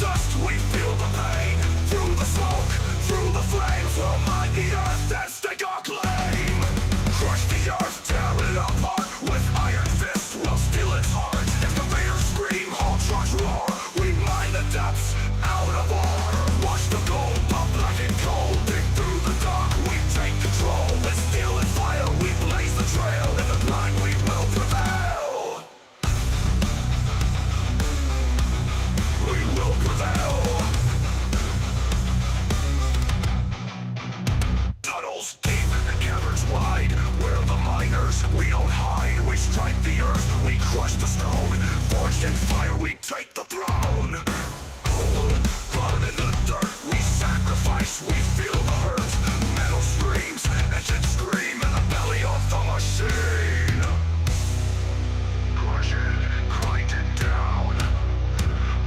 dust, we feel the pain. Through the smoke, through the flames, we'll mine the earth and stake our claim. Crush the earth, tear it apart. With iron fists, we'll steal its heart. If the bears scream, all trucks roar. We mine the depths, out of ore. Watch the gold, pump black and cold. Dig through the dark, we take control. With steel and fire, we blaze the trail. In the blind, we will prevail. We will prevail. Tunnels deep and caverns wide. We're the miners, we don't hide. We strike the earth, we crush the stone. Forged in fire, we take the throne. Cold, blood in the dirt, we sacrifice, we feel the hurt. Metal screams, engines scream in the belly of the machine. Crush it, grind it down.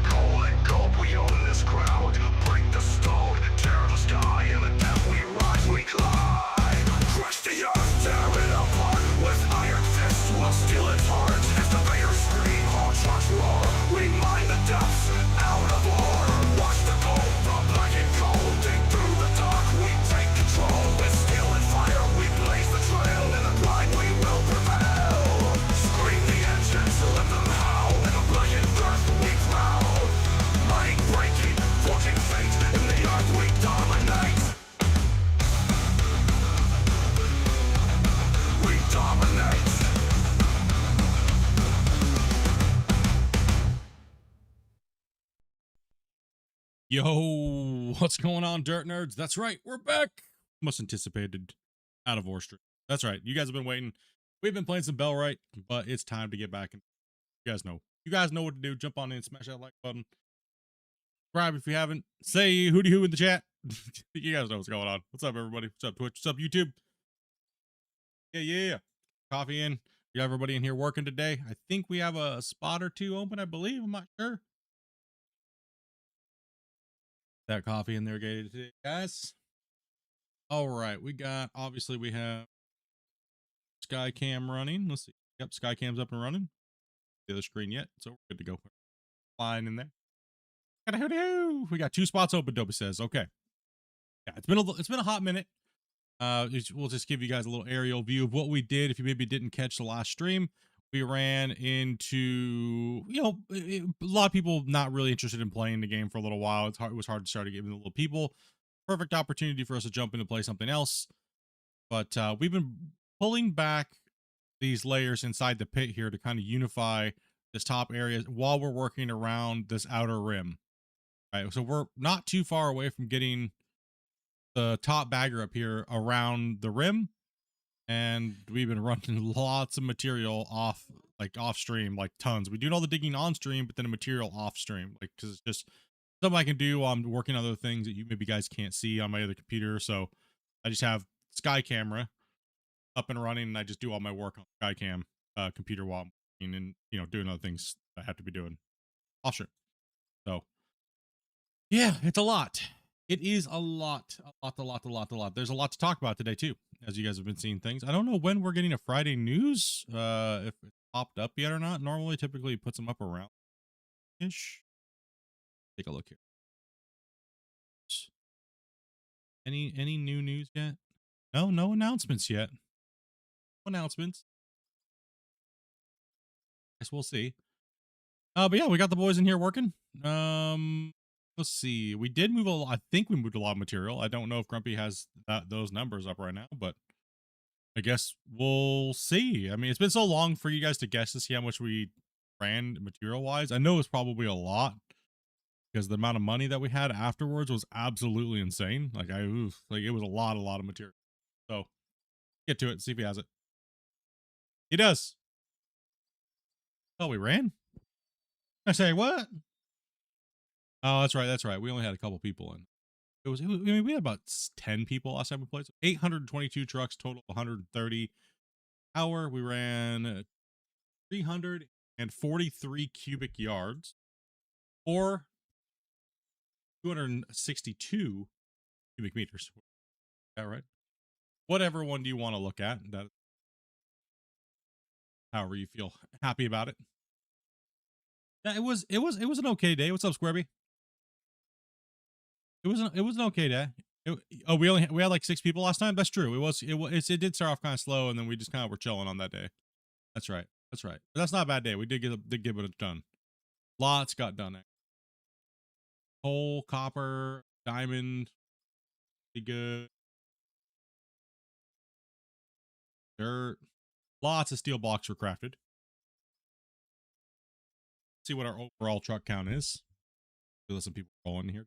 Call it gulp, we own this crowd. Break the stone, tear the sky, and the depth we rise, we climb. Crush the earth, tear it apart. With iron fists, we'll steal its heart. As the bears scream, all trucks roar. We mine the depths, out of ore. Watch the gold, the black and cold. Dig through the dark, we take control. With steel and fire, we blaze the trail. In the blind, we will prevail. Scream the engines, let them howl. In the blackened earth, we prowl. Mining, breaking, forging fate. In the earth, we dominate. We dominate. Yo, what's going on, Dirt Nerds? That's right, we're back. Most anticipated out of War Street. That's right, you guys have been waiting. We've been playing some Bellright, but it's time to get back. And you guys know what to do. Jump on in, smash that like button. Subscribe if you haven't. Say hooty hoo in the chat. You guys know what's going on. What's up, everybody? What's up, Twitch? What's up, YouTube? Yeah. Coffee in. You got everybody in here working today. I think we have a spot or two open, I believe. I'm not sure. That coffee in there gated today, guys. All right, obviously we have Skycam running. Let's see. Yep, Skycam's up and running. The other screen yet, so we're good to go. Flying in there. We got 2 spots open, Dobie says. Okay. Yeah, it's been a hot minute. We'll just give you guys a little aerial view of what we did. If you maybe didn't catch the last stream, we ran into, a lot of people not really interested in playing the game for a little while. It was hard to start getting the little people. Perfect opportunity for us to jump in and play something else. But we've been pulling back these layers inside the pit here to kind of unify this top area while we're working around this outer rim. Right, so we're not too far away from getting the top bagger up here around the rim. And we've been running lots of material off stream, like tons. We're doing all the digging on stream, but then the material off stream, like, because it's just something I can do. I'm working on other things that you maybe guys can't see on my other computer. So I just have Sky Camera up and running, and I just do all my work on Skycam computer while I'm working and doing other things I have to be doing off stream. So yeah, it's a lot. It is a lot. There's a lot to talk about today too, as you guys have been seeing things. I don't know when we're getting a Friday news, if it's popped up yet or not. Normally, typically it puts them up around ish. Take a look here. Any new news yet? No announcements yet. No announcements. Guess we'll see. But yeah, we got the boys in here working. Let's see. We did move I think we moved a lot of material. I don't know if Grumpy has those numbers up right now, but I guess we'll see. I mean, it's been so long for you guys to guess to see how much we ran material wise. I know it's probably a lot because the amount of money that we had afterwards was absolutely insane. Like it was a lot of material. So get to it and see if he has it. He does. Oh, we ran? I say what? Oh, that's right. We only had a couple people in. I mean, we had about 10 people last time we played. So 822 trucks, total 130 hour. We ran 343 cubic yards or 262 cubic meters. Is that right? Whatever one do you want to look at? That, however you feel happy about it. Yeah, it was an okay day. What's up, Squareby? it was an okay day. Oh, we had like 6 people last time. That's true. It did start off kind of slow, and then we just kind of were chilling on that day. That's right. That's right. But that's not a bad day. We did get it done. Lots got done. Coal, copper, diamond, pretty good. Dirt. Lots of steel blocks were crafted. See what our overall truck count is. Let some people roll in here.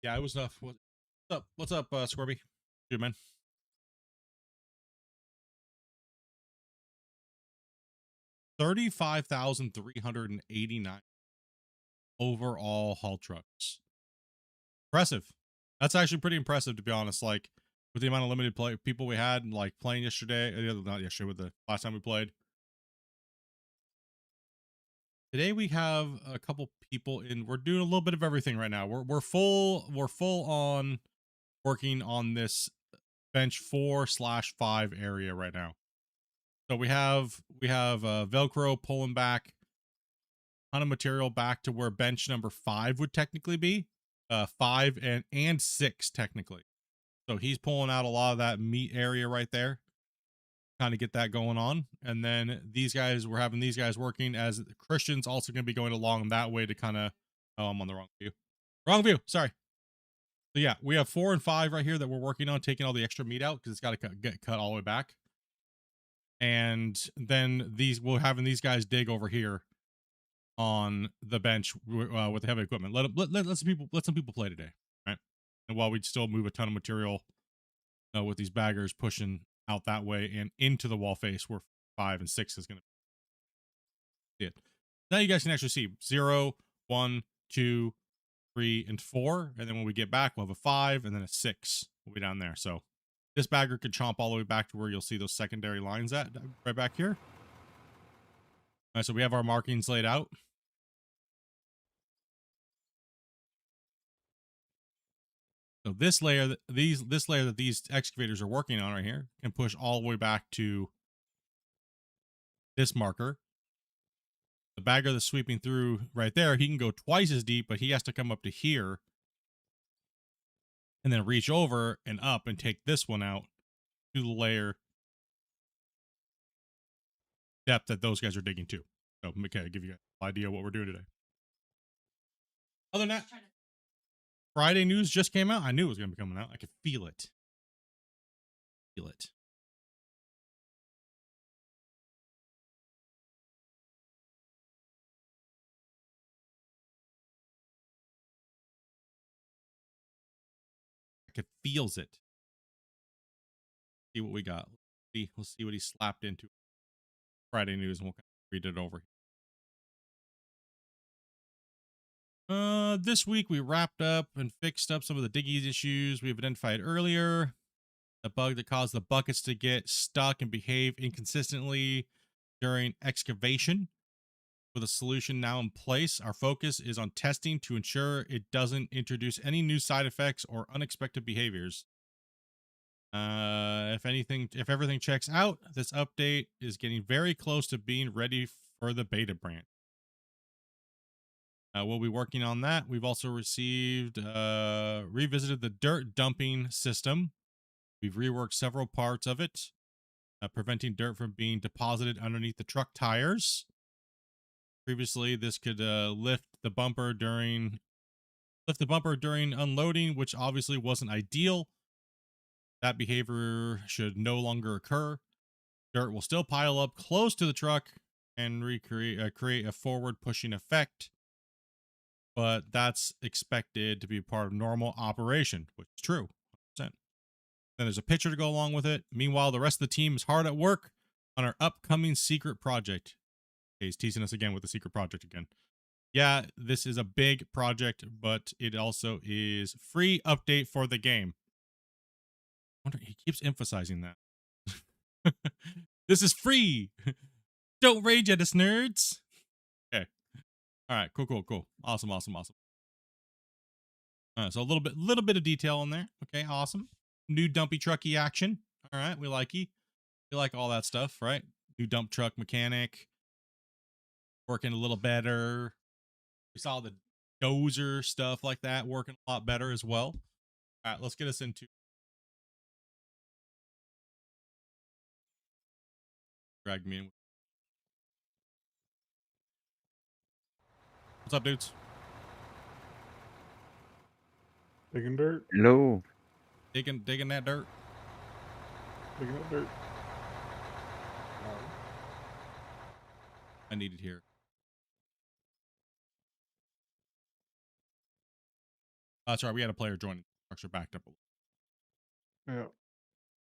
Yeah, it was enough. What's up? What's up, Scorby? Good man. 35,389 overall haul trucks. Impressive. That's actually pretty impressive, to be honest. Like, with the amount of limited people we had, like playing yesterday, not yesterday, with the last time we played. Today we have a couple people in. We're doing a little bit of everything right now. We're full on working on this bench 4/5 area right now. So we have Velcro pulling back a ton of material back to where bench number 5 would technically be. 5 and 6 technically. So he's pulling out a lot of that meat area right there. Kind of get that going on. And then we're having these guys working as Christian's also going to be going along that way to kind of, oh, I'm on the wrong view. Wrong view. Sorry. So yeah, we have 4 and 5 right here that we're working on, taking all the extra meat out because it's got to get cut all the way back. And then we're having these guys dig over here on the bench with the heavy equipment. Let some people play today, right? And while we still move a ton of material with these baggers pushing out that way and into the wall face where 5 and 6 is going to be it. Now you guys can actually see 0, 1, 2, 3, and 4. And then when we get back, we'll have a 5 and then a 6 will be down there. So this bagger could chomp all the way back to where you'll see those secondary lines at right back here. All right, so we have our markings laid out. So this layer that these excavators are working on right here can push all the way back to this marker. The bagger that's sweeping through right there, he can go twice as deep, but he has to come up to here and then reach over and up and take this one out to the layer depth that those guys are digging to. So, okay, give you an idea of what we're doing today. Other than that, Friday news just came out. I knew it was going to be coming out. I could feel it. Feel it. I could feels it. See what we got. Let's see what he slapped into Friday news, and we'll kind of read it over. This week we wrapped up and fixed up some of the diggies issues we've identified earlier. The bug that caused the buckets to get stuck and behave inconsistently during excavation. With a solution now in place, our focus is on testing to ensure it doesn't introduce any new side effects or unexpected behaviors. If everything checks out, this update is getting very close to being ready for the beta branch. We'll be working on that. We've also revisited the dirt dumping system. We've reworked several parts of it, preventing dirt from being deposited underneath the truck tires. Previously, this could lift the bumper during unloading, which obviously wasn't ideal. That behavior should no longer occur. Dirt will still pile up close to the truck and create a forward pushing effect, but that's expected to be part of normal operation, which is true. 100%. Then there's a picture to go along with it. Meanwhile, the rest of the team is hard at work on our upcoming secret project. Okay, he's teasing us again with the secret project again. Yeah, this is a big project, but it also is free update for the game. I wonder, he keeps emphasizing that. This is free. Don't rage at us, nerds. Okay. All right. Cool. Awesome. So a little bit of detail in there. Okay. Awesome. New dumpy trucky action. All right. We like you. We like all that stuff, right? New dump truck mechanic. Working a little better. We saw the dozer stuff like that working a lot better as well. All right, let's get us into drag me in. What's up, dudes? Digging dirt. Hello. Digging that dirt. Digging up dirt. I need it here. Sorry, we had a player join. Structure backed up a little. Yeah.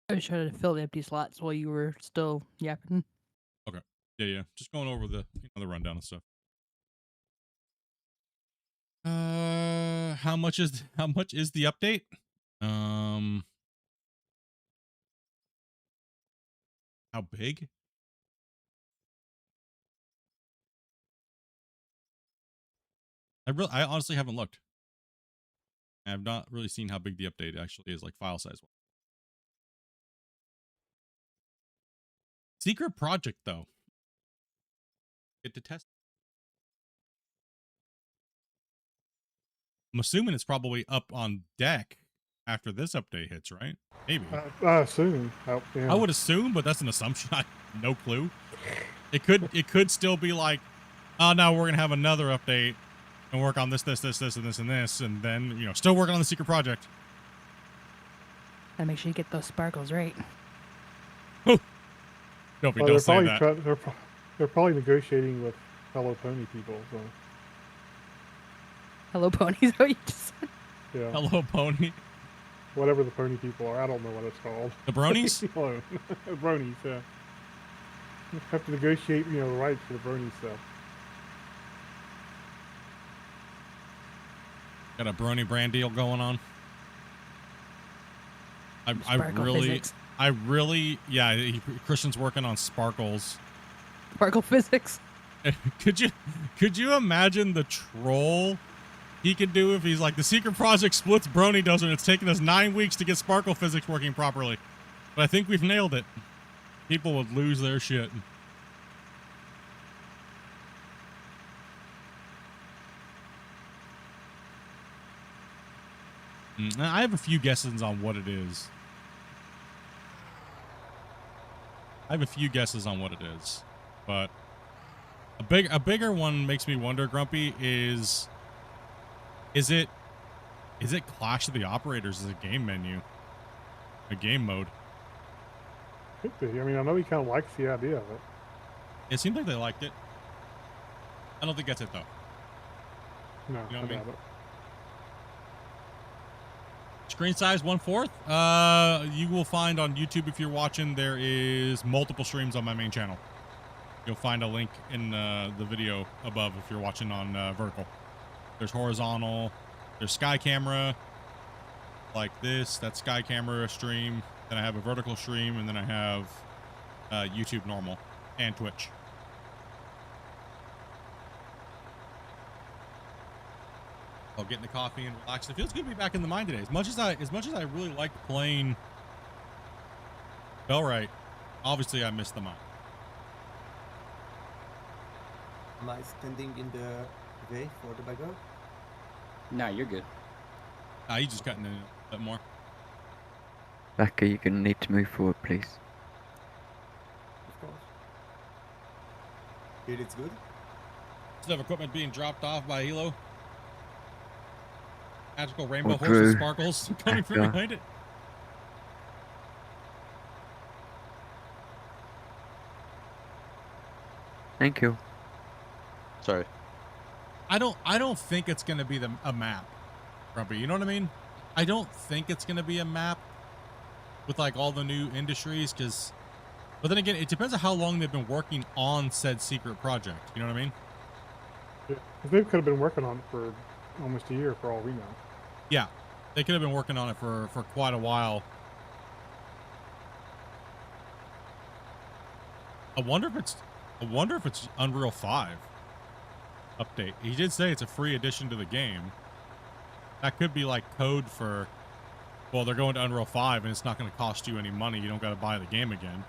I was trying to fill the empty slots while you were still yapping. Okay. Yeah. Just going over the the rundown and stuff. How much is the update? How big? I honestly haven't looked. I have not really seen how big the update actually is, like file size. Secret project though. Get to test. I'm assuming it's probably up on deck after this update hits, right? Maybe. I assume. Yeah. I would assume, but that's an assumption. I have no clue. It could still be like, oh no, we're gonna have another update and work on this, and this, and then still working on the secret project. And make sure you get those sparkles right. No, if he don't say that. They're probably negotiating with fellow pony people. So Hello, ponies. What you just said? yeah. Hello, pony. Whatever the pony people are, I don't know what it's called. The bronies? Hello. Bronies. Yeah. You have to negotiate, the rights for the brony stuff. Got a brony brand deal going on. I really, yeah. Christian's working on sparkles. Sparkle physics. Could you imagine the troll he could do if he's like, the secret project splits brony doesn't. It's taken us 9 weeks to get sparkle physics working properly, but I think we've nailed it. People would lose their shit. I have a few guesses on what it is. But a bigger one makes me wonder, Grumpy, is it Clash of the Operators as a game menu? A game mode? Could be. I mean, I know he kind of likes the idea of it. It seemed like they liked it. I don't think that's it, though. No, You know what I mean? doubt it. Screen size 1/4. You will find on YouTube, if you're watching, there is multiple streams on my main channel. You'll find a link in the video above if you're watching on vertical. There's horizontal. There's sky camera, like this. That's sky camera stream. Then I have a vertical stream, and then I have YouTube normal and Twitch. Oh, getting the coffee and relaxing. It feels good to be back in the mine today. As much as I really liked playing Bellwright, obviously I missed the mine. Am I standing in the way for the bagger? No, you're good. You just cutting in a bit more. Becca, you're gonna need to move forward, please. Of course. Here it's good. Still have equipment being dropped off by Hilo. Magical rainbow Or horses, Drew. sparkles coming from Becca. behind it. Thank you. Sorry. I don't think it's gonna be a map, Grumpy. You know what I mean? I don't think it's gonna be a map with like all the new industries, but then again, it depends on how long they've been working on said secret project. You know what I mean? Yeah. 'Cause they could have been working on it for almost a year, for all we know. Yeah, they could have been working on it for quite a while. I wonder if it's Unreal 5 update. He did say it's a free addition to the game. That could be like code for, well, they're going to Unreal 5 and it's not going to cost you any money. You don't got to buy the game again.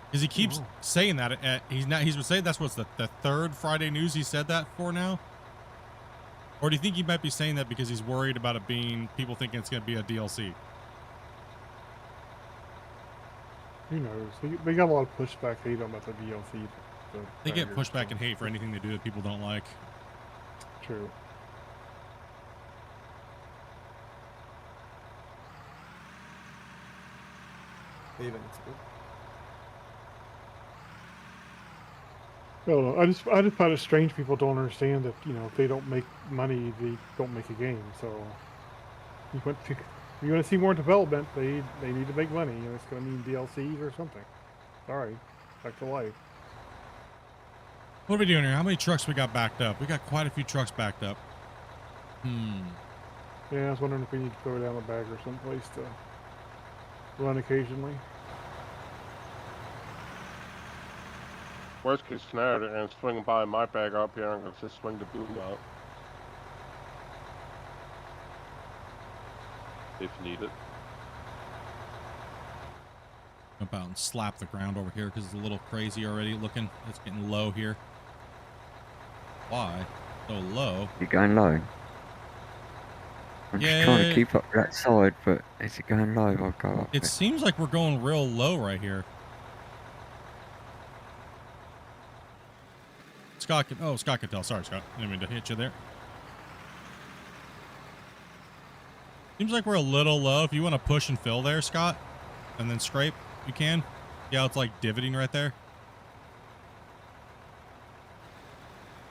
Because he keeps saying that. He's been saying that's what's the third Friday news he said that for now. Or do you think he might be saying that because he's worried about it being people thinking it's going to be a DLC? Who knows? They got a lot of pushback hate on about the DLC. They get pushback and hate for anything they do that people don't like. True. Even it's good. I don't know. I just find it strange people don't understand that, you know, if they don't make money, they don't make a game. So you want to see more development, they need to make money. You know, it's going to mean DLCs or something. Sorry, back to life. What are we doing here? How many trucks we got backed up? We got quite a few trucks backed up. Yeah, I was wondering if we need to throw down a bag or someplace to run occasionally. Worst case scenario, and swing by my bag up here, I'm gonna just swing the boom out. If needed. Jump out and slap the ground over here because it's a little crazy already looking. It's getting low here. Why? So low. You're going low. I'm just trying to Yeah. keep up that side, but is it going low? I'll go up It seems like we're going real low right here. Scott can, Scott can tell. Sorry, Scott. I didn't mean to hit you there. Seems like we're a little low. If you want to push and fill there, Scott, and then scrape, you can. Yeah, it's like divoting right there.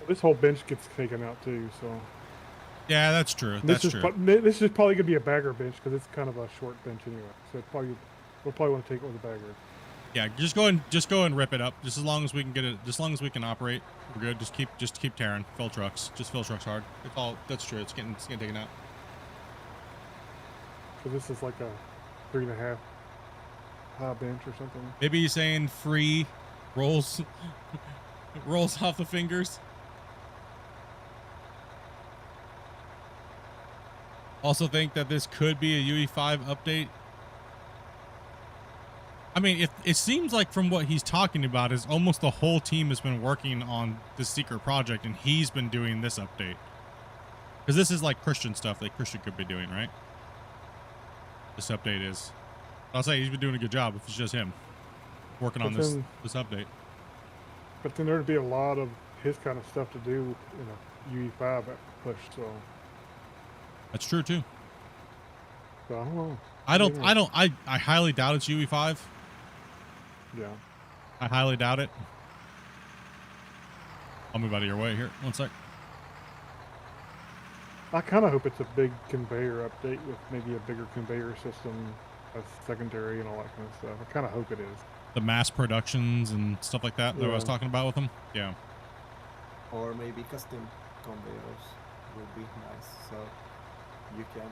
This whole bench gets taken out too, so. Yeah, that's true. That's true. This is probably gonna be a bagger bench because it's kind of a short bench anyway. So we'll probably want to take it with a bagger. Yeah, just go and rip it up. Just as long as we can get it, just as long as we can operate, we're good. Just keep tearing. Fill trucks. Just fill trucks hard. It's all. That's true. It's getting taken out. So this is like a 3.5 high bench or something. Maybe he's saying free rolls off the fingers. Also think that this could be a UE5 update. I mean, it seems like from what he's talking about is almost the whole team has been working on this secret project and he's been doing this update. Because this is like Christian stuff that Christian could be doing, right? This update is. I'll say he's been doing a good job if it's just him working on this update. But then there'd be a lot of his kind of stuff to do in a UE5 push, so. That's true too. So I don't know. I highly doubt it's UE5. Yeah. I highly doubt it. I'll move out of your way here. One sec. I kind of hope it's a big conveyor update with maybe a bigger conveyor system as secondary and all that kind of stuff. I kind of hope it is. The mass productions and stuff like that that I was talking about with them. Yeah. Or maybe custom conveyors would be nice, so you can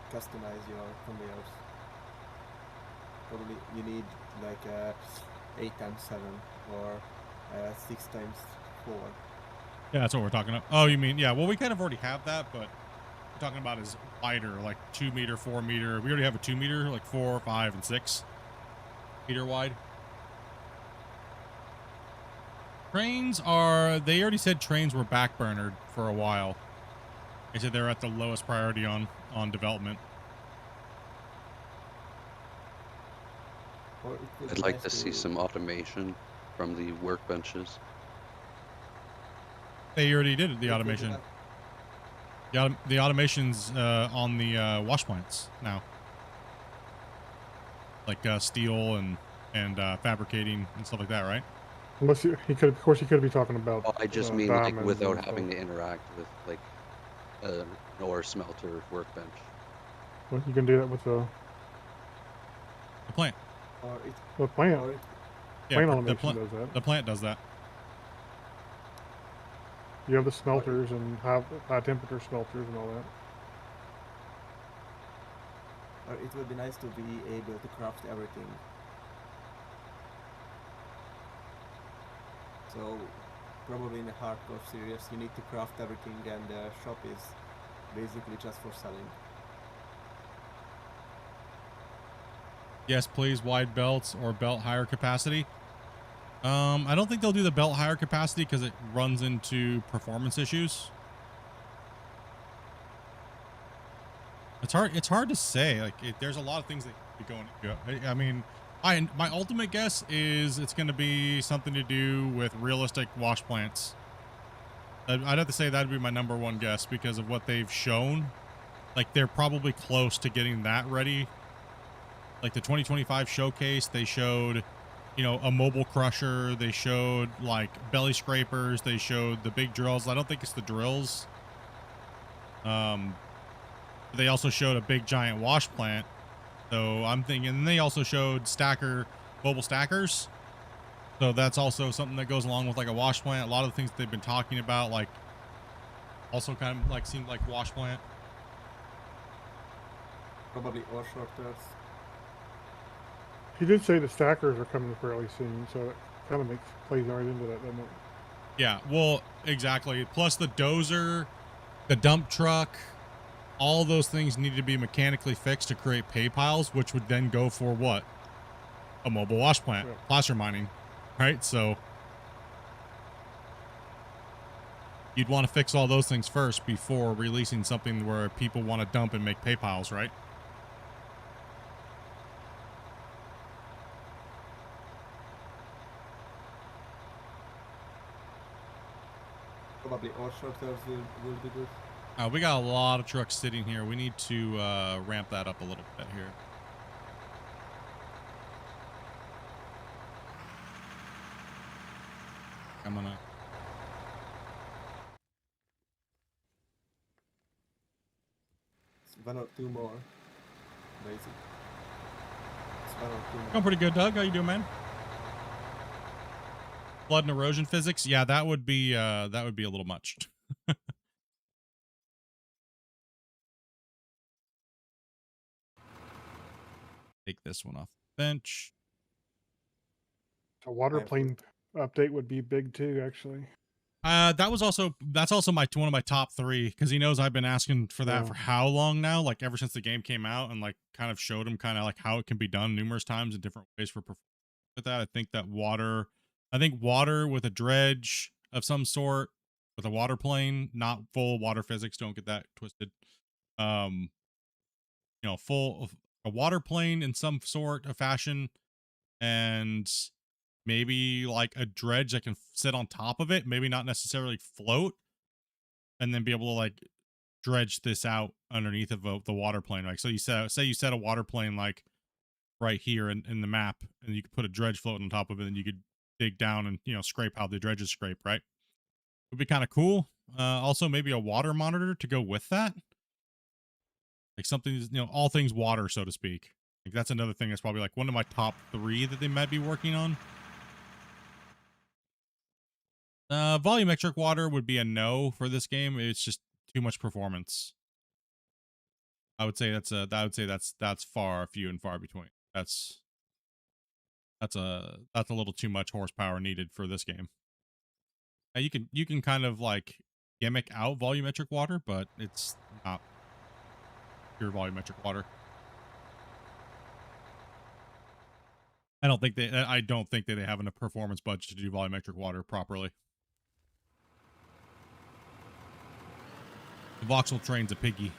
customize your conveyors. Probably you need like a 8x7 or 6x4. Yeah, that's what we're talking about. Oh, you mean, yeah, well, we kind of already have that, but we're talking about is wider, like 2 meter, 4 meter. We already have a 2 meter, like 4, 5, and 6 meter wide. Trains are, they already said trains were backburnered for a while. They said they're at the lowest priority on development. I'd like to see some automation from the workbenches. They already did it, the automation. The automation's on the wash plants now. Like steel and fabricating and stuff like that, right? Unless he could, of course, he could be talking about. Oh, I just mean like without having to interact with like an ore smelter workbench. Well, you can do that with the plant. Or it, the plant. or it, Yeah, Plant the automation does that. The plant does that. You have the smelters and high temperature smelters and all that. or it would be nice to be able to craft everything. So probably in the hardcore series you need to craft everything and the shop is basically just for selling. Yes, please, wide belts or belt higher capacity. I don't think they'll do the belt higher capacity because it runs into performance issues. It's hard to say. Like, there's a lot of things that could be going into it. I mean, my ultimate guess is it's going to be something to do with realistic wash plants. I'd have to say that'd be my number one guess because of what they've shown. Like, they're probably close to getting that ready. Like the 2025 showcase, they showed, you know, a mobile crusher. They showed like belly scrapers. They showed the big drills. I don't think it's the drills. They also showed a big giant wash plant. So I'm thinking, and they also showed mobile stackers. So that's also something that goes along with like a wash plant. A lot of the things that they've been talking about, like, also kind of like seemed like wash plant. Probably ore sorters. He did say the stackers are coming fairly soon, so it kind of plays right into that, doesn't it? Yeah, well, exactly. Plus the dozer, the dump truck, all those things need to be mechanically fixed to create pay piles, which would then go for what? A mobile wash plant, Yeah. placer mining, right? So you'd want to fix all those things first before releasing something where people want to dump and make pay piles, right? Probably ore sorters will be good. We got a lot of trucks sitting here. We need to ramp that up a little bit here. I'm gonna. It's 1 or 2 more. Basic. It's 1 or 2 more. Going pretty good, Doug. How you doing, man? Flood and erosion physics. Yeah, that would be a little much. Take this one off the bench. A water Yeah. plane update would be big too, actually. That's also one of my top 3 because he knows I've been asking for that Yeah. for how long now? Like ever since the game came out, and like kind of showed him kind of like how it can be done numerous times in different ways for performance. With that, I think water with a dredge of some sort with a water plane, not full water physics. Don't get that twisted. You know, full of a water plane in some sort of fashion, and maybe like a dredge that can sit on top of it, maybe not necessarily float, and then be able to like dredge this out underneath of the water plane. Like, so you say you set a water plane like right here in the map, and you could put a dredge floating on top of it, and you could dig down and, you know, scrape how the dredges scrape, right? Would be kind of cool. Also maybe a water monitor to go with that. Like something, you know, all things water, so to speak. Like that's another thing that's probably like one of my top 3 that they might be working on. Volumetric water would be a no for this game. It's just too much performance. I would say that's far few and far between. That's a little too much horsepower needed for this game. Now you can kind of like gimmick out volumetric water, but it's not pure volumetric water. I don't think that they have enough performance budget to do volumetric water properly. The voxel train's a piggy.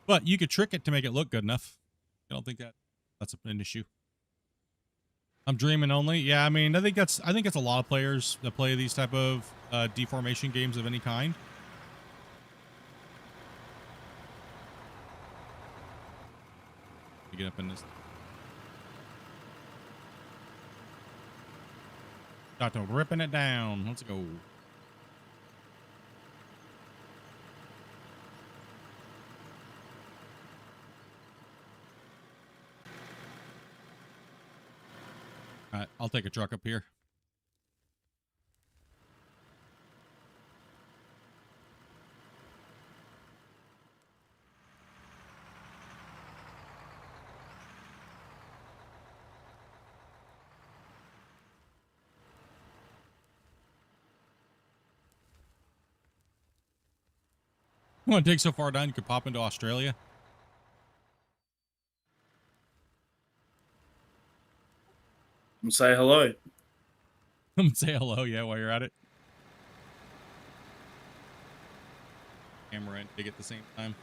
But you could trick it to make it look good enough. I don't think that's an issue. I'm dreaming only. Yeah, I mean, I think it's a lot of players that play these type of deformation games of any kind. You get up in this. Got to ripping it down. Let's go. All right, I'll take a truck up here. You want to dig so far down you could pop into Australia? And say hello. Come and say hello, yeah, while you're at it. Camera and dig at the same time.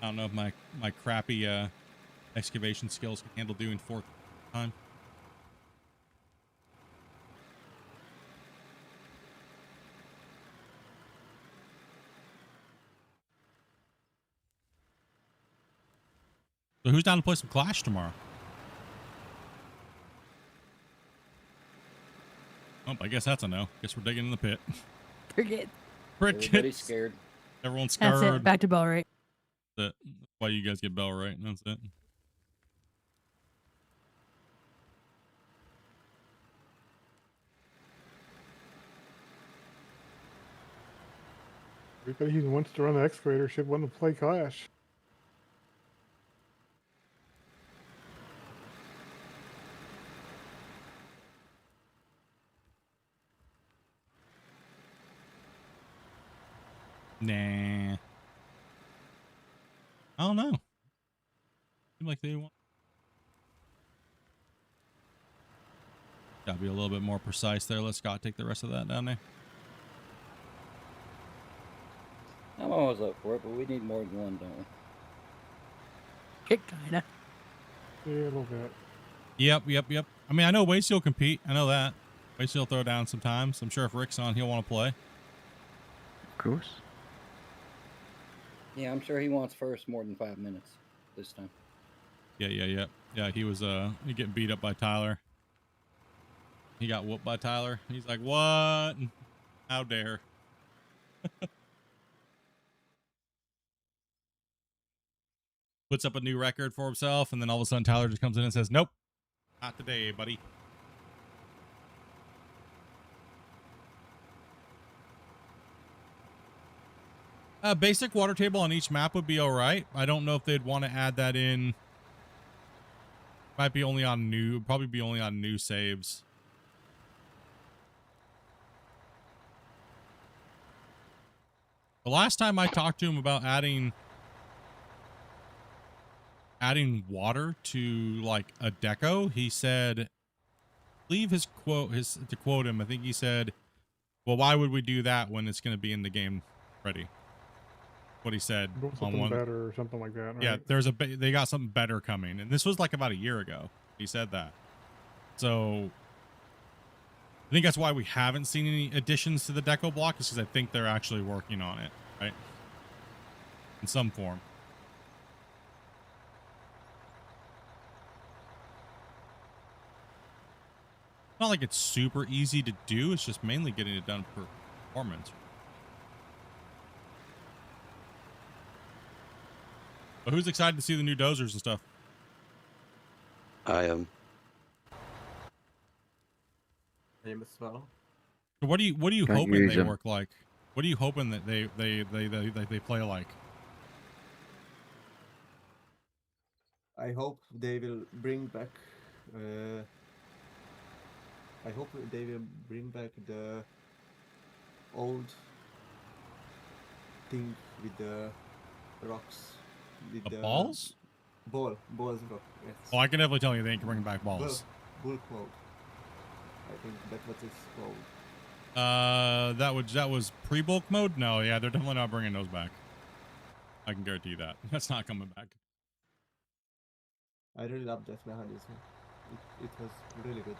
I don't know if my crappy excavation skills can handle doing 4 time. So who's down to play some Clash tomorrow? Oh, I guess that's a no. Guess we're digging in the pit. Forget. Everybody's Crickets. scared. Everyone's That's scared. it. Back to bell right. That's why you guys get bell right. That's it. Everybody who wants to run the excavator should want to play Clash. Nah. I don't know. Seem like they want. Gotta be a little bit more precise there. Let Scott take the rest of that down there. I'm always up for it, but we need more than one, don't we? Kick kinda. Yeah, a little bit. Yep. I mean, I know Wasey will compete. I know that. Wasey will throw down sometimes. I'm sure if Rick's on, he'll want to play. Of course. Yeah, I'm sure he wants first more than 5 minutes this time. Yeah, he was he getting beat up by Tyler. He got whooped by Tyler. He's like, what? How dare? Puts up a new record for himself, and then all of a sudden Tyler just comes in and says, nope, not today, buddy. Basic water table on each map would be all right. I don't know if they'd want to add that in. Might be only on new, probably be only on new saves. The last time I talked to him about adding water to like a deco, he said, leave his quote, to quote him, I think he said, well, why would we do that when it's going to be in the game ready? What he said on Something one better or something like that. Right? Yeah, they got something better coming, and this was like about a year ago. He said that, so I think that's why we haven't seen any additions to the deco block, is because I think they're actually working on it, right, in some form. Not like it's super easy to do. It's just mainly getting it done for performance. But who's excited to see the new dozers and stuff? I am. Him as well. So what are you Don't hoping use they them. work like? What are you hoping that they play like? I hope they will bring back. I hope they will bring back the old thing with the rocks. With The balls? Balls rock. Yes. Oh, I can definitely tell you they ain't bringing back balls. Bulk mode. I think that's what it's called. That was pre-bulk mode. No, yeah, they're definitely not bringing those back. I can guarantee you that. That's not coming back. I really love that mechanism. It was really good.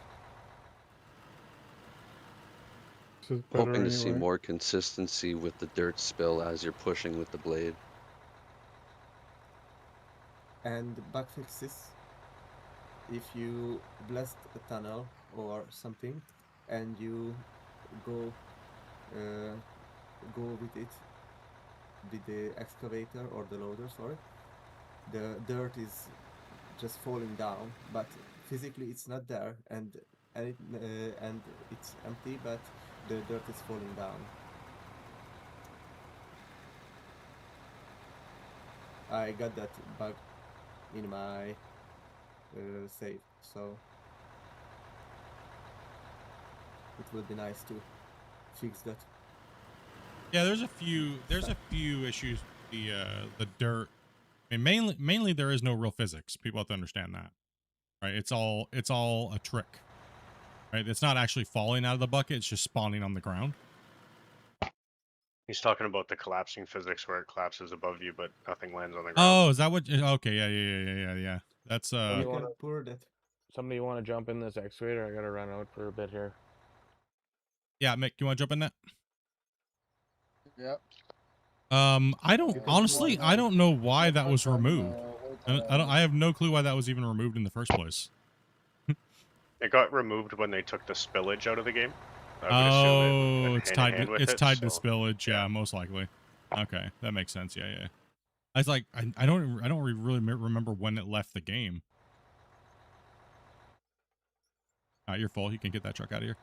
This is better Hoping to see anyway. more consistency with the dirt spill as you're pushing with the blade. And bug fixes. If you blast a tunnel or something, and you go with it, with the excavator or the loader, sorry, the dirt is just falling down, but physically it's not there, and it's empty, but the dirt is falling down. I got that bug in my save, so it would be nice to fix that. Yeah, there's a few issues with the dirt. I mean, mainly there is no real physics. People have to understand that, right? It's all a trick. right? It's not actually falling out of the bucket; it's just spawning on the ground. He's talking about the collapsing physics where it collapses above you, but nothing lands on the ground. Oh, is that what? Okay, yeah. That's You You can wanna- pour that. Somebody want to jump in this excavator? I gotta run out for a bit here. yeah. Mick, you want to jump in that? Yep. I don't Okay, honestly. I don't know why that was I'm gonna removed. wait I till don't. I don't. I have no clue why that was even removed in the first place. It got removed when they took the spillage out of the game. I would assume Oh, went it's hand in tied. hand with It's it, tied to so- spillage. Yeah, yeah. most likely. Okay, that makes sense. Yeah. I was like, I don't really remember when it left the game. You're full. You can get that truck out of here.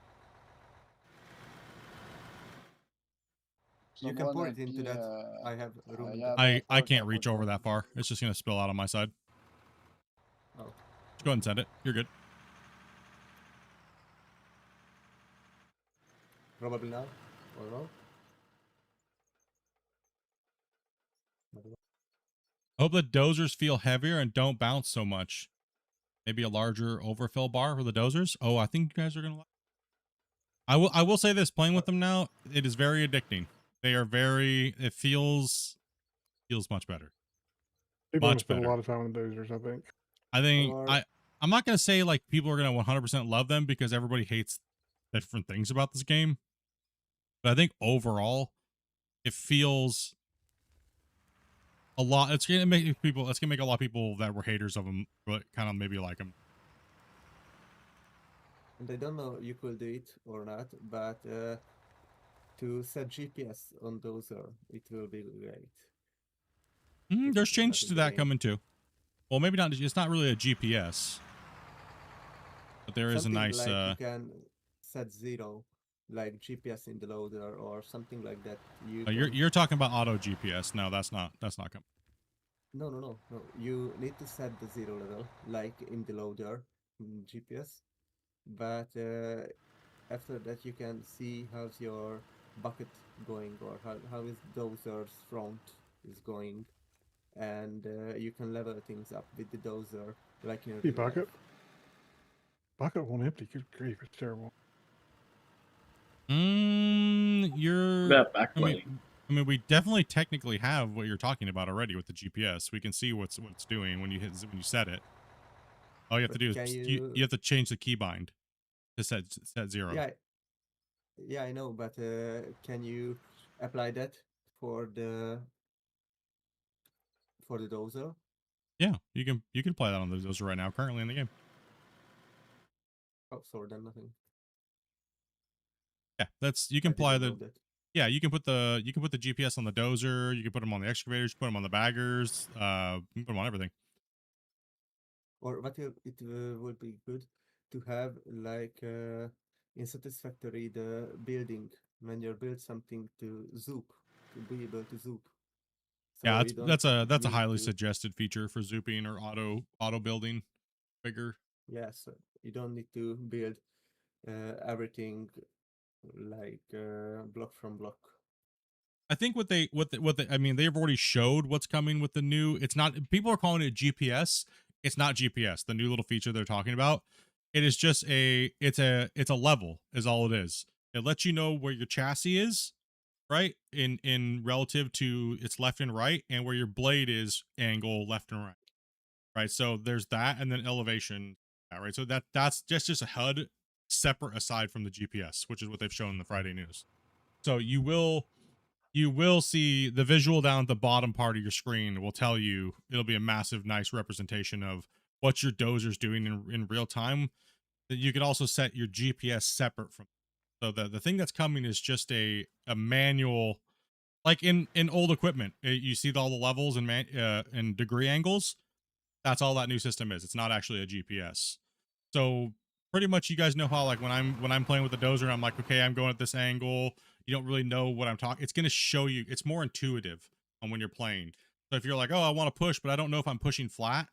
You can pour it Someone into at that. the, I have room. in yeah, that. I part can't I reach put over down. that far. It's just gonna spill out on my side. Oh. Just go ahead and send it. You're good. Probably now, or no? Hope the dozers feel heavier and don't bounce so much. Maybe a larger overfill bar for the dozers. Oh, I think you guys are gonna like. I will say this: playing with them now, it is very addicting. They are very. It feels much better. People are gonna Much spend better. a lot of time on dozers, I think. I think Or- I'm not gonna say like people are gonna 100% love them because everybody hates different things about this game, but I think overall it feels a lot. It's gonna make people. It's gonna make a lot of people that were haters of them, but kind of maybe like them. And I don't know you could do it or not, but to set GPS on dozer, it will be great. There's It's changes not to in the that game. coming too. Well, maybe not. It's not really a GPS, but there is a Something nice. like you can set 0, like GPS in the loader or something like that. You're talking about auto GPS. No, that's not coming. No. You need to set the 0 level, like in the loader in GPS. But after that, you can see how's your bucket going or how is dozer's front is going, and you can level things up with the dozer, like in Hey, real life. Bucket won't empty. Good grief, it's terrible. You're. About I backlighting. mean, we definitely technically have what you're talking about already with the GPS. We can see what it's doing when you set it. All you have to But do is can you have to change the keybind to set 0. Yeah, I know, but can you apply that for the dozer? Yeah, you can apply that on the dozer right now, currently in the game. Oh, sorry, then nothing. Yeah, that's you can I apply didn't the. know that. Yeah, you can put the GPS on the dozer. You can put them on the excavators. Put them on the baggers. You can put them on everything. Or what it would be good to have like in Satisfactory the building when you build something to zoop, to be able to zoop. Yeah, you don't that's a need highly to- suggested feature for zooping or auto building bigger. Yes, you don't need to build everything like block from block. I think what they I mean, they've already showed what's coming with the new. It's not, people are calling it GPS. It's not GPS. The new little feature they're talking about. It is just it's a level is all it is. It lets you know where your chassis is, right? In relative to its left and right, and where your blade is angle left and right. Right. So there's that, and then elevation. Right. So that's just a HUD separate aside from the GPS, which is what they've shown in the Friday news. So you will see the visual down at the bottom part of your screen will tell you, it'll be a massive, nice representation of what your dozer's doing in real time. That you can also set your GPS separate from. So the thing that's coming is just a manual, like in old equipment, you see all the levels and degree angles. That's all that new system is. It's not actually a GPS. So pretty much you guys know how, like when I'm playing with the dozer, I'm like, okay, I'm going at this angle. You don't really know what I'm talking. It's going to show you. It's more intuitive on when you're playing. So if you're like, oh, I want to push, but I don't know if I'm pushing flat,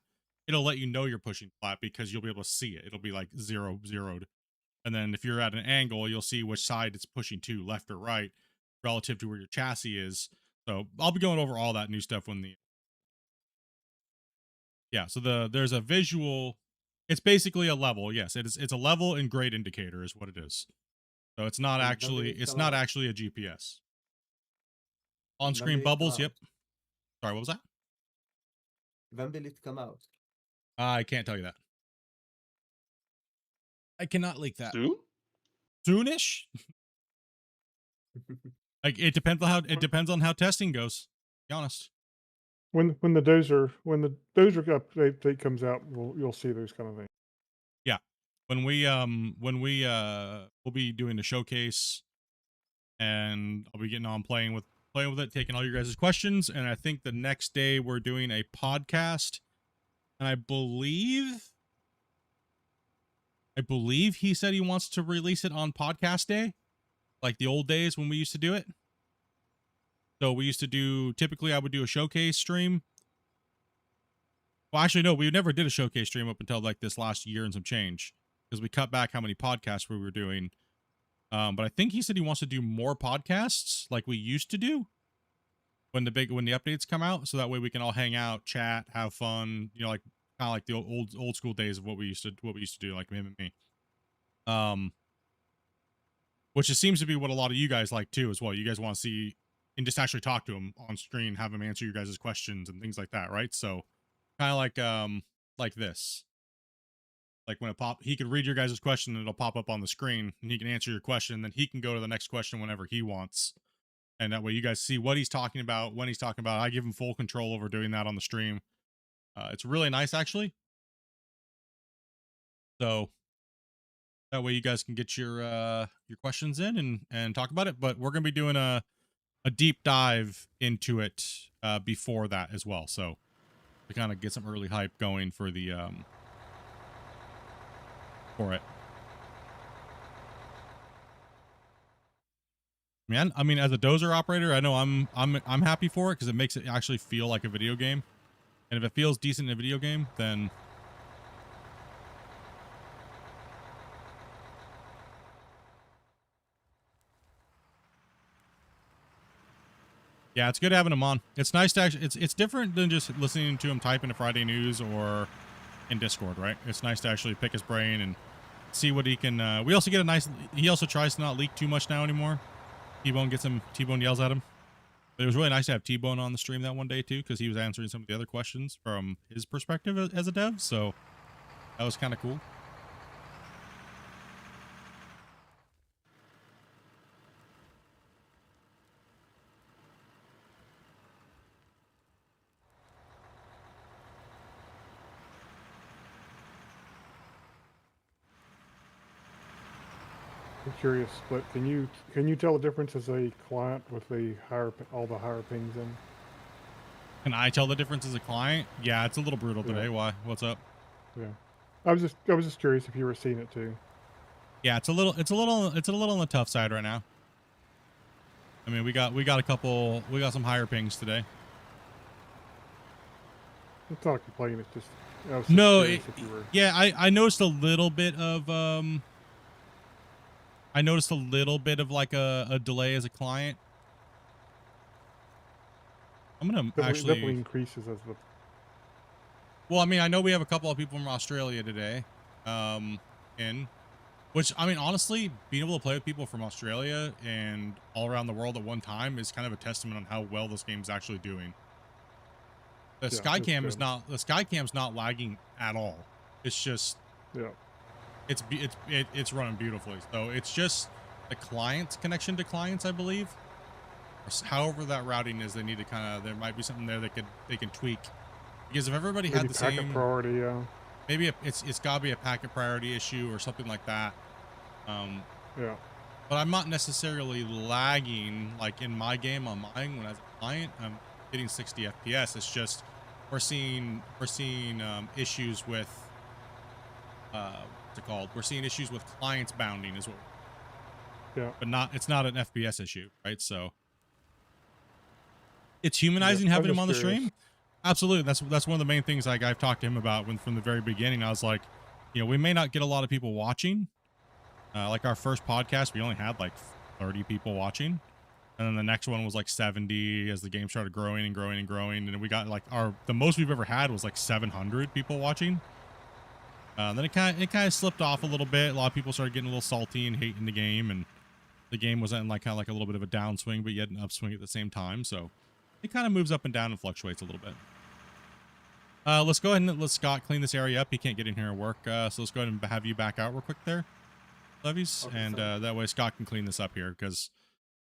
it'll let you know you're pushing flat because you'll be able to see it. It'll be like zeroed. And then if you're at an angle, you'll see which side it's pushing to, left or right, relative to where your chassis is. So I'll be going over all that new stuff when the. Yeah, so there's a visual It's basically a level. Yes, it's a level and grade indicator is what it is. So it's not And when actually will it it's come not out? actually a GPS. On When screen will it come bubbles. out? Yep. Sorry, what was that? When will it come out? I can't tell you that. I cannot leak that. Soon? Soonish. Like it depends on how testing goes. To be honest. When the dozer update comes out, you'll see those kind of things. Yeah. When we we'll be doing the showcase, and I'll be getting on playing with it, taking all your guys' questions, and I think the next day we're doing a podcast, and I believe he said he wants to release it on podcast day, like the old days when we used to do it. So we used to do, typically I would do a showcase stream. Well, actually, no, we never did a showcase stream up until like this last year and some change, because we cut back how many podcasts we were doing. But I think he said he wants to do more podcasts like we used to do when the updates come out, so that way we can all hang out, chat, have fun, you know, like kind of like the old school days of what we used to do, like him and me. Which it seems to be what a lot of you guys like too as well. You guys want to see and just actually talk to him on screen, have him answer your guys' questions and things like that, right? So kind of like this. Like when he could read your guys' question and it'll pop up on the screen and he can answer your question, and then he can go to the next question whenever he wants. And that way you guys see what he's talking about, when he's talking about. I give him full control over doing that on the stream. It's really nice, actually. So that way you guys can get your questions in and talk about it. But we're going to be doing a deep dive into it before that as well. So to kind of get some early hype going for the for it. Man, I mean, as a dozer operator, I know I'm happy for it because it makes it actually feel like a video game. And if it feels decent in a video game, then yeah, it's good having him on. It's nice to actually, it's different than just listening to him type into Friday News or in Discord, right? It's nice to actually pick his brain and see what he can. We also get a nice, he also tries to not leak too much now anymore. T-Bone yells at him. But it was really nice to have T-Bone on the stream that one day too, because he was answering some of the other questions from his perspective as a dev. So that was kind of cool. I'm curious, but can you tell the difference as a client with all the higher pings in? Can I tell the difference as a client? Yeah, it's a little brutal today. Yeah. Why? What's up? Yeah, I was just curious if you were seeing it too. Yeah, it's a little on the tough side right now. I mean, we got some higher pings today. It's not a complaint. It's just I was just No, curious if you were. yeah, I noticed a little bit of like a delay as a client. I'm gonna Definitely increases as the. Well, I mean, I know we have a couple of people from Australia today, which, I mean, honestly, being able to play with people from Australia and all around the world at one time is kind of a testament on how well this game's actually doing. The Skycam's not lagging at all. It's just, yeah, it's running beautifully. So it's just the client's connection to clients, I believe. Or however that routing is, they need to there might be something there they can tweak. Because if everybody had the packet same priority, yeah. Maybe it's gotta be a packet priority issue or something like that. Yeah. But I'm not necessarily lagging like in my game on mine when as a client I'm hitting 60 FPS. It's just we're seeing issues with what's it called? We're seeing issues with clients bounding as well. Yeah. But it's not an FPS issue, right? So it's humanizing having him on the stream. Absolutely. That's one of the main things like I've talked to him about from the very beginning. I was like, you know, we may not get a lot of people watching. Like our first podcast, we only had like 30 people watching. And then the next one was like 70 as the game started growing and growing and growing. And we got like the most we've ever had was like 700 people watching. Then it kind of slipped off a little bit. A lot of people started getting a little salty and hating the game, and the game was in like kind of like a little bit of a downswing, but yet an upswing at the same time. So it kind of moves up and down and fluctuates a little bit. Let's go ahead and let Scott clean this area up. He can't get in here and work, so let's go ahead and have you back out real quick there, Levies, Okay, and sorry. that way Scott can clean this up here because,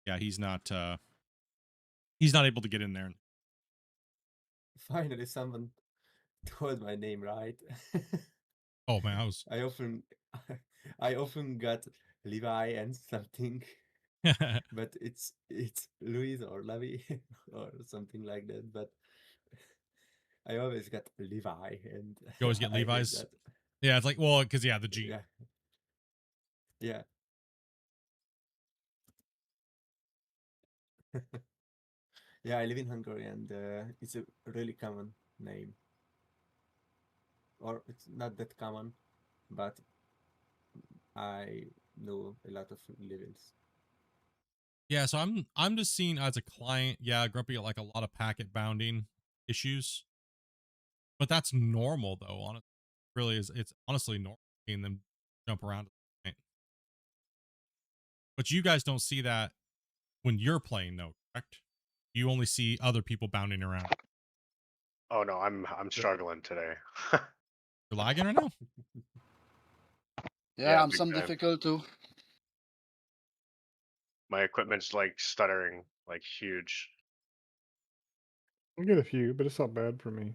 yeah, he's not able to get in there. Finally, someone told my name right. Oh man, I was. I often, I often got Levi and something, but it's Louis or Levi or something like that. But I always got Levi, and You always get I hate Levi's. that. Yeah, it's like, well, because yeah, the G. Yeah, yeah. Yeah, I live in Hungary, and it's a really common name. Or it's not that common, but I know a lot of livings. Yeah, so I'm just seeing as a client, yeah, Grumpy got like a lot of packet bounding issues, but that's normal though. Honestly, really is. It's honestly normal seeing them jump around. At the point. But you guys don't see that when you're playing, though, correct? You only see other people bounding around. Oh no, I'm struggling today. You're lagging right now. Yeah, I'm big some time. difficult too. My equipment's like stuttering, like huge. I get a few, but it's not bad for me.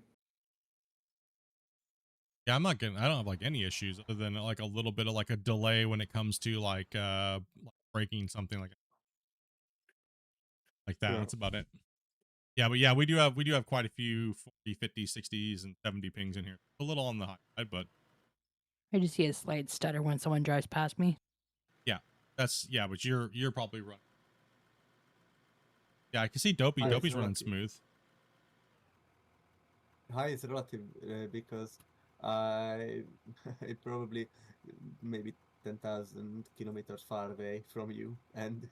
Yeah, I'm not getting. I don't have like any issues other than like a little bit of like a delay when it comes to like breaking something like that. Yeah. That's about it. Yeah, but yeah, we do have quite a few 40, 50, 60s, and 70 pings in here. A little on the high side, but I just see a slight stutter when someone drives past me. yeah, but you're probably running. Yeah, I can see Dopey. Hi, Dopey's it's running relative. smooth. Hi, it's relative because I I probably maybe 10,000 kilometers far away from you, and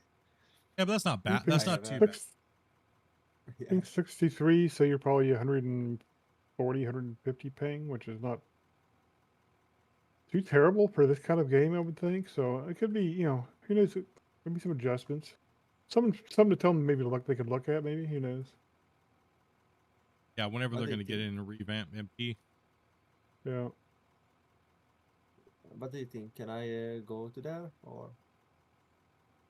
Yeah, but that's not bad. think That's I not have too a bad. I yeah. think 63, so you're probably 140, 150 ping, which is not too terrible for this kind of game, I would think. So it could be, who knows? Maybe some adjustments. Something to tell them maybe to look they could look at. Maybe who knows? Yeah, whenever What they're do you going to get think? in and revamp MP, Yeah. What do you think? Can I go to there, or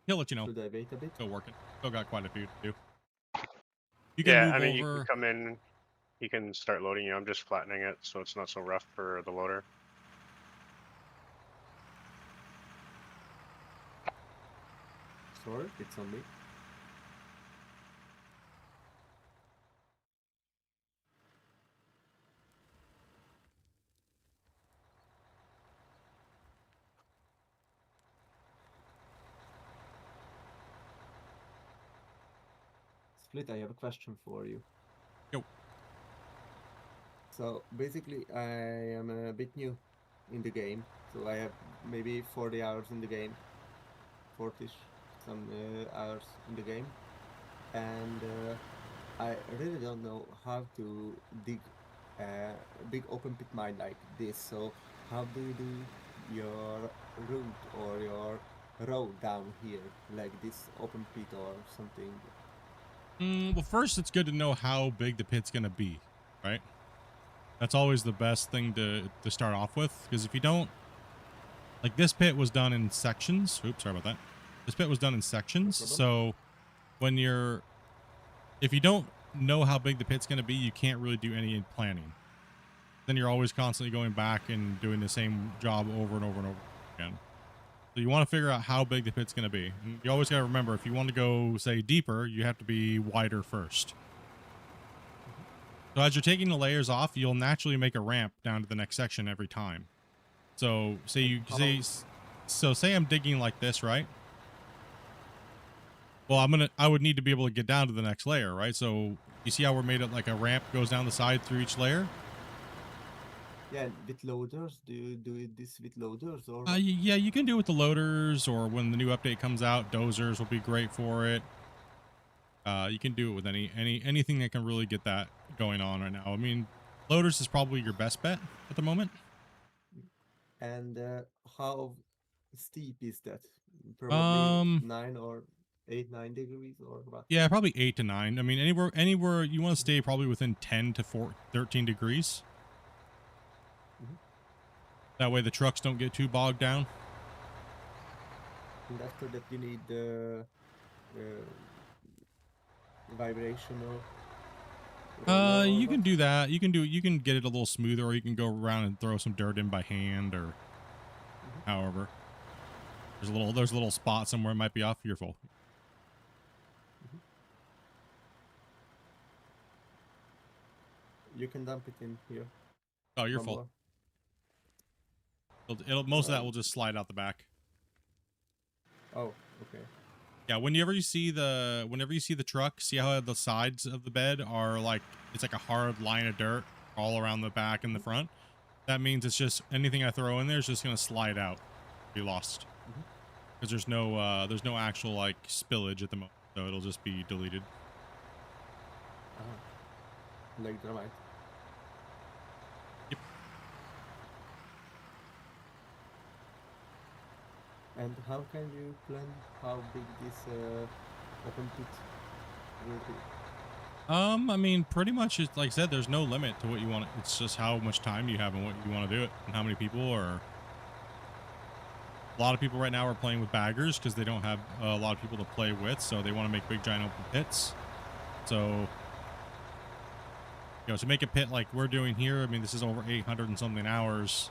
he'll let you know. should I wait a bit? Still working. Still got quite a few to do. You can Yeah, move I mean, you can over. come in, you can start loading. I'm just flattening it so it's not so rough for the loader. Sorry, it's on me. Split, I have a question for you. Yo. So basically, I am a bit new in the game, so I have maybe 40 hours in the game, 40ish some hours in the game, and I really don't know how to dig a big open pit mine like this. So how do you do your route or your road down here, like this open pit or something? Well, first, it's good to know how big the pit's going to be, right? That's always the best thing to start off with, because if you don't, like this pit was done in sections. Oops, sorry about that. This pit was done in sections, problem. so if you don't know how big the pit's going to be, you can't really do any planning. Then you're always constantly going back and doing the same job over and over and over again. So you want to figure out how big the pit's going to be. And you always got to remember, if you want to go, say, deeper, you have to be wider first. So as you're taking the layers off, you'll naturally make a ramp down to the next section every time. So say I'm digging like this, right? Well, I would need to be able to get down to the next layer, right? So you see how we're made it like a ramp goes down the side through each layer? Yeah, with loaders, do you do this with loaders or? Yeah, you can do it with the loaders, or when the new update comes out, dozers will be great for it. You can do it with anything that can really get that going on right now. I mean, loaders is probably your best bet at the moment. And how steep is that? Probably Um, 9 or 8, 9 degrees or what? yeah, probably 8 to 9. I mean, anywhere you want to stay probably within 10 to 13 degrees. Mhm. That way the trucks don't get too bogged down. And after that, you need the vibrational roller or You what? can do that. You can get it a little smoother, or you can go around and throw some dirt in by hand, or however. There's a little spot somewhere it might be off your fault. You can dump it in here. Oh, your One fault. more. Most of that will just slide out the back. Oh, okay. Yeah, whenever you see the truck, see how the sides of the bed are like, it's like a hard line of dirt all around the back and the front. That means it's just anything I throw in there is just gonna slide out, be lost, because there's no actual like spillage at the moment, so it'll just be deleted. Like dynamite. Yep. And how can you plan how big this open pit will be? I mean, pretty much, it's like I said, there's no limit to what you want. It's just how much time you have and what you want to do it, and how many people are. A lot of people right now are playing with baggers because they don't have a lot of people to play with, so they want to make big giant open pits. So, to make a pit like we're doing here, I mean, this is over 800 and something hours.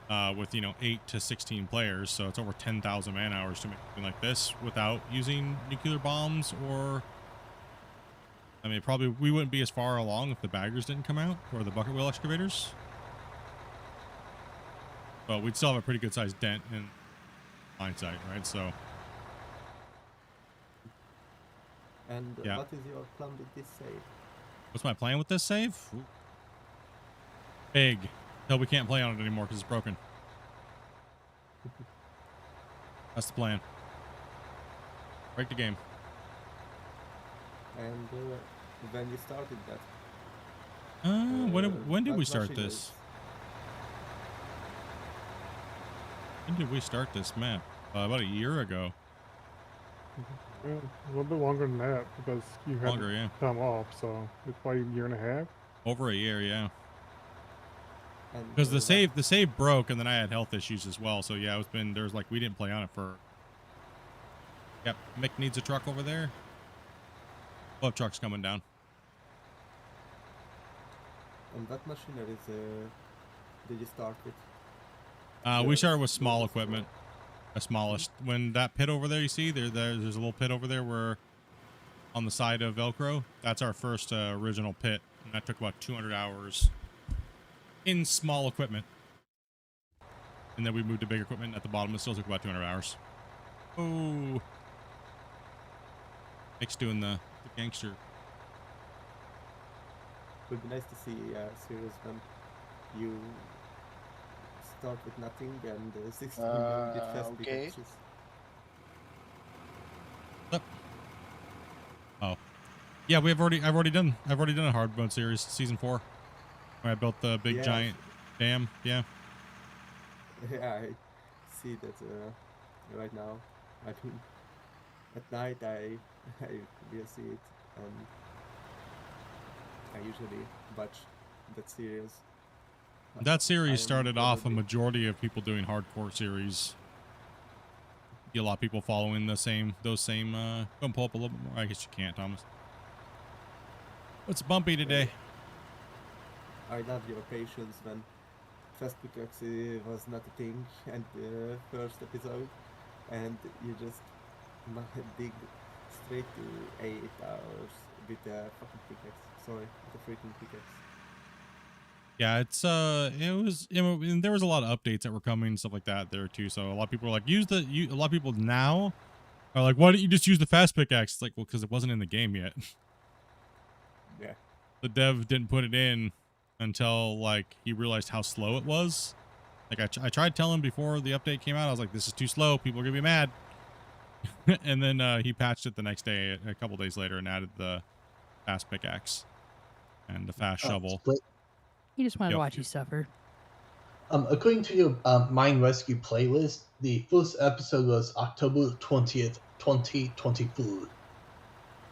With 8 to 16 players, so it's over 10,000 man hours to make something like this without using nuclear bombs, or I mean, probably we wouldn't be as far along if the baggers didn't come out, or the bucket wheel excavators. But we'd still have a pretty good sized dent in hindsight, right? So. And Yeah. what is your plan with this save? What's my plan with this save? Ooh. Big. Until we can't play on it anymore because it's broken. That's the plan. Break the game. And when you started that? When did what we start machine this? is- When did we start this map? About a year ago. Yeah, a little bit longer than that because you had Longer, yeah. time off, so it's probably a year and a half. Over a year, yeah. And Because what- the save broke, and then I had health issues as well. So yeah, there's like we didn't play on it for. Yep, Mick needs a truck over there. We'll have trucks coming down. And what machineries did you start with? We Yes, started with small those equipment. The smallest. When that pit over there, you see there's a little pit over there where on the side of Velcro. That's our first original pit, and that took about 200 hours in small equipment. And then we moved to big equipment at the bottom. It still took about 200 hours. Oh, Nick's doing the gangster. It would be nice to see a series when you start with nothing and 16 did fast okay. pickaxes. Oh, yeah, I've already done a hard mode series, season 4, where I built the big Yeah. giant dam. Yeah. Yeah, I see that right now. I mean, at night I will see it, and I usually watch that series. That I series am started off a probably- majority of people doing hardcore series. A lot of people following those same. Go and pull up a little bit more. I guess you can't, Thomas. It's bumpy today. I love your patience when fast pickaxe was not a thing and the first episode, and you just dig straight to 8 hours with a fucking pickaxe. Sorry, with a freaking pickaxe. Yeah, and there was a lot of updates that were coming and stuff like that there too. So a lot of people were like, a lot of people now are like, why don't you just use the fast pickaxe? It's like, well, because it wasn't in the game yet. Yeah. The dev didn't put it in until like he realized how slow it was. Like I tried telling him before the update came out, I was like, this is too slow, people are gonna be mad. And then he patched it the next day, a couple days later, and added the fast pickaxe and the fast shovel. He just wanted to Yep. watch you suffer. According to your Mine Rescue playlist, the first episode was October 20th, 2024.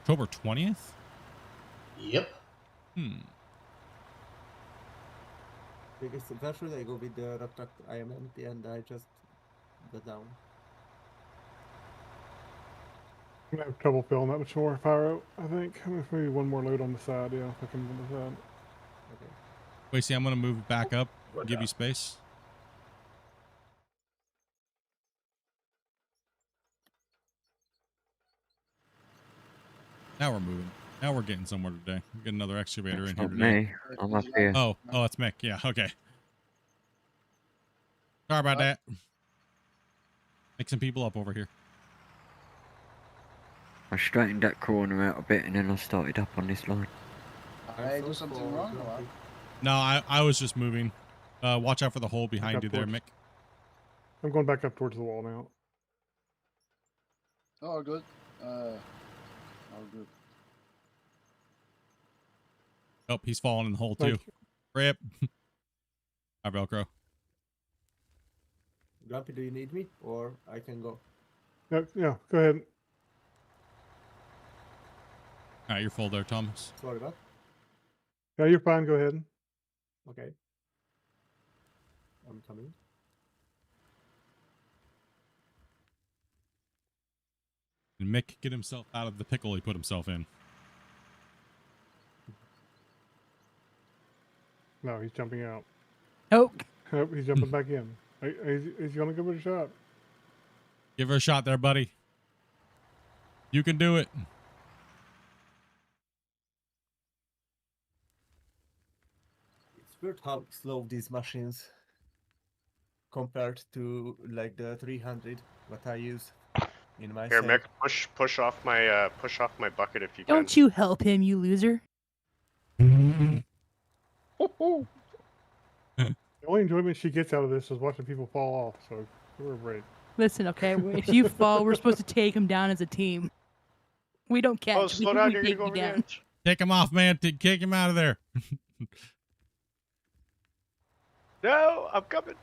October 20th? Yep. Because eventually I go with the Rock I am empty and I just go down. I'm gonna have trouble filling that much more fire out, I think. Maybe one more load on the side, yeah, if I can on the side. Okay. Wait, see, I'm gonna move back up, give you space. Now we're moving. Now we're getting somewhere today. Get another excavator That's in here not today. me. I'm up here. Oh, it's Mick. Yeah, okay. Sorry about that. Mixing people up over here. I straightened that corner out a bit and then I started up on this line. Did I do something wrong or what? No, I was just moving. Watch out for the hole behind up you there, towards- Mick. I'm going back up towards the wall now. Oh, good. Oh, good. Oh, he's falling in the hole too. Thank you. Rip. Hi, Velcro. Grumpy, do you need me or I can go? No, yeah, go ahead. All right, you're full there, Thomas. Sorry, what? Yeah, you're fine. Go ahead. Okay. I'm coming. And Mick get himself out of the pickle he put himself in. No, he's jumping out. Oh, Nope, he's jumping back in. He's gonna give it a shot. Give her a shot there, buddy. You can do it. It's weird how slow these machines compared to like the 300 what I use in my Here, save. Mick, push off my bucket if you can. don't you help him, you loser. The only enjoyment she gets out of this is watching people fall off. So give her a break. Listen, okay, if you fall, we're supposed to take him down as a team. We don't catch. Oh, slow down! You're gonna take go you over the down. edge. Take him off, man. Kick him out of there. No, I'm coming.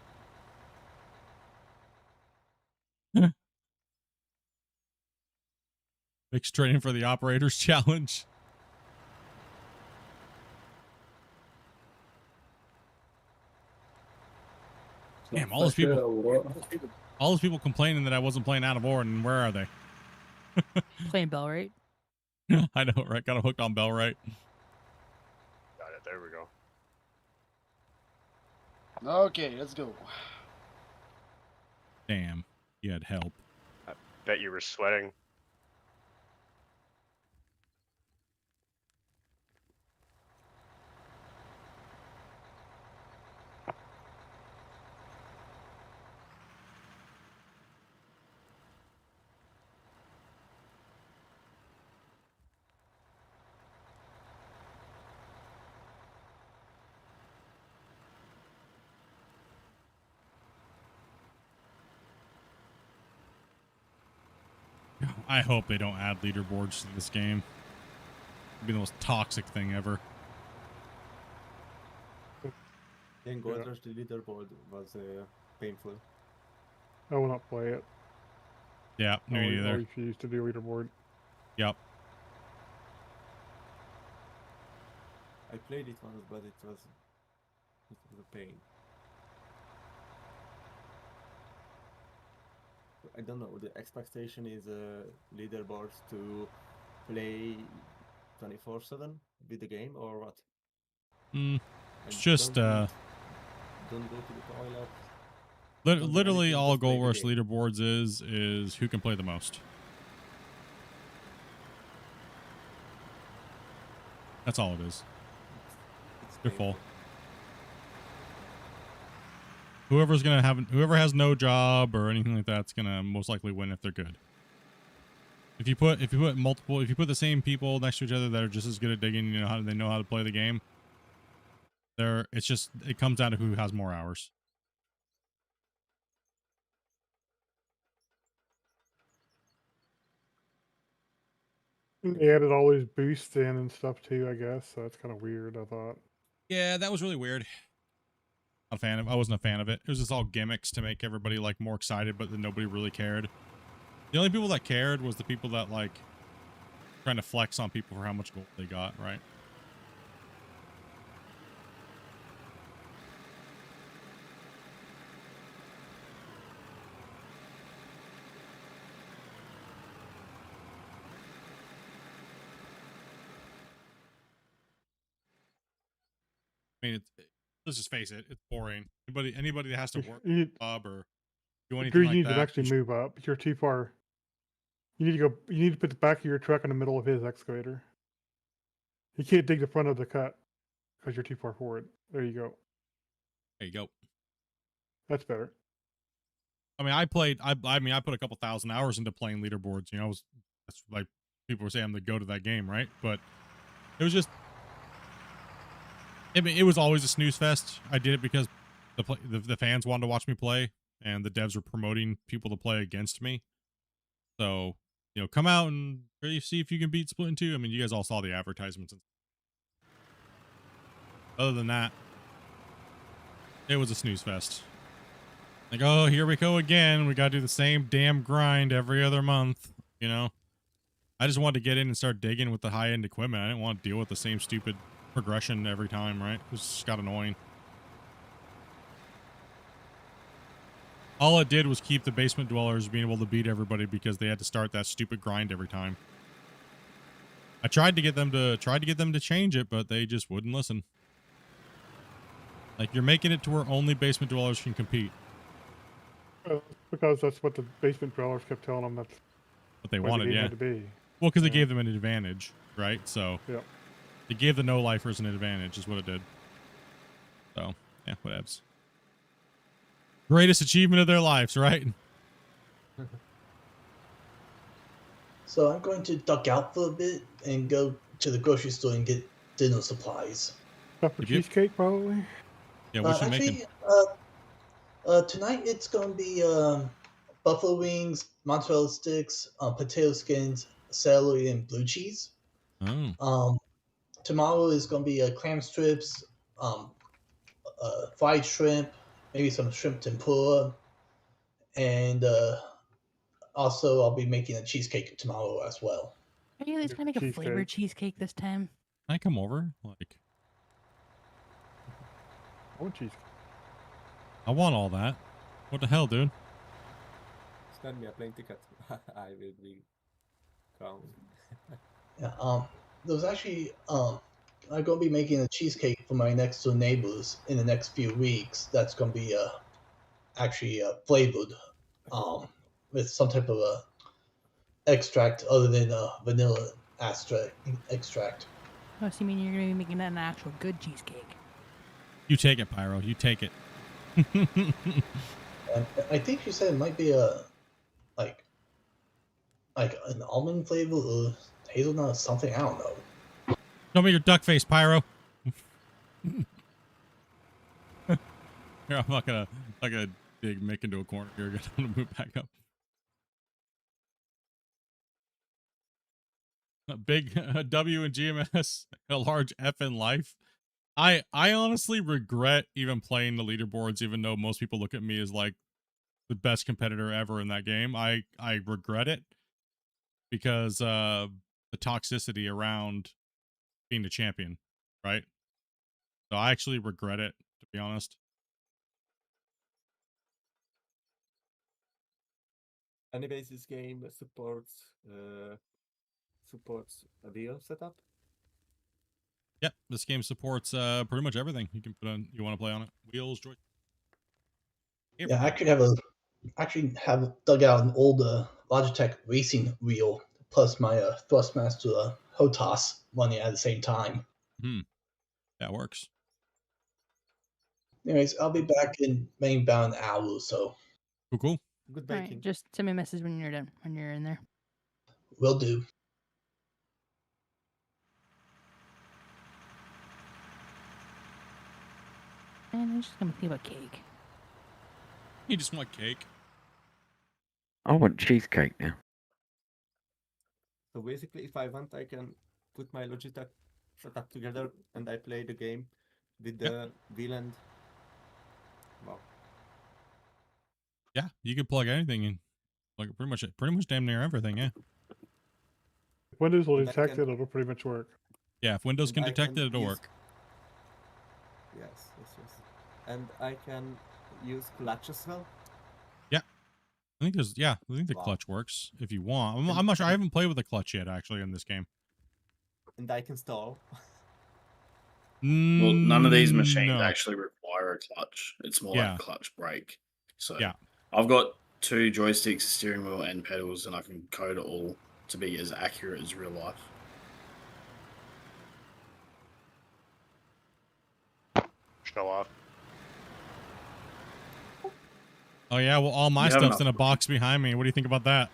Mick's training for the operators challenge. Damn, all those people complaining that I wasn't playing out of order, and where are they? Playing Bell, right? I know, right? Got him hooked on Bell, right? Got it. There we go. Okay, let's go. Damn, you had help. I bet you were sweating. I hope they don't add leaderboards to this game. It'd be the most toxic thing ever. Then go rush the leaderboard was painful. I will not play it. Yeah, me I'll neither. refuse to do leaderboard. Yep. I played it once, but it was a pain. I don't know. The expectation is leaderboards to play 24/7 with the game or what? Mm, it's And just don't go to the toilet. Don't do literally anything, all just play Gold the Rush game. leaderboards is who can play the most. That's all it is. It's They're full. painful. Whoever has no job or anything like that's gonna most likely win if they're good. If you put the same people next to each other that are just as good at digging, they know how to play the game. It comes down to who has more hours. They added all these boosts in and stuff too, I guess. So that's kind of weird, I thought. Yeah, that was really weird. Not a fan of. I wasn't a fan of it. It was just all gimmicks to make everybody like more excited, but then nobody really cared. The only people that cared was the people that like trying to flex on people for how much gold they got, right? I mean, let's just face it, it's boring. Anybody that has to work You, a job or do anything Drew, you like need to that, actually move up. You're too far. You need to go. You need to put the back of your truck in the middle of his excavator. You can't dig the front of the cut because you're too far forward. There you go. there you go. That's better. I mean, I put a couple thousand hours into playing leaderboards. You know, that's like people were saying I'm the go to that game, right? But it was just, I mean, it was always a snooze fest. I did it because the fans wanted to watch me play, and the devs were promoting people to play against me. So, you know, come out and really see if you can beat Splitintwo. I mean, you guys all saw the advertisements. Other than that, it was a snooze fest. Like, oh, here we go again. We got to do the same damn grind every other month, you know? I just wanted to get in and start digging with the high-end equipment. I didn't want to deal with the same stupid progression every time, right? It just got annoying. All it did was keep the basement dwellers being able to beat everybody because they had to start that stupid grind every time. I tried to get them to change it, but they just wouldn't listen. Like, you're making it to where only basement dwellers can compete. Because that's what the basement dwellers kept telling them. That's What they what wanted, the game yeah. had to be. Well, because Yeah. they gave them an advantage, right? So Yeah. they gave the no-lifers an advantage, is what it did. So, yeah, whatevs. Greatest achievement of their lives, right? So I'm going to duck out for a bit and go to the grocery store and get dinner supplies. Stuff for cheesecake, probably. Yeah, what you Actually, making? tonight it's going to be buffalo wings, mozzarella sticks, potato skins, celery, and blue cheese. Oh. Tomorrow is going to be clam strips, fried shrimp, maybe some shrimp tempura, and also I'll be making a cheesecake tomorrow as well. Are you guys gonna make a flavored cheesecake this time? Can I come over? Like, I want cheesecake. I want all that. What the hell, dude? Send me a plane ticket. I will be crowned. Yeah, there's actually I'm gonna be making a cheesecake for my next door neighbors in the next few weeks. That's gonna be actually flavored with some type of extract other than vanilla extract. Oh, so you mean you're gonna be making an actual good cheesecake? You take it, Pyro. You take it. And I think you said it might be a like an almond flavor or hazelnut or something. I don't know. Show me your duck face, Pyro. Here, I'm not gonna dig Mick into a corner here. I'm gonna move back up. A big W in GMS, a large F in life. I honestly regret even playing the leaderboards, even though most people look at me as like the best competitor ever in that game. I regret it because the toxicity around being the champion, right? So I actually regret it, to be honest. Anyways, this game supports a wheel setup. Yep, this game supports pretty much everything you can put on. You want to play on it? Wheels, joy. Yeah, I actually have dug out an old Logitech racing wheel plus my Thrustmaster HOTAS running at the same time. That works. Anyways, I'll be back in maybe about an hour or so. Cool. Good All baking. right, just send me a message when you're done, when you're in there. Will do. And I'm just gonna think about cake. You just want cake. I want cheesecake now. So basically, if I want, I can put my Logitech setup together and I play the game with the wheel and Yeah, you could plug anything in, like pretty much damn near everything. Yeah. If Windows will And I detect can- it, it'll pretty much work. Yeah, if Windows and can I detect it, it'll use- work. Yes. And I can use clutch as well. I think there's I think the Wow. clutch works if you want. And- I'm not sure. I haven't played with the clutch yet actually in this game. And I can stall. Well, none of these machines No. actually require a clutch. It's more Yeah. like clutch brake. So Yeah. I've got 2 joysticks, steering wheel, and pedals, and I can code it all to be as accurate as real life. Show off. Oh yeah, well all my You have stuff's in enough a box behind me. What do you think about that?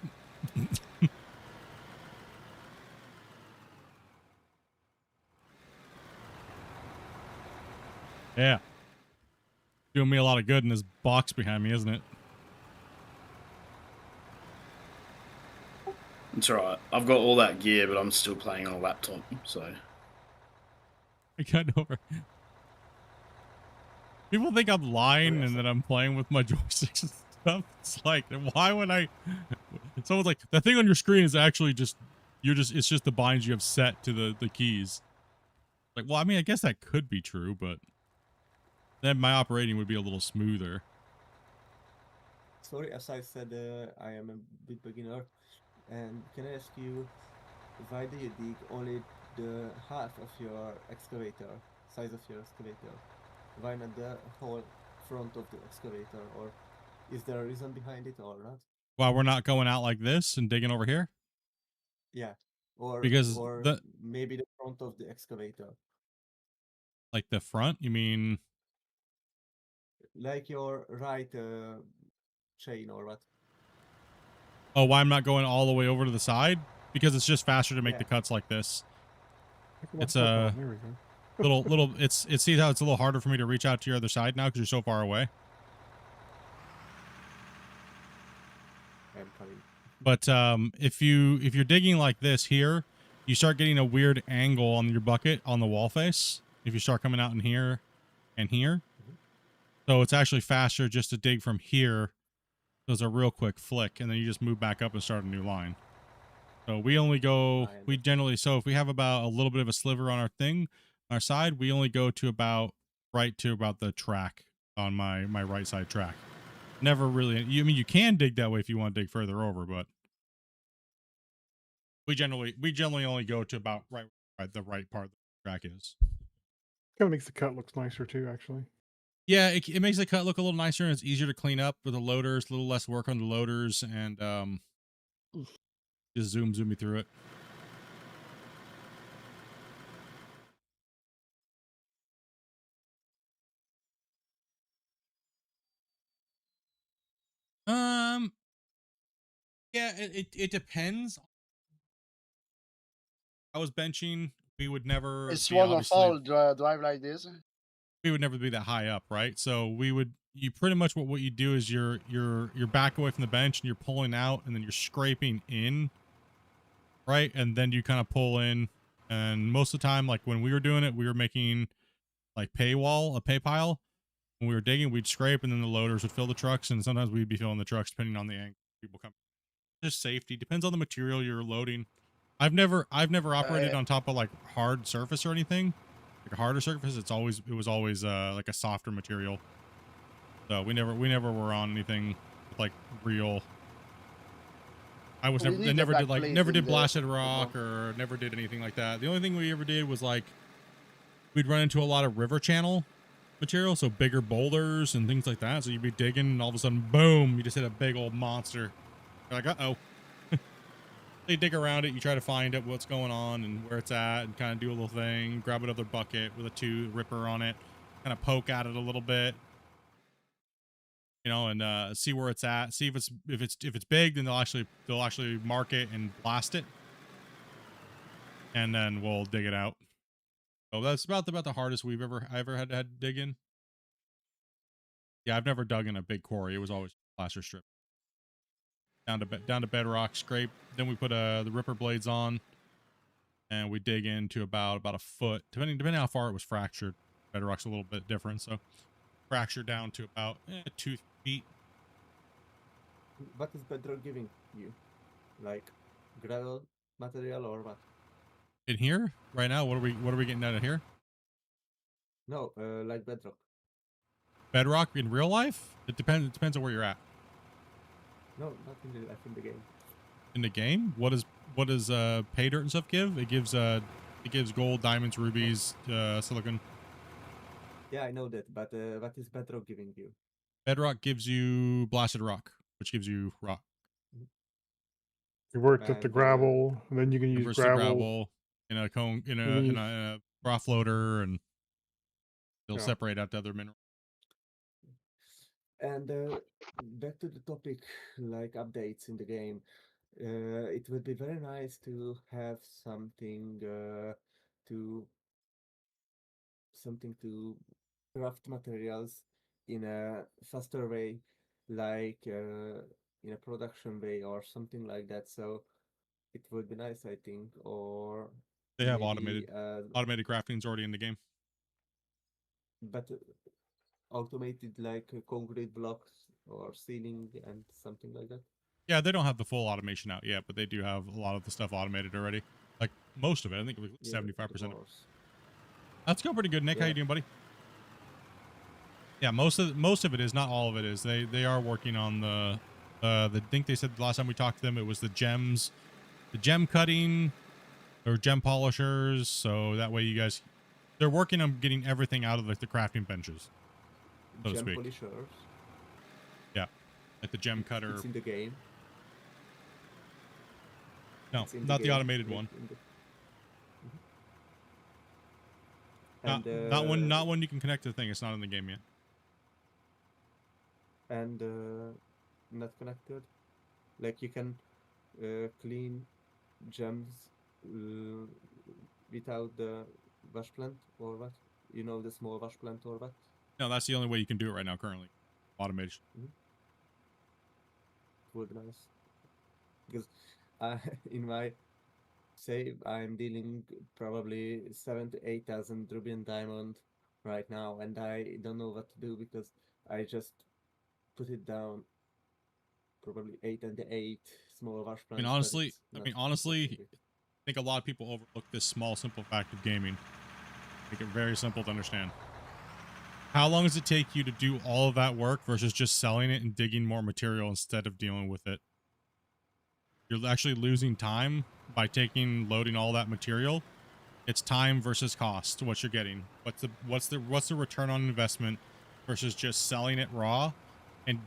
Yeah. Doing me a lot of good in this box behind me, isn't it? It's alright. I've got all that gear, but I'm still playing on a laptop, so. I got over. People think I'm lying and that I'm playing with my joysticks and stuff. It's like, why would I? Someone's like, the thing on your screen is actually just, it's just the binds you have set to the keys. Like, well, I mean, I guess that could be true, but then my operating would be a little smoother. Sorry, as I said, I am a bit beginner. And can I ask you, why do you dig only the half of your excavator, size of your excavator? Why not the whole front of the excavator? Or is there a reason behind it or not? While we're not going out like this and digging over here? Yeah. Or Because maybe the front of the excavator. Like the front, you mean? Like your right chain or what? Oh, why I'm not going all the way over to the side? Because it's just faster to make the cuts like this. It's there we go. little see how it's a little harder for me to reach out to your other side now because you're so far away. I'm coming. But if you're digging like this here, you start getting a weird angle on your bucket on the wall face. If you start coming out in here and here, so it's actually faster just to dig from here. So it's a real quick flick, and then you just move back up and start a new line. So we only go, we generally, so if we have about a little bit of a sliver on our side, we only go to about the track on my right side track. Never really, I mean, you can dig that way if you want to dig further over, but we generally only go to about right the right part of the track is. Kind of makes the cut looks nicer too, actually. Yeah, it makes the cut look a little nicer and it's easier to clean up with the loaders, a little less work on the loaders, and just zoom me through it. Yeah, it depends. I was benching, we would never It's be wonderful drive like this. we would never be that high up, right? So you pretty much what you do is you're back away from the bench and you're pulling out and then you're scraping in, right? And then you kind of pull in, and most of the time, like when we were doing it, we were making like a pay pile. When we were digging, we'd scrape and then the loaders would fill the trucks, and sometimes we'd be filling the trucks depending on the angle people come. Just safety depends on the material you're loading. I've never operated on top of like hard surface or anything. Like a harder surface, it was always like a softer material. So we never were on anything like real. I never did blasted rock or never did anything like that. The only thing we ever did was like we'd run into a lot of river channel material, so bigger boulders and things like that. So you'd be digging and all of a sudden, boom, you just hit a big old monster. You're like, uh-oh. They dig around it, you try to find out what's going on and where it's at and kind of do a little thing, grab another bucket with a ripper on it, kind of poke at it a little bit, you know, and see where it's at, see if it's big, then they'll actually mark it and blast it, and then we'll dig it out. So that's about the hardest I ever had to dig in. Yeah, I've never dug in a big quarry. It was always plaster strip. Down to bedrock, scrape. Then we put the ripper blades on, and we dig into about a foot, depending how far it was fractured. Bedrock's a little bit different, so fractured down to about 2 feet. What is Bedrock giving you? Like gravel material or what? In here right now, what are we getting out of here? No, like Bedrock. Bedrock in real life? It depends on where you're at. No, not in real life, in the game. In the game, what does pay dirt and stuff give? It gives gold, diamonds, rubies, silicon. Yeah, I know that, but what is Bedrock giving you? Bedrock gives you blasted rock, which gives you rock. You worked at the And gravel, and then you can use Versus the gravel. gravel in a cone in You a can in use- a raw floater, and they'll Yeah. separate out the other minerals. And back to the topic, like updates in the game. It would be very nice to have something to craft materials in a faster way, like in a production way or something like that. So it would be nice, I think, or They have maybe automated crafting's already in the game. but automated like concrete blocks or ceiling and something like that. Yeah, they don't have the full automation out yet, but they do have a lot of the stuff automated already. Like most of it, I think it was Yeah, 75%. the bars. That's going pretty good, Nick. How Yeah. you doing, buddy? Yeah, most of it is, not all of it is. They are working on the I think they said the last time we talked to them it was the gem cutting or gem polishers. So that way you guys, they're working on getting everything out of like the crafting benches, so to Gem speak. polishers. Yeah, like the gem cutter. It's in the game. No, It's in not the game, automated like one. in the- Not one you can connect to the thing. It's not in the game yet. And not connected. Like you can clean gems without the wash plant or what? You know, the small wash plant or what? No, that's the only way you can do it right now currently. Automation. Would be nice. Because in my save, I'm dealing probably 7 to 8,000 ruby and diamond right now, and I don't know what to do because I just put it down. Probably 8 and 8 small wash plants. I mean, honestly, I think a lot of people overlook this small, simple fact of gaming. Make it very simple to understand. How long does it take you to do all of that work versus just selling it and digging more material instead of dealing with it? You're actually losing time by loading all that material. It's time versus cost. What you're getting. What's the return on investment versus just selling it raw and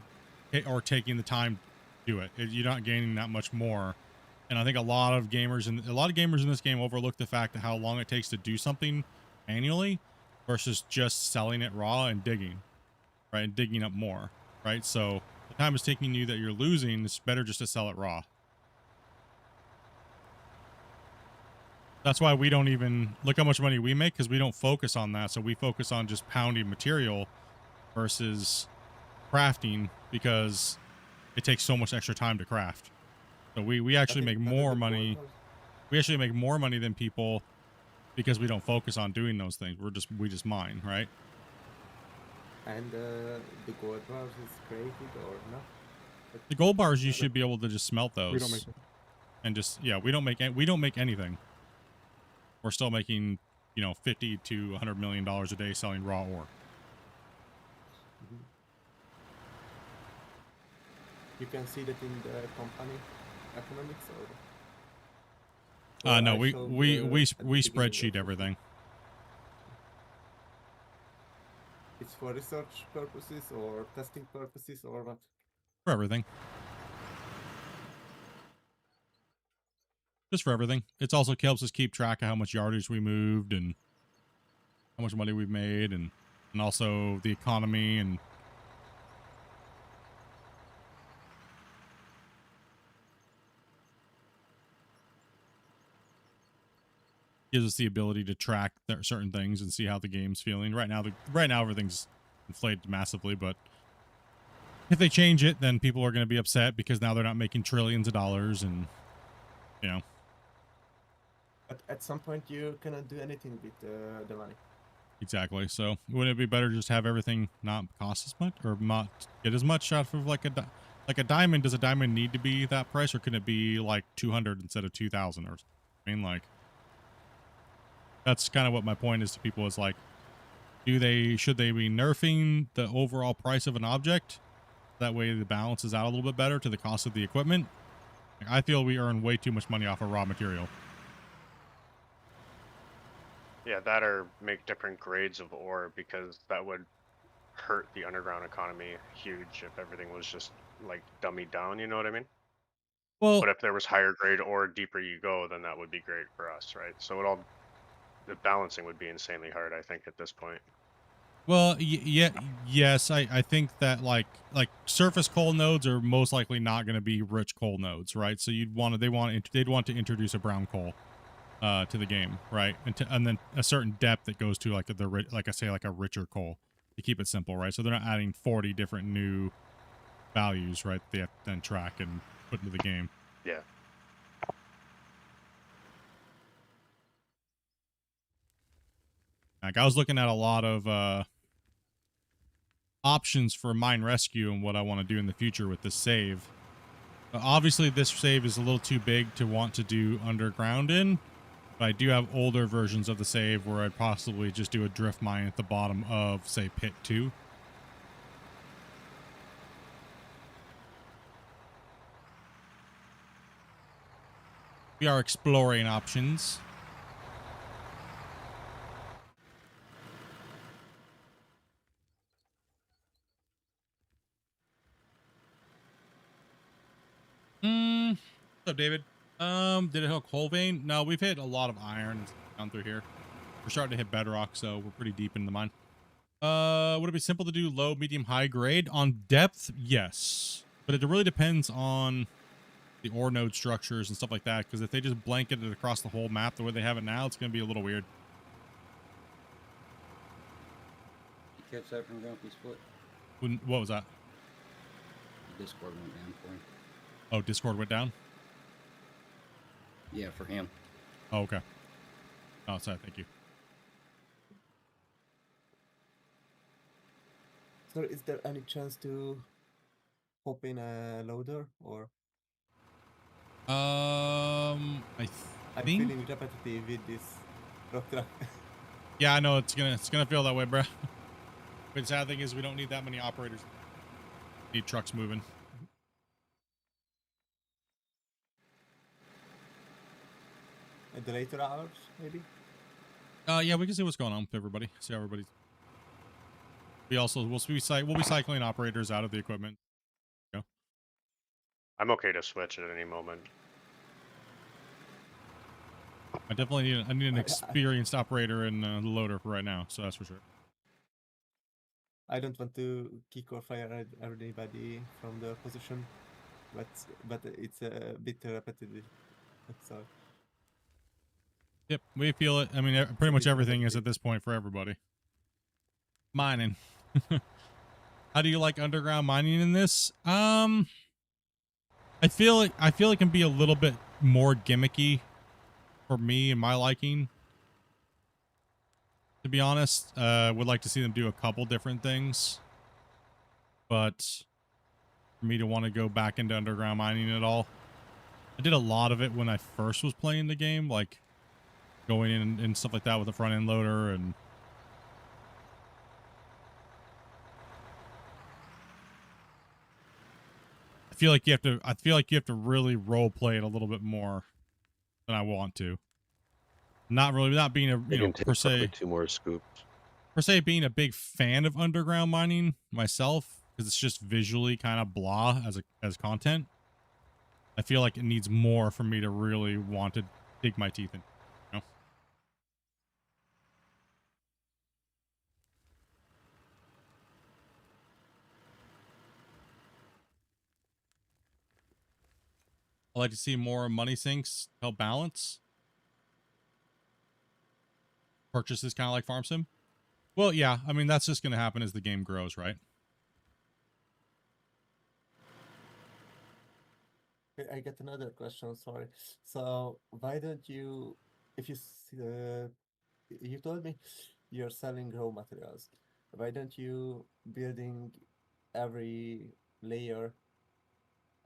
or taking the time to do it. You're not gaining that much more. And I think a lot of gamers in this game overlook the fact of how long it takes to do something manually versus just selling it raw and digging, right? And digging up more, right? So the time it's taking you that you're losing, it's better just to sell it raw. That's why we don't even look how much money we make, because we don't focus on that. So we focus on just pounding material versus crafting, because it takes so much extra time to craft. So we actually make more money. We actually make more money than people because we don't focus on doing those things. We just mine, right? And the gold bars is created or not? The gold bars, you should be able to just smelt those. We don't make it. And just, yeah, we don't make anything. We're still making, 50 to $100 million a day selling raw ore. You can see that in the company economics or? No, I we showed, we at we the beginning spreadsheet of- everything. It's for research purposes or testing purposes or what? For everything. Just for everything. It's also helps us keep track of how much yardage we moved and how much money we've made, and also the economy, and gives us the ability to track certain things and see how the game's feeling. Right now everything's inflated massively, but if they change it, then people are going to be upset because now they're not making trillions of dollars, and But at some point you cannot do anything with the money. Exactly. So wouldn't it be better just have everything not cost as much or not get as much out of like like a diamond, does a diamond need to be that price, or can it be like 200 instead of 2,000 or something? I mean, like, that's kind of what my point is to people is like, should they be nerfing the overall price of an object? That way the balance is out a little bit better to the cost of the equipment. Like, I feel we earn way too much money off of raw material. Yeah, that or make different grades of ore, because that would hurt the underground economy huge if everything was just like dummied down, you know what I mean? Well, But if there was higher grade ore deeper you go, then that would be great for us, right? So the balancing would be insanely hard, I think, at this point. well, yes, I think that like surface coal nodes are most likely not going to be rich coal nodes, right? So they'd want to introduce a brown coal to the game, right? And then a certain depth that goes to like a richer coal to keep it simple, right? So they're not adding 40 different new values, right? They have to then track and put into the game. Yeah. Like I was looking at a lot of options for mine rescue and what I want to do in the future with this save. Obviously, this save is a little too big to want to do underground in, but I do have older versions of the save where I'd possibly just do a drift mine at the bottom of, say, Pit 2. We are exploring options. What's up, David? Did it hit coal vein? No, we've hit a lot of iron down through here. We're starting to hit bedrock, so we're pretty deep in the mine. Would it be simple to do low, medium, high grade? On depth, yes. But it really depends on the ore node structures and stuff like that, because if they just blanket it across the whole map the way they have it now, it's going to be a little weird. You catch that from Grumpy Split? What was that? Discord went down for him. Oh, Discord went down? Yeah, for him. Oh, okay. Oh, sorry, thank you. So is there any chance to hop in a loader, or? I'm feeling repetitive with this rock truck. Yeah, I know it's gonna feel that way, bro. But the sad thing is we don't need that many operators. Need trucks moving. At the later hours, maybe? Yeah, we can see what's going on with everybody. See how everybody's. We'll be cycling operators out of the equipment. You know? I'm okay to switch at any moment. I definitely need an experienced operator in the loader for right now, so that's for sure. I don't want to kick or fire anybody from the position, but it's a bit repetitive. So. Yep, we feel it. I mean, pretty much everything is at this point for everybody. Mining. How do you like underground mining in this? I feel it can be a little bit more gimmicky for me and my liking. To be honest, would like to see them do a couple different things, but for me to want to go back into underground mining at all, I did a lot of it when I first was playing the game, like going in and stuff like that with a front end loader and. I feel like you have to really role play it a little bit more than I want to. Not being a per se 2 more scoops. Per se being a big fan of underground mining myself, because it's just visually kind of blah as content. I feel like it needs more for me to really want to dig my teeth in. You know? I like to see more money sinks help balance. Purchases kind of like Farm Sim. Well, yeah, I mean, that's just going to happen as the game grows, right? I get another question, sorry. So why don't you, if you, you told me you're selling raw materials, why don't you building every layer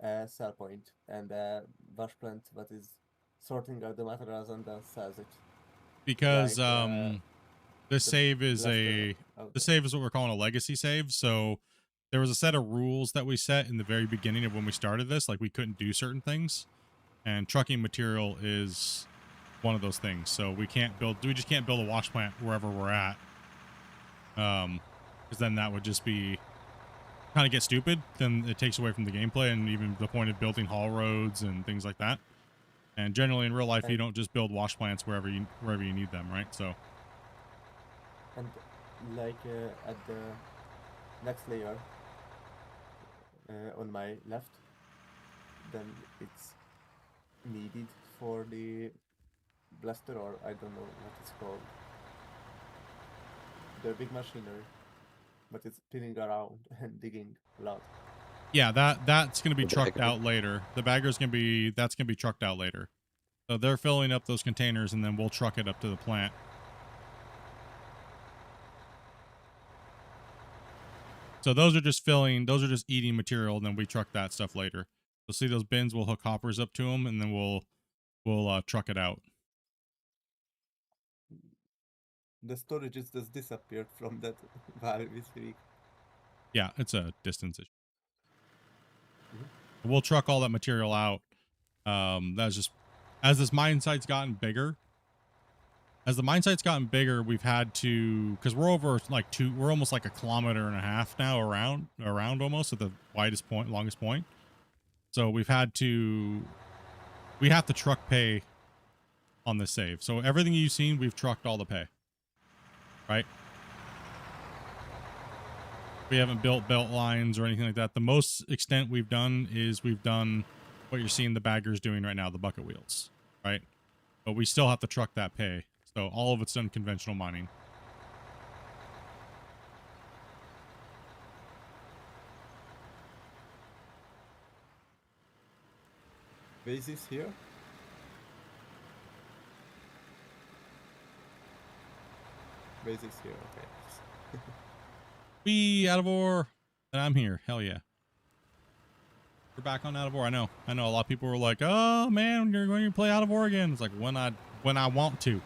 a sell point and a wash plant that is sorting out the materials and then sells it. Because Like, this the save is blaster out the save is what we're calling a legacy save. So there was a set of rules that we set in the very beginning of when we started this, like we couldn't do certain things, and trucking material is one of those things. So we just can't build a wash plant wherever we're at, because then that would just be kind of get stupid. Then it takes away from the gameplay and even the point of building haul roads and things like that. And generally in real life, you don't just build wash plants wherever you need them, right? So. And like at the next layer on my left, then it's needed for the blaster, or I don't know what it's called. The big machinery, but it's spinning around and digging a lot. Yeah, that's gonna be The trucked bagger. out later. The bagger's gonna be trucked out later. So they're filling up those containers, and then we'll truck it up to the plant. So those are just eating material, and then we truck that stuff later. You'll see those bins. We'll hook hoppers up to them, and then we'll truck it out. The storage is just disappeared from that valve this week. Yeah, it's a distance issue. We'll truck all that material out. That's just as this mine site's gotten bigger. As the mine site's gotten bigger, we've had to, because we're over like we're almost like 1.5 kilometers now around almost at the widest point, longest point. So we have to truck pay on this save. So everything you've seen, we've trucked all the pay, right? We haven't built belt lines or anything like that. The most extent we've done is we've done what you're seeing the baggers doing right now, the bucket wheels, right? But we still have to truck that pay. So all of it's done conventional mining. Base is here. Base is here, okay. We out of ore, and I'm here. Hell yeah. We're back on out of ore. I know a lot of people were like, oh man, you're going to play out of ore again. It's like when I want to.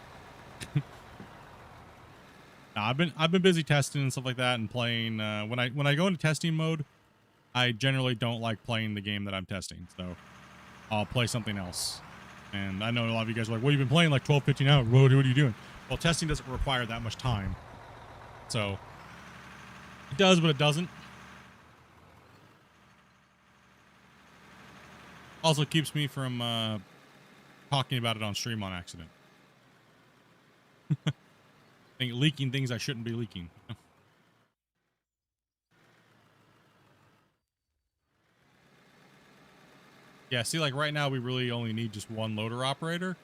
No, I've been busy testing and stuff like that and playing. When I go into testing mode, I generally don't like playing the game that I'm testing, so I'll play something else. And I know a lot of you guys are like, well, you've been playing like 12, 15 hours. What are you doing? Well, testing doesn't require that much time, so it does, but it doesn't. Also keeps me from talking about it on stream on accident. Leaking things I shouldn't be leaking. Yeah, see, like right now we really only need just one loader operator.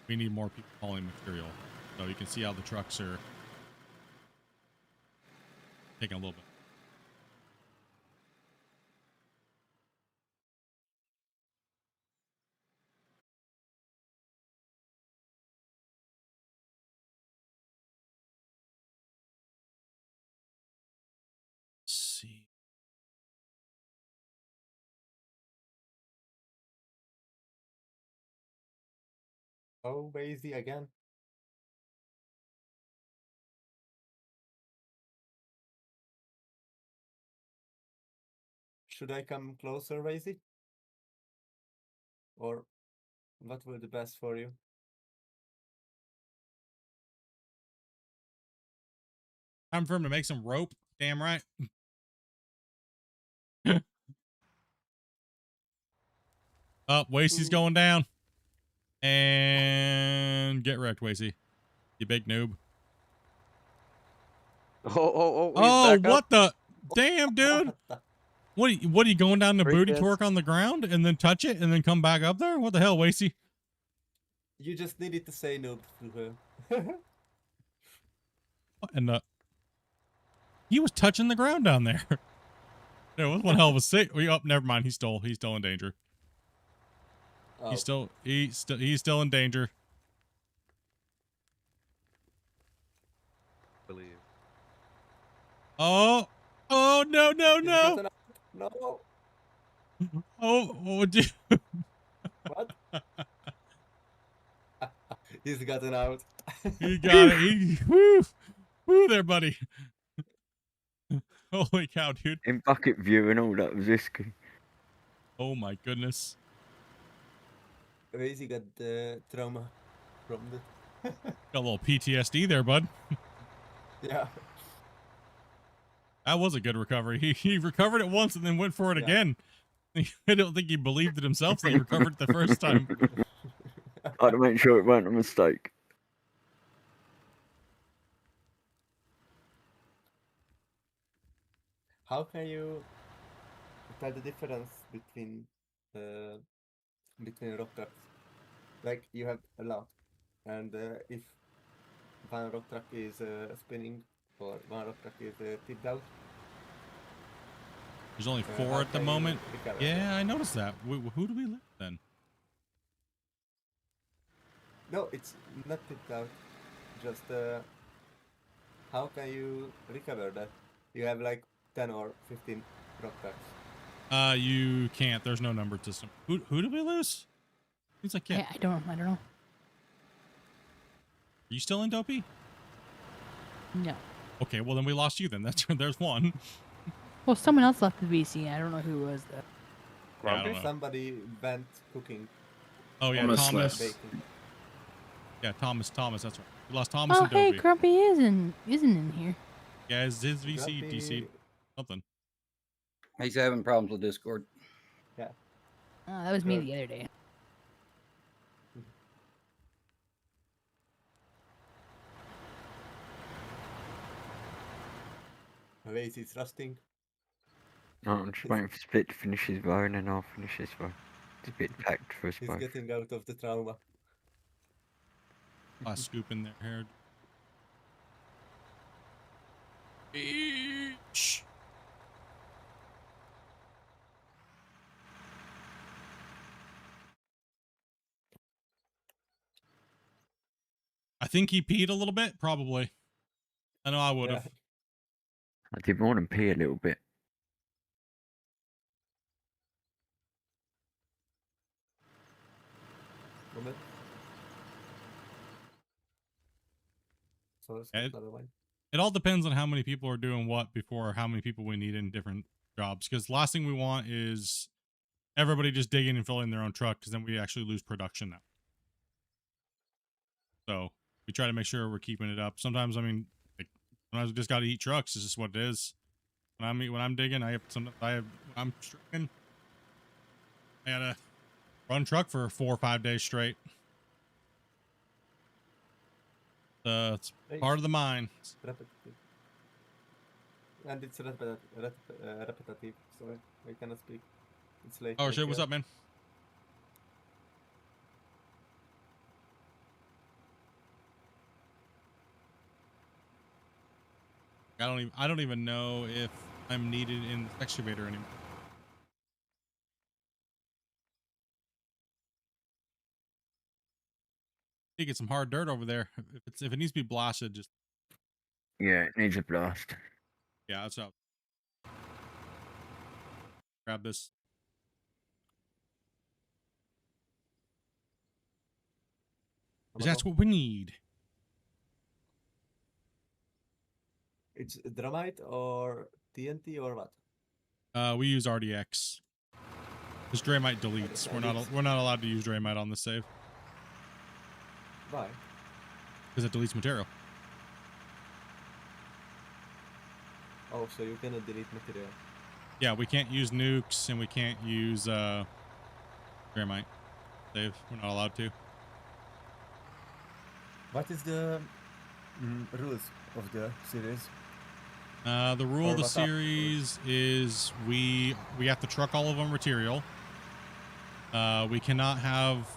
We need more people hauling material. So you can see how the trucks are taking a little bit. Let's see. Oh, Basie again. Should I come closer, Basie? Or what will be best for you? Time for him to make some rope. Damn right. Wasey's going down. And get wrecked, Wasey. You big noob. Oh, what the? Damn, dude. What are you going down the booty torque on the ground and then touch it and then come back up there? What the hell, Wasey? You just needed to say noob to her. And he was touching the ground down there. There was one hell of a sick. Oh, never mind. He's still in danger. Oh. He's still in danger. Believe. Oh no. No. Oh, dude. What? He's gotten out. You got it. Woo there, buddy. Holy cow, dude. In bucket view and all that was risky. Oh my goodness. Crazy got the trauma from the. Got a little PTSD there, bud. Yeah. That was a good recovery. He recovered it once and then went for it again. I don't think he believed it himself that he recovered it the first time. I had to make sure it weren't a mistake. How can you tell the difference between rock tracks? Like you have a lot, and if one rock track is spinning or one rock track is tipped out. There's only 4 how at the can you moment. recover Yeah, that? I noticed that. Who do we live then? No, it's not tipped out. Just how can you recover that? You have like 10 or 15 rock tracks. You can't. There's no numbered system. Who did we lose? Seems like yeah. I don't know. Are you still in Dopey? No. Okay, well then we lost you then. There's one. Well, someone else left the VC. I don't know who it was though. Yeah, I don't know. Somebody went cooking. Oh yeah, Thomas Thomas. left. Baking. Yeah, Thomas. That's right. We lost Thomas Oh, and hey, Dopey. Grumpy isn't in here. Yeah, his VC Grumpy- DC something. He's having problems with Discord. Yeah. Oh, that was me Good. the other day. Waze is rusting. No, I'm just waiting for Split to finish his row and then I'll finish this row. It's a bit packed for us He's both. getting out of the trauma. Last scoop in there, Harold. Eesh. I think he peed a little bit, probably. I know I would have. I did more than pee a little bit. Moment. So it's Yeah, another one. It all depends on how many people are doing what before how many people we need in different jobs. Because the last thing we want is everybody just digging and filling their own truck, because then we actually lose production now. So we try to make sure we're keeping it up. Sometimes, I mean, like, sometimes we just got to eat trucks. It's just what it is. When I'm digging, I'm stripping. I gotta run truck for 4 or 5 days straight. It's part of the mine. Repetitive. And it's repetitive, so I cannot speak. It's late. Oh shit! What's up, man? I don't even know if I'm needed in the excavator anymore. You get some hard dirt over there. If it needs to be blasted, just Yeah, it needs a blast. yeah, that's up. Grab this. That's what we need. It's Dramite or TNT or what? We use RDX. This Draymite deletes. We're not allowed to use Draymite on the save Why? because it deletes material. Oh, so you cannot delete material. Yeah, we can't use nukes and we can't use Draymite save. We're not allowed to. What is the rules of the series? The rule Or of the what's up? series is we have to truck all of our material. We cannot have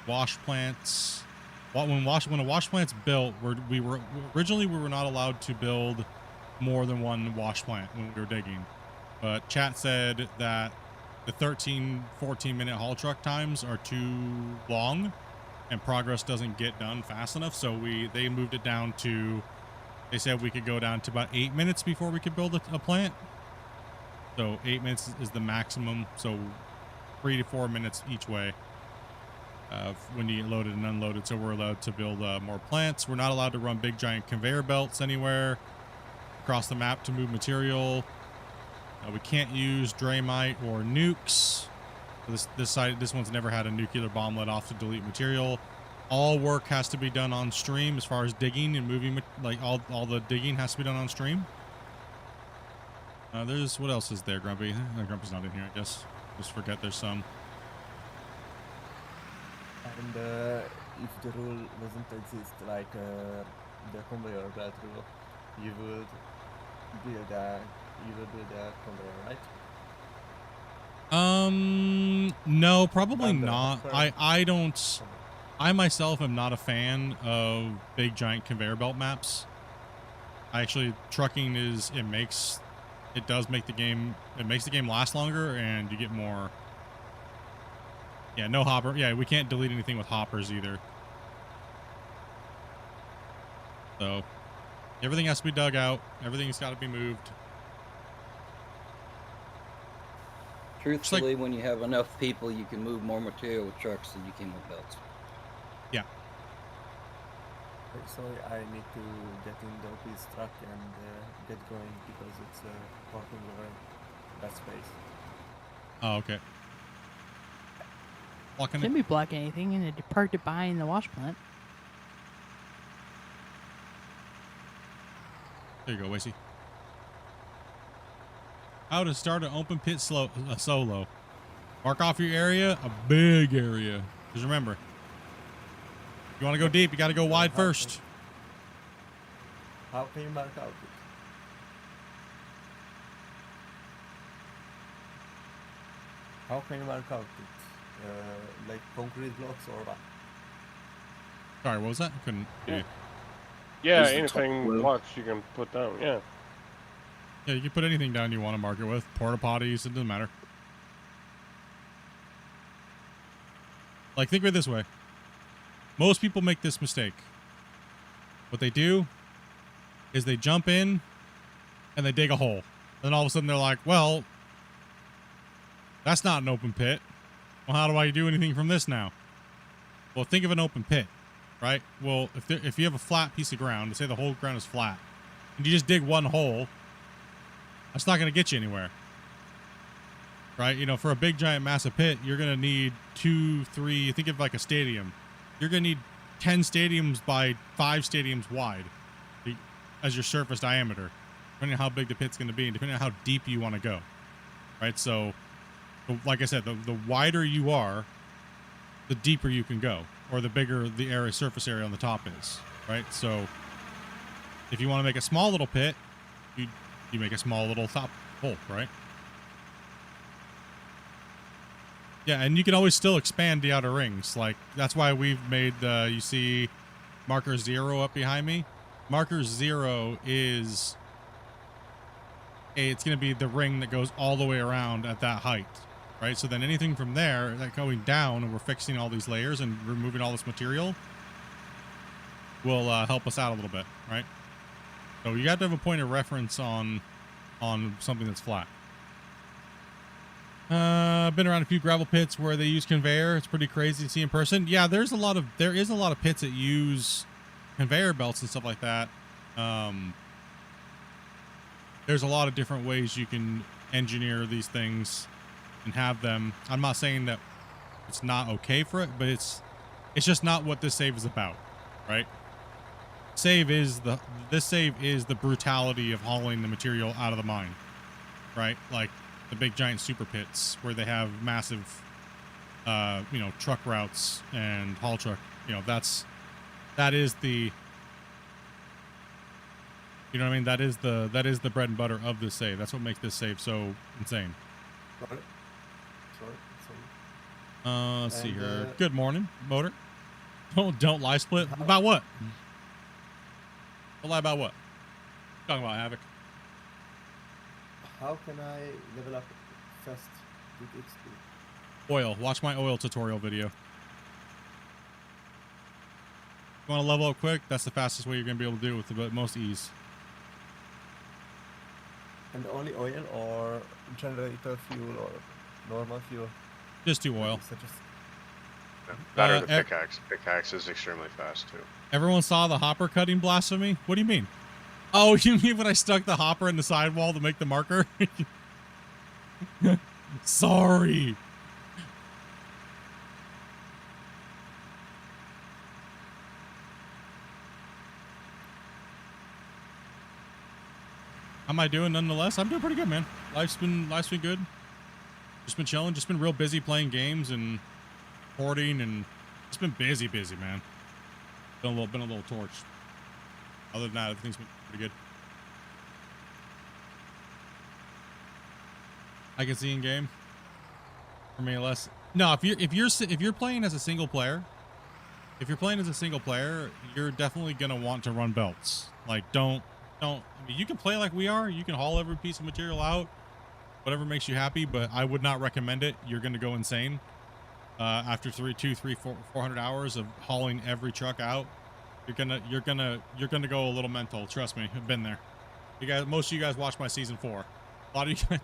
wash plants. When a wash plant's built, we were not allowed to build more than one wash plant when we were digging. But chat said that the 14 minute haul truck times are too long and progress doesn't get done fast enough. So they moved it down to, they said we could go down to about 8 minutes before we could build a plant. So 8 minutes is the maximum. So 3 to 4 minutes each way when you get loaded and unloaded. So we're allowed to build more plants. We're not allowed to run big giant conveyor belts anywhere across the map to move material. We can't use Draymite or nukes. This one's never had a nuclear bomb let off to delete material. All work has to be done on stream as far as digging and moving, like all the digging has to be done on stream. There's, what else is there, Grumpy? Grumpy's not in here, I guess. Just forget there's some. And if the rule doesn't exist, like the conveyor belt rule, you would build a conveyor, right? No, probably Under not. current I myself am not a fan of big giant conveyor belt maps. Actually, trucking it does make the game, it makes the game last longer and you get more. Yeah, no hopper. Yeah, we can't delete anything with hoppers either. So everything has to be dug out. Everything's got to be moved. Truthfully, when you have enough people, you can move more material with trucks than you can with belts. Yeah. Okay, sorry, I need to get in the OP's truck and get going because it's parking over that space. Oh, okay. Blocking Shouldn't it. be blocking anything, and it parked it behind the wash plant. There you go, Wacy. How to start an open pit solo. Mark off your area, a big area. Because remember, if you want to go deep, you got to go wide first. How can you mark out it? How can you mark out it? Like concrete blocks or what? Sorry, what was that? I couldn't hear you. Yeah, Is the top anything blue? blocks you can put down. Yeah. Yeah, you can put anything down you want to mark it with. Porta potties, it doesn't matter. Like, think of it this way. Most people make this mistake. What they do is they jump in and they dig a hole. Then all of a sudden they're like, well, that's not an open pit. Well, how do I do anything from this now? Well, think of an open pit, right? Well, if you have a flat piece of ground, say the whole ground is flat, and you just dig one hole, that's not going to get you anywhere, right? You know, for a big, giant, massive pit, you're going to need 2, 3, think of like a stadium. You're going to need 10 stadiums by 5 stadiums wide as your surface diameter, depending on how big the pit's going to be and depending on how deep you want to go, right? So, like I said, the wider you are, the deeper you can go, or the bigger the area, surface area on the top is, right? So, if you want to make a small little pit, you make a small little top hole, right? Yeah, and you can always still expand the outer rings. Like, that's why we've made you see marker 0 up behind me. Marker 0 is it's going to be the ring that goes all the way around at that height, right? So then anything from there, like going down, and we're fixing all these layers and removing all this material, will help us out a little bit, right? So you have to have a point of reference on something that's flat. I've been around a few gravel pits where they use conveyor. It's pretty crazy to see in person. Yeah, there is a lot of pits that use conveyor belts and stuff like that. There's a lot of different ways you can engineer these things and have them. I'm not saying that it's not okay for it, but it's just not what this save is about, right? This save is the brutality of hauling the material out of the mine, right? Like the big giant super pits where they have massive, truck routes and haul truck. That is the, you know what I mean? That is the bread and butter of this save. That's what makes this save so insane. Sorry. Let's see here. Good morning, Motor. Don't lie, Split. About what? Don't lie about what? Talking about Havoc. How can I level up fast with XP? Oil. Watch my oil tutorial video. You want to level up quick? That's the fastest way you're going to be able to do it with the most ease. And only oil or generator fuel or normal fuel? Just do oil. That or Uh, the ev- pickaxe. Pickaxe is extremely fast too. Everyone saw the hopper cutting blasphemy? What do you mean? Oh, you mean when I stuck the hopper in the sidewall to make the marker? Sorry. How am I doing nonetheless? I'm doing pretty good, man. Life's been good. Just been chilling, just been real busy playing games and hoarding and just been busy, man. Been a little torched. Other than that, everything's been pretty good. I can see in game. For me, less. No, if you're playing as a single player, you're definitely gonna want to run belts. Like, don't. I mean, you can play like we are. You can haul every piece of material out, whatever makes you happy. But I would not recommend it. You're gonna go insane after 400 hours of hauling every truck out. You're gonna go a little mental. Trust me, I've been there. You guys, most of you guys watched my season 4. A lot of you guys.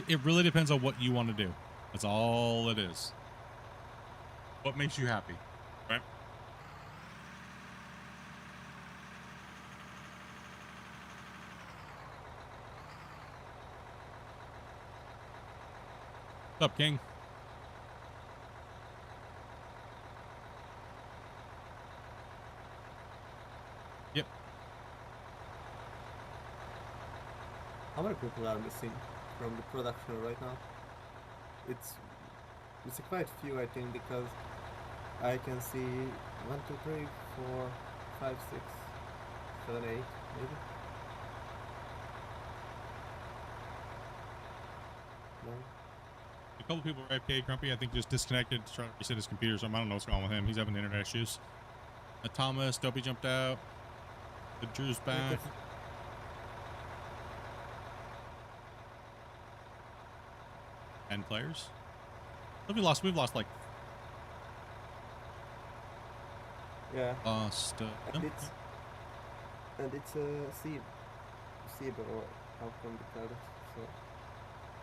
It really depends on what you want to do. That's all it is. What makes you happy, right? What's up, King? Yep. How many people are missing from the production right now? It's a quite few, I think, because I can see 1, 2, 3, 4, 5, 6, 7, 8, maybe. No. A couple people are AFK. Grumpy, I think, just disconnected to try to reset his computer. So I don't know what's going on with him. He's having internet issues. Thomas, Dopey jumped out. The Drew's back. 10 players. We've lost like. Yeah. Lost. And it's a SIB or how can we call it? So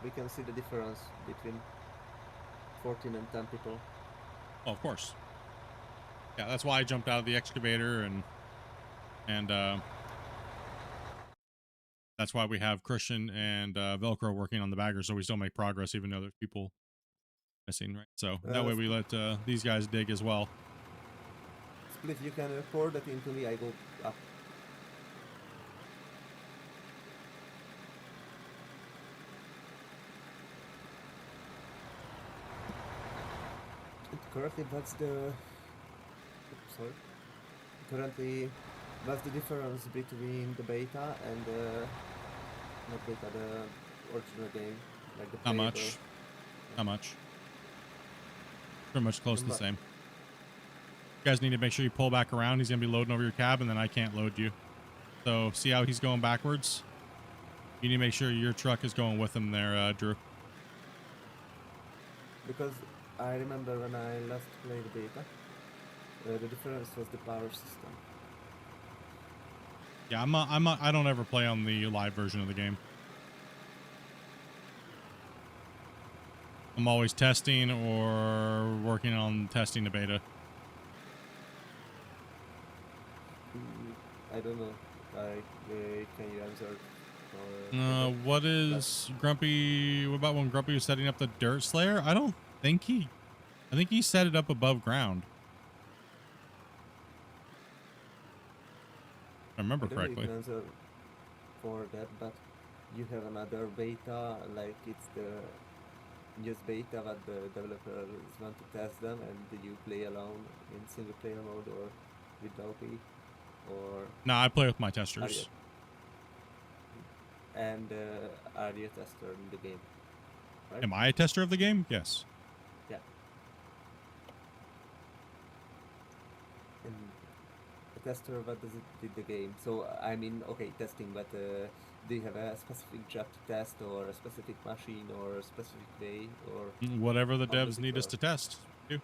we can see the difference between 14 and 10 people. Oh, of course. Yeah, that's why I jumped out of the excavator and that's why we have Christian and Velcro working on the bagger, so we still make progress even though there's people missing, right? So that way we let these guys dig as well. Split, you can pour that into me, I go up. Currently, that's the... Sorry. Currently, that's the difference between the beta and the... Not beta, the original game. Like the Not much. Not much. Pretty much close to the same. You guys need to make sure you pull back around. He's going to be loading over your cab, and then I can't load you. So, see how he's going backwards? You need to make sure your truck is going with him there, Drew. Because I remember when I last played the beta, the difference was the power system. Yeah, I don't ever play on the live version of the game. I'm always testing or working on testing the beta. I don't know. Can you answer? What is Grumpy? What about when Grumpy was setting up the dirt slayer? I think he set it up above ground. If I remember correctly. I don't know if you can answer for that, but you have another beta, like it's the just beta that the developers want to test them, and you play alone in single player mode or with Dopey, or... No, I play with my testers. And are you a tester in the game? Right? Am I a tester of the game? Yes. Yeah. And tester, what does it did the game? So I mean, okay, testing, but do you have a specific job to test, or a specific machine, or a specific way, or Whatever the how does devs it need us work? to test. We do.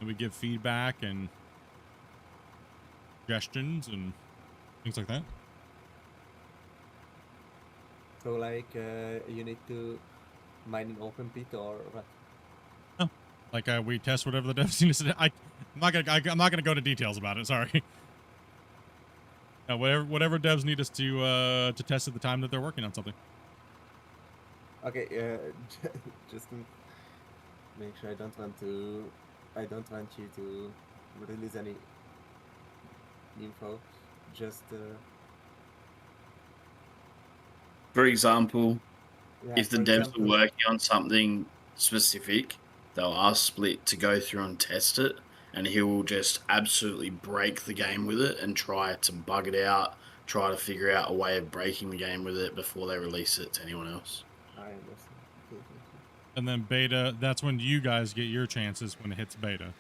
And we give feedback and suggestions and things like that. So like you need to mine in open pit or what? No, like we test whatever the devs need us to. I'm not gonna go into details about it. Sorry. Whatever devs need us to test at the time that they're working on something. Okay, just to make sure, I don't want you to release any info. Just For example, yeah, if the for devs example, are working on something specific, they'll ask Split to go through and test it, and he will just absolutely break the game with it and try to bug it out, try to figure out a way of breaking the game with it before they release it to anyone else. I understand. Okay, thank you. And then beta, that's when you guys get your chances when it hits beta.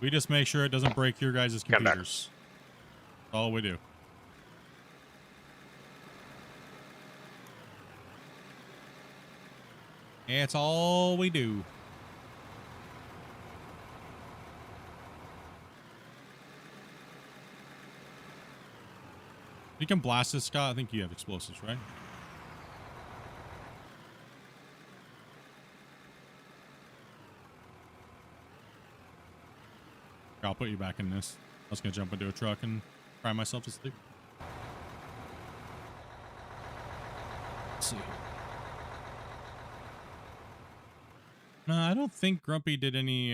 We just make sure it doesn't break your guys' Come back. computers. That's all we do. It's all we do. You can blast this, Scott. I think you have explosives, right? I'll put you back in this. I was gonna jump into a truck and cry myself to sleep. Let's see. No, I don't think Grumpy did any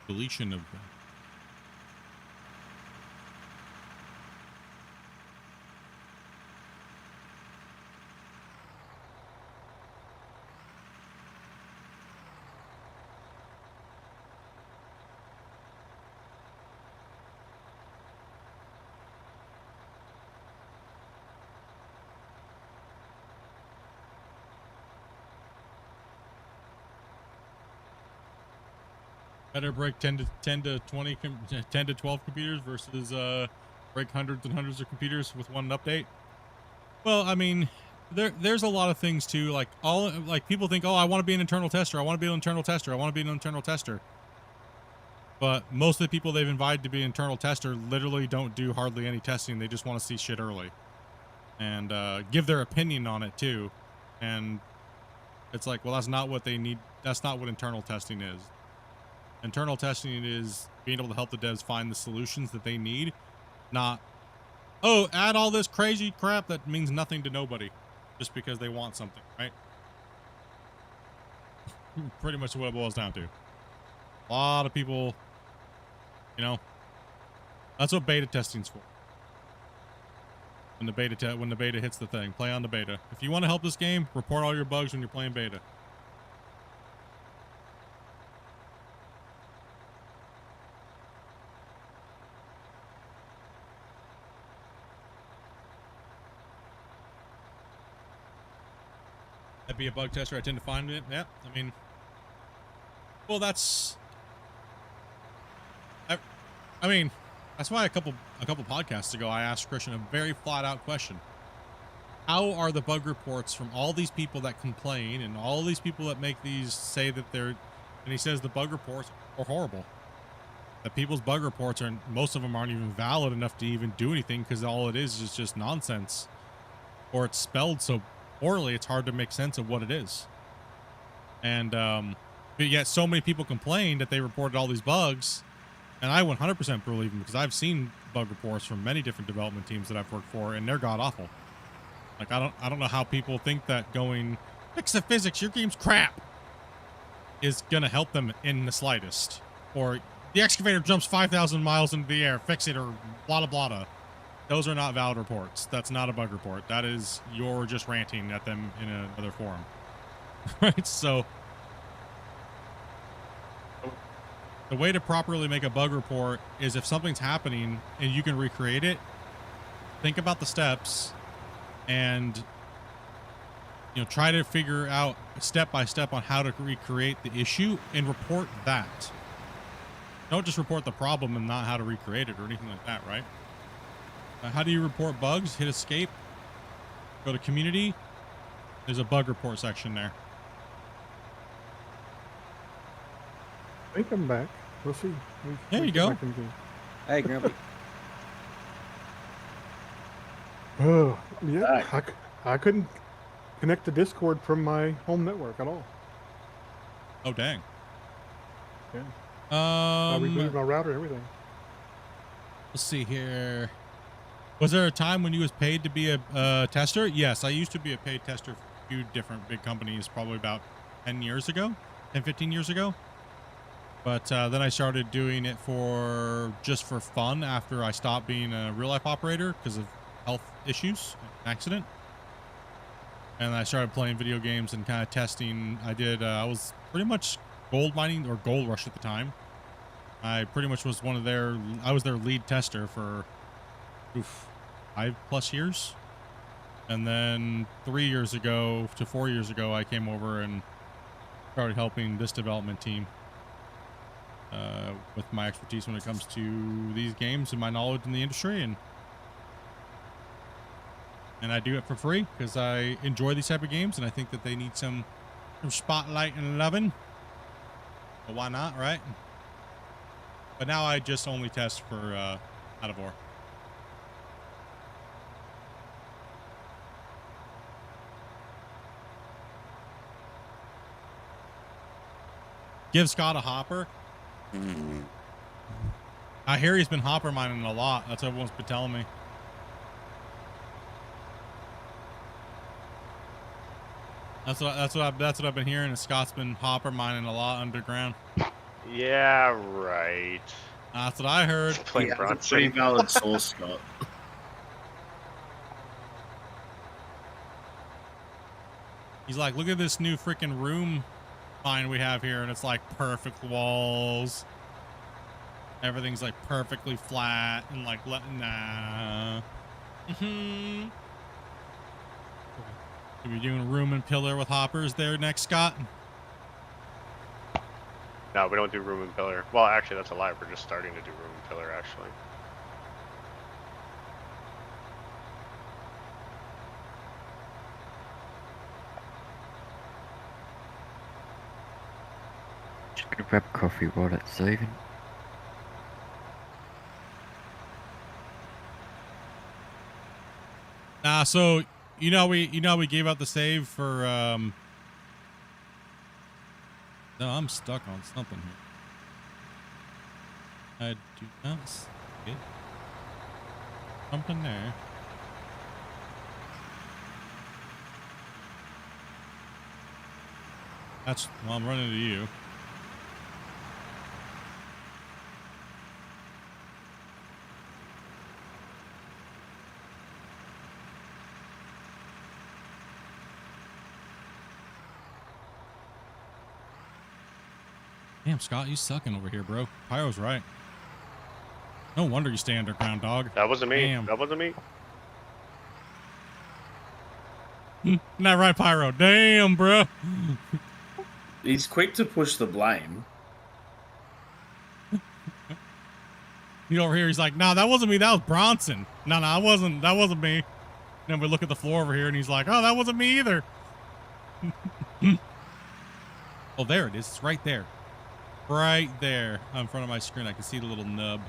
deletion of that. Better break 10 to 20 10 to 12 computers versus break hundreds and hundreds of computers with one update. Well, I mean, there's a lot of things too. Like people think, oh, I want to be an internal tester. I want to be an internal tester. I want to be an internal tester. But most of the people they've invited to be an internal tester literally don't do hardly any testing. They just want to see shit early and give their opinion on it too. And it's like, well, that's not what they need. That's not what internal testing is. Internal testing is being able to help the devs find the solutions that they need, not, oh, add all this crazy crap that means nothing to nobody just because they want something, right? Pretty much what it boils down to. A lot of people, you know, that's what beta testing's for. When the beta hits the thing, play on the beta. If you want to help this game, report all your bugs when you're playing beta. Be a bug tester. I tend to find it. Yeah, I mean, well, that's. I mean, that's why a couple podcasts ago I asked Christian a very flat out question. How are the bug reports from all these people that complain and all these people that make these say that they're, and he says the bug reports are horrible. That people's bug reports are, most of them aren't even valid enough to even do anything because all it is just nonsense, or it's spelled so poorly it's hard to make sense of what it is. And but yet so many people complained that they reported all these bugs, and I 100% believe them because I've seen bug reports from many different development teams that I've worked for, and they're god awful. Like I don't know how people think that going fix the physics, your game's crap, is gonna help them in the slightest. Or the excavator jumps 5,000 miles into the air, fix it, or blah blah blah. Those are not valid reports. That's not a bug report. That is you're just ranting at them in another forum. Right? So the way to properly make a bug report is if something's happening and you can recreate it, think about the steps and try to figure out step by step on how to recreate the issue and report that. Don't just report the problem and not how to recreate it or anything like that, right? How do you report bugs? Hit escape. Go to community. There's a bug report section there. I think I'm back. We'll see. There you go. Hey, Grumpy. Oh, yeah. I couldn't connect to Discord from my home network at all. Oh, dang. Yeah. I rebooted my router and everything. Let's see here. Was there a time when you was paid to be a tester? Yes, I used to be a paid tester for a few different big companies, probably about 10 years ago, 10, 15 years ago. But then I started doing it just for fun after I stopped being a real life operator because of health issues, accident. And I started playing video games and kind of testing. I was pretty much gold mining or gold rush at the time. I pretty much was I was their lead tester for 5+ years. And then 3 years ago to 4 years ago, I came over and started helping this development team with my expertise when it comes to these games and my knowledge in the industry. And I do it for free because I enjoy these type of games and I think that they need some spotlight and loving. But why not, right? But now I just only test for out of ore. Give Scott a hopper. I hear he's been hopper mining a lot. That's what everyone's been telling me. That's what I've been hearing. Is Scott's been hopper mining a lot underground. Yeah, right. That's what I heard. Playing Bronson. Pretty valid source, Scott. He's like, look at this new freaking room mine we have here, and it's like perfect walls. Everything's like perfectly flat and like nah. Are we doing room and pillar with hoppers there next, Scott? No, we don't do room and pillar. Well, actually, that's a lie. We're just starting to do room and pillar, actually. Just gonna grab coffee while it's saving. So we gave out the save for no, I'm stuck on something here. I do not see it. Something there. Well, I'm running to you. Damn, Scott, you sucking over here, bro. Pyro's right. No wonder you stay underground, dog. That wasn't me. Damn. That wasn't me. Not right, Pyro. Damn, bro. He's quick to push the blame. He's over here. He's like, "No, that wasn't me. That was Bronson. No, that wasn't me." Then we look at the floor over here, and he's like, "Oh, that wasn't me either." Oh, there it is. It's right there. Right there in front of my screen. I can see the little nub.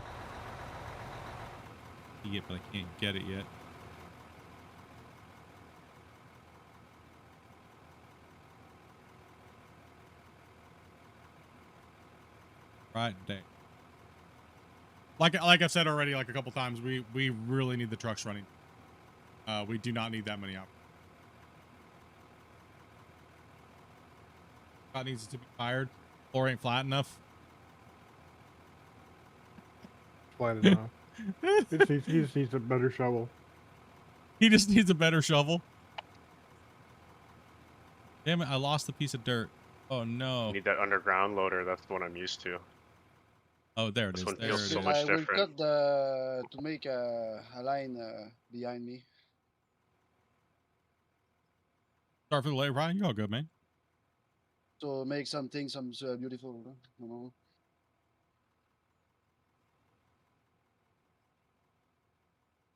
See it, but I can't get it yet. Right there. Like I've said already, like a couple times, we really need the trucks running. We do not need that many out. Scott needs to be fired. Floor ain't flat enough. Flat enough. He just needs a better shovel. He just needs a better shovel. Damn it, I lost a piece of dirt. Oh no. Need that underground loader. That's the one I'm used to. Oh, there it This is. one There feels it so is. much I will different. cut to make a line behind me. Start for the late, Ryan. You all good, man. To make something some beautiful, you know.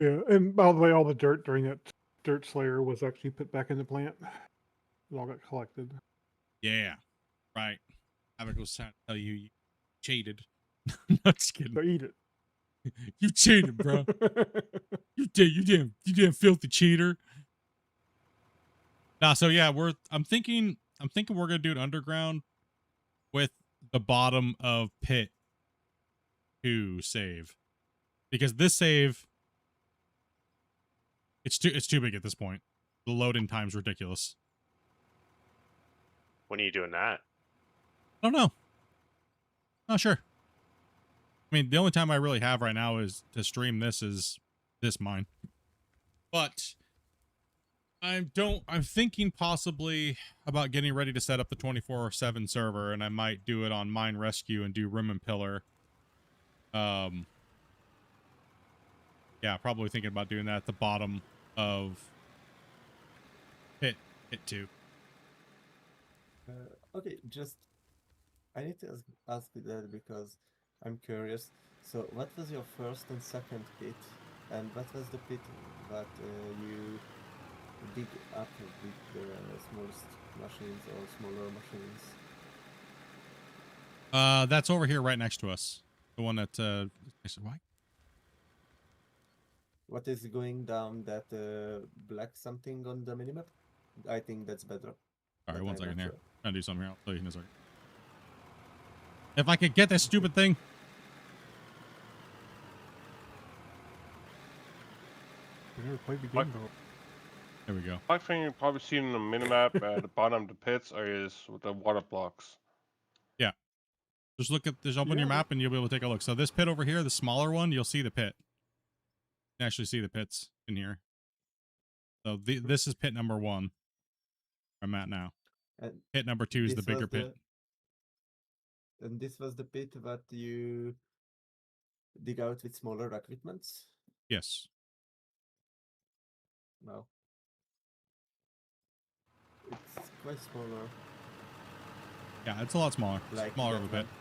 Yeah, and by the way, all the dirt during that dirt slayer was actually put back in the plant. It all got collected. Yeah, right. Havoc was trying to tell you you cheated. Not just kidding. So eat it. You cheated, bro. You damn filthy cheater. Nah, so yeah, I'm thinking we're gonna do an underground with the bottom of pit 2 save. Because this save it's too big at this point. The loading time's ridiculous. When are you doing that? I don't know. Not sure. I mean, the only time I really have right now is to stream this mine. But I'm thinking possibly about getting ready to set up the 24/7 server, and I might do it on Mine Rescue and do Room and Pillar. Yeah, probably thinking about doing that at the bottom of pit 2. Okay, just I need to ask you that because I'm curious. So, what was your first and second pit, and what was the pit that you dig up with the smallest machines or smaller machines? That's over here right next to us. The one that why? What is going down that black something on the minimap? I think that's better. All right, but one I'm second not here. sure. I'm gonna do something here. I'll tell you in a second. If I could get this stupid thing. We never played the What? game though. There we go. I think you've probably seen the minimap at the bottom of the pits is with the water blocks. Yeah. Just open your map and you'll be able to take a look. So this pit over here, the smaller one, you'll see the pit. You can actually see the pits in here. So this is pit number 1. I'm at now. And Pit number 2 is the this bigger was pit. And this was the pit that you dig out with smaller equipments? Yes. Wow. It's quite smaller. Yeah, it's a lot smaller. Like Smaller of a that pit. one.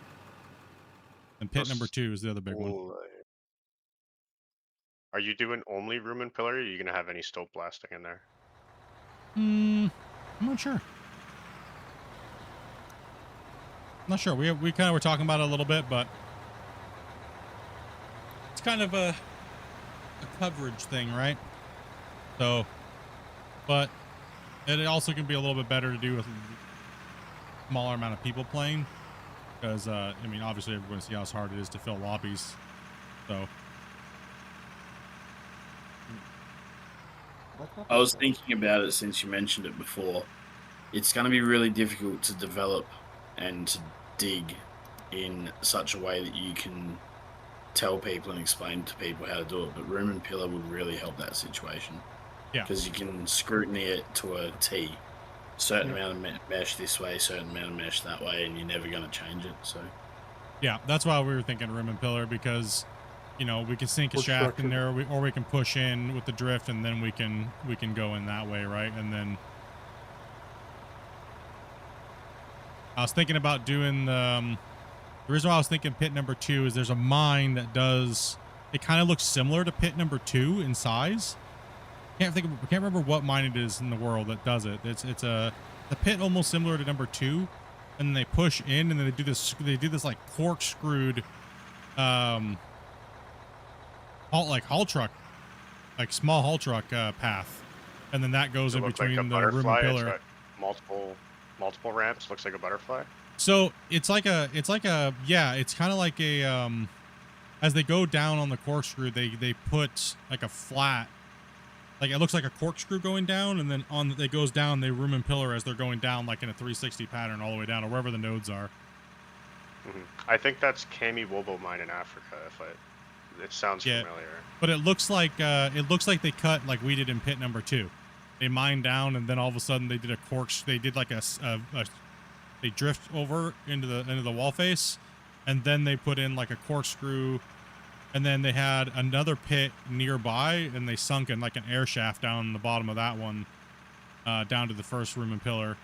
And pit number 2 is the other big one. Are you doing only Room and Pillar, or are you going to have any stope blasting in there? I'm not sure. Not sure. We kind of were talking about it a little bit, but it's kind of a coverage thing, right? So, but it also can be a little bit better to do with a smaller amount of people playing, because I mean, obviously everyone see how hard it is to fill lobbies. So, I was thinking about it since you mentioned it before. It's going to be really difficult to develop and to dig in such a way that you can tell people and explain to people how to do it. But Room and Pillar would really help that situation. Yeah. Because you can scrutiny it to a T. Certain amount of mesh this way, certain amount of mesh that way, and you're never going to change it. So. Yeah, that's why we were thinking Room and Pillar, because you know, we can sink a More shaft in structured. there, or we can push in with the drift, and then we can go in that way, right? And then I was thinking about doing the reason why I was thinking pit number 2 is there's a mine that does, it kind of looks similar to pit number 2 in size. Can't remember what mine it is in the world that does it. It's a pit almost similar to number 2, and then they push in, and then they do this like corkscrewed haul truck, like small haul truck path, and then that goes in between the Room and Pillar. It's got multiple ramps. Looks like a butterfly. So it's like a yeah, it's kind of like a as they go down on the corkscrew, they put like a flat, like it looks like a corkscrew going down, and then it goes down, they Room and Pillar as they're going down, like in a 360 pattern all the way down, or wherever the nodes are. I think that's Kami Wobo mine in Africa. It sounds familiar. But it looks like they cut like we did in pit number 2. They mined down, and then all of a sudden they did they did like they drift over into the wall face, and then they put in like a corkscrew, and then they had another pit nearby, and they sunk in like an air shaft down the bottom of that one, down to the first room and pillar.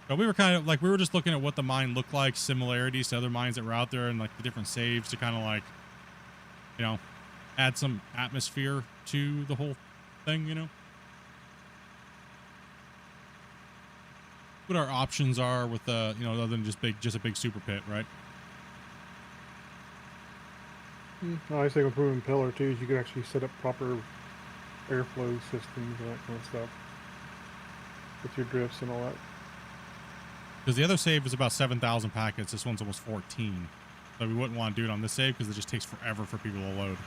But we were kind of like, we were just looking at what the mine looked like, similarities to other mines that were out there, and like the different saves to kind of like, you know, add some atmosphere to the whole thing, you know. What our options are with the, you know, other than just a big super pit, right? Nice thing with room and pillar too is you can actually set up proper airflow systems and that kind of stuff with your drifts and all that. Because the other save was about 7,000 packets. This one's almost 14. So we wouldn't want to do it on this save because it just takes forever for people to load.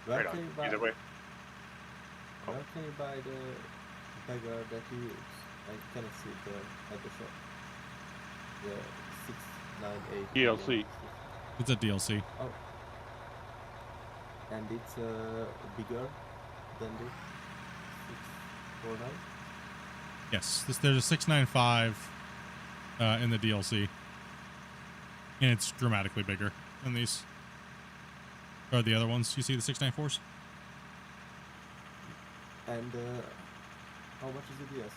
Right on. Either way. Where can you buy the beggar that you use? I cannot see it at the shop. The 698 DLC. It's a DLC. Oh. And it's bigger than the 649? Yes, there's a 695 in the DLC. And it's dramatically bigger than these. Or the other ones. You see the 694s? And how much is the DLC?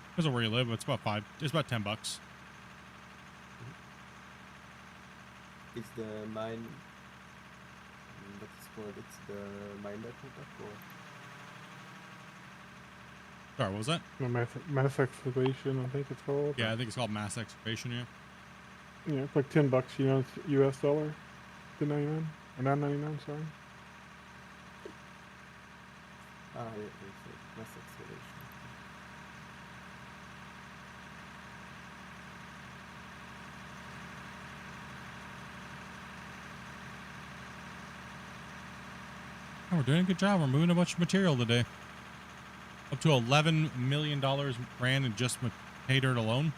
Depends on where you live, but it's about it's about $10. It's the mine. What is called? It's the mine that or? Sorry, what was that? No, mass excavation, I think it's called. Yeah, I think it's called mass excavation, yeah. Yeah, it's like $10, you know, it's US dollar. $10.99 or $9.99, sorry. Ah, yeah, it's mass excavation. Oh, we're doing a good job. We're moving a bunch of material today. Up to $11 million ran in just hay dirt alone.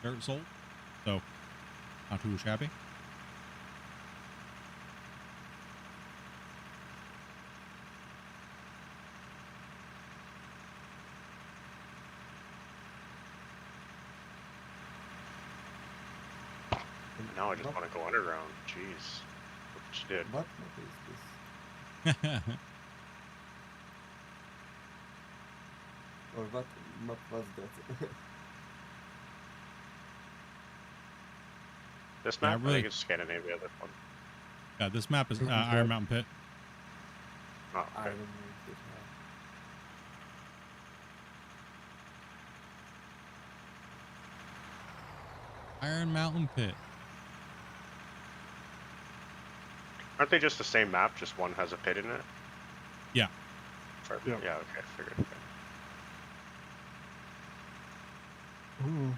Dirt sold. So, not too shabby. Now I just want to go underground. Jeez. What you did. What map is this? Or what map was that? This Yeah, map? really- I think it's Scandinavia, this one. Yeah, this map is Iron Mountain Pit. Oh, okay. I don't know this map. Iron Mountain Pit. Aren't they just the same map? Just one has a pit in it? Yeah. Yeah, okay, figured. Okay. Ooh.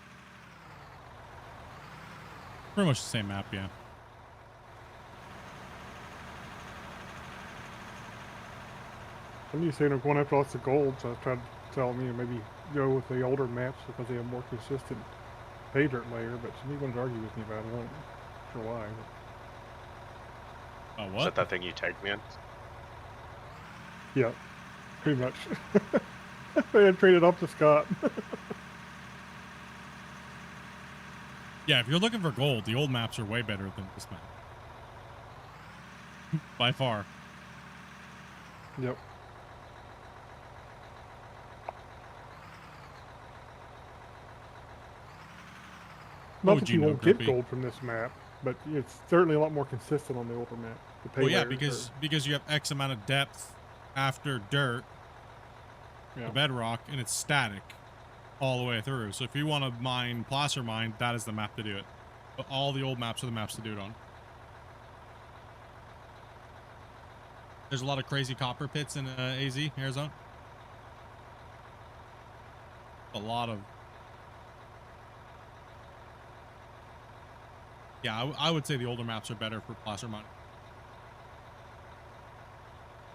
Pretty much the same map, yeah. Somebody's saying they're going after lots of gold, so I tried to tell them, you know, maybe go with the older maps because they have more consistent pay dirt layer, but somebody wanted to argue with me about it. I don't sure why. Oh, Is what? that thing you tagged me in? Yeah, pretty much. They had traded up to Scott. Yeah, if you're looking for gold, the old maps are way better than this map. By far. Yep. What Not would that you you know, won't get Grumpy? gold from this map, but it's certainly a lot more consistent on the older map. The pay Well, yeah, layers because you have X amount of depth after dirt, Yeah. the bedrock, and it's static all the way through. So if you want to mine placer mine, that is the map to do it. But all the old maps are the maps to do it on. There's a lot of crazy copper pits in AZ, Arizona. A lot of... Yeah, I would say the older maps are better for placer mining.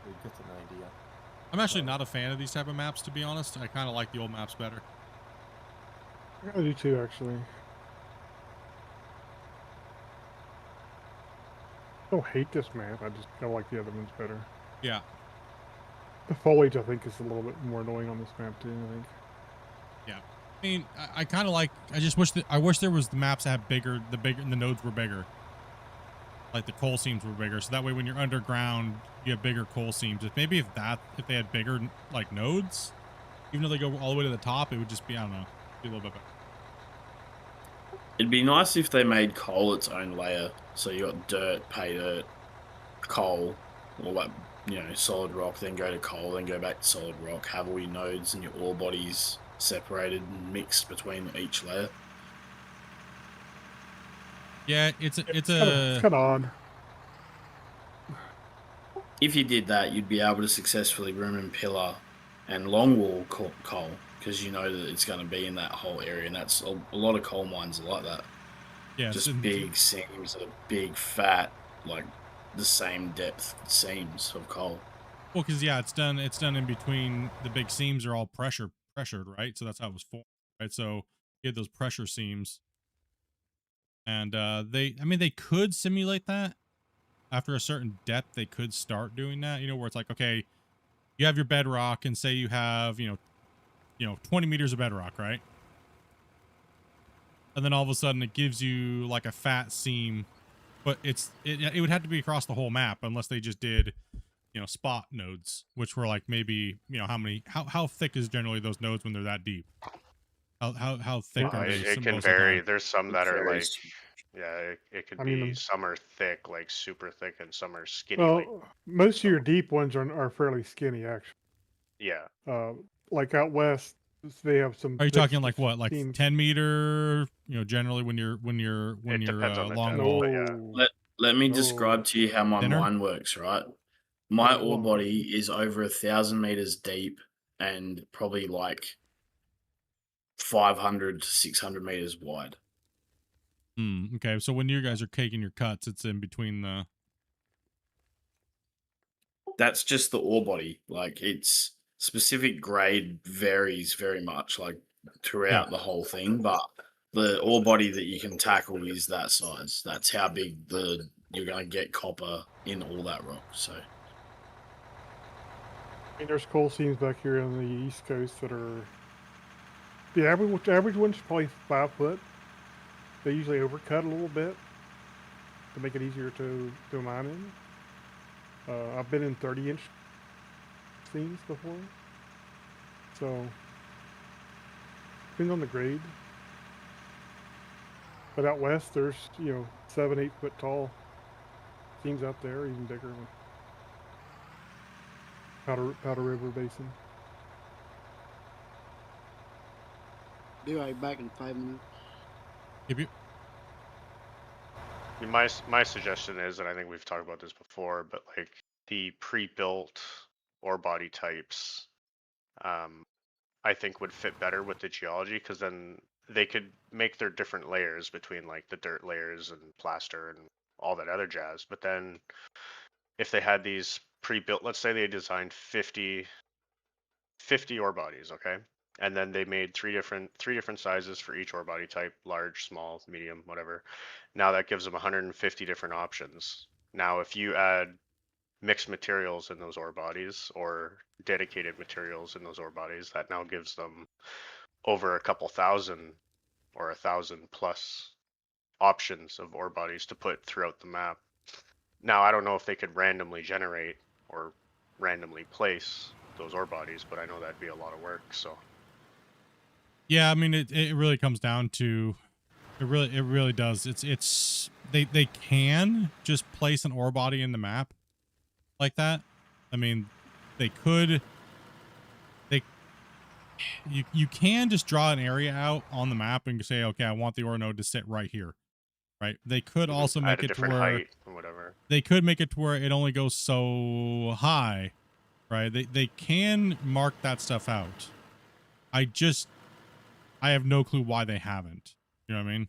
We get an idea. I'm actually not a fan of these type of maps, to be honest. I kind of like the old maps better. I do too, actually. I don't hate this map. I just kind of like the other ones better. Yeah. The foliage, I think, is a little bit more annoying on this map too. I think. Yeah. I mean, I kind of like. I just wish that. I wish there was the maps that had bigger. The nodes were bigger. Like the coal seams were bigger, so that way when you're underground, you have bigger coal seams. If they had bigger like nodes, even though they go all the way to the top, it would just be, I don't know, be a little bit better. It'd be nice if they made coal its own layer. So you got dirt, pay dirt, coal, all that, solid rock, then go to coal, then go back to solid rock, have all your nodes and your ore bodies separated and mixed between each layer. Yeah, it's kind of odd. If you did that, you'd be able to successfully room and pillar and longwall coal, because you know that it's going to be in that whole area, and that's a lot of coal mines are like that. Yeah, just big seams that are big, fat, like the same depth seams of coal. Well, because it's done in between. The big seams are all pressured, right? So that's how it was formed, right? So you had those pressure seams, and they could simulate that. After a certain depth, they could start doing that. Where it's like, okay, you have your bedrock, and say you have 20 meters of bedrock, right? And then all of a sudden, it gives you like a fat seam, but it would have to be across the whole map unless they just did spot nodes, which were like maybe how thick is generally those nodes when they're that deep? How thick are they? It can most of the vary. time? There's some that are like, varies. yeah, it could I be mean, some are thick, like super thick, and some are skinny. Like, well, most of your deep ones are fairly skinny, actually. yeah. Like out west, they have some. Are you talking like what, like seams. 10 meter? Generally when you're Depends on the long depth, wall. but yeah. Let me describe to you how my Thinner? mine works, right? My ore long. body is over 1,000 meters deep and probably like 500 to 600 meters wide. Okay, so when you guys are caking your cuts, it's in between the. That's just the ore body. Like, its specific grade varies very much, like throughout the whole thing, but the ore body that you can tackle is that size. That's how big you're going to get copper in all that rock. So I mean, there's coal seams back here on the east coast that are. The average one's probably 5 foot. They usually overcut a little bit to make it easier to mine in. I've been in 30-inch seams before, so depends on the grade. But out west, there's 7-8 foot tall seams out there, even bigger. Powder River Basin. Be right back in 5 minutes. My suggestion is, and I think we've talked about this before, but like the pre-built ore body types, I think would fit better with the geology, because then they could make their different layers between like the dirt layers and plaster and all that other jazz. But then if they had these pre-built, let's say they designed 50 ore bodies, okay? And then they made three different sizes for each ore body type: large, small, medium, whatever. Now that gives them 150 different options. Now if you add mixed materials in those ore bodies or dedicated materials in those ore bodies, that now gives them over a couple thousand or 1,000 plus options of ore bodies to put throughout the map. Now I don't know if they could randomly generate or randomly place those ore bodies, but I know that'd be a lot of work. So Yeah, I mean it really comes down to it really does. They can just place an ore body in the map like that. I mean, they could you can just draw an area out on the map and say, okay, I want the ore node to sit right here. Right? They could also make it to where height or whatever. They could make it to where it only goes so high, right? They can mark that stuff out. I have no clue why they haven't. You know what I mean?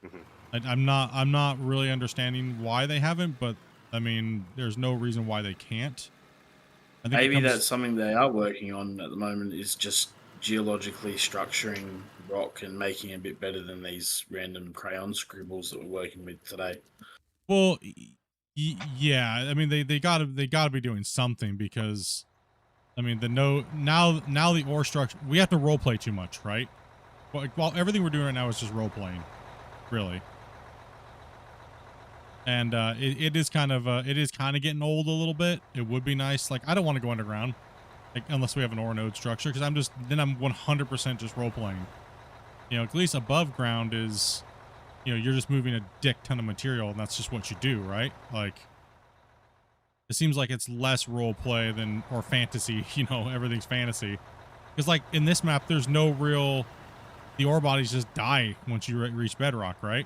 Mm-hmm. I'm not really understanding why they haven't, but I mean, there's no reason why they can't. I think maybe that's something they are working on at the moment, is just geologically structuring rock and making it a bit better than these random crayon scribbles that we're working with today. Well, Yeah, I mean they gotta be doing something, because I mean now the ore structure, we have to role play too much, right? Well, everything we're doing right now is just role playing, really. And it is kind of getting old a little bit. It would be nice. Like, I don't want to go underground, like, unless we have an ore node structure, because I'm 100% just role playing. You know, at least above ground is, you know, you're just moving a dick ton of material, and that's just what you do, right? Like, it seems like it's less role play than, or fantasy. You know, everything's fantasy. Because, like, in this map, there's no real, the ore bodies just die once you reach bedrock, right?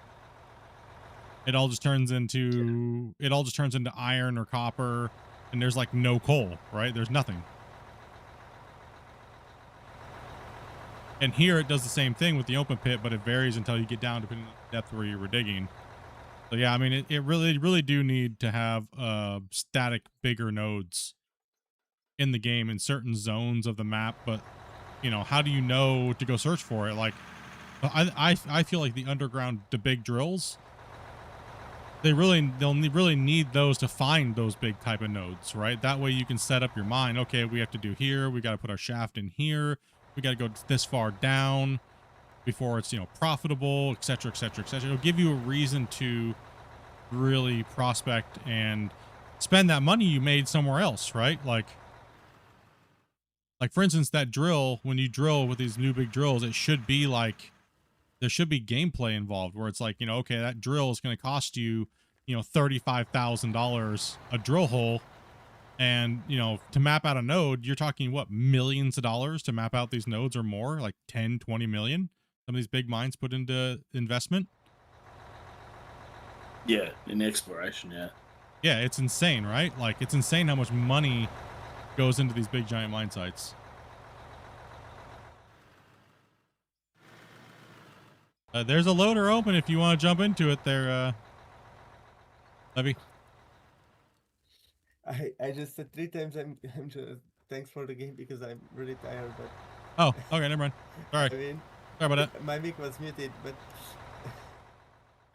It all just turns into iron or copper, and there's like no coal, right? There's nothing. And here it does the same thing with the open pit, but it varies until you get down depending on the depth where you were digging. So yeah, I mean, it really do need to have static bigger nodes in the game in certain zones of the map. But you know, how do you know to go search for it? Like, I feel like the underground, the big drills, they'll really need those to find those big type of nodes, right? That way you can set up your mine. Okay, we have to do here. We got to put our shaft in here. We got to go this far down before it's, you know, profitable, et cetera, et cetera, et cetera. It'll give you a reason to really prospect and spend that money you made somewhere else, right? Like for instance, that drill, when you drill with these new big drills, it should be like, there should be gameplay involved where it's like, you know, okay, that drill is going to cost you, you know, $35,000 a drill hole. And, you know, to map out a node, you're talking what, millions of dollars to map out these nodes, or more, like 10, 20 million. Some of these big mines put into investment. Yeah, in exploration, yeah. Yeah, it's insane, right? Like, it's insane how much money goes into these big giant mine sites. There's a loader open if you want to jump into it there, Levy. I just said 3 times I'm just thanks for the game because I'm really tired, but Oh, okay, never mind. Sorry. I mean, sorry about that. my mic was muted, but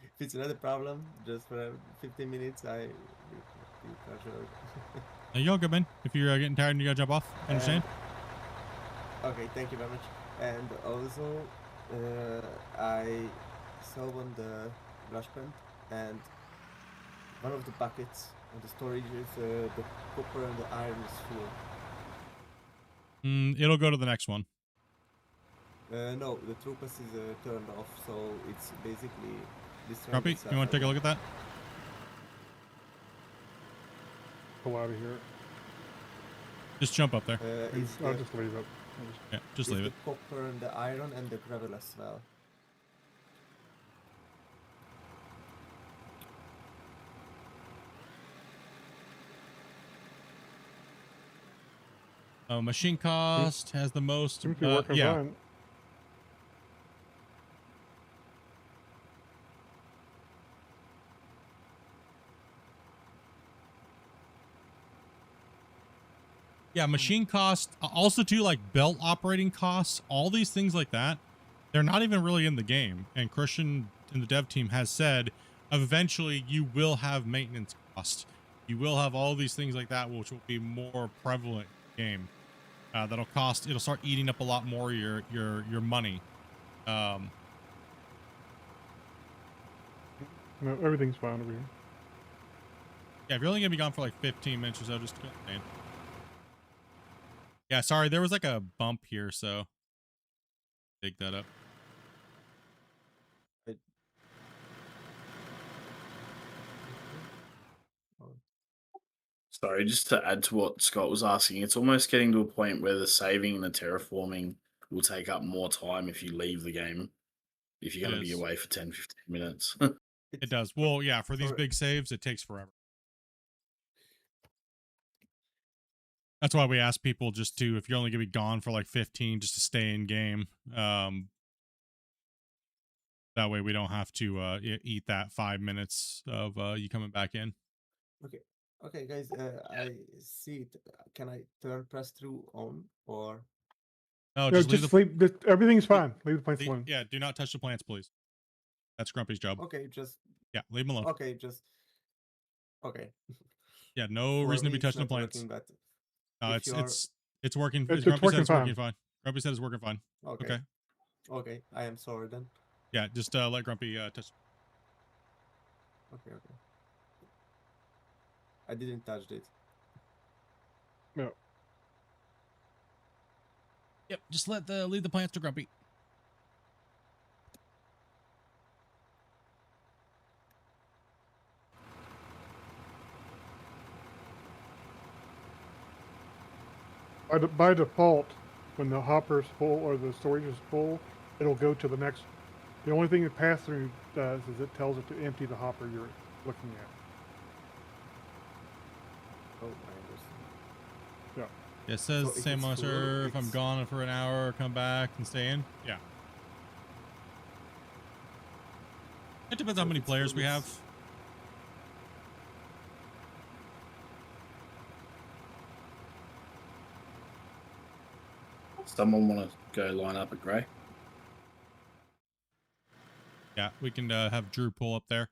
if it's not a problem, just for 15 minutes, I You all good, man. If you're getting tired and you gotta jump off, understand? Okay, thank you very much. And also, I saw on the brush pen, and one of the buckets on the storage is the copper and the iron is full. It'll go to the next one. No, the troopers is turned off, so it's basically this. Grumpy, you want to take a look at that? Pull out of here. Just jump up there. I'll just leave it. Yeah, just leave it. The copper and the iron and the gravel as well. Oh, machine cost has the most. Seems to be working yeah. fine. Yeah, machine cost, also too, like belt operating costs, all these things like that, they're not even really in the game. And Christian in the dev team has said, eventually you will have maintenance costs. You will have all these things like that, which will be more prevalent in the game. That'll cost, it'll start eating up a lot more your money. No, everything's fine over here. Yeah, if you're only gonna be gone for like 15 minutes or so, just go ahead. Yeah, sorry, there was like a bump here, so dig that up. Sorry, just to add to what Scott was asking, it's almost getting to a point where the saving and the terraforming will take up more time if you leave the game. If you're going to be away for 10, 15 minutes. It does. Well, yeah, for these big saves, it takes forever. That's why we ask people just to, if you're only going to be gone for like 15, just to stay in game. That way we don't have to eat that 5 minutes of you coming back in. Okay. Okay, guys, I see it. Can I turn press through on or? No, No, just leave. Everything's fine. Leave the plants alone. Yeah, do not touch the plants, please. That's Grumpy's job. Okay, just. Yeah, leave them alone. Okay, just. Okay. Yeah, no For reason to me, be it's touching the not plants. working, but No, if you're it's working. It's Grumpy said working it's working fine. fine. Grumpy said it's working fine. okay. Okay. Okay, I am sorry then. Yeah, just let Grumpy touch. Okay, okay. I didn't touch it. No. Yep, just leave the plants to Grumpy. By default, when the hopper's full or the storage is full, it'll go to the next. The only thing the pass through does is it tells it to empty the hopper you're looking at. Oh, I understand. Yeah. Yeah, it says So if same it's full, monster. If I'm it's- gone for an hour, come back and stay in. Yeah. It depends how So many if it's players full, we it's- have. Someone want to go line up at Grey? Yeah, we can have Drew pull up there.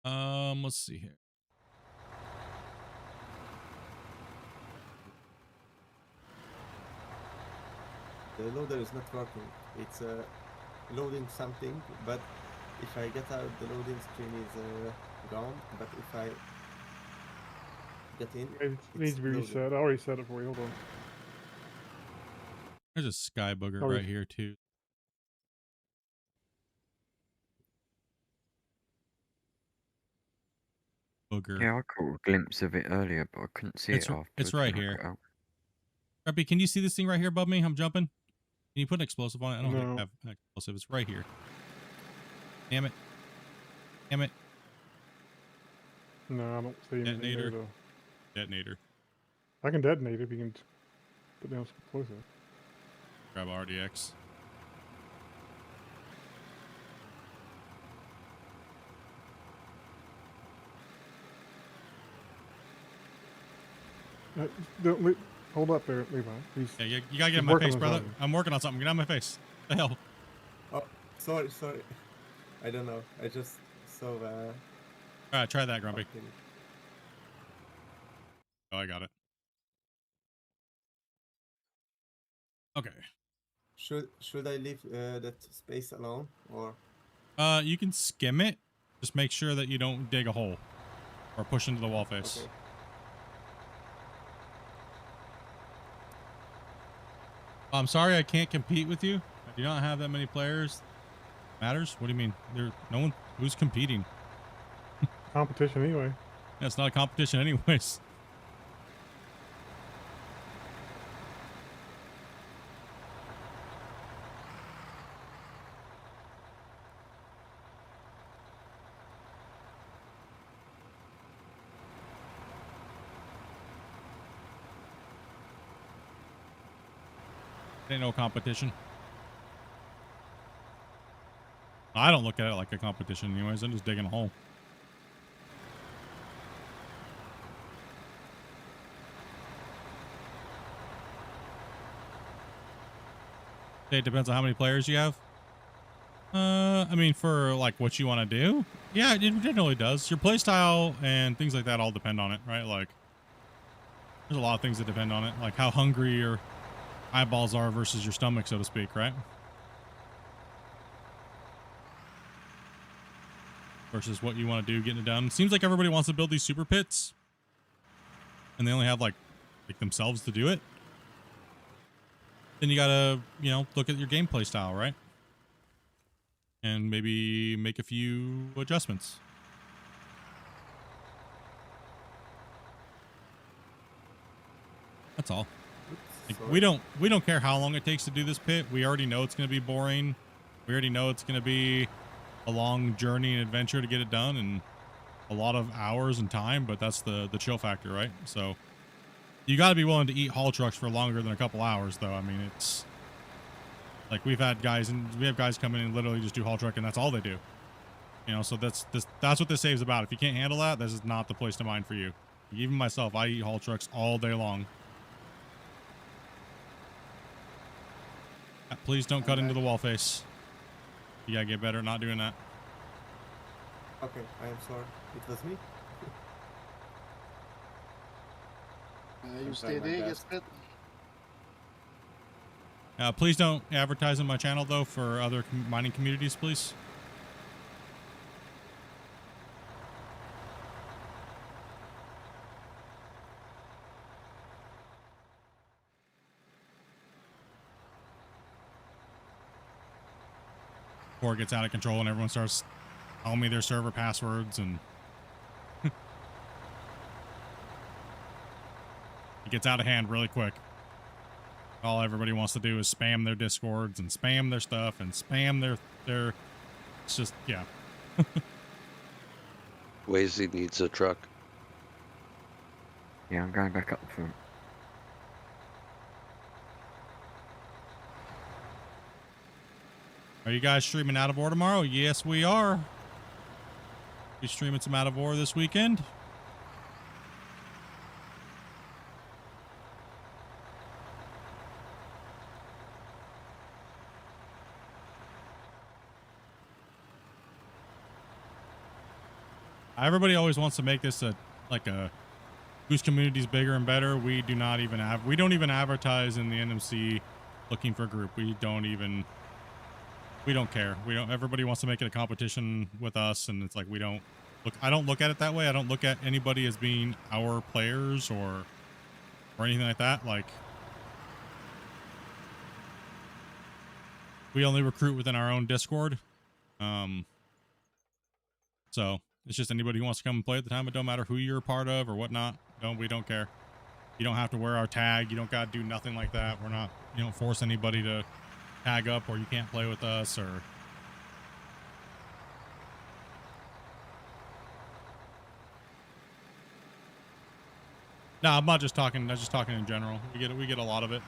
Let's see here. The loader is not working. It's loading something, but if I get out, the loading screen is gone. But if I get in, It needs to be loading. reset. I already set it for you. Hold on. There's a sky booger Oh, right here too. Booger. Yeah, I caught a glimpse of it earlier, but I couldn't see it afterwards. It's right when I here. got out. Grumpy, can you see this thing right here above me? I'm jumping. Can you put an explosive on it? I don't think I No. have an explosive. It's right here. Damn it. Damn it. No, I don't see anything Detonator. there though. Detonator. I can detonate if you can put down some explosive. Grab RDX. Hold up there, Levi. Yeah, you gotta get he's in my working face, on brother. something. I'm working on something. Get out of my face. The hell? Oh, sorry. I don't know. I just saw All right, try that, Grumpy. fucking- Oh, I got it. Okay. Should I leave that space alone or? You can skim it. Just make sure that you don't dig a hole or push into the wall face. Okay. I'm sorry I can't compete with you. I do not have that many players. Matters? What do you mean? No one who's competing. Competition anyway. Yeah, it's not a competition anyways. Ain't no competition. I don't look at it like a competition anyways. I'm just digging a hole. It depends on how many players you have. I mean, for like what you want to do, yeah, it generally does. Your playstyle and things like that all depend on it, right? Like, there's a lot of things that depend on it, like how hungry your eyeballs are versus your stomach, so to speak, right? Versus what you want to do getting it done. Seems like everybody wants to build these super pits, and they only have like themselves to do it. Then you gotta, look at your gameplay style, right? And maybe make a few adjustments. That's all. Like, we don't care how long it takes to do this pit. We already know it's going to be boring. We already know it's going to be a long journey and adventure to get it done, and a lot of hours and time. But that's the chill factor, right? So you got to be willing to eat haul trucks for longer than a couple hours, though. I mean, it's like we have guys come in and literally just do haul truck, and that's all they do. So that's what this save's about. If you can't handle that, this is not the place to mine for you. Even myself, I eat haul trucks all day long. Please don't cut into the wall face. You gotta get better at not doing that. Okay, I am sorry. It was me. You I'm stay trying my there, get best. split. Please don't advertise on my channel though for other mining communities, please. Before it gets out of control and everyone starts telling me their server passwords and it gets out of hand really quick. All everybody wants to do is spam their discords and spam their stuff and spam their it's just, yeah. Wazy needs a truck. Yeah, I'm going back up the front. Are you guys streaming Out of War tomorrow? Yes, we are. We streaming some Out of War this weekend. Everybody always wants to make this a whose community's bigger and better. We do not even have. We don't even advertise in the NMC looking for a group. We don't care. We don't. Everybody wants to make it a competition with us, and it's like we don't look. I don't look at it that way. I don't look at anybody as being our players or anything like that. Like we only recruit within our own Discord. So it's just anybody who wants to come and play at the time. It don't matter who you're a part of or whatnot. We don't care. You don't have to wear our tag. You don't got to do nothing like that. We're not. You don't force anybody to tag up or you can't play with us or. No, I'm not just talking. I'm just talking in general. We get a lot of it.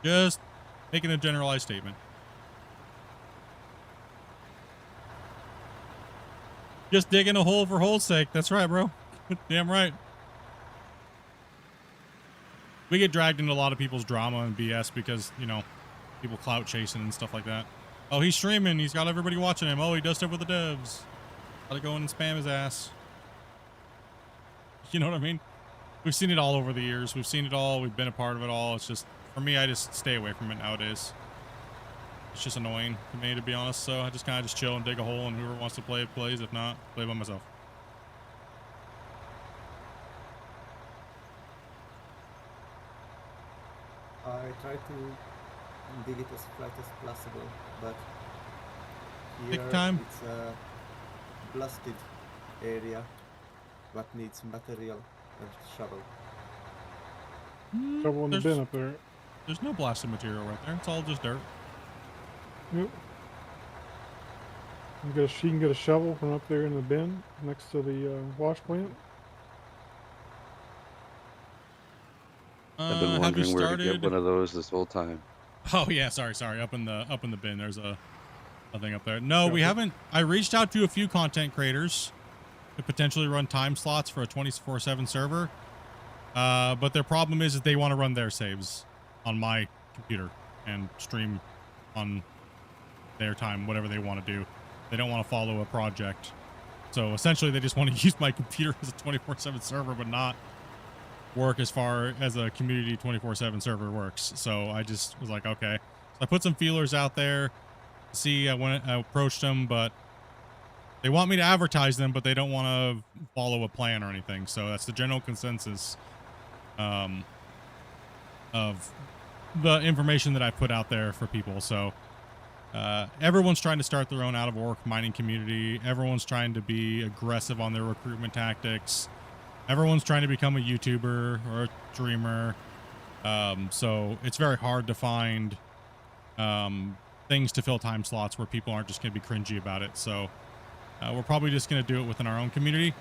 Just making a generalized statement. Just digging a hole for hole's sake. That's right, bro. Damn right. We get dragged into a lot of people's drama and BS because, you know, people clout chasing and stuff like that. Oh, he's streaming. He's got everybody watching him. Oh, he does stuff with the devs. Gotta go in and spam his ass. You know what I mean? We've seen it all over the years. We've seen it all. We've been a part of it all. It's just, for me, I just stay away from it nowadays. It's just annoying to me, to be honest. So I just kind of just chill and dig a hole, and whoever wants to play plays. If not, play by myself. I try to dig it as flat as possible, but here Take time. it's a blasted area what needs material and shovel. Shovel in the bin up there. There's no blasted material right there. It's all just dirt. Yep. You can get a shovel from up there in the bin next to the wash plant. I've been wondering where to get one of those this whole time. Oh yeah, sorry. Up in the bin. There's a thing up there. No, we haven't. I reached out to a few content creators to potentially run time slots for a 24/7 server. But their problem is that they want to run their saves on my computer and stream on their time, whatever they want to do. They don't want to follow a project. So essentially they just want to use my computer as a 24/7 server, but not work as far as a community 24/7 server works. So I just was like, okay. So I put some feelers out there. See, I approached them, but they want me to advertise them, but they don't want to follow a plan or anything. So that's the general consensus of the information that I put out there for people. So everyone's trying to start their own out of work mining community. Everyone's trying to be aggressive on their recruitment tactics. Everyone's trying to become a YouTuber or a streamer. So it's very hard to find things to fill time slots where people aren't just going to be cringy about it. So we're probably just going to do it within our own community.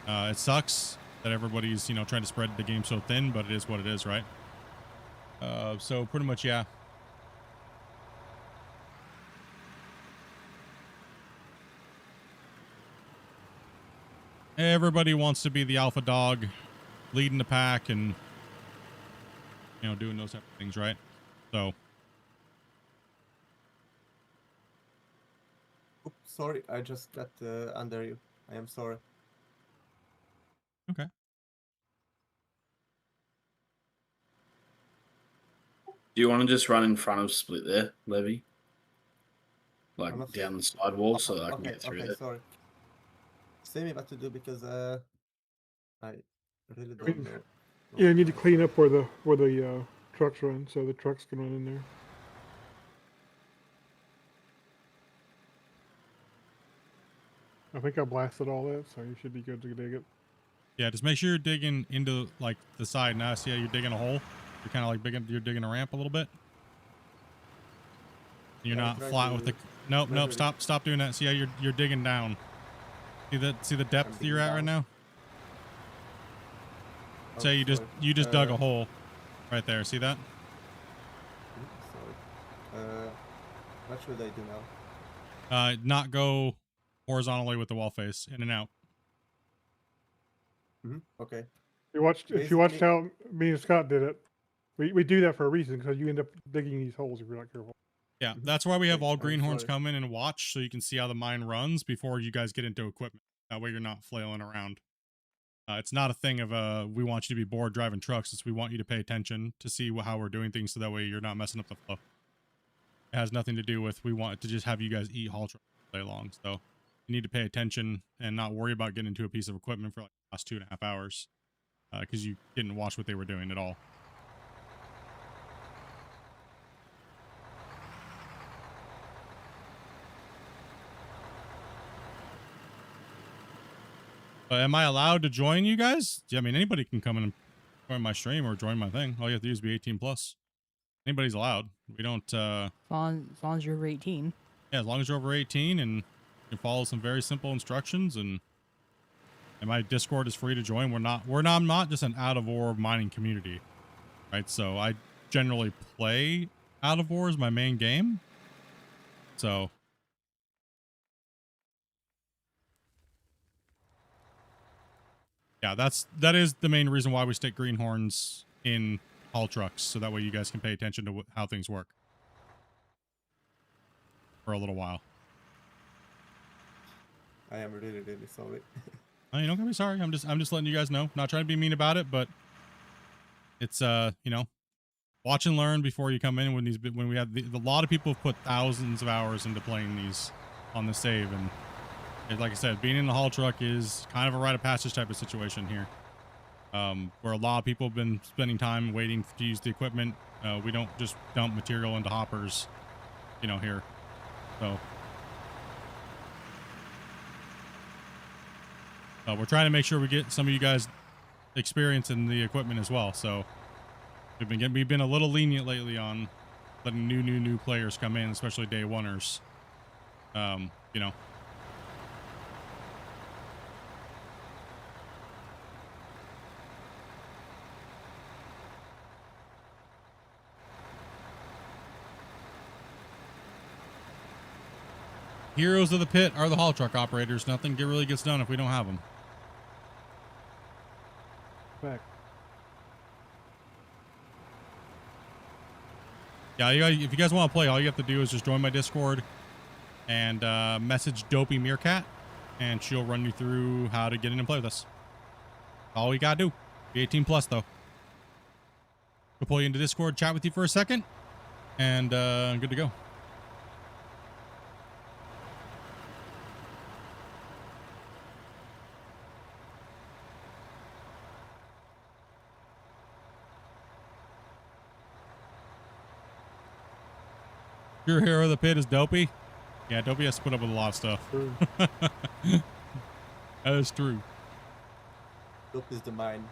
It sucks that everybody's, you know, trying to spread the game so thin, but it is what it is, right? So pretty much, yeah. Everybody wants to be the alpha dog, leading the pack and, you know, doing those type of things, right? So sorry, I just got under you. I am sorry. Okay. Do you want to just run in front of Split there, Levy? Like I'm not- down the side wall so that I can Okay, get through okay, there. sorry. Say me what to do because I really I don't mean, know. Yeah, you need to clean up where the trucks run, so the trucks can run in there. I think I blasted all that, so you should be good to dig it. Yeah, just make sure you're digging into like the side. Now, see how you're digging a hole? You're kind of like you're digging a ramp a little bit. You're Yeah, I not tried flat to with the. Nope, measure it. stop doing that. See how you're digging down. See the depth digging you're at right down. now. Oh, Say you just dug a hole right there. See that? Sorry. What should I do now? Not go horizontally with the wall face, in and out. Okay. If you watched Basically- how me and Scott did it, we do that for a reason because you end up digging these holes if you're not careful. Yeah, that's why we have Okay, all I'm greenhorns sorry. come in and watch, so you can see how the mine runs before you guys get into equipment. That way, you're not flailing around. It's not a thing of we want you to be bored driving trucks. It's we want you to pay attention to see how we're doing things, so that way you're not messing up the flow. It has nothing to do with we want to just have you guys eat haul trucks all day long. So you need to pay attention and not worry about getting into a piece of equipment for like the last 2.5 hours because you didn't watch what they were doing at all. But am I allowed to join you guys? Yeah, I mean, anybody can come in and join my stream or join my thing. All you have to do is be 18 plus. Anybody's allowed. We don't. As long as you're over 18. Yeah, as long as you're over 18 and you can follow some very simple instructions, and my Discord is free to join. I'm not just an out of ore mining community, right? So I generally play out of ore as my main game. So yeah, that is the main reason why we stick greenhorns in haul trucks, so that way you guys can pay attention to how things work for a little while. I am really, really sorry. Oh, you don't gotta be sorry. I'm just letting you guys know. Not trying to be mean about it, but it's watch and learn before you come in. When we have a lot of people have put thousands of hours into playing these on the save, and like I said, being in the haul truck is kind of a rite of passage type of situation here, where a lot of people have been spending time waiting to use the equipment. We don't just dump material into hoppers, here. So we're trying to make sure we get some of you guys experience in the equipment as well. So we've been a little lenient lately on letting new players come in, especially day oneers. Heroes of the pit are the haul truck operators. Nothing really gets done if we don't have them. Back. Yeah, if you guys want to play, all you have to do is just join my Discord and message Dopey Meerkat, and she'll run you through how to get in and play with us. All you gotta do. Be 18 plus though. We'll pull you into Discord, chat with you for a second, and good to go. Your hero of the pit is Dopey. Yeah, Dopey has to put up with a lot of stuff. True. That is true. Dope is the mine.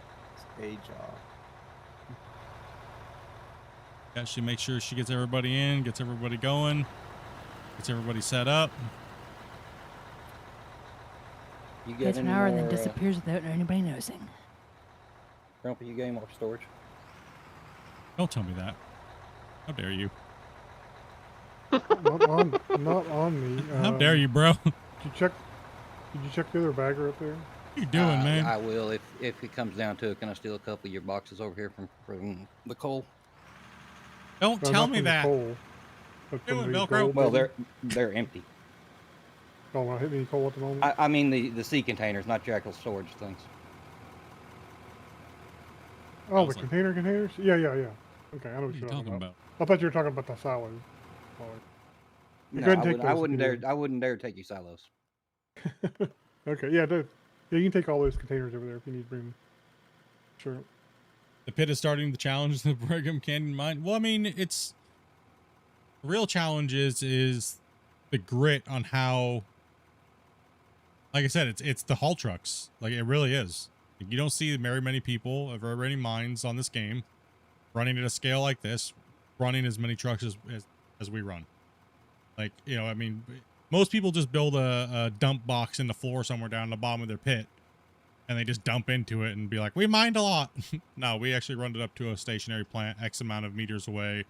Age. Yeah, she makes sure she gets everybody in, gets everybody going, gets everybody set up. You Gets got an any hour and then more, disappears without anybody noticing. Grumpy, you got any more storage? Don't tell me that. How dare you? not on me. How dare you, bro? Did you check the other bagger up there? What are you doing, man? I will if it comes down to it. Can I steal a couple of your boxes over here from the coal? Don't No, tell not me from the that. coal, but from Doing the Velcro. gold Well, digger. they're empty. Oh, not hitting any coal at the moment. I mean the sea containers, not your actual storage things. Oh, the was like- containers? Yeah. Okay, I know What are you talking about? I thought you were talking about the silos. Oh, No, go ahead and I, take would, I those if wouldn't you dare. need. I wouldn't dare take you silos. Okay, yeah, you can take all those containers over there if you need to bring them. Sure. The pit is starting to challenge the Brigham Canyon mine. Well, I mean, it's the real challenge is the grit on how. Like I said, it's the haul trucks. Like it really is. You don't see very many people, very many mines on this game, running at a scale like this, running as many trucks as we run. Like, you know, I mean, most people just build a dump box in the floor somewhere down the bottom of their pit, and they just dump into it and be like, we mined a lot. No, we actually run it up to a stationary plant, X amount of meters away,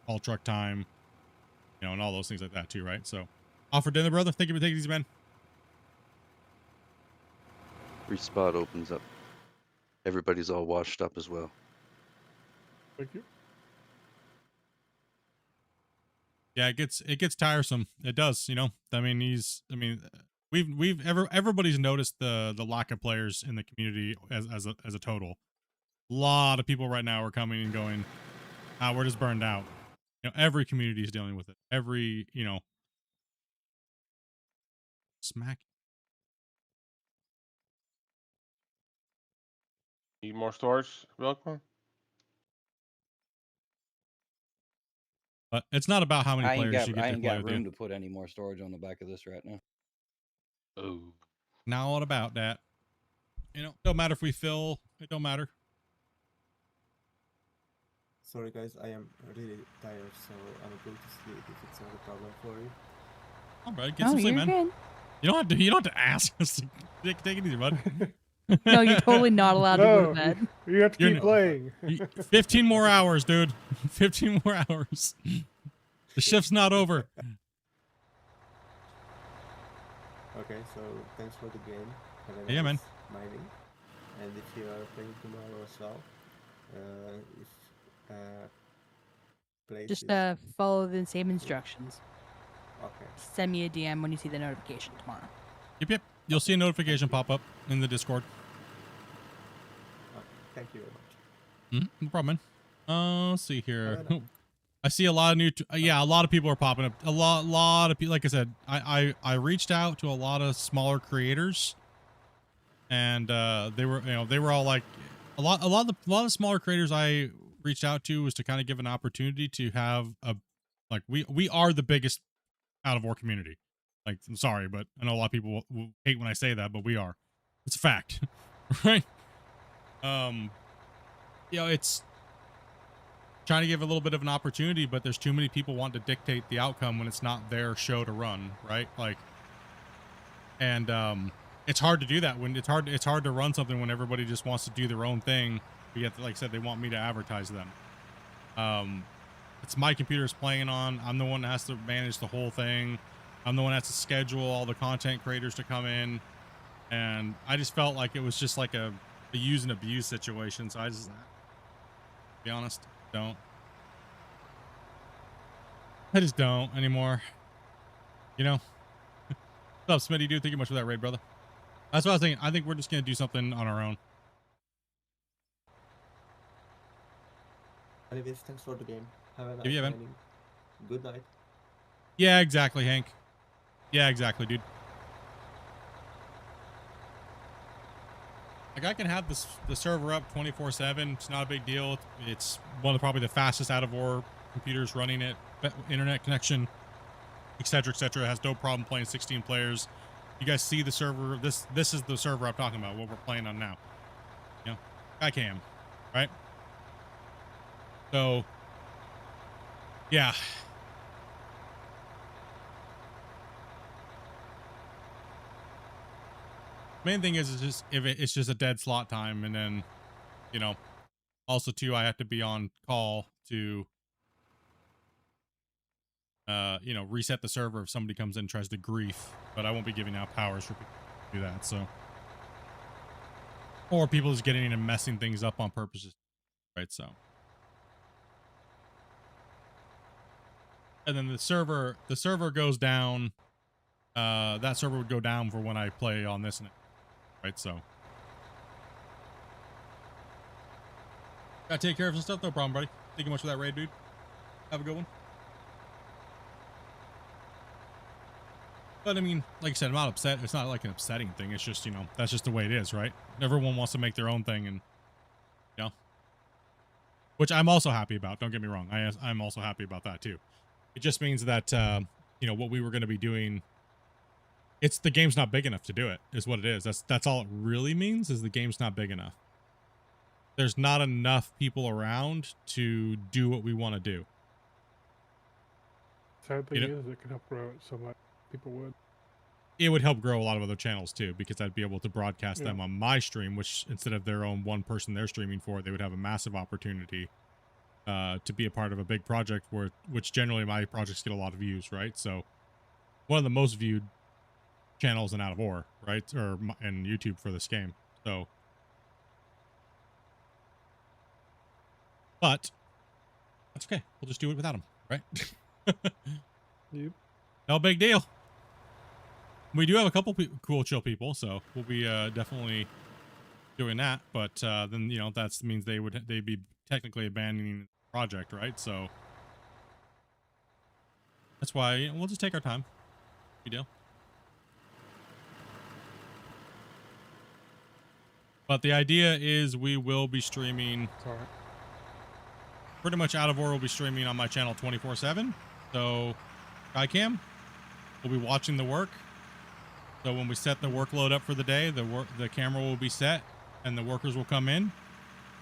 haul truck time, you know, and all those things like that too, right? So, off for dinner, brother. Thank you for taking these, man. Respot opens up. Everybody's all washed up as well. Thank you. Yeah, it gets tiresome. It does, you know. I mean, everybody's noticed the lack of players in the community as a total. A lot of people right now are coming and going, we're just burned out. You know, every community is dealing with it. Every, you know, smack. Need more storage, Welcome. But it's not about how many players you get I to ain't play got with room you. to put any more storage on the back of this right now. Oh. Not all about that. You know, don't matter if we fill. It don't matter. Sorry guys, I am really tired, so I'm going to sleep if it's not a problem for you. All right, get some sleep, man. Good. You don't have to ask us to take it easy, bud. No, you're totally not allowed to go to bed. You have to keep playing. 15 more hours, dude. 15 more hours. The shift's not over. Okay, so thanks for the game. Have a Yeah, man. mining. And if you are playing tomorrow as well, places... Just follow the same instructions. Okay. Send me a DM when you see the notification tomorrow. Yep. You'll see a notification pop up in the Discord. Thank you very much. No problem, man. Let's see here. I see a lot of new. Yeah, a lot of people are popping up. A lot of people. Like I said, I reached out to a lot of smaller creators, and they were all like, a lot of smaller creators I reached out to was to kind of give an opportunity to have a, like, we are the biggest out of war community. Like, I'm sorry, but I know a lot of people will hate when I say that, but we are. It's a fact, right? You know, it's trying to give a little bit of an opportunity, but there's too many people wanting to dictate the outcome when it's not their show to run, right? Like, and it's hard to do that when it's hard to run something when everybody just wants to do their own thing. But yet, like I said, they want me to advertise them. It's my computer's playing on. I'm the one that has to manage the whole thing. I'm the one that has to schedule all the content creators to come in. And I just felt like it was just like a use and abuse situation. So I just, to be honest, don't. I just don't anymore. You know? What's up, Smitty, dude? Thank you much for that raid, brother. That's what I was thinking. I think we're just going to do something on our own. Anyways, thanks for the game. Have a nice Yeah, man. mining. Good night. Yeah, exactly, Hank. Yeah, exactly, dude. Like, I can have the server up 24/7. It's not a big deal. It's one of probably the fastest out of war computers running it, internet connection, etc., etc. It has no problem playing 16 players. You guys see the server? This is the server I'm talking about. What we're playing on now. You know, Skycam, right? So, yeah. Main thing is just if it's just a dead slot time, and then, you know, also too, I have to be on call to, you know, reset the server if somebody comes in and tries to grief, but I won't be giving out powers for people to do that. So, or people just getting in and messing things up on purpose, right? So, and then the server goes down that server would go down for when I play on this, right? So gotta take care of some stuff. No problem, buddy. Thank you much for that raid, dude. Have a good one. But I mean, like I said, I'm not upset. It's not like an upsetting thing. It's just, you know, that's just the way it is, right? Everyone wants to make their own thing, and you know, which I'm also happy about. Don't get me wrong. I'm also happy about that too. It just means that you know, what we were going to be doing, it's the game's not big enough to do it, is what it is. That's all it really means, is the game's not big enough. There's not enough people around to do what we want to do. Sad thing is, it could help grow it so much. People would. It would help grow a lot of other channels too, because I'd be able to broadcast them on my stream, which instead of their own one person they're streaming for, they would have a massive opportunity to be a part of a big project which generally my projects get a lot of views, right? So one of the most viewed channels in Out of War, right? Or in YouTube for this game. So, but that's okay. We'll just do it without them, right? Yep. No big deal. We do have a couple cool, chill people, so we'll be definitely doing that. But then, you know, that means they'd be technically abandoning the project, right? So that's why we'll just take our time. Big deal. But the idea is we will be streaming. Sorry. Pretty much Out of War will be streaming on my channel 24/7. So Skycam will be watching the work. So when we set the workload up for the day, the camera will be set and the workers will come in.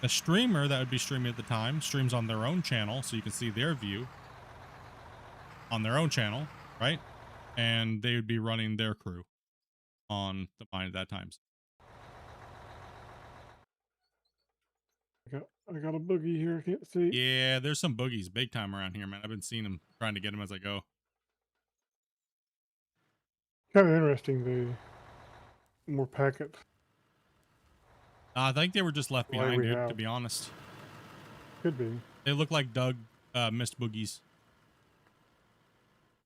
The streamer that would be streaming at the time streams on their own channel, so you can see their view on their own channel, right? And they would be running their crew on the mine at that time. I got a boogie here. I can't see. Yeah, there's some boogies big time around here, man. I've been seeing them, trying to get them as I go. Kind of interesting. The more packet. I think they were just left Why behind, we dude, have. to be honest. Could be. They look like Doug missed boogies.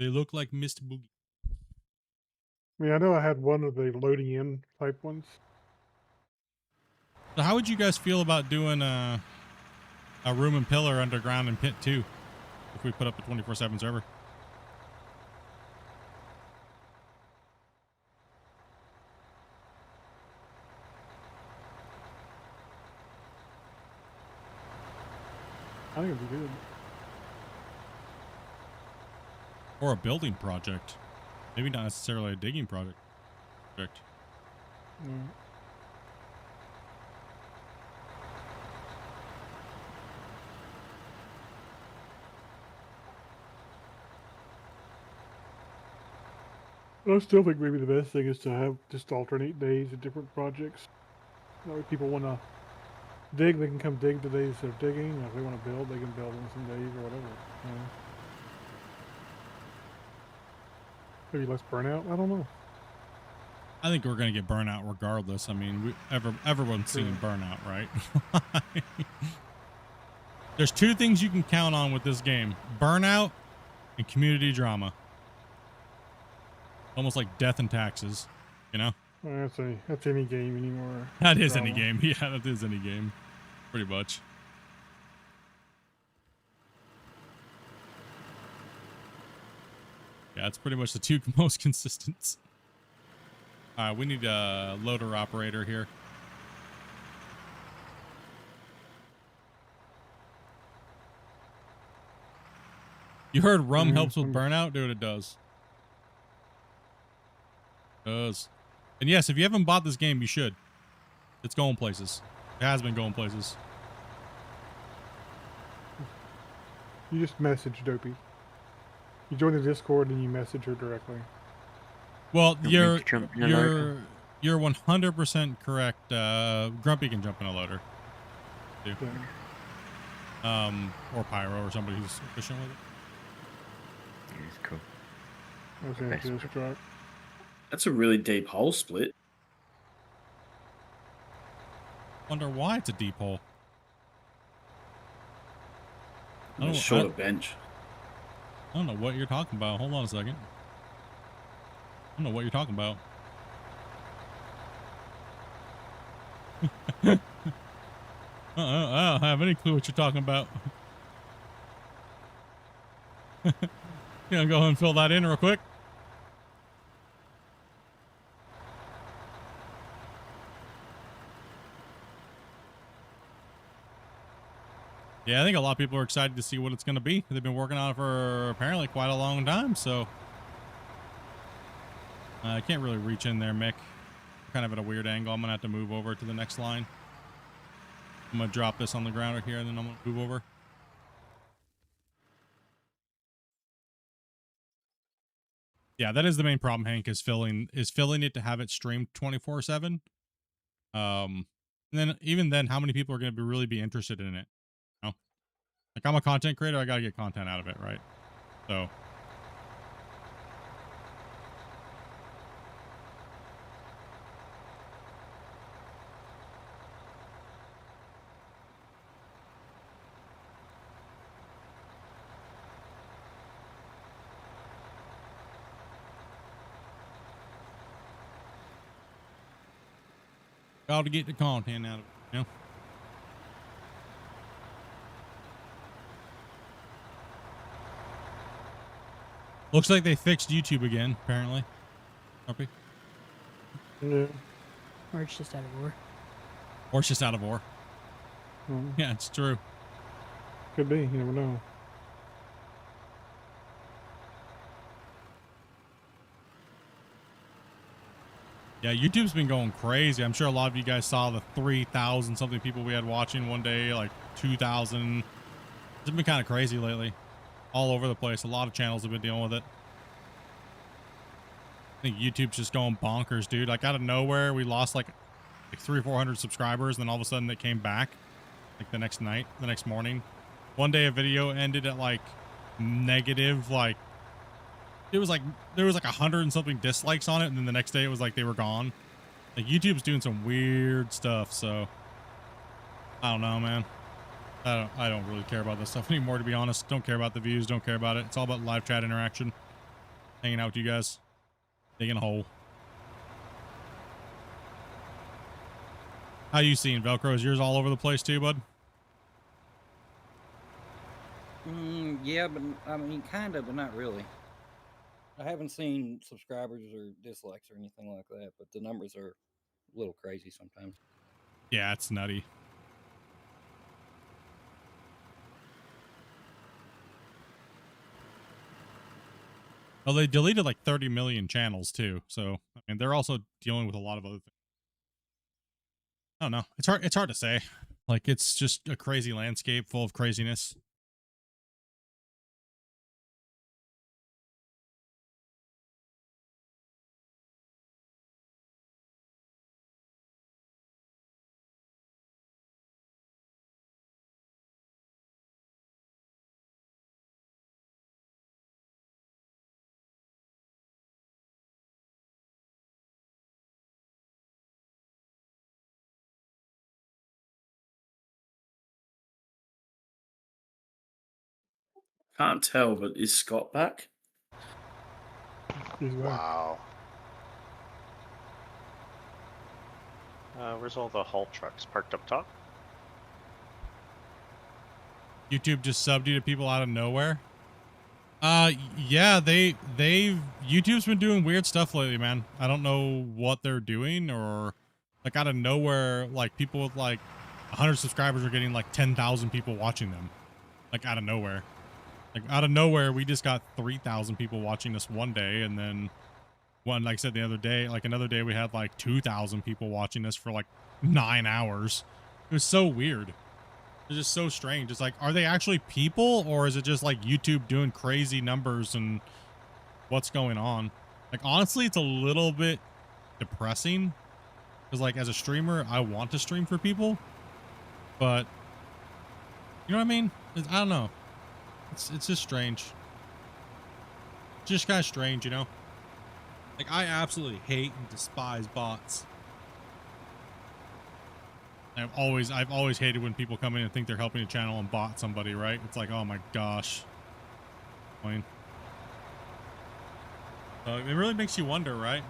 They look like missed boogies. I mean, I know I had one of the loading in type ones. So how would you guys feel about doing a room and pillar underground in Pit 2 if we put up a 24/7 server? I think it'd be good. Or a building project. Maybe not necessarily a digging project. Yeah. I still think maybe the best thing is to have just alternate days of different projects. That way people want to dig, they can come dig the days they're digging. If they want to build, they can build on some days or whatever. You know? Maybe less burnout. I don't know. I think we're gonna get burnout regardless. I mean, everyone's seen burnout, right? There's two things you can count on with this game: burnout and community drama. Almost like death and taxes, you know? That's any game anymore. That is Drama. any game. Yeah, that is any game. Pretty much. Yeah, it's pretty much the two most consistent. All right, we need a loader operator here. You heard rum helps with burnout? Dude, it does. It does. And yes, if you haven't bought this game, you should. It's going places. It has been going places. You just message Dopey. You join the Discord and you message her directly. Well, you're jump in a loader? 100% correct. Grumpy can jump in a loader. Too. Yeah. Or Pyro or somebody who's efficient with it. It's cool. Okay, Best just drop. That's a really deep hole split. Wonder why it's a deep hole. A shorter bench. I don't know what you're talking about. Hold on a second. don't know what you're talking about. I don't have any clue what you're talking about. Gonna go ahead and fill that in real quick. Yeah, I think a lot of people are excited to see what it's going to be. They've been working on it for apparently quite a long time, so I can't really reach in there, Mick. Kind of at a weird angle. I'm going to have to move over to the next line. I'm going to drop this on the ground right here, and then I'm going to move over. Yeah, that is the main problem, Hank, is filling it to have it streamed 24/7. And then even then, how many people are going to really be interested in it? You know? Like, I'm a content creator, I got to get content out of it, right? So got to get the content out of it, you know? Looks like they fixed YouTube again, apparently. Copy. Yeah. Or it's just out of war. Or it's just out of war. Yeah, it's true. Could be. You never know. Yeah, YouTube's been going crazy. I'm sure a lot of you guys saw the 3,000 something people we had watching one day, like 2,000. It's been kind of crazy lately. All over the place. A lot of channels have been dealing with it. I think YouTube's just going bonkers, dude. Like, out of nowhere, we lost like 300 or 400 subscribers, and then all of a sudden it came back like the next morning. One day a video ended at like negative, like it was like there was like 100 and something dislikes on it, and then the next day it was like they were gone. Like, YouTube's doing some weird stuff, so I don't know, man. I don't really care about this stuff anymore, to be honest. Don't care about the views, don't care about it. It's all about live chat interaction. Hanging out with you guys. Digging a hole. How you seeing, Velcro? Is yours all over the place too, bud? Yeah, but I mean, kind of, but not really. I haven't seen subscribers or dislikes or anything like that, but the numbers are a little crazy sometimes. Yeah, it's nutty. Well, they deleted like 30 million channels too, so I mean, they're also dealing with a lot of other things. I don't know. It's hard to say. Like, it's just a crazy landscape full of craziness. Can't tell, but is Scott back? He's back. Wow. Where's all the haul trucks parked up top? YouTube just subbed you to people out of nowhere. Yeah, YouTube's been doing weird stuff lately, man. I don't know what they're doing, or like out of nowhere, like people with like 100 subscribers are getting like 10,000 people watching them, like out of nowhere. Like, out of nowhere, we just got 3,000 people watching us one day, and then like I said, the other day, like another day, we had like 2,000 people watching us for like 9 hours. It was so weird. It's just so strange. It's like, are they actually people, or is it just like YouTube doing crazy numbers and what's going on? Like, honestly, it's a little bit depressing, because like, as a streamer, I want to stream for people, but you know what I mean? I don't know. It's just strange. Just kind of strange, you know? Like, I absolutely hate and despise bots. I've always hated when people come in and think they're helping a channel and bot somebody, right? It's like, oh my gosh. I mean, So it really makes you wonder, right?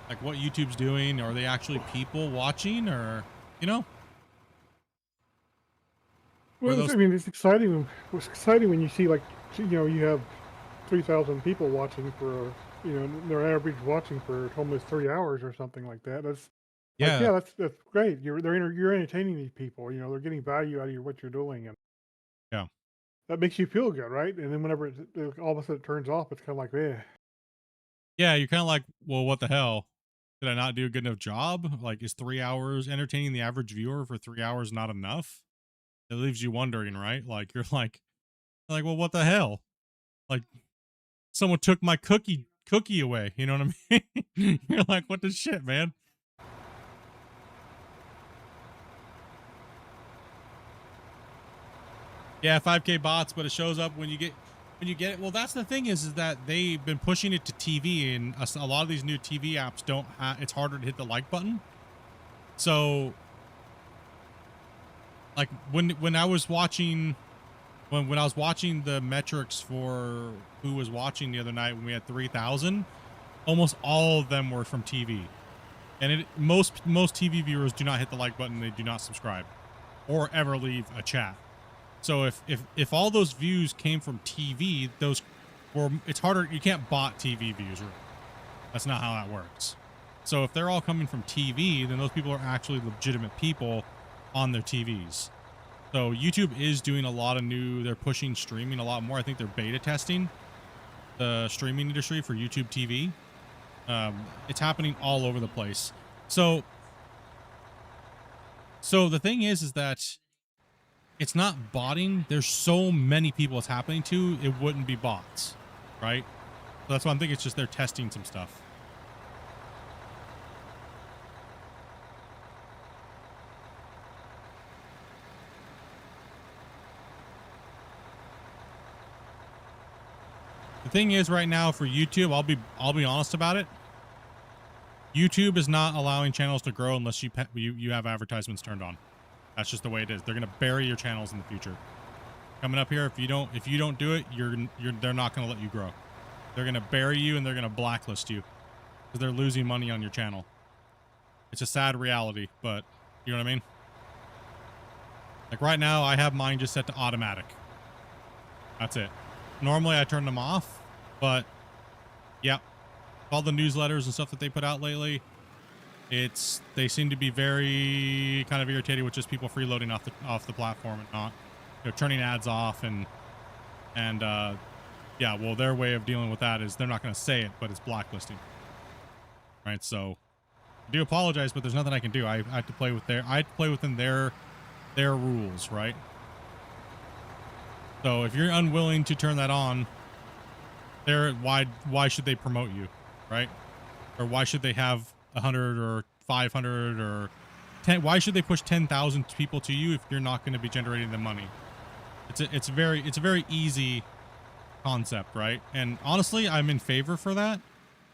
Like what YouTube's doing. Are they actually people watching, or you know? Or Well, those? I mean, it's exciting. It's exciting when you see like, you have 3,000 people watching for, their average watching for almost 3 hours or something like that. That's like, Yeah, yeah, that's great. You're entertaining these people. They're getting value out of what you're doing, and yeah, that makes you feel good, right? And then whenever all of a sudden it turns off, it's kind of like, eh. yeah. You're kind of like, well, what the hell? Did I not do a good enough job? Like, is 3 hours entertaining the average viewer for 3 hours not enough? It leaves you wondering, right? Like you're like, well, what the hell? Like someone took my cookie away. You know what I mean? You're like, what the shit, man? Yeah, 5K bots, but it shows up when you get it. Well, that's the thing is that they've been pushing it to TV, and a lot of these new TV apps don't have. It's harder to hit the like button. So, like when I was watching. When I was watching the metrics for who was watching the other night when we had 3,000, almost all of them were from TV. And most TV viewers do not hit the like button, they do not subscribe or ever leave a chat. So if all those views came from TV, it's harder, you can't bot TV views. Really. That's not how that works. So if they're all coming from TV, then those people are actually legitimate people on their TVs. So YouTube is doing a lot of they're pushing streaming a lot more. I think they're beta testing the streaming industry for YouTube TV. It's happening all over the place. So the thing is that it's not botting. There's so many people it's happening to, it wouldn't be bots, right? So that's why I'm thinking it's just they're testing some stuff. The thing is right now for YouTube, I'll be honest about it. YouTube is not allowing channels to grow unless you have advertisements turned on. That's just the way it is. They're going to bury your channels in the future. Coming up here, if you don't do it, they're not going to let you grow. They're going to bury you and they're going to blacklist you because they're losing money on your channel. It's a sad reality, but you know what I mean? Like right now, I have mine just set to automatic. That's it. Normally I turn them off, but yeah, all the newsletters and stuff that they put out lately, they seem to be very kind of irritated with just people freeloading off the platform and not, turning ads off and yeah, well, their way of dealing with that is they're not going to say it, but it's blacklisting. Right? So I do apologize, but there's nothing I can do. I have to play within their rules, right? So if you're unwilling to turn that on, why should they promote you, right? Or why should they have 100 or 500 or 10? Why should they push 10,000 people to you if you're not going to be generating the money? It's a very easy concept, right? And honestly, I'm in favor for that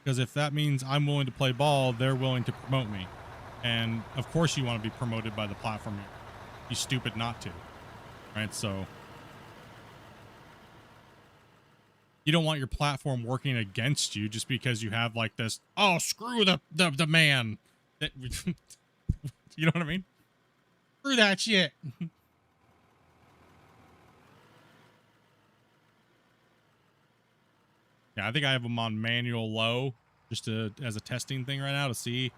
because if that means I'm willing to play ball, they're willing to promote me, and of course you want to be promoted by the platform. You'd be stupid not to, right? So. You don't want your platform working against you just because you have like this, oh, screw the man. That you know what I mean? Screw that shit. Yeah, I think I have them on manual low just as a testing thing right now to see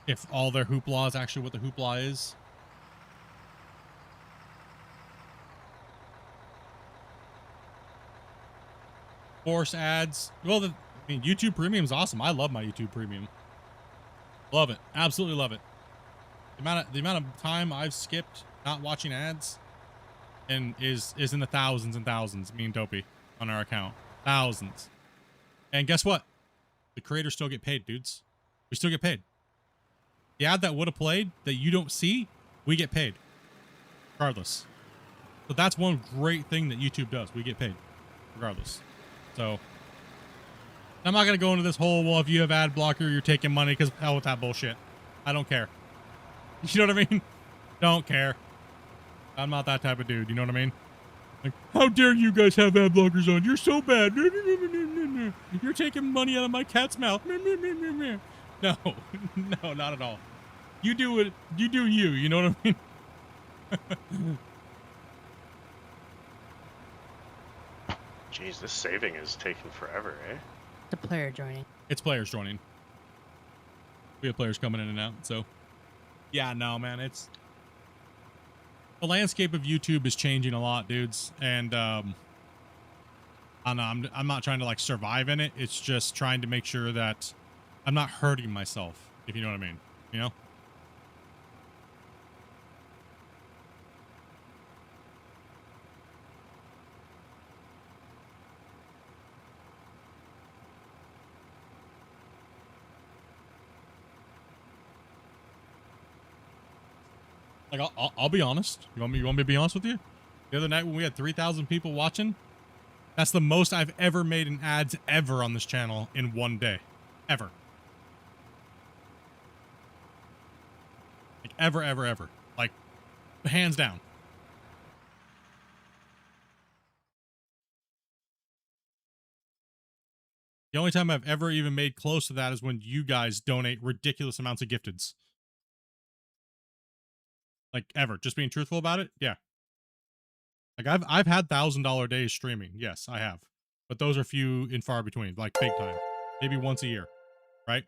if all their hoopla is actually what the hoopla is. Force ads. Well, YouTube Premium is awesome. I love my YouTube Premium. Love it. Absolutely love it. The amount of time I've skipped not watching ads and is in the thousands and thousands, me and Dopey on our account. Thousands. And guess what? The creators still get paid, dudes. We still get paid. The ad that would have played that you don't see, we get paid. Regardless. So that's one great thing that YouTube does. We get paid. Regardless. So I'm not going to go into this whole, well, if you have ad blocker, you're taking money, because hell with that bullshit. I don't care. You know what I mean? Don't care. I'm not that type of dude. You know what I mean? Like, how dare you guys have ad blockers on? You're so bad. You're taking money out of my cat's mouth. No, no, not at all. You do it. You do you. You know what I mean? Jeez, this saving is taking forever, eh? The player joining. It's players joining. We have players coming in and out. So, yeah, no, man, it's the landscape of YouTube is changing a lot, dudes. And I don't know. I'm not trying to like survive in it. It's just trying to make sure that I'm not hurting myself, if you know what I mean. You know. Like, I'll be honest. You want me to be honest with you? The other night when we had 3,000 people watching, that's the most I've ever made in ads ever on this channel in one day. Ever. Like, ever. Like, hands down. The only time I've ever even made close to that is when you guys donate ridiculous amounts of gifteds. Like, ever. Just being truthful about it? Yeah. Like, I've had $1,000 days streaming. Yes, I have. But those are few and far between. Like, big time. Maybe once a year. Right?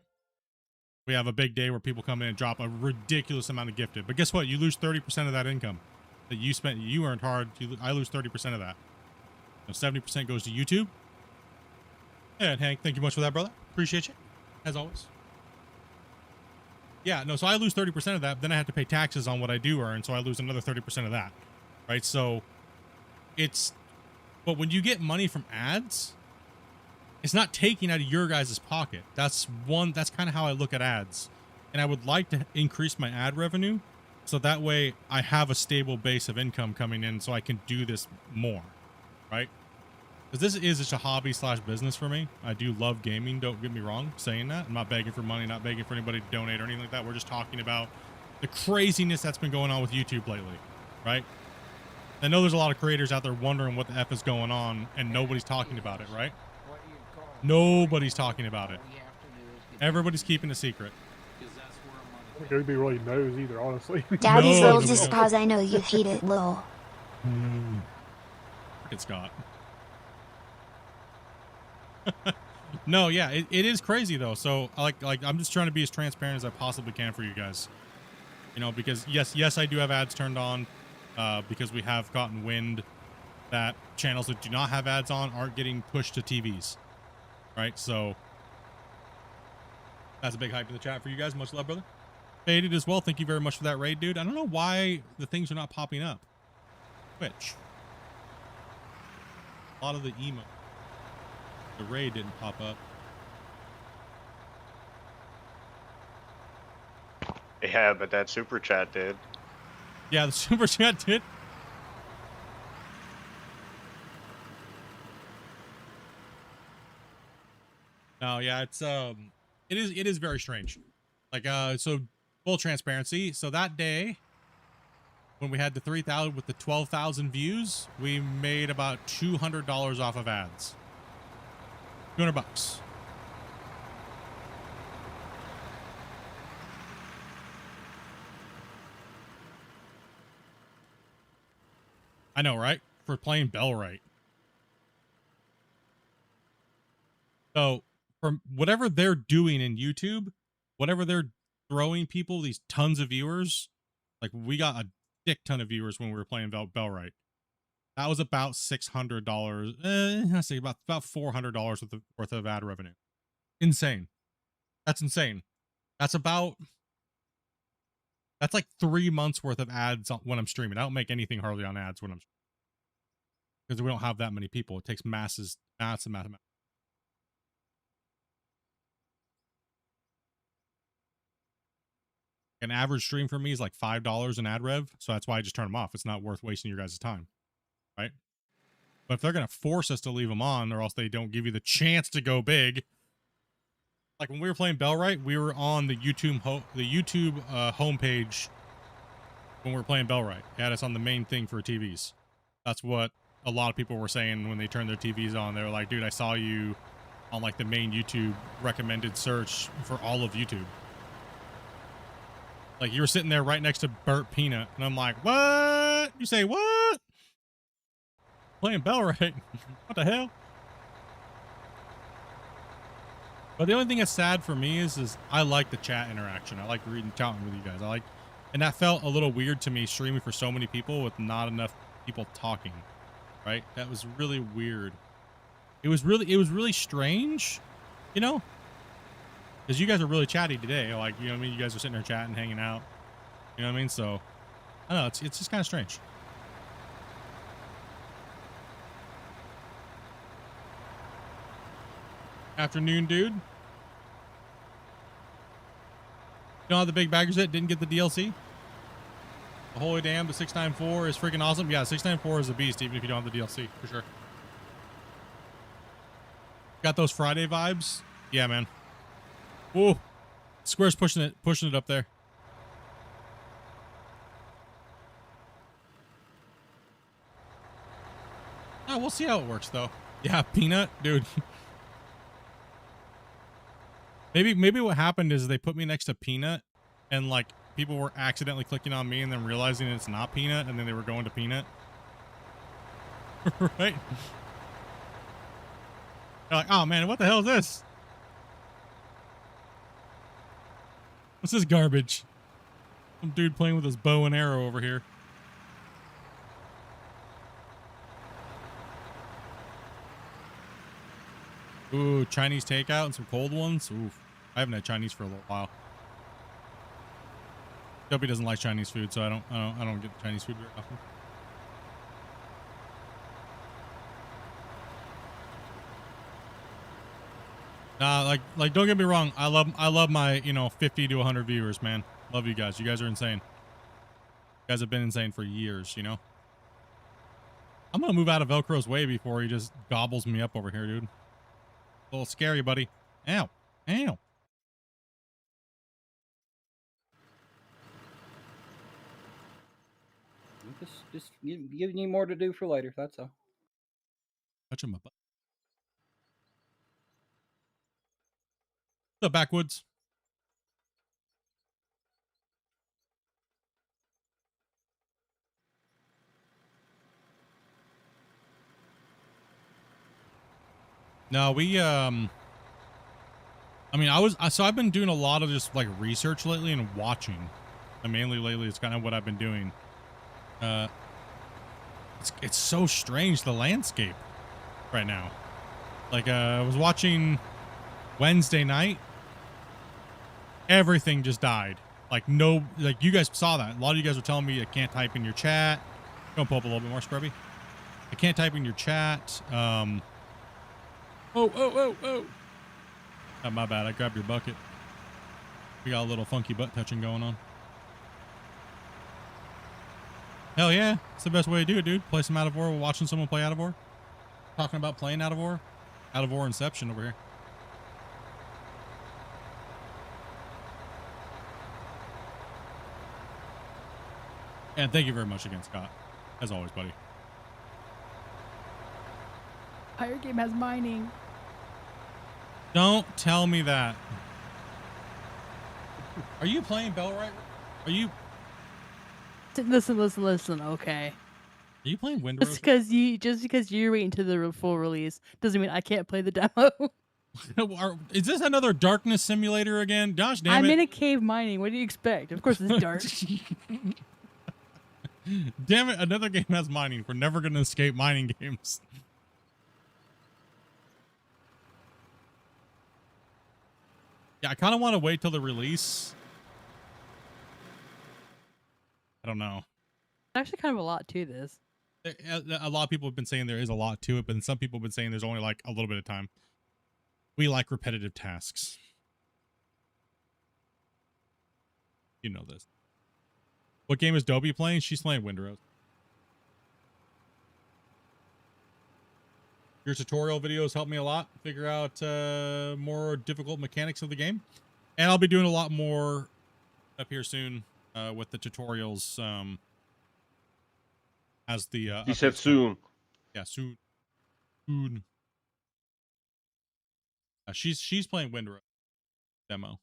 We have a big day where people come in and drop a ridiculous amount of gifted. But guess what? You lose 30% of that income that you spent. You earned hard. I lose 30% of that. 70% goes to YouTube. And Hank, thank you much for that, brother. Appreciate you. As always. Yeah, no, so I lose 30% of that, then I have to pay taxes on what I do earn, so I lose another 30% of that, right? So it's, but when you get money from ads, it's not taking out of your guys' pocket. That's kind of how I look at ads. And I would like to increase my ad revenue, so that way I have a stable base of income coming in so I can do this more, right? Because this is just a hobby / business for me. I do love gaming, don't get me wrong saying that. I'm not begging for money, not begging for anybody to donate or anything like that. We're just talking about the craziness that's been going on with YouTube lately, right? I know there's a lot of creators out there wondering what the F is going on, and nobody's talking about it, right? Nobody's talking about it. Everybody's keeping a secret. I don't think anybody really knows either, honestly. Daddy's No, little no, just no. cause I know you hate it, little. It's Scott. No, yeah, it is crazy though. So like I'm just trying to be as transparent as I possibly can for you guys. You know, because yes, I do have ads turned on, because we have gotten wind that channels that do not have ads on aren't getting pushed to TVs. Right? So that's a big hype in the chat for you guys. Much love, brother. Faded as well. Thank you very much for that raid, dude. I don't know why the things are not popping up. Twitch. A lot of the emo. The raid didn't pop up. Yeah, but that super chat did. Yeah, the super chat did. No, yeah, it's it is very strange. Like so full transparency. So that day when we had the 3,000 with the 12,000 views, we made about $200 off of ads. $200. I know, right? For playing Bell right. So from whatever they're doing in YouTube, whatever they're throwing people, these tons of viewers, like we got a dick ton of viewers when we were playing Bell right. That was about $600. I say about $400 worth of ad revenue. Insane. That's insane. That's like 3 months worth of ads when I'm streaming. I don't make anything hardly on ads when I'm streaming because we don't have that many people. It takes massive. An average stream for me is like $5 in ad rev, so that's why I just turn them off. It's not worth wasting your guys' time, right? But if they're gonna force us to leave them on, or else they don't give you the chance to go big. Like when we were playing Bell right, we were on the YouTube homepage when we were playing Bell right. It had us on the main thing for TVs. That's what a lot of people were saying when they turned their TVs on, they were like, dude, I saw you on like the main YouTube recommended search for all of YouTube. Like you were sitting there right next to Burt Peanut. And I'm like, what? You say what? Playing Bellright. What the hell? But the only thing that's sad for me is I like the chat interaction. I like reading, chatting with you guys. And that felt a little weird to me streaming for so many people with not enough people talking, right? That was really weird. It was really strange, you know, because you guys are really chatty today. Like, you know what I mean? You guys are sitting there chatting, hanging out, you know what I mean? So I don't know. It's just kind of strange. Afternoon, dude. You know how the big baggers hit didn't get the DLC? The holy damn, the 694 is freaking awesome. Yeah, 694 is a beast, even if you don't have the DLC, for sure. Got those Friday vibes? Yeah, man. Whoa. Square's pushing it up there. Oh, we'll see how it works, though. Yeah, Peanut, dude. Maybe what happened is they put me next to Peanut, and like people were accidentally clicking on me and then realizing it's not Peanut, and then they were going to Peanut. Right? They're like, oh man, what the hell is this? What's this garbage? Some dude playing with his bow and arrow over here. Ooh, Chinese takeout and some cold ones. Oof. I haven't had Chinese for a little while. Dopey doesn't like Chinese food, so I don't get Chinese food very often. Nah, like don't get me wrong. I love my, 50 to 100 viewers, man. Love you guys. You guys are insane. You guys have been insane for years, you know? I'm gonna move out of Velcro's way before he just gobbles me up over here, dude. A little scary, buddy. Ow. Ow. Just giving you more to do for later. That's all. Touch him up. The backwoods. No, we I mean, I've been doing a lot of just like research lately and watching. And mainly lately it's kind of what I've been doing. It's so strange, the landscape right now. Like I was watching Wednesday night, everything just died. Like you guys saw that. A lot of you guys were telling me I can't type in your chat. Go pull up a little bit more, Scrubby. I can't type in your chat. Oh. Oh, my bad. I grabbed your bucket. We got a little funky butt touching going on. Hell yeah. It's the best way to do it, dude. Play some Out of War while watching someone play Out of War. Talking about playing Out of War. Out of War Inception over here. And thank you very much again, Scott. As always, buddy. Pirate game has mining. Don't tell me that. Are you playing Bellright? Are you... Listen, okay. Are you playing Wind Rose? Just because you're waiting to the full release doesn't mean I can't play the demo. Is this another darkness simulator again? Gosh damn it. I'm in a cave mining. What do you expect? Of course it's dark. Damn it, another game has mining. We're never going to escape mining games. Yeah, I kind of want to wait till the release. I don't know. Actually kind of a lot to this. A lot of people have been saying there is a lot to it, but some people have been saying there's only like a little bit of time. We like repetitive tasks. You know this. What game is Dobie playing? She's playing Wind Rose. Your tutorial videos help me a lot figure out more difficult mechanics of the game. And I'll be doing a lot more up here soon with the tutorials as the he said soon. Yeah, soon. Soon. She's playing Windrow demo.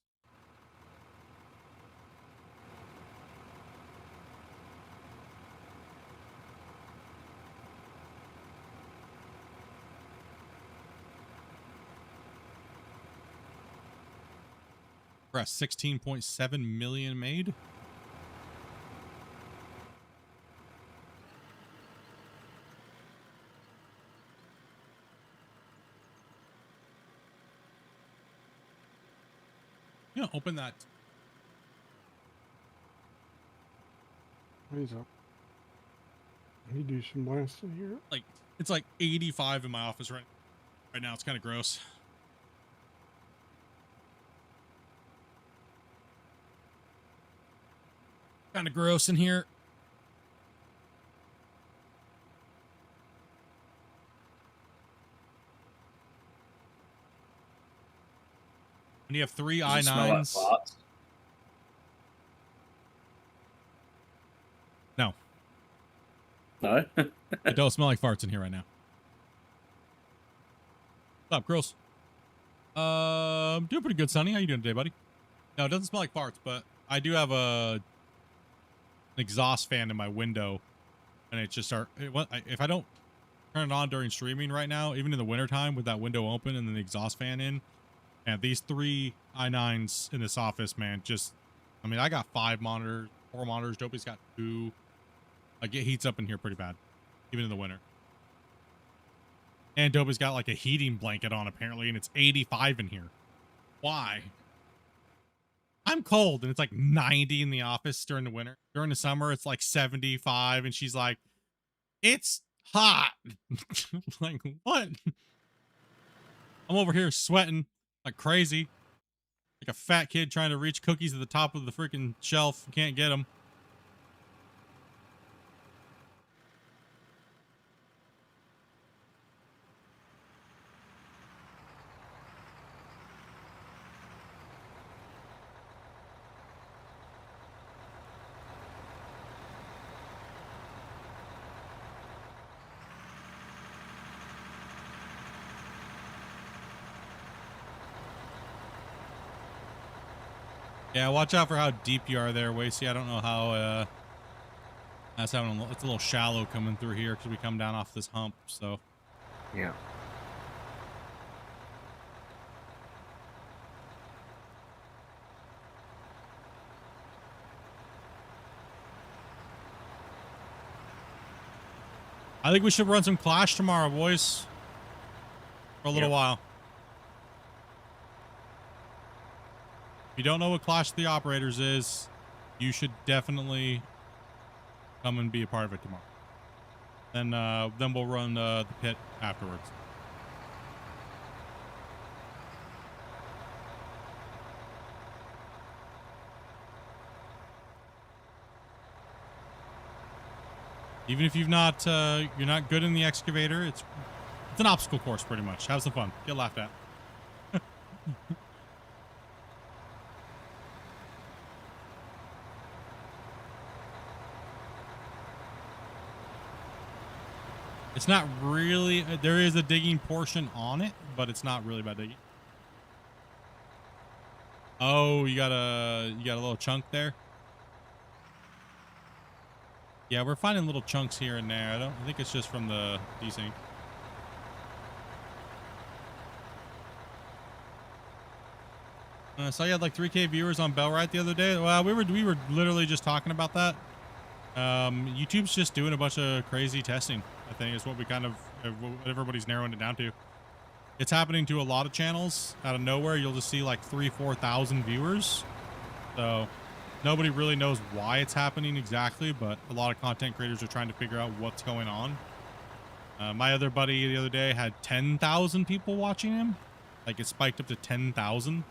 Press 16.7 million made. You know, open that. What is up? I need to do some blasting here. Like, it's like 85 in my office right now. It's kind of gross. Kind of gross in here. When you have three Does it smell like i9s. farts? No. No? It don't smell like farts in here right now. What's up, girls? Doing pretty good, Sonny. How you doing today, buddy? No, it doesn't smell like farts, but I do have an exhaust fan in my window, and it just if I don't turn it on during streaming right now, even in the wintertime with that window open and then the exhaust fan in, and these three i9s in this office, man, just, I mean, I got 4 monitors. Dopey's got 2. Like, it heats up in here pretty bad, even in the winter. And Dopey's got like a heating blanket on apparently, and it's 85 in here. Why? I'm cold, and it's like 90 in the office during the winter. During the summer, it's like 75, and she's like, it's hot. Like, what? I'm over here sweating like crazy. Like a fat kid trying to reach cookies at the top of the freaking shelf. Can't get them. Yeah, watch out for how deep you are there, Wasey. I don't know how, it's a little shallow coming through here because we come down off this hump, so. Yeah. I think we should run some Clash tomorrow, boys. For a little while. If you don't know what Clash of the Operators is, you should definitely come and be a part of it tomorrow. Then we'll run the pit afterwards. Even if you're not good in the excavator, it's an obstacle course pretty much. Have some fun. Get laughed at. It's not really, there is a digging portion on it, but it's not really about digging. Oh, you got a little chunk there? Yeah, we're finding little chunks here and there. I think it's just from the desync. So you had like 3K viewers on Bellrite the other day. Well, we were literally just talking about that. YouTube's just doing a bunch of crazy testing, I think is what everybody's narrowing it down to. It's happening to a lot of channels out of nowhere. You'll just see like 3,000-4,000 viewers. So nobody really knows why it's happening exactly, but a lot of content creators are trying to figure out what's going on. My other buddy the other day had 10,000 people watching him. Like, it spiked up to 10,000.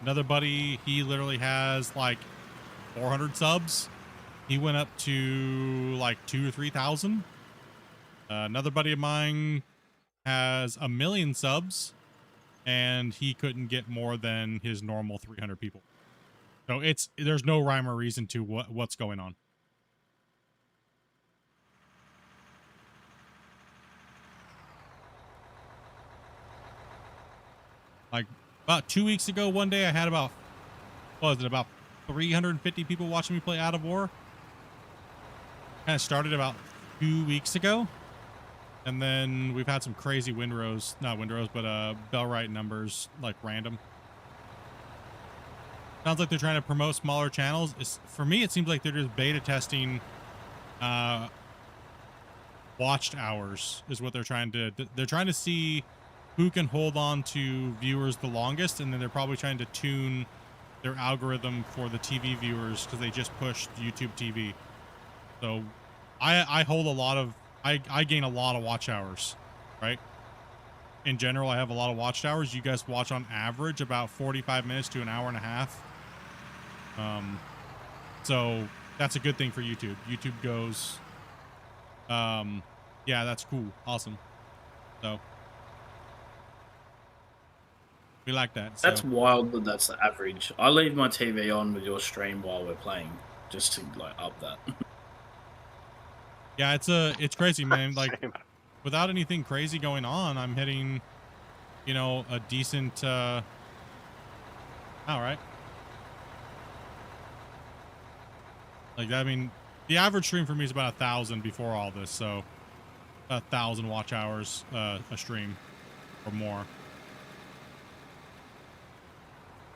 Another buddy, he literally has like 400 subs. He went up to like 2,000 or 3,000. Another buddy of mine has 1 million subs, and he couldn't get more than his normal 300 people. So there's no rhyme or reason to what's going on. Like about 2 weeks ago, one day I had about, what was it, about 350 people watching me play Out of War. Kind of started about 2 weeks ago. And then we've had some crazy not windrows, but Bellwright numbers, like random. Sounds like they're trying to promote smaller channels. For me, it seems like they're just beta testing watched hours is what they're trying to see who can hold on to viewers the longest, and then they're probably trying to tune their algorithm for the TV viewers because they just pushed YouTube TV. So I hold a lot of I gain a lot of watch hours, right? In general, I have a lot of watch hours. You guys watch on average about 45 minutes to an hour and a half. So that's a good thing for YouTube. YouTube goes, yeah, that's cool. Awesome. So we like that. That's so. wild that that's the average. I leave my TV on with your stream while we're playing, just to like up that. Yeah, it's crazy, man. Like without anything crazy going on, I'm hitting, you know, a decent, all right. Like, I mean, the average stream for me is about 1,000 before all this. So 1,000 watch hours, a stream or more.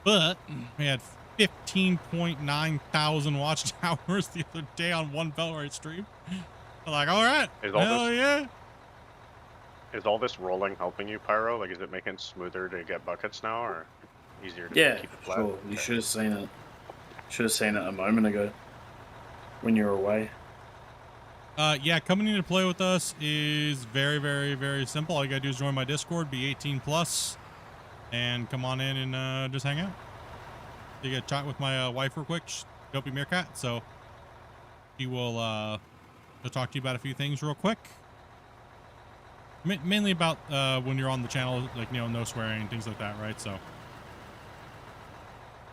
But we had 15.9 thousand watch hours the other day on one Bellwright stream. I'm like, all right, hell yeah. Is all this rolling helping you, Pyro? Like, is it making it smoother to get buckets now, or easier to keep it flat? Sure. You should have seen it. Should have seen it a moment ago when you were away. Yeah, coming in to play with us is very, very, very simple. All you gotta do is join my Discord, be 18 plus, and come on in and just hang out. You get chat with my wife real quick, Dopey Meerkat. So she will she'll talk to you about a few things real quick. Mainly about when you're on the channel, like, you know, no swearing and things like that, right? So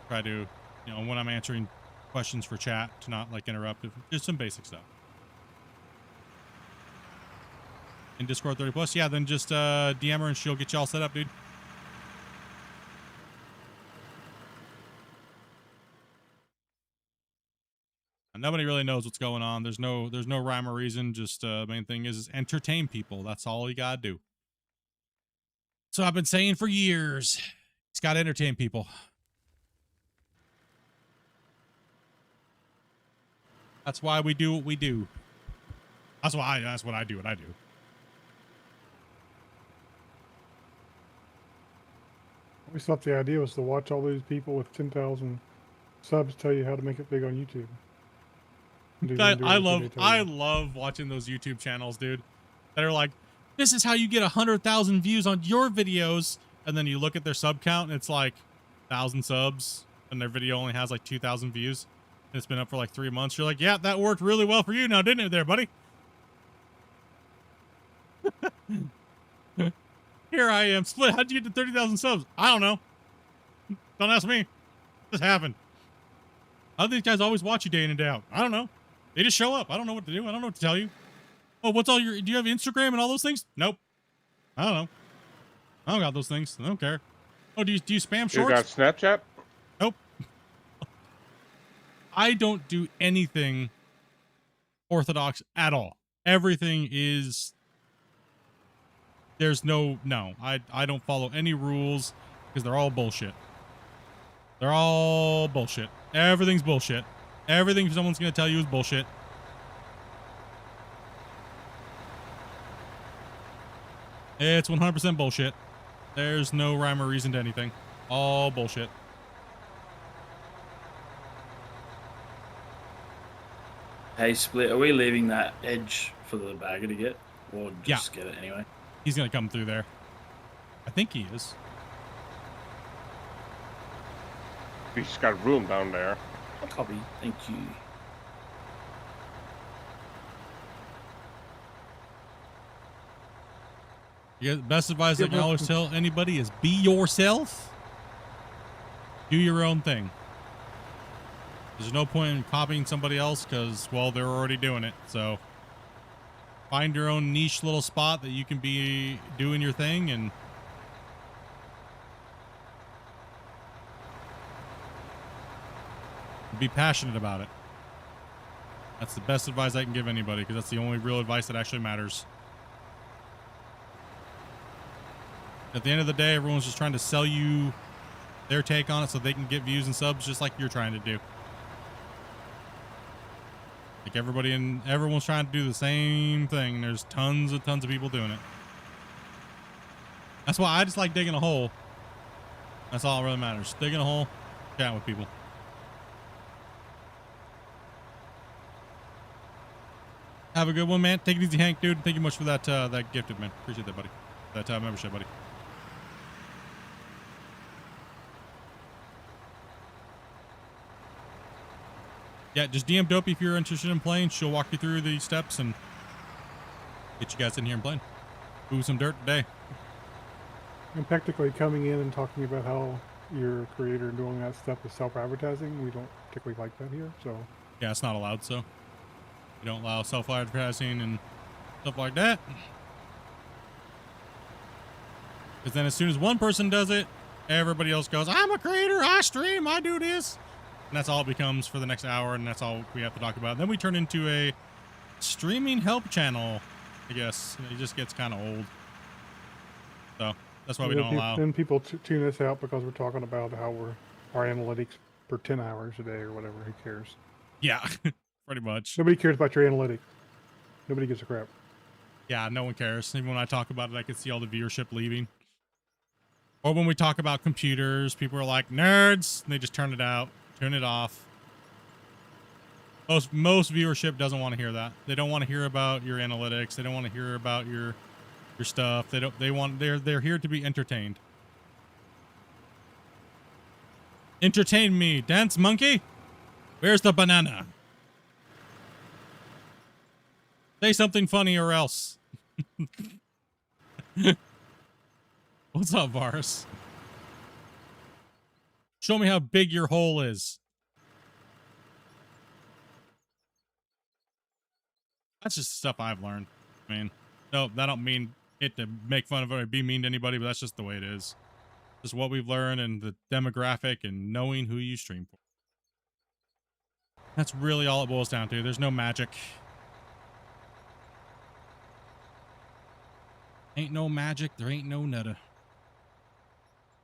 try to, you know, when I'm answering questions for chat, to not like interrupt, just some basic stuff. In Discord 30 plus, yeah, then just DM her and she'll get you all set up, dude. And nobody really knows what's going on. There's no rhyme or reason. Just main thing is entertain people. That's all you gotta do. So I've been saying for years, it's gotta entertain people. That's why we do what we do. That's what I do what I do. I always thought the idea was to watch all these people with 10,000 subs tell you how to make it big on YouTube. I love watching those YouTube channels, dude, that are like, this is how you get 100,000 views on your videos, and then you look at their sub count and it's like 1,000 subs and their video only has like 2,000 views and it's been up for like 3 months. You're like, yeah, that worked really well for you now, didn't it there, buddy? Here I am, Split. How'd you get to 30,000 subs? I don't know. Don't ask me. This happened. How do these guys always watch you day in and day out? I don't know. They just show up. I don't know what to do. I don't know what to tell you. Oh, what's all your... Do you have Instagram and all those things? Nope. I don't know. I don't got those things. I don't care. Oh, do you spam shorts? You got Snapchat? Nope. I don't do anything orthodox at all. Everything is... There's no... I don't follow any rules because they're all bullshit. They're all bullshit. Everything's bullshit. Everything someone's going to tell you is bullshit. It's 100% bullshit. There's no rhyme or reason to anything. All bullshit. Hey, Split, are we leaving that edge for the bagger to get? Or just get it anyway? He's going to come through there. I think he is. He's got room down there. Copy. Thank you. The best advice I can always tell anybody is be yourself. Do your own thing. There's no point in copying somebody else because, well, they're already doing it. So find your own niche little spot that you can be doing your thing and Be passionate about it. That's the best advice I can give anybody, because that's the only real advice that actually matters. At the end of the day, everyone's just trying to sell you their take on it so they can get views and subs, just like you're trying to do. Like everyone's trying to do the same thing. And there's tons of people doing it. That's why I just like digging a hole. That's all that really matters. Digging a hole, chatting with people. Have a good one, man. Take it easy, Hank, dude. Thank you much for that that gifted, man. Appreciate that, buddy. That membership, buddy. Yeah, just DM Dopey if you're interested in playing. She'll walk you through the steps and get you guys in here and playing. Move some dirt today. And technically coming in and talking about how your creator doing that stuff is self-advertising, we don't particularly like that here, so. Yeah, it's not allowed, so. You don't allow self-advertising and stuff like that. Because then as soon as one person does it, everybody else goes, I'm a creator, I stream, I do this. And that's all it becomes for the next hour, and that's all we have to talk about. And then we turn into a streaming help channel, I guess. It just gets kind of old. So that's why we don't allow. Then people tune us out because we're talking about how our analytics for 10 hours a day or whatever. Who cares? Yeah, pretty much. Nobody cares about your analytics. Nobody gives a crap. Yeah, no one cares. Even when I talk about it, I can see all the viewership leaving. Or when we talk about computers, people are like, nerds, and they just turn it out, turn it off. Most viewership doesn't want to hear that. They don't want to hear about your analytics. They don't want to hear about your stuff. They're here to be entertained. Entertain me, dance monkey. Where's the banana? Say something funny or else. What's up, Varus? Show me how big your hole is. That's just stuff I've learned. I mean, no, I don't mean it to make fun of it or be mean to anybody, but that's just the way it is. Just what we've learned and the demographic and knowing who you stream for. That's really all it boils down to. There's no magic. Ain't no magic. There ain't no nutta.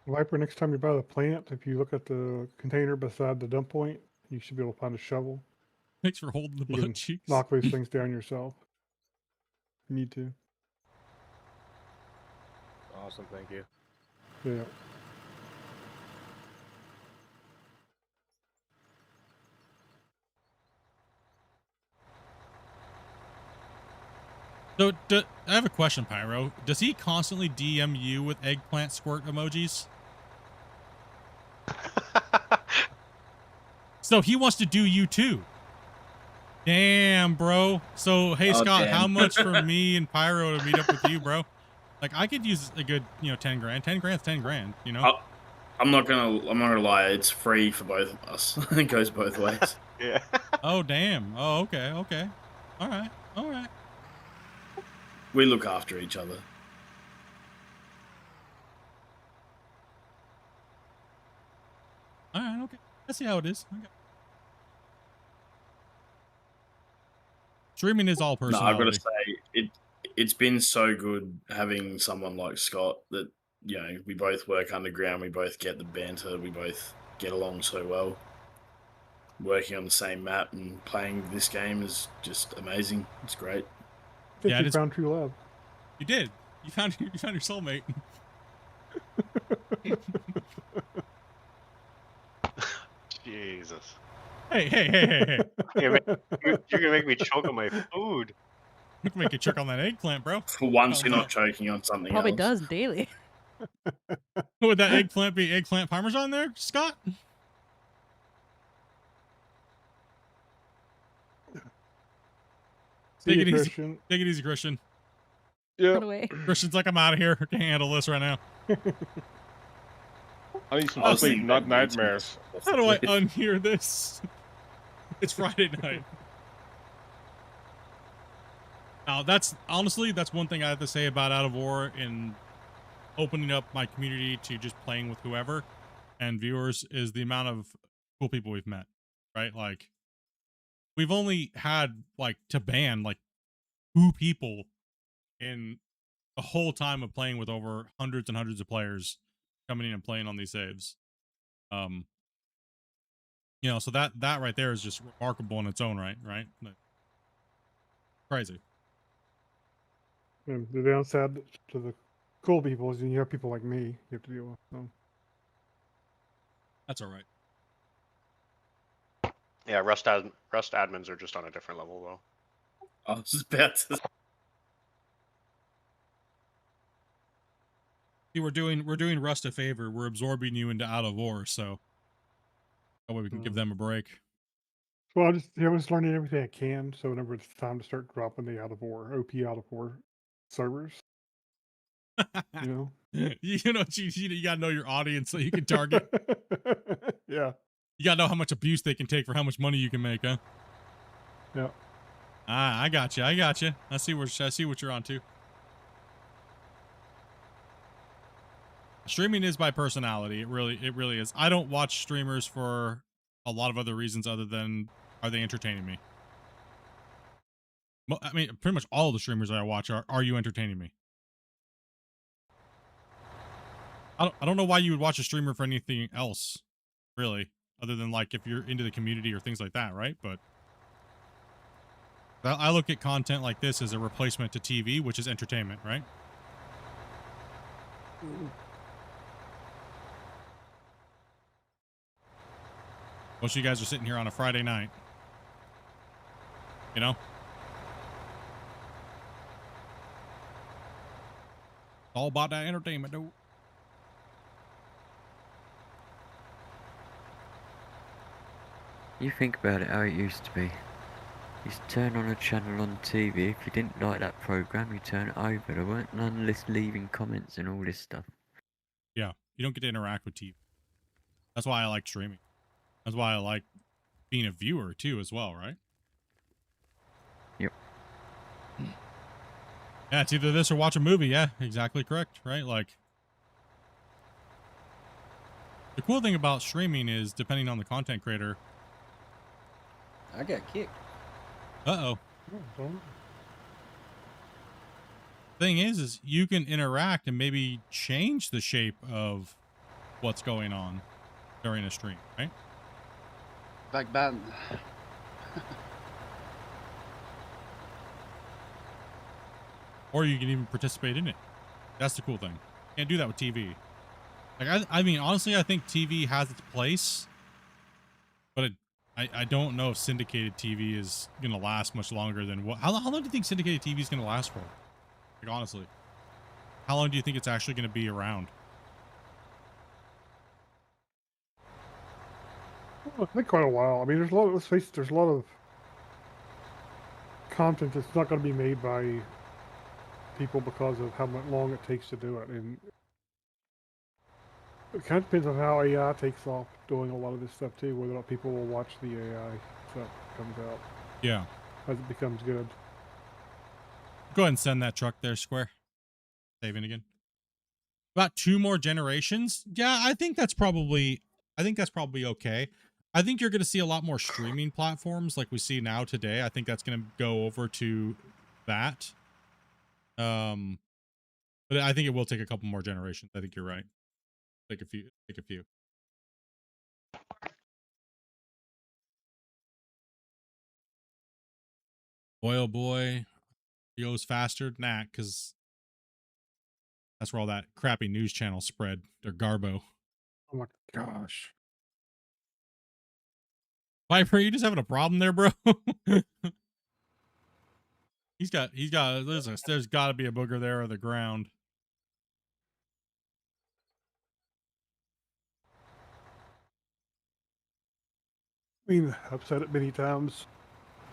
Viper, next time you buy the plant, if you look at the container beside the dump point, you should be able to find a shovel. Thanks for holding the You can butt cheeks. knock those things down yourself. You need to. Awesome, thank you. Yeah. So, I have a question, Pyro. Does he constantly DM you with eggplant squirt emojis? So he wants to do you too. Damn, bro. So, hey, Scott, damn. how much for me and Pyro to meet up with you, bro? Like, I could use a good, 10 grand. 10 grand's 10 grand, you know? I'm not gonna lie. It's free for both of us. It goes both ways. Yeah. Oh, damn. Oh, okay. All right. We look after each other. All right, okay. I see how it is. Okay. Streaming is all No, personality. I've got to say, it's been so good having someone like Scott that, we both work underground, we both get the banter, we both get along so well. Working on the same map and playing this game is just amazing. It's great. I think you found true love. You did. You found your soulmate. Jesus. Hey. You're gonna make me choke on my food. You can make you choke on that eggplant, bro. For once, you're not choking on something Probably else. does daily. Would that eggplant be eggplant parmesan there, Scott? Take it easy. Christian. Take it easy, Christian. Yeah. Christian's like, I'm out of here. I can't handle this right now. I need some sleep, not nightmares. How do I unhear this? It's Friday night. Now, that's one thing I have to say about Out of War and opening up my community to just playing with whoever and viewers is the amount of cool people we've met. right? Like we've only had like to ban like 2 people in the whole time of playing with over hundreds and hundreds of players coming in and playing on these saves. You know, so that right there is just remarkable in its own right, right? Crazy. And the downside to the cool people is you have people like me you have to deal with. So. That's all right. Yeah, Rust admins are just on a different level though. I was just about to. See, we're doing Rust a favor. We're absorbing you into Out of War, so that way we can give them a break. Well, I was learning everything I can, so whenever it's time to start dropping the OP Out of War servers, you know. You know, you gotta know your audience so you can target. Yeah. You gotta know how much abuse they can take for how much money you can make, huh? Yeah. Ah, I got you. I see what you're on to. Streaming is by personality. It really is. I don't watch streamers for a lot of other reasons other than are they entertaining me? I mean, pretty much all of the streamers that I watch are you entertaining me? I don't know why you would watch a streamer for anything else, really, other than like if you're into the community or things like that, right? But I look at content like this as a replacement to TV, which is entertainment, right? Most of you guys are sitting here on a Friday night. You know? All about that entertainment, dude. You think about it how it used to be. You used to turn on a channel on TV. If you didn't like that program, you turn it over. There weren't none leaving comments and all this stuff. Yeah, you don't get to interact with TV. That's why I like streaming. That's why I like being a viewer too, as well, right? Yep. Yeah, it's either this or watch a movie. Yeah, exactly correct, right? Like, the cool thing about streaming is, depending on the content creator. I got kicked. Uh-oh. Thing is you can interact and maybe change the shape of what's going on during a stream, right? Back band. Or you can even participate in it. That's the cool thing. Can't do that with TV. Like, I mean, honestly, I think TV has its place, but I don't know if syndicated TV is gonna last much longer than what. How long do you think syndicated TV is gonna last for? Like, honestly, how long do you think it's actually gonna be around? Well, I think quite a while. I mean, there's a lot. Let's face it. There's a lot of content that's not going to be made by people because of how long it takes to do it, and it kind of depends on how AI takes off doing a lot of this stuff too. Whether or not people will watch the AI stuff that comes out. Yeah. As it becomes good. Go ahead and send that truck there, Square. Saving again. About 2 more generations. Yeah, I think that's probably okay. I think you're going to see a lot more streaming platforms like we see now today. I think that's going to go over to that. But I think it will take a couple more generations. I think you're right. Take a few. Boy, oh boy. He goes faster. Nah, because that's where all that crappy news channel spread. Or Garbo. Oh my gosh. Viper, you just having a problem there, bro? There's got to be a booger there on the ground. I mean, I've said it many times.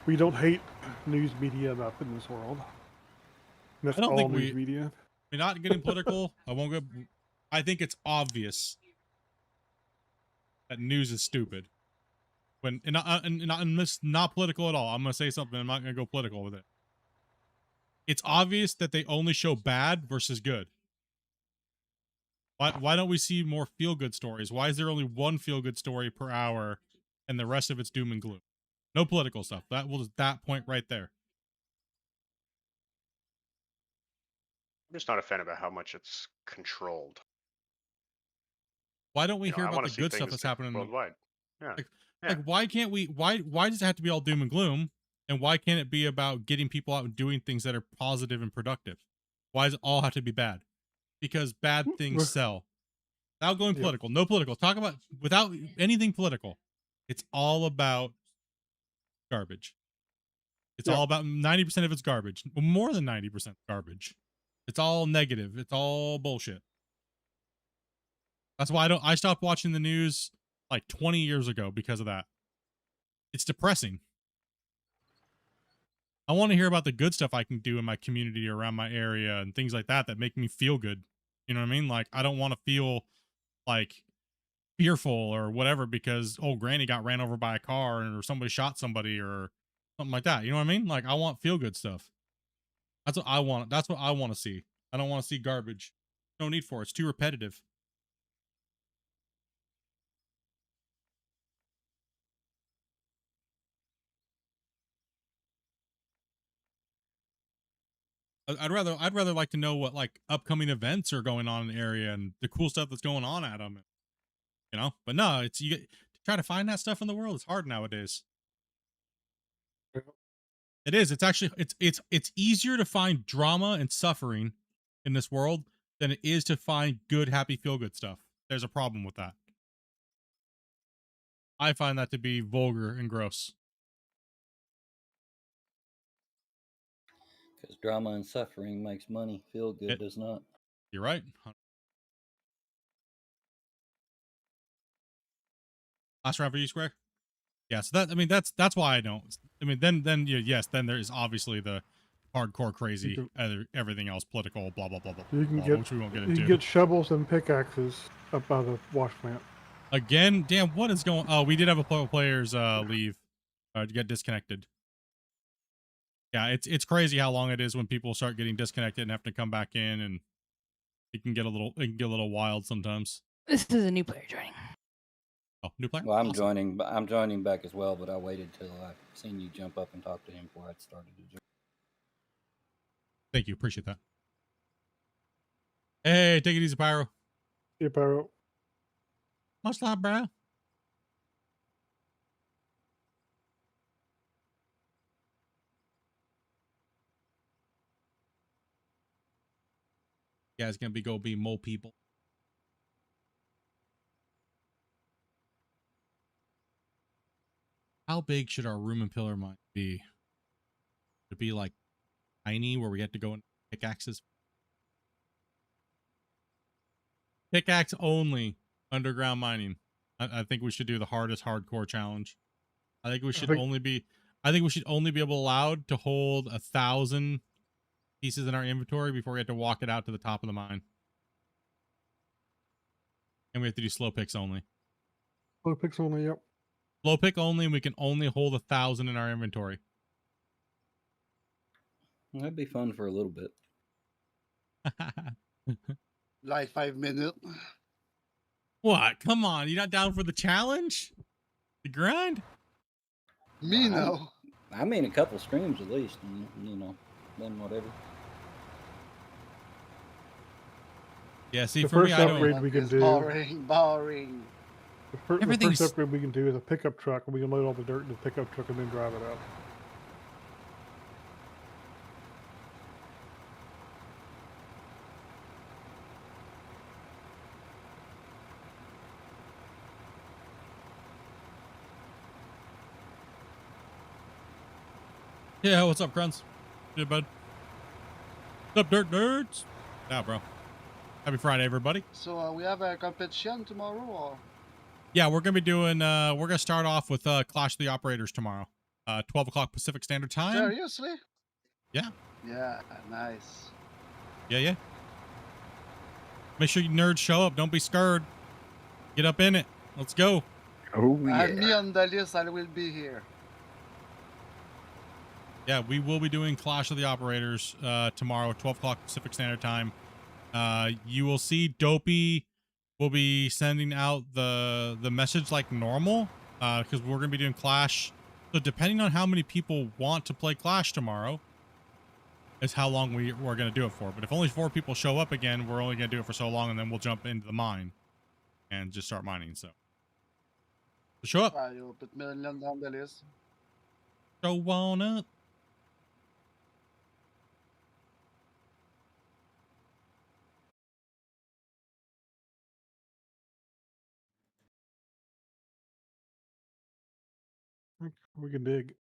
We don't hate news media enough in this world. That's I don't all think news media. We're not getting political. I won't go. I think it's obvious that news is stupid. And this not political at all. I'm gonna say something. I'm not gonna go political with it. It's obvious that they only show bad versus good. Why don't we see more feel good stories? Why is there only one feel good story per hour and the rest of it's doom and gloom. No political stuff. That point right there. I'm just not a fan about how much it's controlled. Why don't we hear I about want the to see good stuff things that's happening? worldwide. Yeah. Like, Yeah. like why can't we? Why does it have to be all doom and gloom? And why can't it be about getting people out and doing things that are positive and productive? Why does it all have to be bad? Because bad things sell. Without going political, no political. Talk about without anything political. It's all about garbage. It's all about 90% of it's garbage. More than 90% garbage. It's all negative. It's all bullshit. That's why I stopped watching the news like 20 years ago because of that. It's depressing. I want to hear about the good stuff I can do in my community or around my area and things like that that make me feel good. You know what I mean? Like I don't want to feel like fearful or whatever because granny got ran over by a car or somebody shot somebody or something like that. You know what I mean? Like I want feel good stuff. That's what I want. That's what I want to see. I don't want to see garbage. No need for it. It's too repetitive. I'd rather like to know what like upcoming events are going on in the area and the cool stuff that's going on at them. You know, but no, it's to try to find that stuff in the world. It's hard nowadays. It is. It's actually it's easier to find drama and suffering in this world than it is to find good, happy, feel good stuff. There's a problem with that. I find that to be vulgar and gross. Because drama and suffering makes money. Feel good does not. You're right. Last round for you, Square. Yeah, so that's why I don't. I mean, then yes, then there is obviously the hardcore crazy, everything else political, blah blah blah blah. You can blah, which we won't get into. You can get shovels and pickaxes up by the wash plant. Again, damn, what is going? Oh, we did have a players leave, get disconnected. Yeah, it's crazy how long it is when people start getting disconnected and have to come back in, and it can get a little wild sometimes. This is a new player joining. Oh, new player. Well, I'm joining. I'm joining back as well, but I waited till I seen you jump up and talk to him before I started to join. Thank you, appreciate that. Hey, take it easy, Pyro. Hey, Pyro. Much love, bro. Yeah, it's gonna be more people. How big should our room and pillar mine be? Should it be like tiny where we have to go and pickaxes? Pickaxe only underground mining. I think we should do the hardest hardcore challenge. I think we should only be allowed to hold 1,000 pieces in our inventory before we have to walk it out to the top of the mine. And we have to do slow picks only. Slow picks only, yep. Slow pick only, and we can only hold 1,000 in our inventory. That'd be fun for a little bit. Like 5 minutes. What? Come on, you not down for the challenge? The grind? Me no. I mean, a couple streams at least, you know, then whatever. Yeah, see, the for me, first I upgrade don't. we can do. Boring. The first upgrade we can do is a pickup truck, and we can load all the dirt in the pickup truck and then drive it up. Yeah, what's up, Grunts? Good, bud. What's up, dirt nerds? Yeah, bro. Happy Friday, everybody. So we have a competition tomorrow, or? Yeah, we're gonna be doing. We're gonna start off with Clash of the Operators tomorrow, 12 o'clock Pacific Standard Time. Seriously? Yeah. Yeah, nice. Yeah. Make sure you nerds show up. Don't be scared. Get up in it. Let's go. Oh And me on the list, I will be here. Yeah, we will be doing Clash of the Operators tomorrow, 12 o'clock Pacific Standard Time. You will see Dopey will be sending out the message like normal. because we're gonna be doing Clash. So depending on how many people want to play Clash tomorrow, is how long we're gonna do it for. But if only 4 people show up again, we're only gonna do it for so long, and then we'll jump into the mine and just start mining. So show up. Tayo, put me lang down the list. Show on up. We can dig.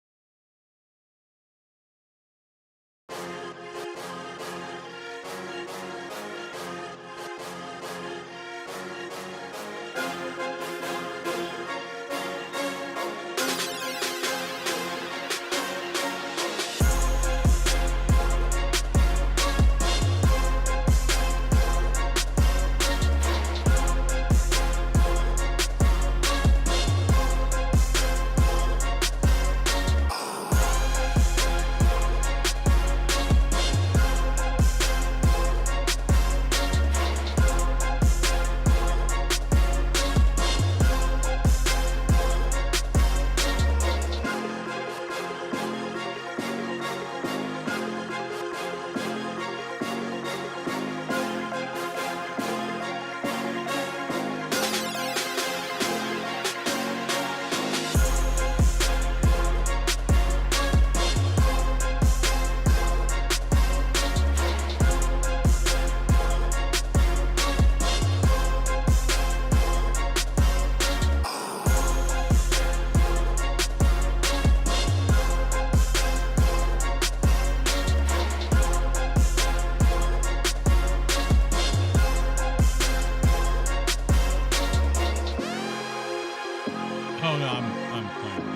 Oh no, I'm playing.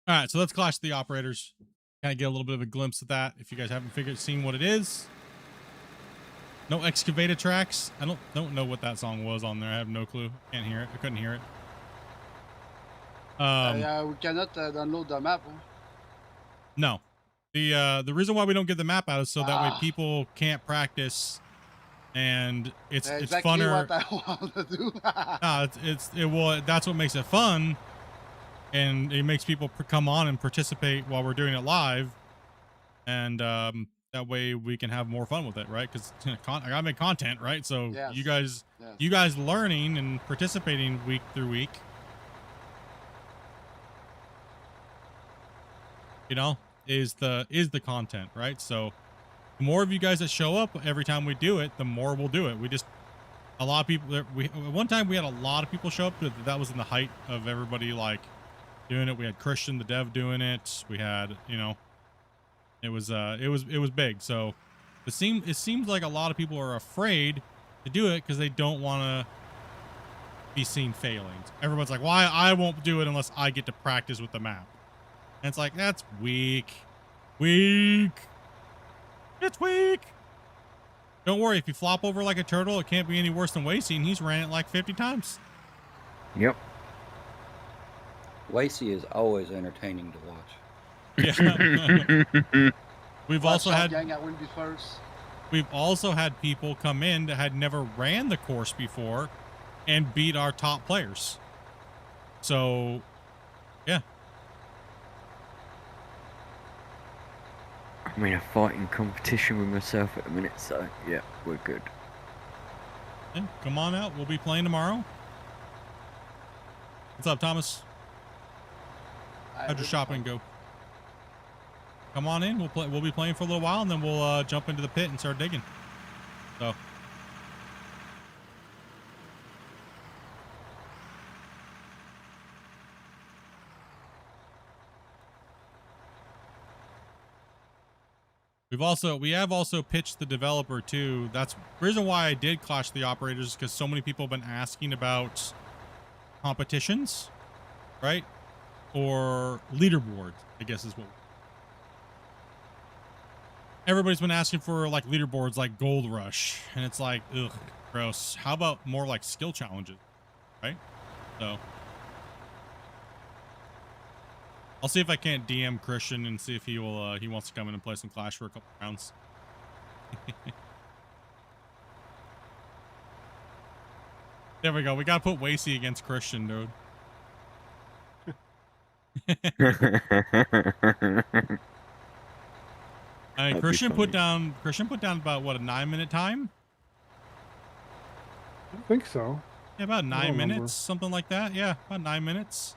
All right, so let's clash the operators. Kind of get a little bit of a glimpse of that. If you guys haven't seen what it is. No excavator tracks. I don't know what that song was on there. I have no clue. Can't hear it. I couldn't hear it. We cannot download the map. Huh? No. The reason why we don't get the map out is so that way people can't practice, and it's exactly funner. what I want to do. That's what makes it fun, and it makes people come on and participate while we're doing it live, and that way we can have more fun with it, right? Because I gotta make content, right? So Yes. you guys learning and participating week through week, you know, is the content, right? So the more of you guys that show up every time we do it, the more we'll do it. A lot of people, one time we had a lot of people show up, but that was in the height of everybody like doing it. We had Christian the dev doing it. We had, you know, it was big. So it seems like a lot of people are afraid to do it because they don't want to be seen failing. Everyone's like, why I won't do it unless I get to practice with the map. And it's like, that's weak. It's weak. Don't worry, if you flop over like a turtle, it can't be any worse than Wasey, and he's ran it like 50 times. Yep. Lacey is always entertaining to watch. Yeah. We've Watch also out, had gang, I will be first. We've also had people come in that had never ran the course before and beat our top players. So, yeah. I'm in a fighting competition with myself at the minute, so yeah, we're good. Yeah, come on out. We'll be playing tomorrow. What's up, Thomas? How'd your shopping go? Come on in. We'll be playing for a little while, and then we'll jump into the pit and start digging. So. We have also pitched the developer too. That's the reason why I did clash the operators, because so many people have been asking about competitions, right? Or leaderboard, I guess is what. everybody's been asking for like leaderboards like Gold Rush, and it's like, ugh, gross. How about more like skill challenges, right? So I'll see if I can't DM Christian and see if he will he wants to come in and play some Clash for a couple rounds. There we go. We gotta put Wasey against Christian, dude. I mean, That'd be Christian put funny. down about what, a 9-minute time? I think so. Yeah, about I 9 don't remember. minutes, something like that. Yeah, about 9 minutes.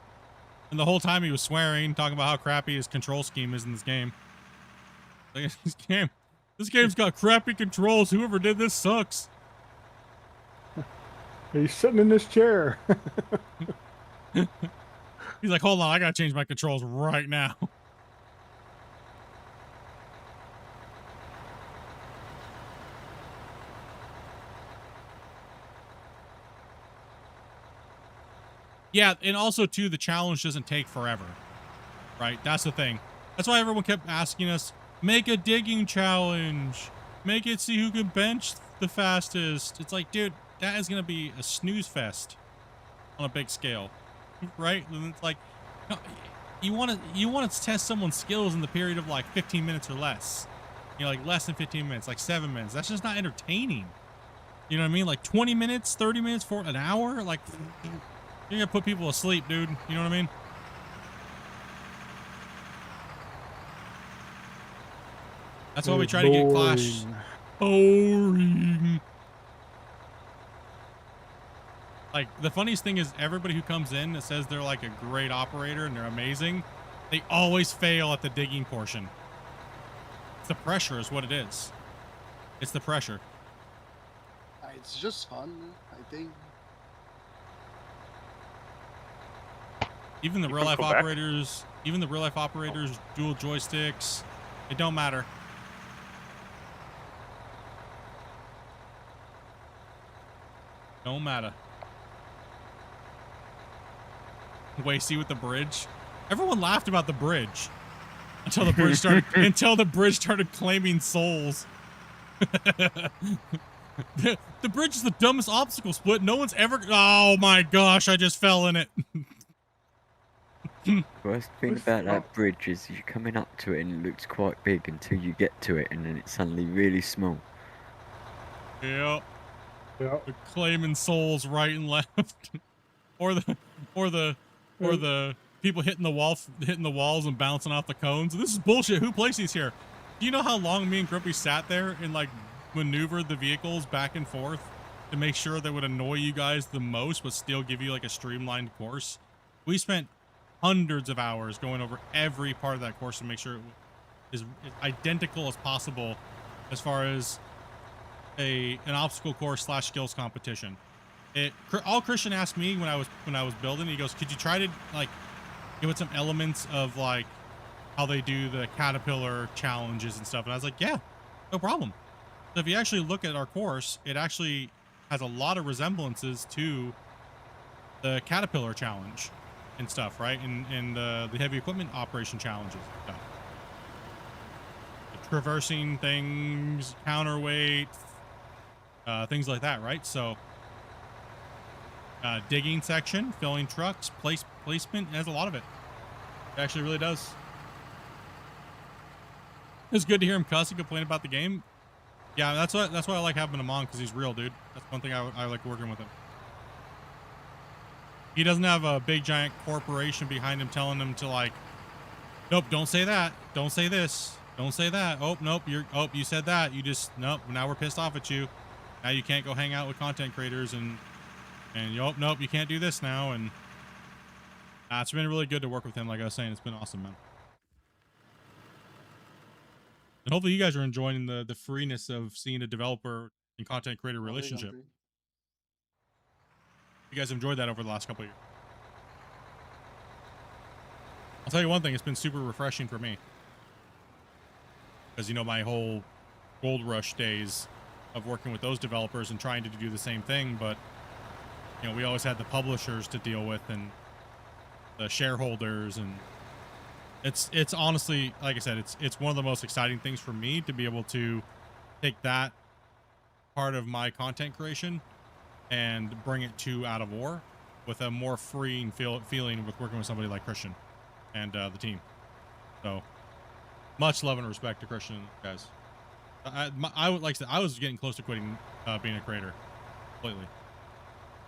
And the whole time he was swearing, talking about how crappy his control scheme is in this game. Like, this game's got crappy controls. Whoever did this sucks. He's sitting in this chair. He's like, hold on, I gotta change my controls right now. Yeah, and also too, the challenge doesn't take forever, right? That's the thing. That's why everyone kept asking us, make a digging challenge, make it see who can bench the fastest. It's like, dude, that is gonna be a snooze fest on a big scale, right? And it's like, you want to test someone's skills in the period of like 15 minutes or less. You know, like less than 15 minutes, like 7 minutes. That's just not entertaining. You know what I mean? Like 20 minutes, 30 minutes, for an hour, like. You're gonna put people asleep, dude. You know what I mean? That's why we try to get Clash. Boring. Like, the funniest thing is everybody who comes in that says they're like a great operator and they're amazing, they always fail at the digging portion. It's the pressure is what it is. It's the pressure. It's just fun, I think. Even the real life operators, dual joysticks, it don't matter. Don't matter. Wait, see with the bridge? Everyone laughed about the bridge until the bridge started claiming souls. The bridge is the dumbest obstacle split no one's ever. Oh my gosh! I just fell in it. Worst thing about that bridge is you're coming up to it and it looks quite big until you get to it and then it's suddenly really small. Yep. Yep. They're claiming souls right and left. or the people hitting the walls and bouncing off the cones. This is bullshit. Who placed these here? Do you know how long me and Grumpy sat there and like maneuvered the vehicles back and forth to make sure they would annoy you guys the most but still give you like a streamlined course? We spent hundreds of hours going over every part of that course to make sure it is identical as possible as far as an obstacle course / skills competition. All Christian asked me when I was building, he goes, could you try to like give it some elements of like how they do the caterpillar challenges and stuff? And I was like, yeah, no problem. So if you actually look at our course, it actually has a lot of resemblances to the caterpillar challenge and stuff, right? And the heavy equipment operation challenges and stuff. The traversing things, counterweight, things like that, right? So digging section, filling trucks, placement, it has a lot of it. It actually really does. It's good to hear him cuss and complain about the game. Yeah, that's why I like having him on, because he's real, dude. That's one thing I like working with him. He doesn't have a big giant corporation behind him telling him to like, nope, don't say that. Don't say this. Don't say that. Oh, nope, you said that. You just, nope, now we're pissed off at you. Now you can't go hang out with content creators and nope, you can't do this now. And it's been really good to work with him. Like I was saying, it's been awesome, man. And hopefully you guys are enjoying the freeness of seeing a developer and content creator relationship. You guys enjoyed that over the last couple of years. I'll tell you one thing, it's been super refreshing for me. Because, you know, my whole Gold Rush days of working with those developers and trying to do the same thing, but, you know, we always had the publishers to deal with and the shareholders and It's honestly, like I said, it's one of the most exciting things for me to be able to take that part of my content creation and bring it to Out of War with a more freeing feeling with working with somebody like Christian and the team. So much love and respect to Christian and the guys. I would like I said, I was getting close to quitting being a creator completely.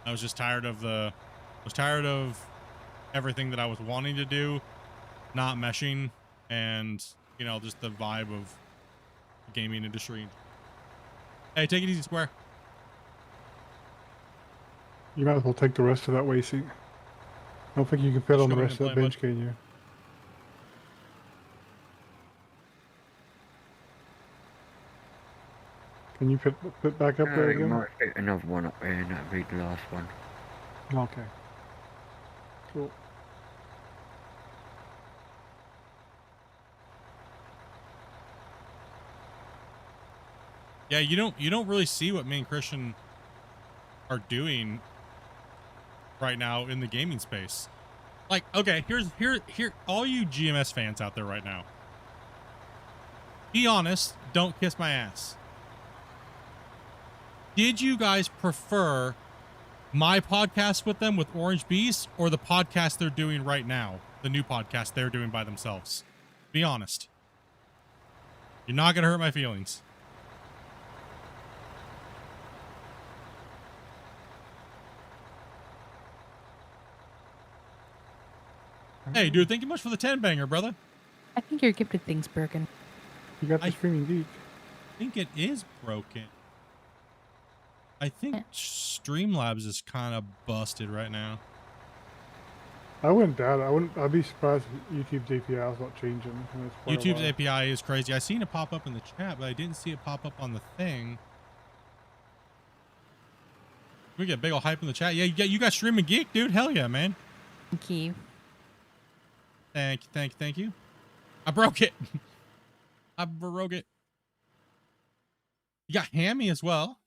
I was just tired of everything that I was wanting to do not meshing, and you know, just the vibe of the gaming industry. Hey, take it easy, Square. You might as well take the rest of that way seat. I don't think you can fit Just on the go rest ahead of that and bench, can you? Can you fit back up there You again? might fit another one up there, and that'll be the last one. Okay. Cool. Yeah, you don't really see what me and Christian are doing right now in the gaming space. Like, okay, here all you GMS fans out there right now. Be honest, don't kiss my ass. Did you guys prefer my podcast with them with Orange Beast or the podcast they're doing right now? The new podcast they're doing by themselves. Be honest. You're not going to hurt my feelings. Hey, dude, thank you much for the 10 banger, brother. I think your gifted thing's broken. You got the streaming geek. I think it is broken. I think Streamlabs is kind of busted right now. I wouldn't doubt it. I'd be surprised if YouTube's API is not changing. YouTube's API is crazy. I seen it pop up in the chat, but I didn't see it pop up on the thing. We get big ol' hype in the chat. Yeah, you got streaming geek, dude. Hell yeah, man. Thank you. Thank you. I broke it. I broke it. You got Hammy as well.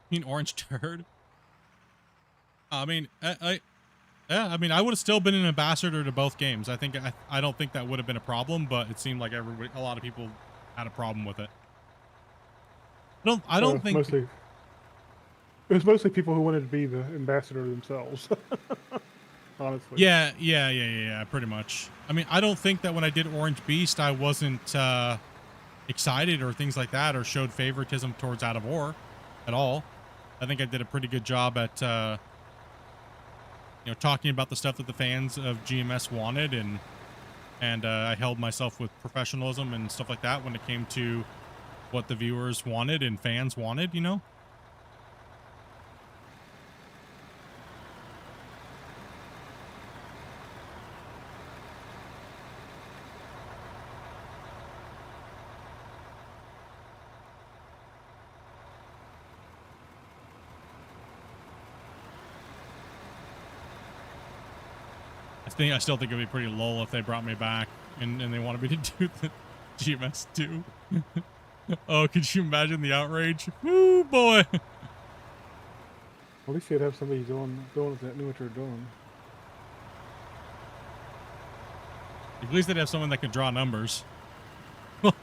You mean orange turd? I mean, yeah, I mean, I would have still been an ambassador to both games. I think I don't think that would have been a problem, but it seemed like a lot of people had a problem with it. I don't think it was mostly people who wanted to be the ambassador themselves. Honestly. Yeah, pretty much. I mean, I don't think that when I did Orange Beast, I wasn't excited or things like that, or showed favoritism towards Out of War at all. I think I did a pretty good job at you know, talking about the stuff that the fans of GMS wanted, and I held myself with professionalism and stuff like that when it came to what the viewers wanted and fans wanted, you know? I still think it'd be pretty lol if they brought me back and they wanted me to do the GMS 2. Oh, could you imagine the outrage? Woo, boy. At least you'd have somebody doing that knew what they're doing. At least they'd have someone that could draw numbers. God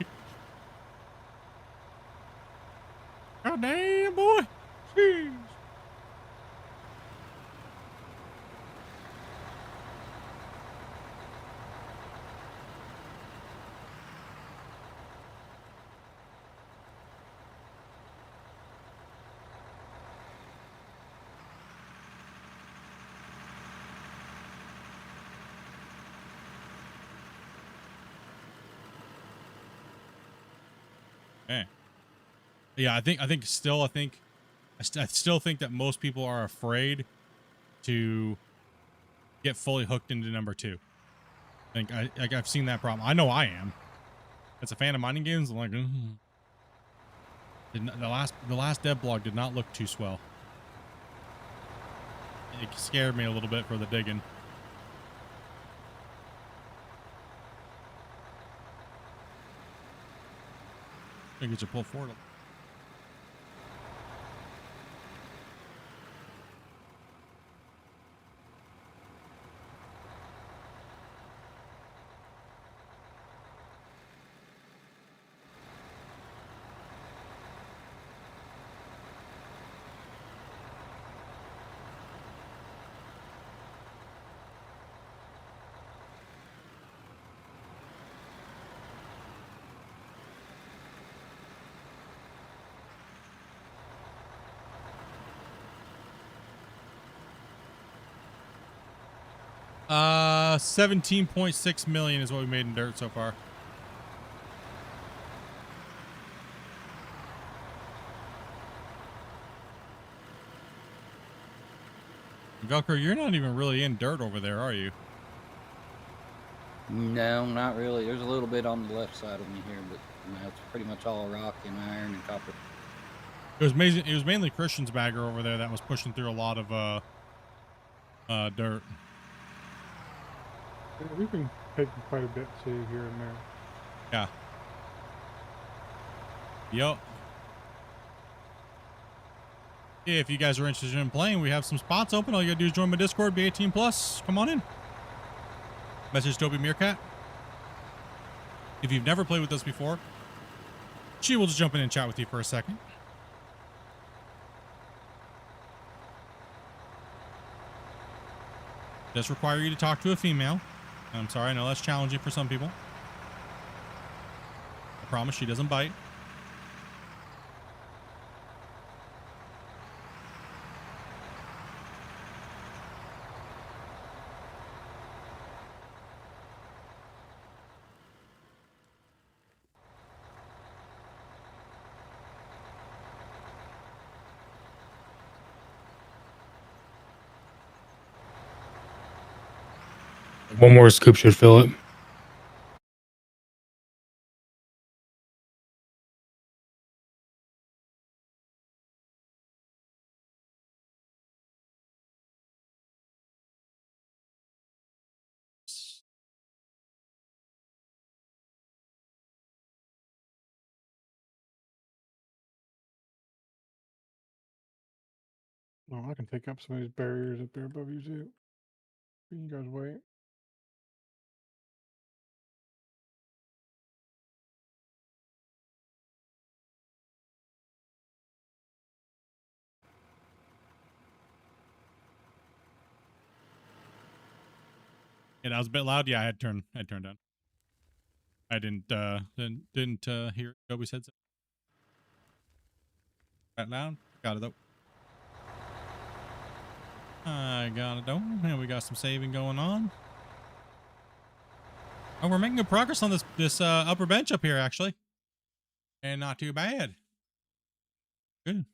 damn, boy. Jeez. Man. Yeah, I still think that most people are afraid to get fully hooked into number 2. I've seen that problem. I know I am. As a fan of mining games, I'm like, the last dev blog did not look too swell. It scared me a little bit for the digging. I think it's a pull forward. 17.6 million is what we made in dirt so far. Velcro, you're not even really in dirt over there, are you? No, not really. There's a little bit on the left side of me here, but no, it's pretty much all rock and iron and copper. It was amazing. It was mainly Christian's bagger over there that was pushing through a lot of dirt. Yeah, we've been taking quite a bit too here and there. Yeah. Yup. Yeah, if you guys are interested in playing, we have some spots open. All you gotta do is join my Discord, be 18 plus. Come on in. Message Toby Meerkat. If you've never played with us before, she will just jump in and chat with you for a second. Does require you to talk to a female. I'm sorry, I know that's challenging for some people. I promise she doesn't bite. One more scoop should fill it. Oh, I can take up some of these barriers up there above you too. You guys wait. Yeah, that was a bit loud. Yeah, I had turned down. I didn't hear Toby's headset. That loud? Got it though. I got it though. And we got some saving going on. Oh, we're making good progress on this upper bench up here actually. And not too bad. Good.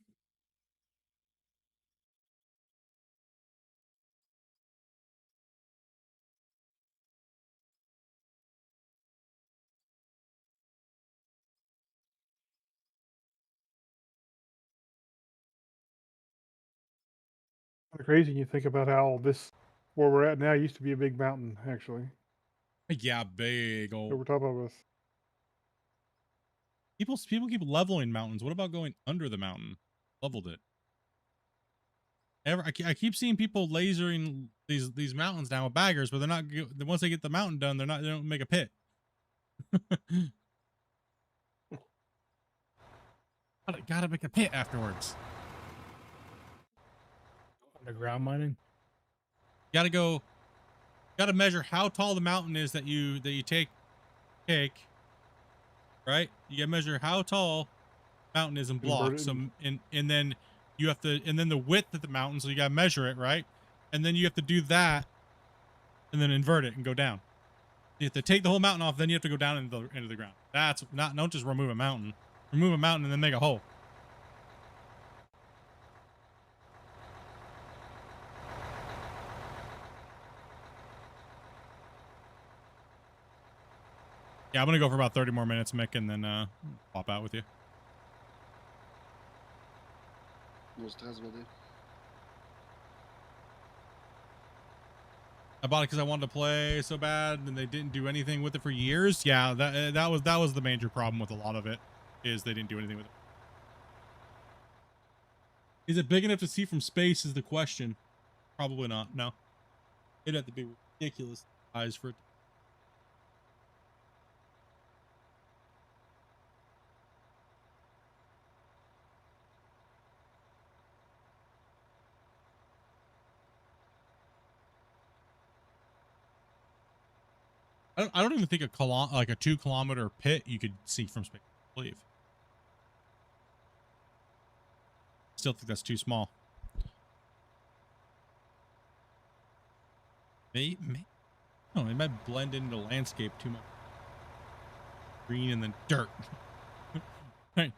Kind of crazy when you think about how this, where we're at now, used to be a big mountain actually. Yeah, big old. Over top of us. People keep leveling mountains. What about going under the mountain? Leveled it. I keep seeing people lasering these mountains down with baggers, but they're not. Once they get the mountain done, they don't make a pit. Gotta make a pit afterwards. Underground mining. Gotta measure how tall the mountain is that you take, right? You gotta measure how tall mountain is in blocks. And then you have to, and then the width of the mountain, so you gotta measure it, right? And then you have to do that, and then invert it and go down. You have to take the whole mountain off, then you have to go down into the ground. That's not, don't just remove a mountain. Remove a mountain and then make a hole. Yeah, I'm gonna go for about 30 more minutes, Mick, and then pop out with you. No stress, buddy. I bought it because I wanted to play so bad, and they didn't do anything with it for years. Yeah, that was the major problem with a lot of it, is they didn't do anything with it. Is it big enough to see from space? Is the question. Probably not. No, it'd have to be ridiculous size for it. I don't even think a 2 kilometer pit you could see from space, I believe. Still think that's too small. Maybe. No, it might blend into the landscape too much. Green and then dirt. Right.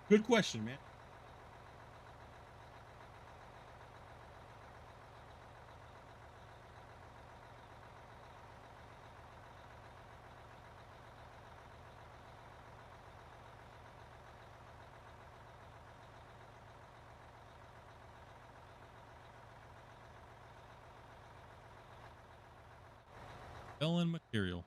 Good question, man. Fill in material.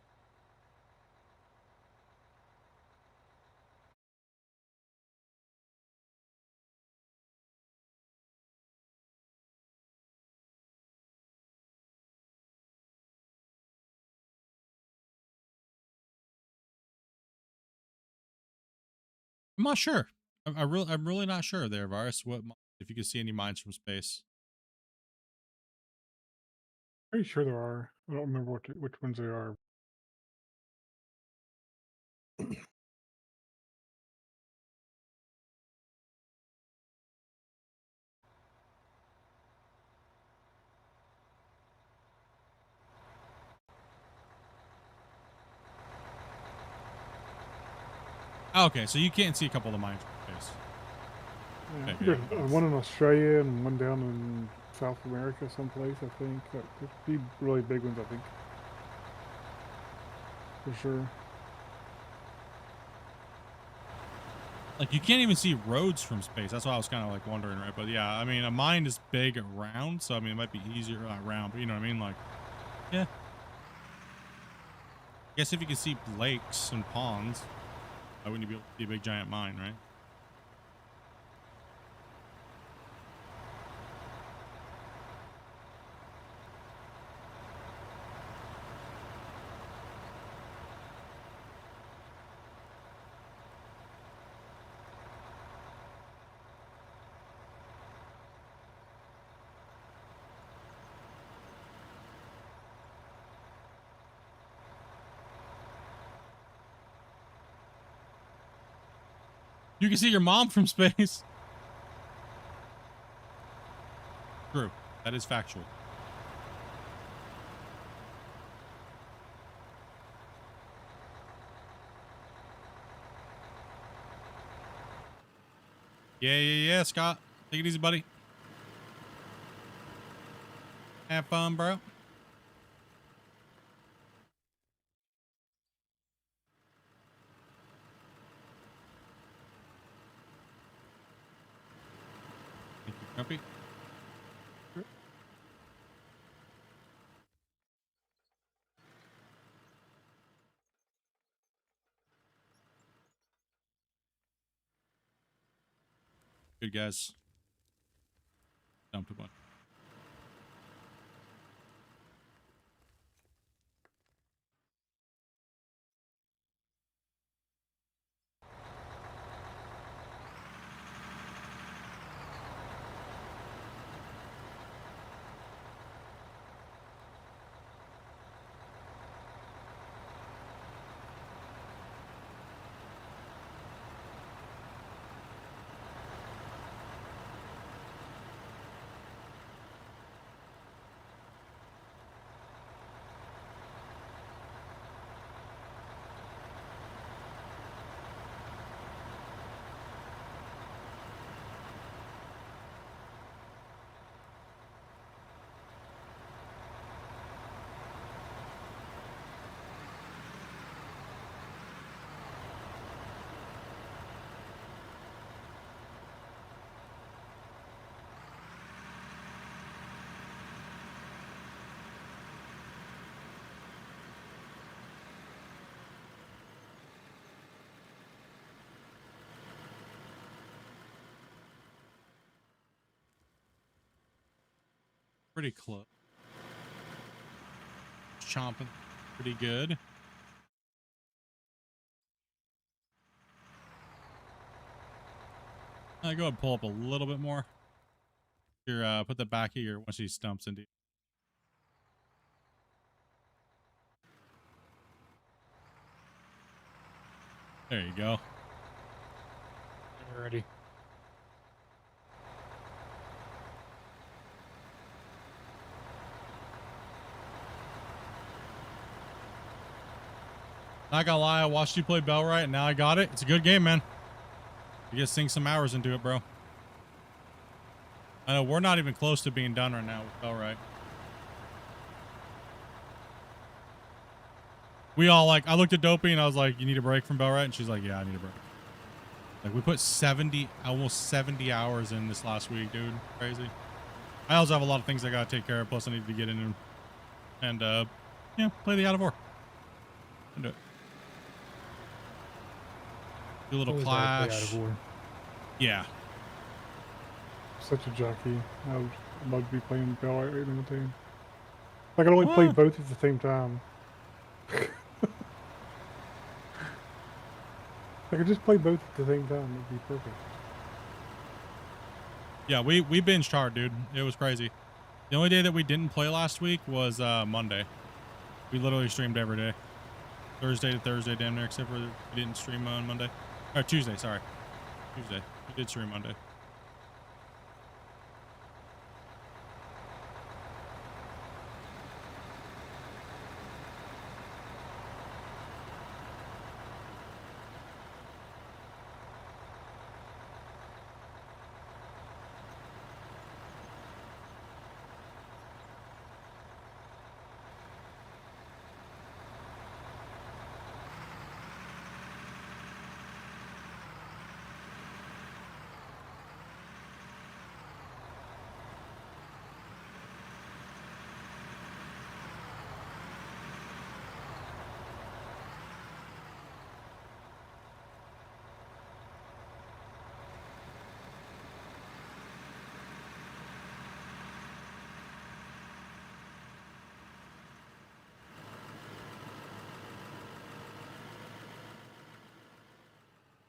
I'm not sure. I'm really not sure there, Varus. If you can see any mines from space? Pretty sure there are. I don't remember which ones they are. Okay, so you can't see a couple of the mines from space. Yeah, I Okay, think there's one in Australia and one down in South America someplace, I think. There's be really big ones, I think. For sure. Like you can't even see roads from space. That's why I was kind of like wondering, right? But yeah, I mean, a mine is big and round, so I mean, it might be easier not round, but you know what I mean? Like, yeah. I guess if you can see lakes and ponds, why wouldn't you be able to see a big giant mine, right? You can see your mom from space. True. That is factual. Yeah, Scott. Take it easy, buddy. Have fun, bro. Thank you, Grumpy. Good guys. Dumped a bunch. Pretty close. Chomping pretty good. Go ahead and pull up a little bit more. Here, put the back of your once he stumps into. There you go. Ready. Not gonna lie, I watched you play Bellwright and now I got it. It's a good game, man. You just sink some hours into it, bro. I know we're not even close to being done right now with Bellwright. We all like, I looked at Dopey and I was like, you need a break from Bellwright? And she's like, yeah, I need a break. Like we put almost 70 hours in this last week, dude. Crazy. I also have a lot of things I gotta take care of. Plus I need to get in and yeah, play the Out of War. Do it. Do a little Always gotta play Clash. Out of War. Yeah. Such a jockey. I would love to be playing Bellwright right now too. I can only play both at the same time. I could just play both at the same time. It'd be perfect. Yeah, we binged hard, dude. It was crazy. The only day that we didn't play last week was Monday. We literally streamed every day. Thursday to Thursday, damn near, except for we didn't stream on Monday. Or Tuesday, sorry. Tuesday. We did stream Monday.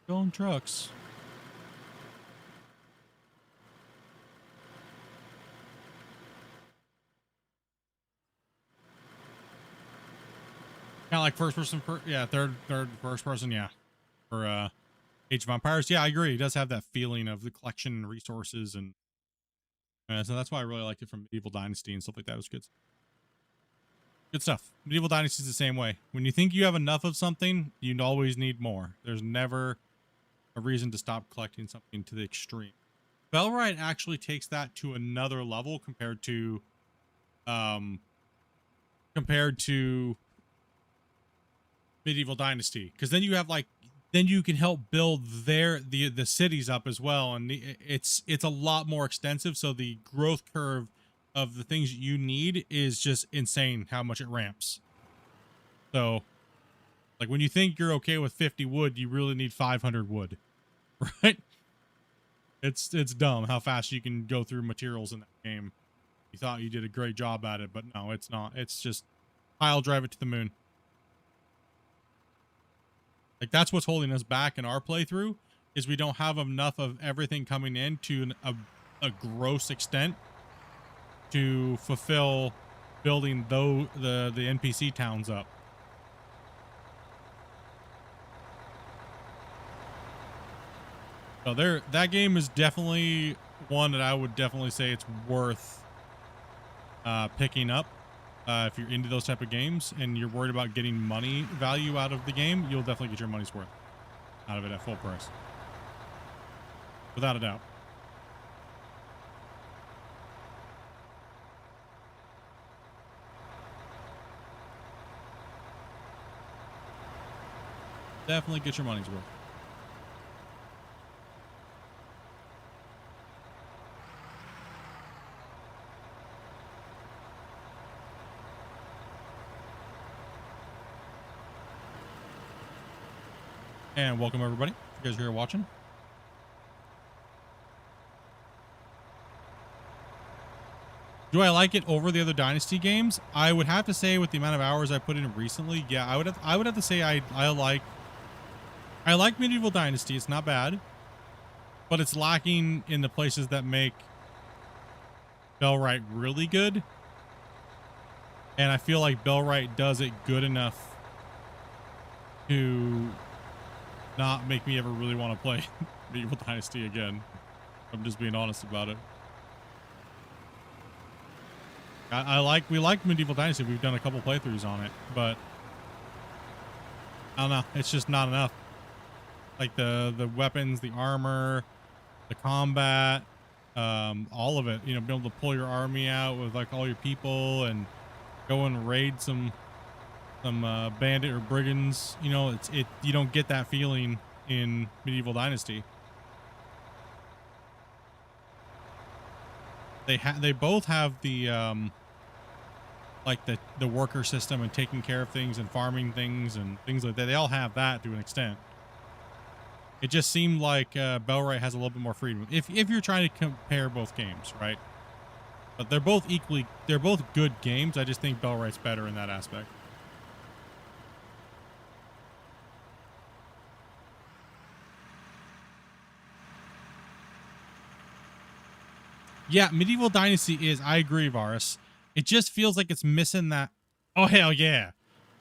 Going trucks. Kind of like first person, yeah, third first person, yeah. For Age of Empires, yeah, I agree. It does have that feeling of the collection and resources, and so that's why I really liked it from Medieval Dynasty and stuff like that. It was good. Good stuff. Medieval Dynasty is the same way. When you think you have enough of something, you always need more. There's never a reason to stop collecting something to the extreme. Bellwright actually takes that to another level compared to Medieval Dynasty, because then you have like, then you can help build the cities up as well, and it's a lot more extensive, so the growth curve of the things you need is just insane how much it ramps. So like when you think you're okay with 50 wood, you really need 500 wood. Right? It's dumb how fast you can go through materials in that game. You thought you did a great job at it, but no, it's not. It's just pile drive it to the moon. Like that's what's holding us back in our playthrough, is we don't have enough of everything coming in to a gross extent to fulfill building the NPC towns up. So that game is definitely one that I would definitely say it's worth picking up. If you're into those type of games and you're worried about getting money value out of the game, you'll definitely get your money's worth out of it at full price. Without a doubt. Definitely get your money's worth. And welcome everybody. You guys are here watching. Do I like it over the other Dynasty games? I would have to say, with the amount of hours I put in recently, yeah, I would have to say I like Medieval Dynasty. It's not bad, but it's lacking in the places that make Bellwright really good. And I feel like Bellwright does it good enough to not make me ever really want to play Medieval Dynasty again. I'm just being honest about it. We like Medieval Dynasty. We've done a couple playthroughs on it, but I don't know. It's just not enough. Like the weapons, the armor, the combat, all of it. You know, being able to pull your army out with like all your people and go and raid some bandit or brigands. You know, you don't get that feeling in Medieval Dynasty. They both have the like the worker system and taking care of things and farming things and things like that. They all have that to an extent. It just seemed like Bellwright has a little bit more freedom if you're trying to compare both games, right? But they're both good games. I just think Bellwright's better in that aspect. Yeah, Medieval Dynasty is, I agree, Varus. It just feels like it's missing that. Oh, hell yeah.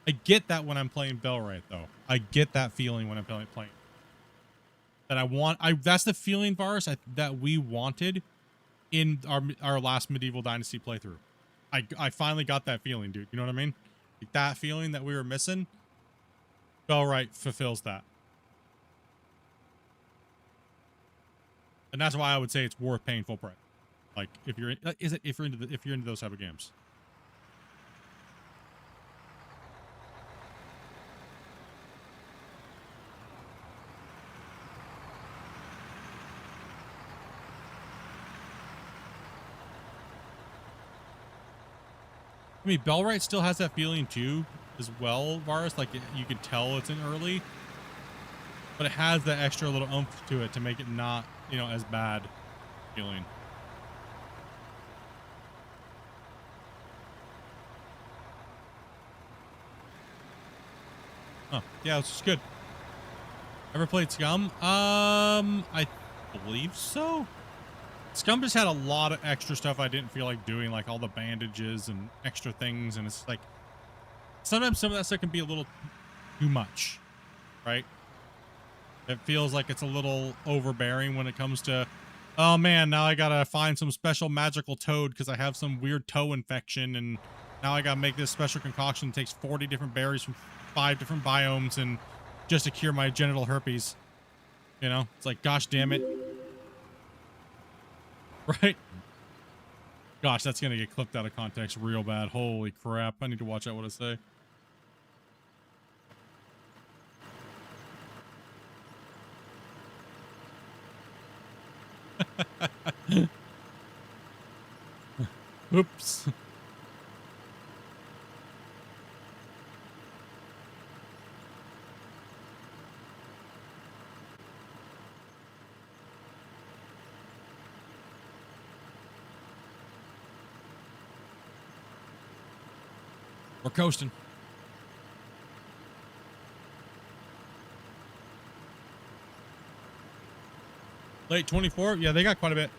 I get that when I'm playing Bellwright, though. I get that feeling when I'm playing. That that's the feeling, Varus, that we wanted in our last Medieval Dynasty playthrough. I finally got that feeling, dude. You know what I mean? Like that feeling that we were missing. Bellwright fulfills that. And that's why I would say it's worth paying full price. Like if you're into those type of games. I mean, Bellwright still has that feeling too, as well, Varus. Like you could tell it's in early, but it has that extra little oomph to it to make it not, you know, as bad feeling. Oh, yeah, it's just good. Ever played Scum? I believe so. Scum just had a lot of extra stuff I didn't feel like doing, like all the bandages and extra things, and it's like sometimes some of that stuff can be a little too much, right? It feels like it's a little overbearing when it comes to, oh man, now I gotta find some special magical toad because I have some weird toe infection, and now I gotta make this special concoction that takes 40 different berries from 5 different biomes and just to cure my genital herpes. You know, it's like, gosh damn it. Right? Gosh, that's gonna get clipped out of context real bad. Holy crap. I need to watch out what I say. Oops. We're coasting. Late 24? Yeah, they got quite a bit.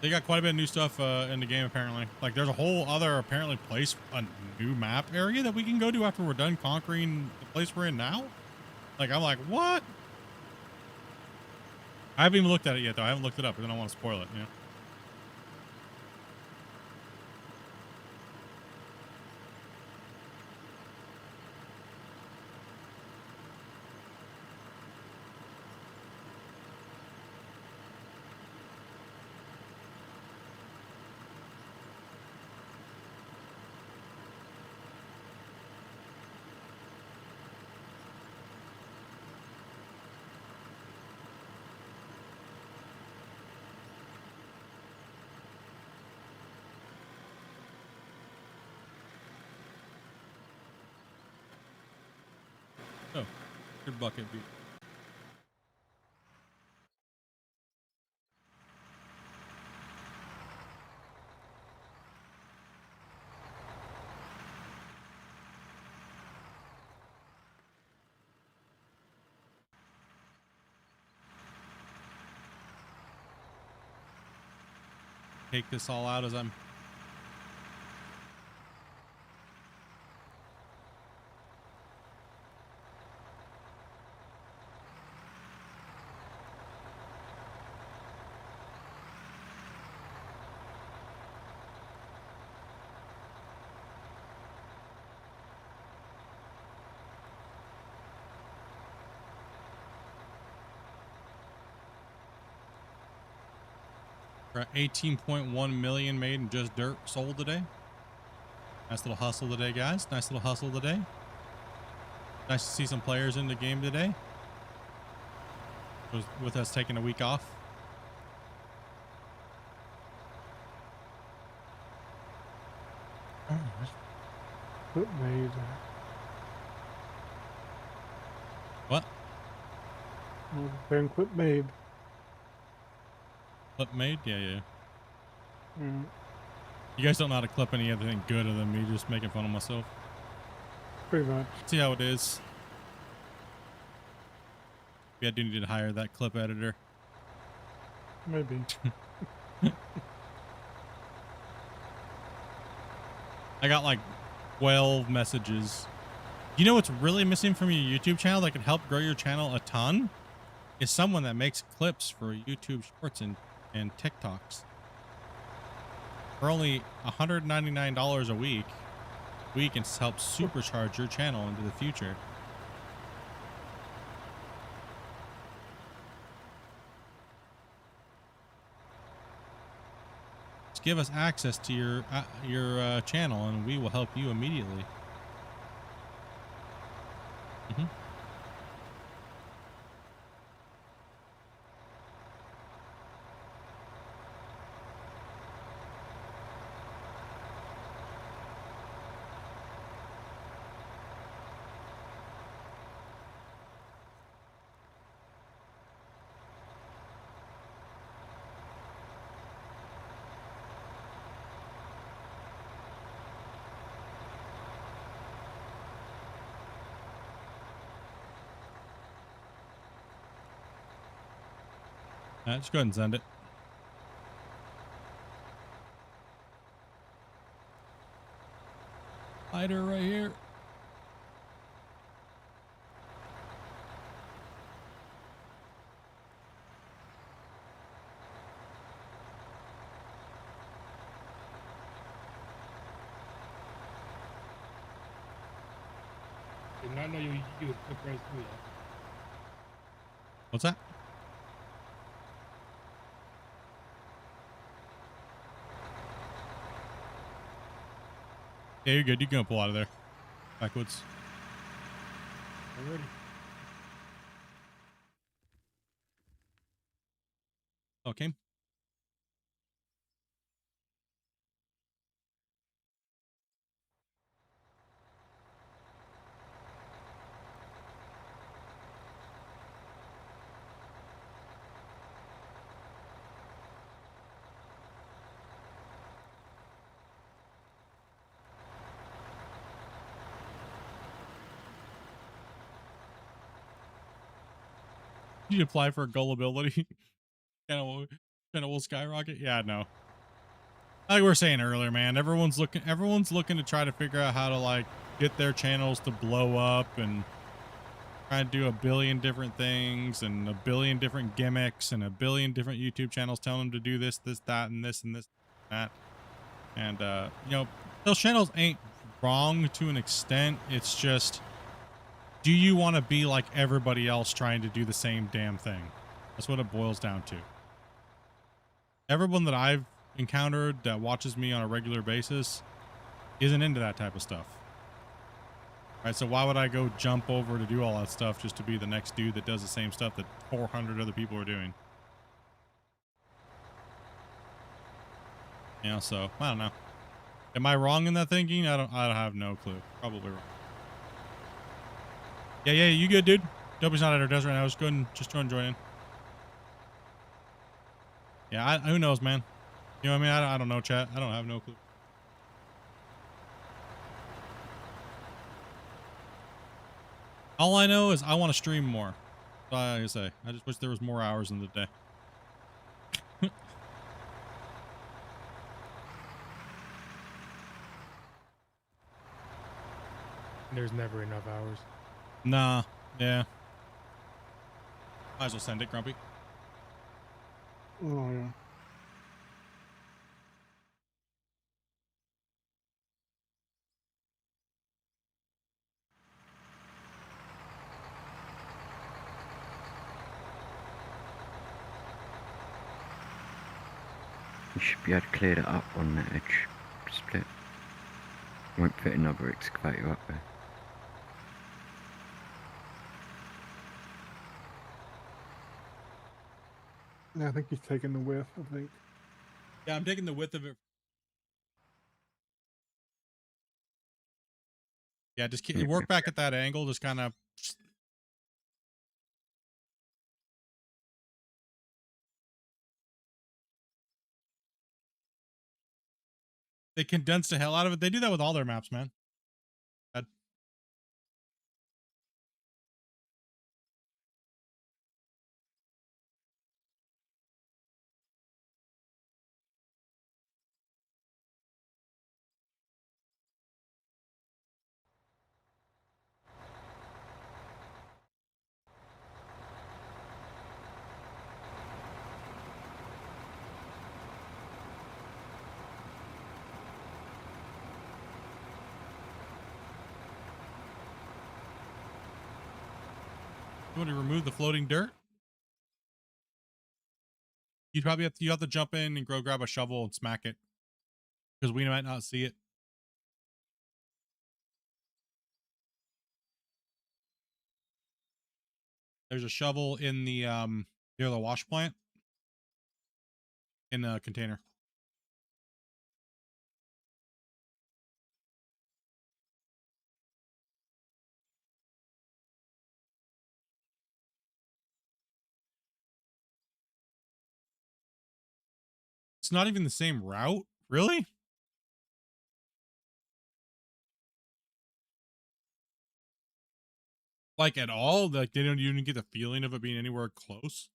They got quite a bit of new stuff in the game, apparently. Like, there's a whole other, apparently, place, a new map area that we can go to after we're done conquering the place we're in now. Like, I'm like, what? I haven't even looked at it yet, though. I haven't looked it up, because I don't want to spoil it, you know? Oh, good bucket beat. Take this all out as I'm We're at 18.1 million made in just dirt sold today. Nice little hustle today, guys. Nice little hustle today. Nice to see some players in the game today. With us taking a week off. Clip made. What? Well, then clip made. Clip made? Yeah, yeah. Mm. You guys don't know how to clip anything good other than me just making fun of myself. Pretty much. See how it is. Yeah, I do need to hire that clip editor. Maybe. I got like 12 messages. You know what's really missing from your YouTube channel that can help grow your channel a ton? Is someone that makes clips for YouTube shorts and TikToks. For only $199 a week, we can help supercharge your channel into the future. Just give us access to your channel, and we will help you immediately. Mm-hmm. Just go ahead and send it. Hider right here. Did not know you could click right through that. What's that? Yeah, you're good. You can pull out of there. Backwoods. Already. Okay. You apply for gullibility. Channel will skyrocket. Yeah, no. Like we were saying earlier, man, everyone's looking to try to figure out how to like get their channels to blow up and try to do a billion different things and a billion different gimmicks and a billion different YouTube channels telling them to do this, that, and this, and this, and that. And you know, those channels ain't wrong to an extent. It's just, do you want to be like everybody else trying to do the same damn thing? That's what it boils down to. Everyone that I've encountered that watches me on a regular basis isn't into that type of stuff. Right, so why would I go jump over to do all that stuff just to be the next dude that does the same stuff that 400 other people are doing? You know, so I don't know. Am I wrong in that thinking? I don't have no clue. Probably wrong. Yeah, you good, dude? Dopey's not at her desk right now. Just go and join in. Yeah, who knows, man? You know what I mean? I don't know, chat. I don't have no clue. All I know is I want to stream more. That's all I gotta say. I just wish there was more hours in the day. There's never enough hours. Nah, yeah. Might as well send it, Grumpy. Oh, yeah. You should be able to clear it up on that edge. Split. Won't fit another excavator up there. Yeah, I think he's taking the width. I think. Yeah, I'm taking the width of it. Yeah, just work back at that angle. Just kind of. They condense the hell out of it. They do that with all their maps, man. You want to remove the floating dirt? You'd probably have to jump in and go grab a shovel and smack it, because we might not see it. There's a shovel in the near the wash plant in a container. It's not even the same route, really? Like at all? Like they don't even get the feeling of it being anywhere close.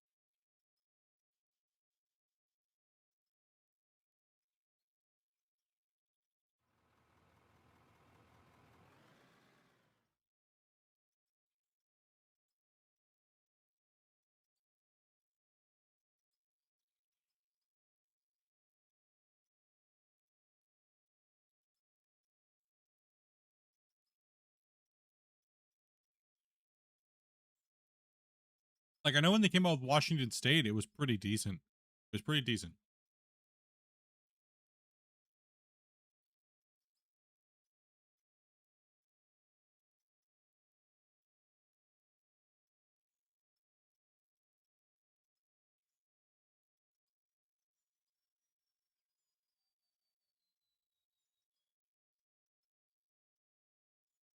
Like I know when they came out with Washington State, it was pretty decent. It was pretty decent.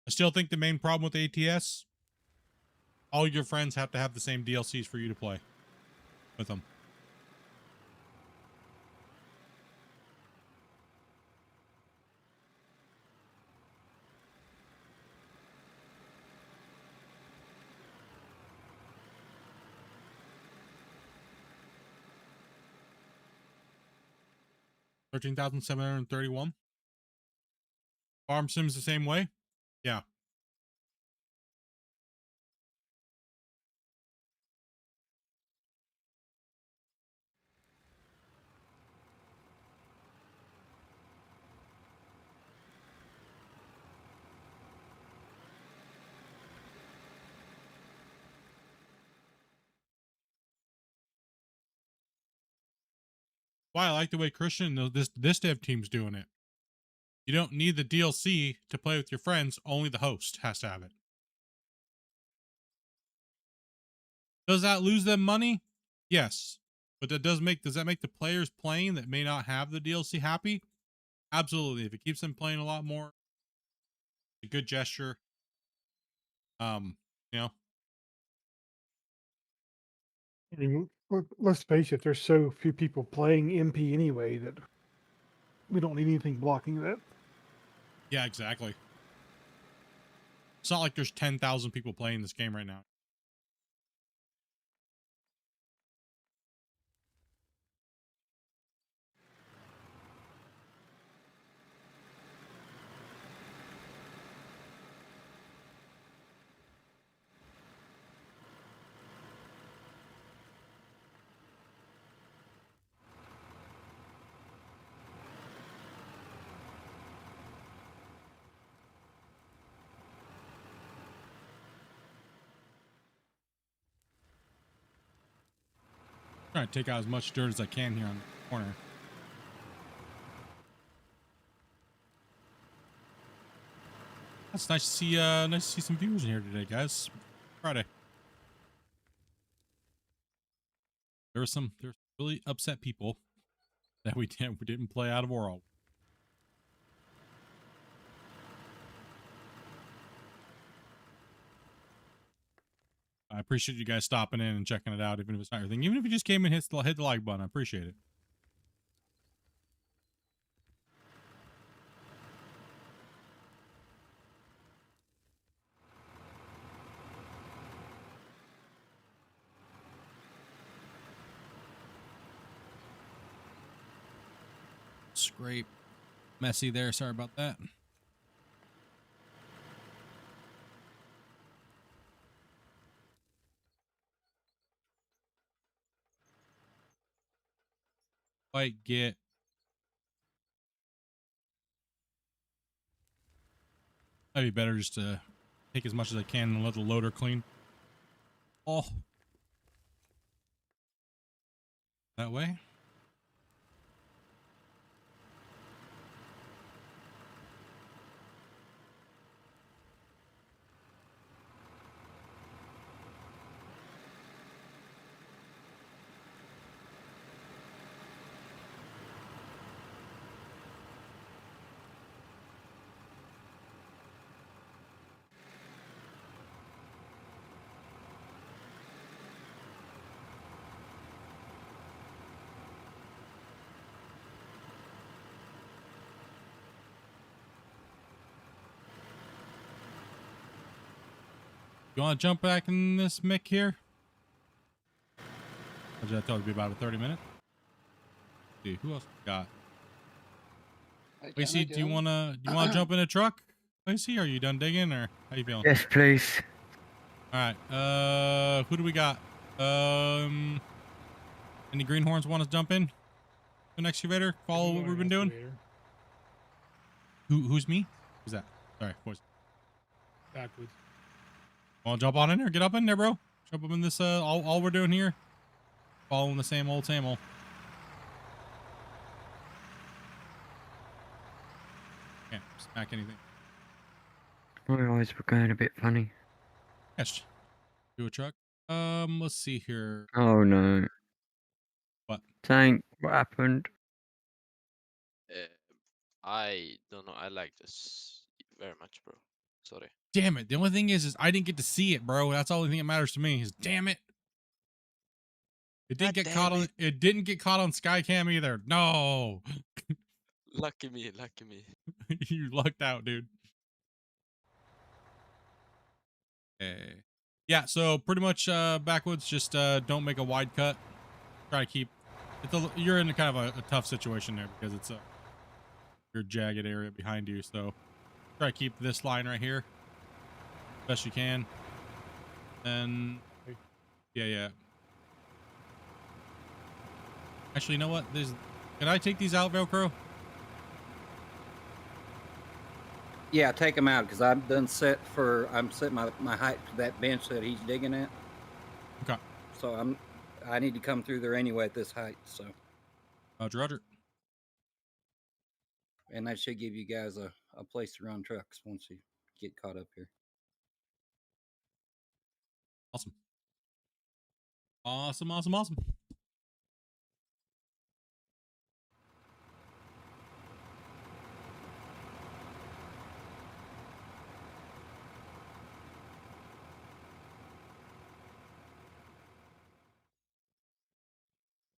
I still think the main problem with ATS, all your friends have to have the same DLCs for you to play with them. $13,731. Farm Sims the same way? Yeah. Why I like the way Christian this dev team's doing it. You don't need the DLC to play with your friends, only the host has to have it. Does that lose them money? Yes. But does that make the players playing that may not have the DLC happy? Absolutely. If it keeps them playing a lot more, a good gesture. You know. I mean, let's face it. There's so few people playing MP anyway that we don't need anything blocking that. Yeah, exactly. It's not like there's 10,000 people playing this game right now. Trying to take out as much dirt as I can here on the corner. That's nice to see. Nice to see some viewers in here today, guys. Friday. There were some really upset people that we didn't play out of Oral. I appreciate you guys stopping in and checking it out, even if it's not your thing. Even if you just came and hit the like button, I appreciate it. Scrape. Messy there. Sorry about that. Quite get. Might be better just to take as much as I can and let the loader clean. Oh. That way. You want to jump back in this mic here? I thought it'd be about a 30 minute. Let's see who else we got? Lacey, do you wanna jump in a truck? Lacey, are you done digging or how you feeling? Yes, please. All right. Who do we got? Any greenhorns want to jump in? An excavator? Follow what we've been doing. Who's me? Who's that? Sorry, boys. Backwards. Want to jump on in there? Get up in there, bro. Jump up in this. All we're doing here, following the same old, same old. Can't smack anything. My eyes were going a bit funny. Yes. Do a truck. Let's see here. Oh no. What? Tank, what happened? I don't know. I like this very much, bro. Sorry. Damn it. The only thing is I didn't get to see it, bro. That's the only thing that matters to me is damn it. It didn't get caught on it didn't get caught on Skycam either. No. Lucky me, lucky me. You lucked out, dude. Okay. Yeah, so pretty much backwoods, just don't make a wide cut. Try to keep you're in kind of a tough situation there because it's your jagged area behind you, so try to keep this line right here best you can. And yeah. Actually, you know what? Can I take these out, Velcro? Yeah, take him out because I'm set my height to that bench that he's digging at. Okay. So I need to come through there anyway at this height. So. Roger. And that should give you guys a place to run trucks once you get caught up here. Awesome. Awesome. What's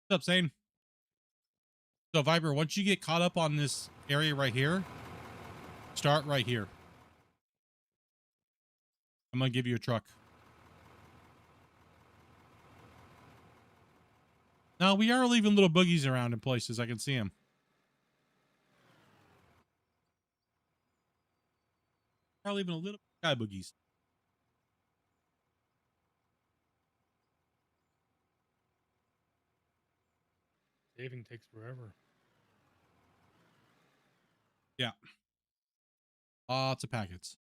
up, Zane? So, Viper, once you get caught up on this area right here, start right here. I'm going to give you a truck. Now, we are leaving little boogies around in places. I can see them. We are leaving a little sky boogies. Saving takes forever. Yeah. Lots of packets.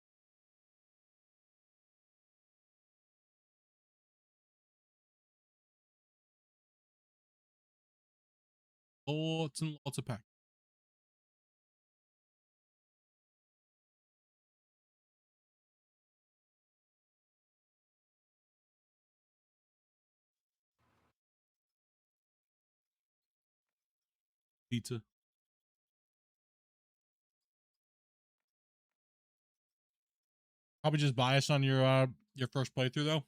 Lots and lots of packets. Pizza. Probably just biased on your first playthrough though.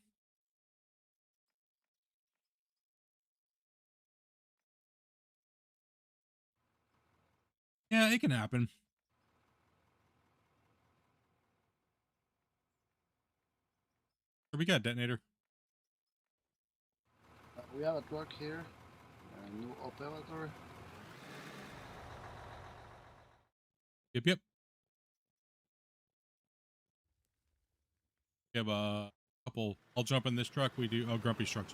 Yeah, it can happen. Where we got detonator? We have a truck here. A new operator. Yep. We have a couple. I'll jump in this truck. We do. Oh, Grumpy's truck.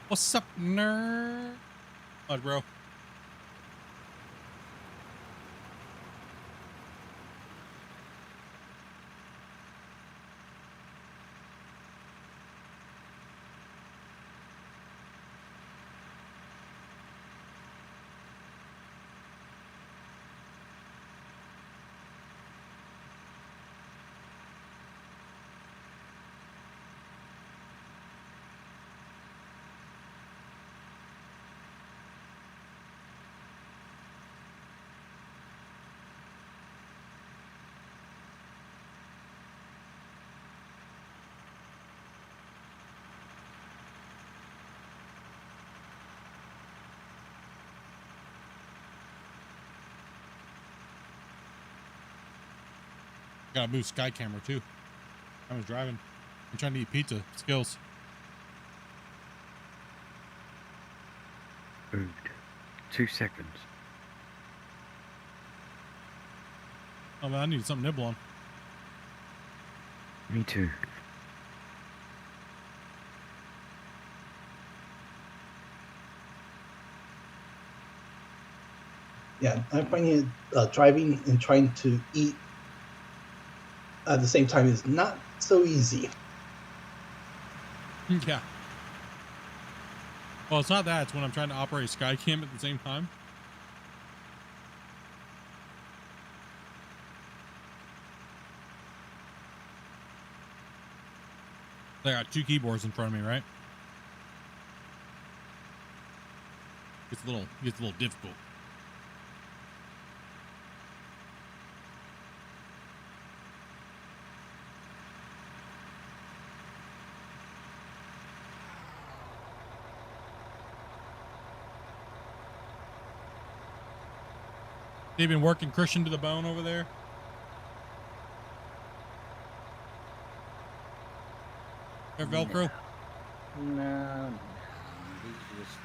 What's up, nerd? What, bro? Gotta move sky camera too. I was driving. I'm trying to eat pizza. Skills. Food. 2 seconds. Oh man, I need something to nibble on. Me too. Yeah, I'm finding driving and trying to eat at the same time is not so easy. Yeah. Well, it's not that. It's when I'm trying to operate Skycam at the same time. I got 2 keyboards in front of me, right? Gets a little difficult. They've been working Christian to the bone over there. Their Velcro. No, he's just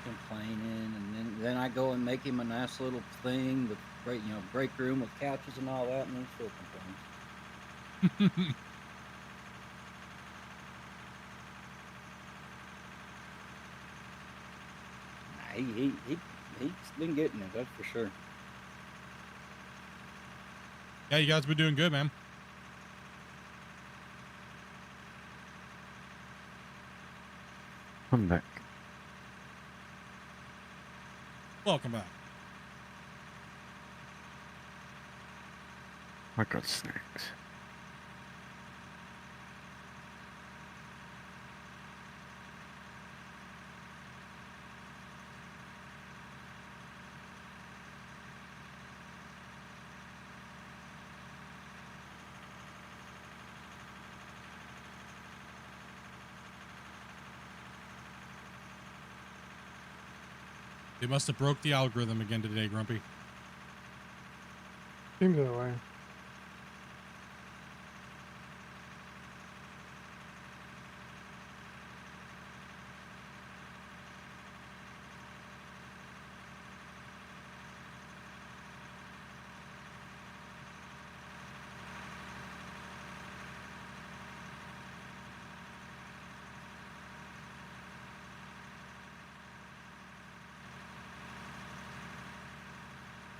complaining, and then I go and make him a nice little thing with break room with couches and all that, and then still complains. He's been getting it, that's for sure. Yeah, you guys been doing good, man. I'm back. Welcome back. I got snacks. They must have broke the algorithm again today, Grumpy. Seems that way.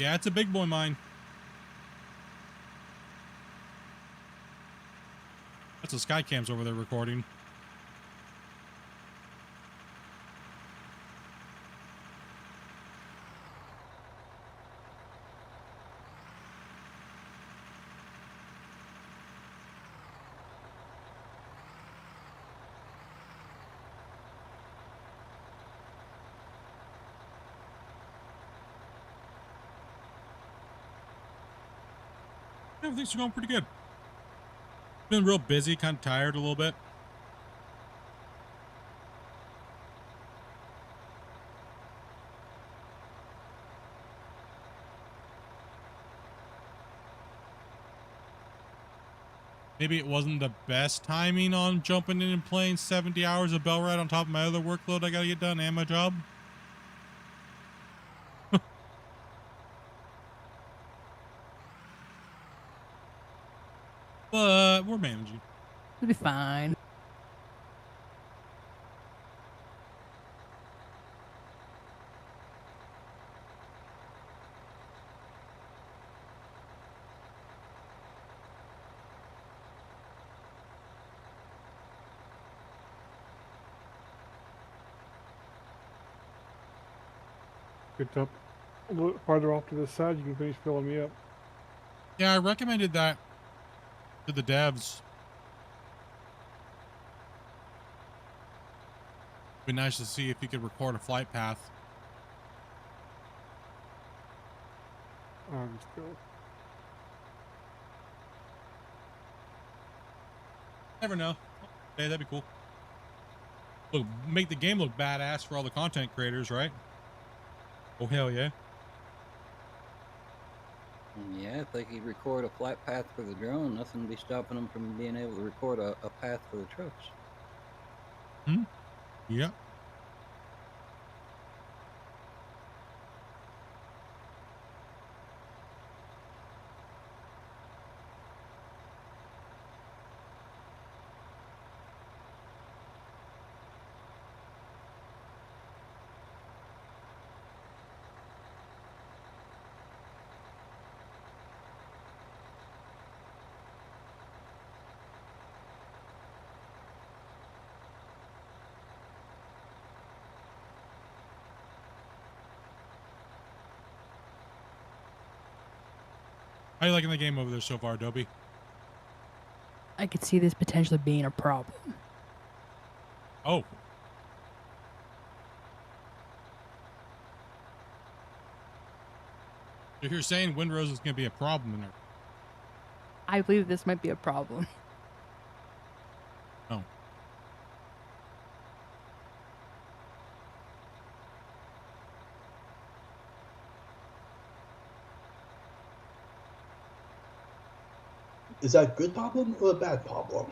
Yeah, it's a big boy mine. That's the Skycams over there recording. Everything's going pretty good. Been real busy, kind of tired a little bit. Maybe it wasn't the best timing on jumping in and playing 70 hours of Bell Ride on top of my other workload I gotta get done and my job. But we're managing. It'll be fine. Get up a little farther off to the side, you can finish filling me up. Yeah, I recommended that to the devs. Be nice to see if you could record a flight path. Just go. Never know. Hey, that'd be cool. Look, make the game look badass for all the content creators, right? Oh, hell yeah. Yeah, if they could record a flight path for the drone, nothing would be stopping them from being able to record a path for the trucks. Yeah. How you liking the game over there so far, Adobe? I could see this potentially being a problem. Oh. If you're saying Windrose is going to be a problem in there. I believe this might be a problem. Oh. Is that a good problem or a bad problem?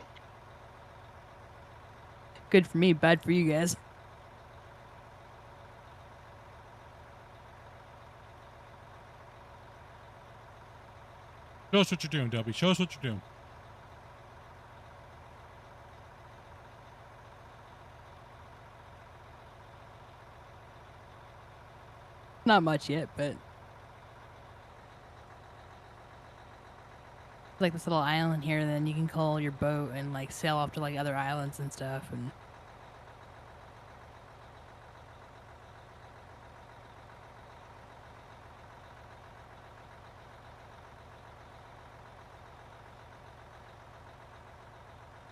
Good for me, bad for you guys. Show us what you're doing, Dobby. Show us what you're doing. Not much yet, but like this little island here, then you can call your boat and like sail off to like other islands and stuff. And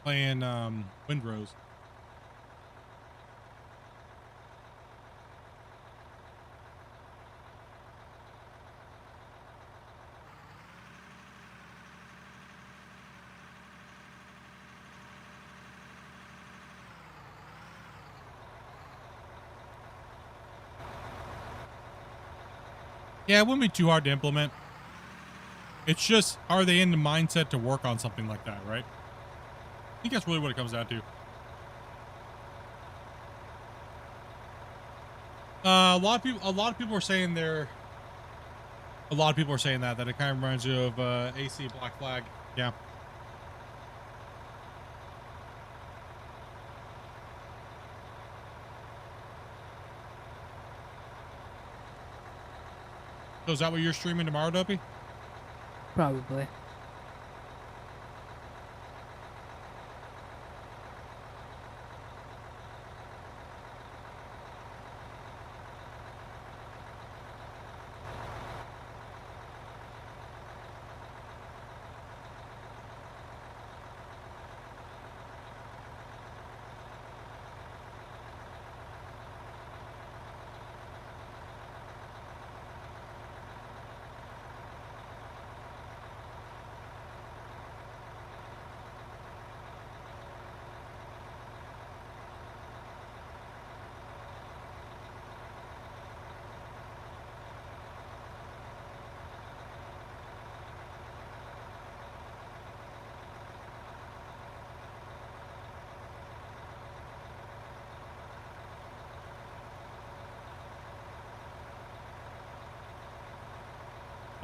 Playing Windrose. Yeah, it wouldn't be too hard to implement. It's just, are they in the mindset to work on something like that, right? I think that's really what it comes down to. A lot of people are saying that it kind of reminds you of AC Black Flag. Yeah. So is that what you're streaming tomorrow, Dopey? probably.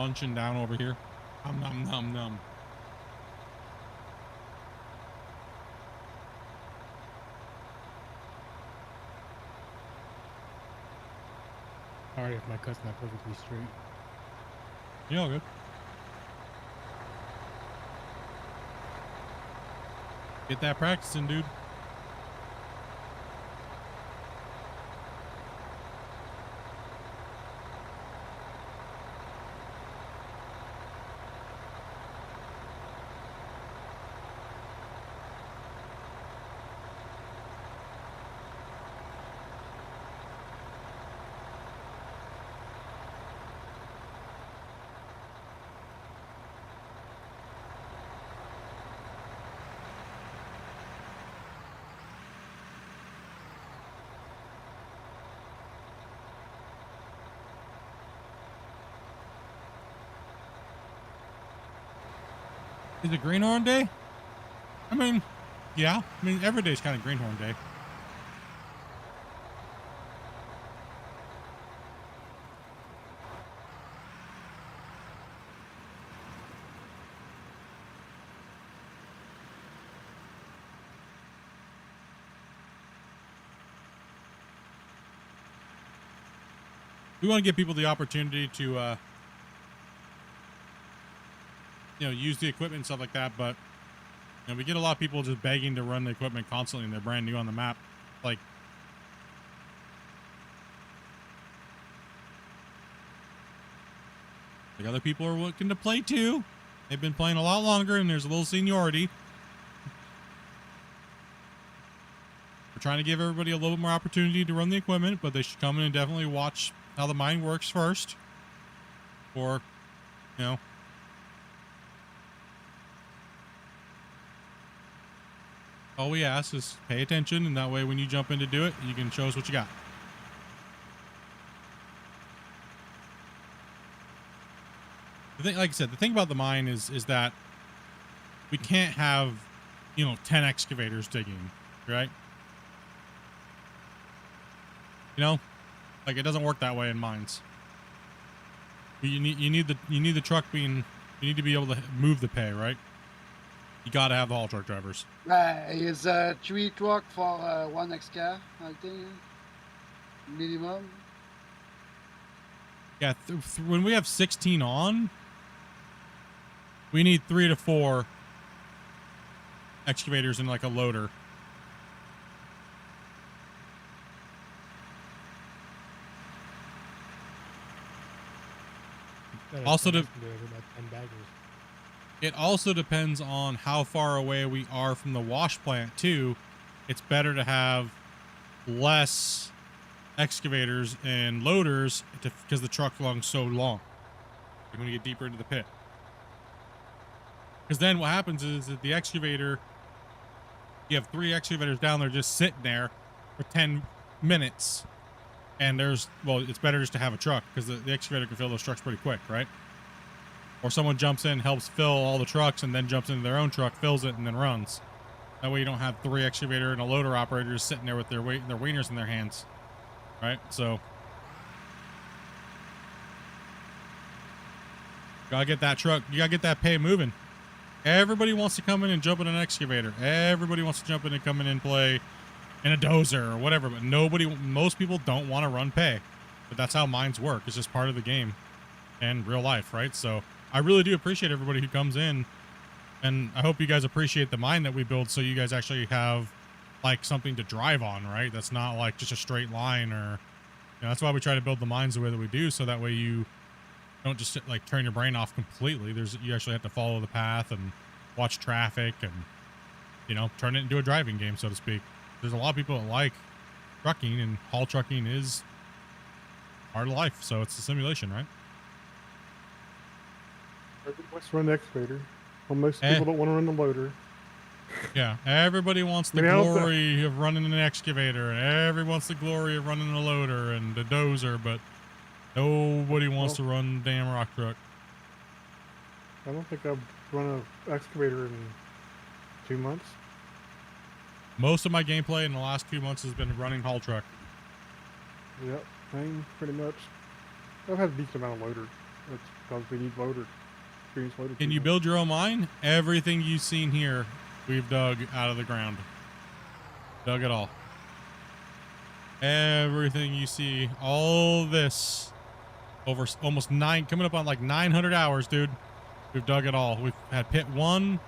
Munching down over here. Nom nom nom. Sorry if my cut's not perfectly straight. You all good. Get that practicing, dude. Is it Greenhorn Day? I mean, yeah. I mean, every day's kind of Greenhorn Day. We want to give people the opportunity to, use the equipment and stuff like that, but we get a lot of people just begging to run the equipment constantly and they're brand new on the map. Like other people are looking to play too. They've been playing a lot longer and there's a little seniority. We're trying to give everybody a little bit more opportunity to run the equipment, but they should come in and definitely watch how the mine works first. Or, all we ask is pay attention, and that way when you jump in to do it, you can show us what you got. The thing, like I said, the thing about the mine is that we can't have, 10 excavators digging, right? Like it doesn't work that way in mines. You need the truck being, you need to be able to move the pay, right? You got to have the haul truck drivers. Is 3 truck for 1 exca, I think, minimum. Yeah, when we have 16 on, we need 3 to 4 excavators and like a loader. Also, it also depends on how far away we are from the wash plant too. It's better to have less excavators and loaders because the truck long's so long. You're going to get deeper into the pit. Because then what happens is that the excavator, you have 3 excavators down there just sitting there for 10 minutes. And it's better just to have a truck because the excavator can fill those trucks pretty quick, right? Or someone jumps in, helps fill all the trucks, and then jumps into their own truck, fills it, and then runs. That way you don't have 3 excavator and a loader operators sitting there with their wieners in their hands, right? So gotta get that truck, you gotta get that pay moving. Everybody wants to come in and jump in an excavator. Everybody wants to jump in and come in and play in a dozer or whatever, but most people don't want to run pay. But that's how mines work. It's just part of the game and real life, right? So I really do appreciate everybody who comes in, and I hope you guys appreciate the mine that we build so you guys actually have like something to drive on, right? That's not like just a straight line, or that's why we try to build the mines the way that we do, so that way you don't just like turn your brain off completely. You actually have to follow the path and watch traffic and turn it into a driving game, so to speak. There's a lot of people that like trucking, and haul trucking is part of life, so it's a simulation, right? Everybody wants to run the excavator. Well, most people don't want to run the loader. Yeah, everybody wants the glory of running an excavator, and everyone wants the glory of running a loader and the dozer, but nobody wants to run the damn rock truck. I don't think I've run an excavator in 2 months. Most of my gameplay in the last 2 months has been running haul truck. Yep, same pretty much. I've had a decent amount of loader. That's because we need loader, experienced loader. Can you people. build your own mine? Everything you've seen here, we've dug out of the ground. Dug it all. Everything you see, all this, over almost coming up on like 900 hours, dude. We've dug it all. We've had pit 1,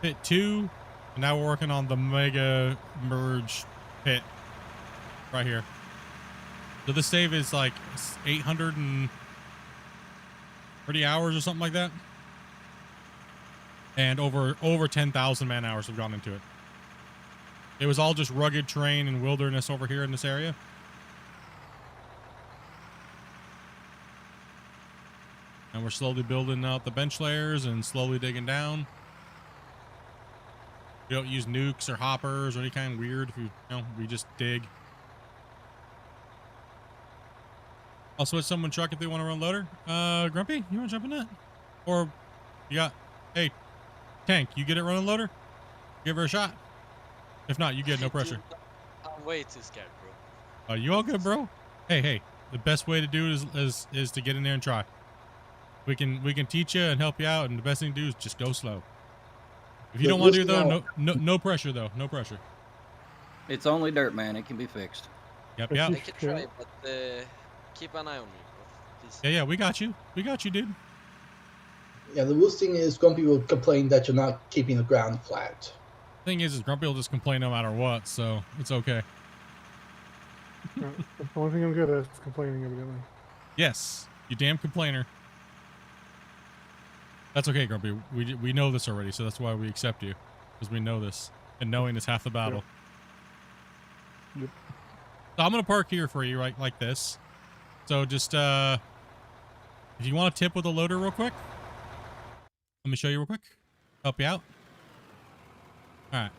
pit 2, and now we're working on the mega merge pit right here. So this save is like 830 hours or something like that. And over 10,000 man hours have gone into it. It was all just rugged terrain and wilderness over here in this area. And we're slowly building out the bench layers and slowly digging down. We don't use nukes or hoppers or any kind of weird. We just dig. I'll switch someone truck if they want to run loader. Grumpy, you want to jump in that? Or you got, hey, Tank, you get it running loader? Give her a shot. If not, you get no pressure. I'm way too scared, bro. You all good, bro? Hey, the best way to do it is to get in there and try. We can teach you and help you out, and the best thing to do is just go slow. If you don't want to do it though, no pressure though, no pressure. It's only dirt, man. It can be fixed. Yep. I can try, but keep an eye on me, bro. Please. Yeah, we got you. We got you, dude. Yeah, the worst thing is Grumpy will complain that you're not keeping the ground flat. Thing is Grumpy will just complain no matter what, so it's okay. That's the only thing I'm good at is complaining, evidently. Yes, you damn complainer. That's okay, Grumpy. We know this already, so that's why we accept you, because we know this, and knowing is half the battle. Yep. So I'm gonna park here for you, right, like this. So just if you want to tip with a loader real quick, let me show you real quick. Help you out. All right.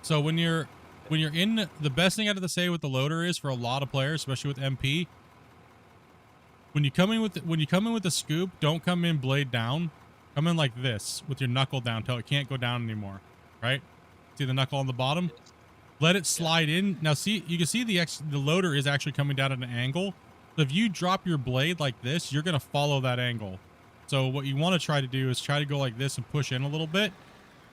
So when you're in, the best thing out of the say with the loader is for a lot of players, especially with MP. When you come in with the scoop, don't come in blade down. Come in like this with your knuckle down till it can't go down anymore. Right? See the knuckle on the bottom? Let it slide in. Now see, you can see the loader is actually coming down at an angle. So if you drop your blade like this, you're gonna follow that angle. So what you want to try to do is try to go like this and push in a little bit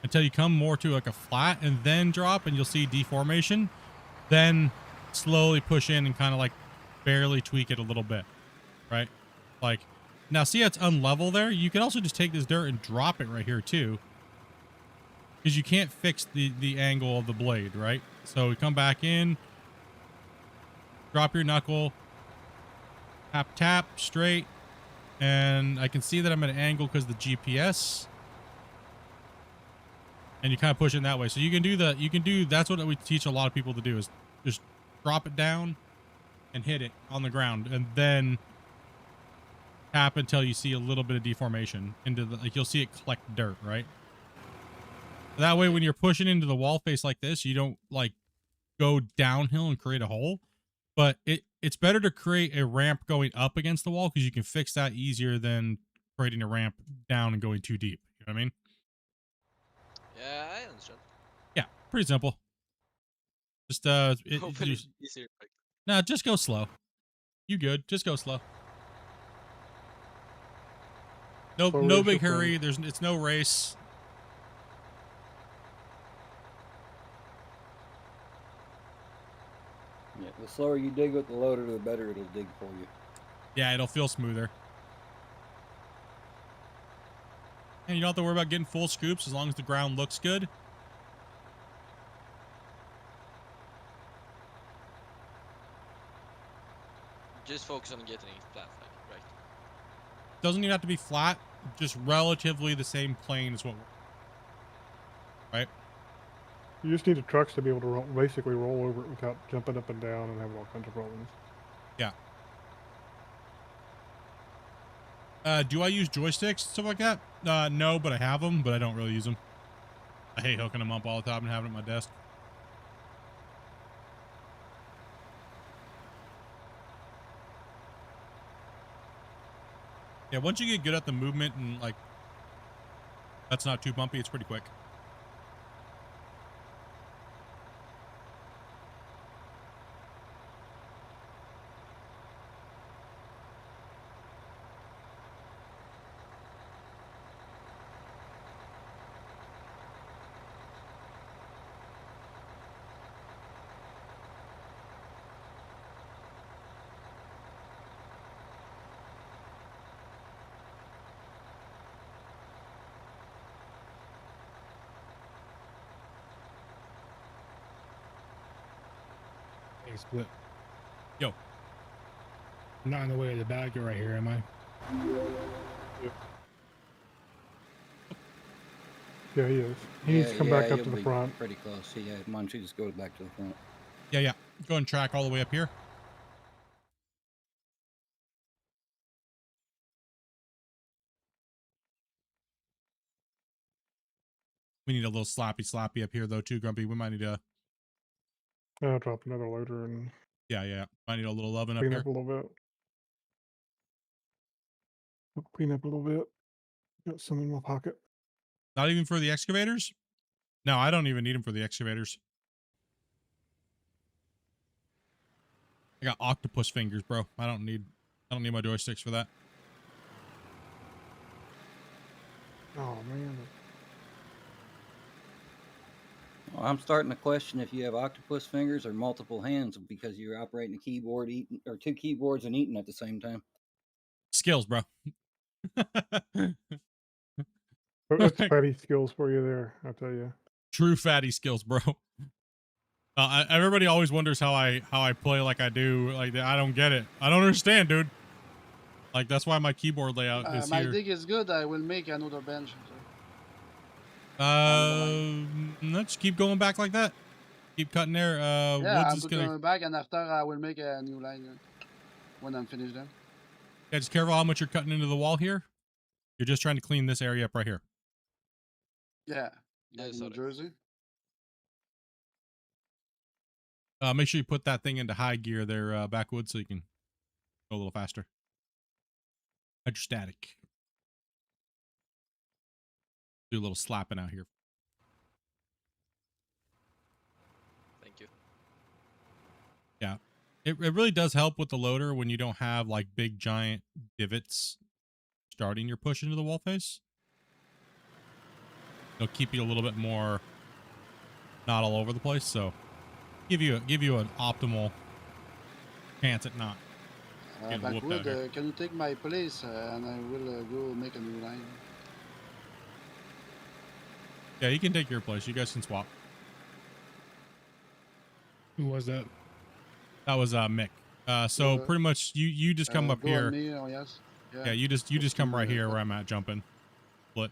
until you come more to like a flat, and then drop, and you'll see deformation. Then slowly push in and kind of like barely tweak it a little bit. Right? Like, now see how it's unlevel there? You can also just take this dirt and drop it right here too, because you can't fix the angle of the blade, right? So we come back in, drop your knuckle, tap straight, and I can see that I'm at an angle because of the GPS, and you kind of push it that way. So you can do that's what we teach a lot of people to do, is just drop it down and hit it on the ground, and then tap until you see a little bit of deformation into the, like, you'll see it collect dirt, right? That way when you're pushing into the wall face like this, you don't like go downhill and create a hole. But it's better to create a ramp going up against the wall, because you can fix that easier than creating a ramp down and going too deep. You know what I mean? Yeah, I understand. Yeah, pretty simple. Just Hopefully it's easier. nah, just go slow. You good? Just go slow. No big hurry. It's no race. Yeah, the slower you dig with the loader, the better it'll dig for you. Yeah, it'll feel smoother. And you don't have to worry about getting full scoops as long as the ground looks good. Just focus on getting it flat, right? Doesn't even have to be flat. Just relatively the same plane as what we're, right? You just need the trucks to be able to basically roll over it without jumping up and down and having all kinds of problems. Yeah. Do I use joysticks, stuff like that? No, but I have them, but I don't really use them. I hate hooking them up all the time and having them at my desk. Yeah, once you get good at the movement and like, that's not too bumpy, it's pretty quick. Hey, Split. Yo. I'm not in the way of the bag. You're right here, am I? Yeah, he is. He needs to come back up to you'll the be front. Pretty close. Yeah, why don't you just go back to the front? Yeah, yeah. Go and track all the way up here. We need a little slappy up here though too, Grumpy. We might need to. I'll drop another loader and Yeah. Might need a little loving up clean here. up a little bit. I'll clean up a little bit. Got some in my pocket. Not even for the excavators? No, I don't even need them for the excavators. I got octopus fingers, bro. I don't need my joysticks for that. Oh man. Well, I'm starting to question if you have octopus fingers or multiple hands because you're operating a keyboard, eating, or two keyboards and eating at the same time. Skills, bro. That's fatty skills for you there, I'll tell you. True fatty skills, bro. Everybody always wonders how I play like I do. Like, I don't get it. I don't understand, dude. Like, that's why my keyboard layout is my here. dig is good. I will make another bench. Let's keep going back like that. Keep cutting there. Yeah, Woods I'm is gonna. going back, and after I will make a new line when I'm finished. Then. Yeah, just careful how much you're cutting into the wall here. You're just trying to clean this area up right here. Yeah. Yeah, Like New sorry. Jersey. Make sure you put that thing into high gear there, backwoods, so you can go a little faster. Hydrostatic. Do a little slapping out here. Thank you. Yeah. It really does help with the loader when you don't have like big giant divots starting your push into the wall face. It'll keep you a little bit more not all over the place, so give you an optimal chance at not getting whooped out Backwood, here. can you take my place and I will go make a new line? Yeah, you can take your place. You guys can swap. Who was that? That was Mick. So pretty much you just come up go here. On me, oh, yes. Yeah, you just come right here where I'm at jumping. Split.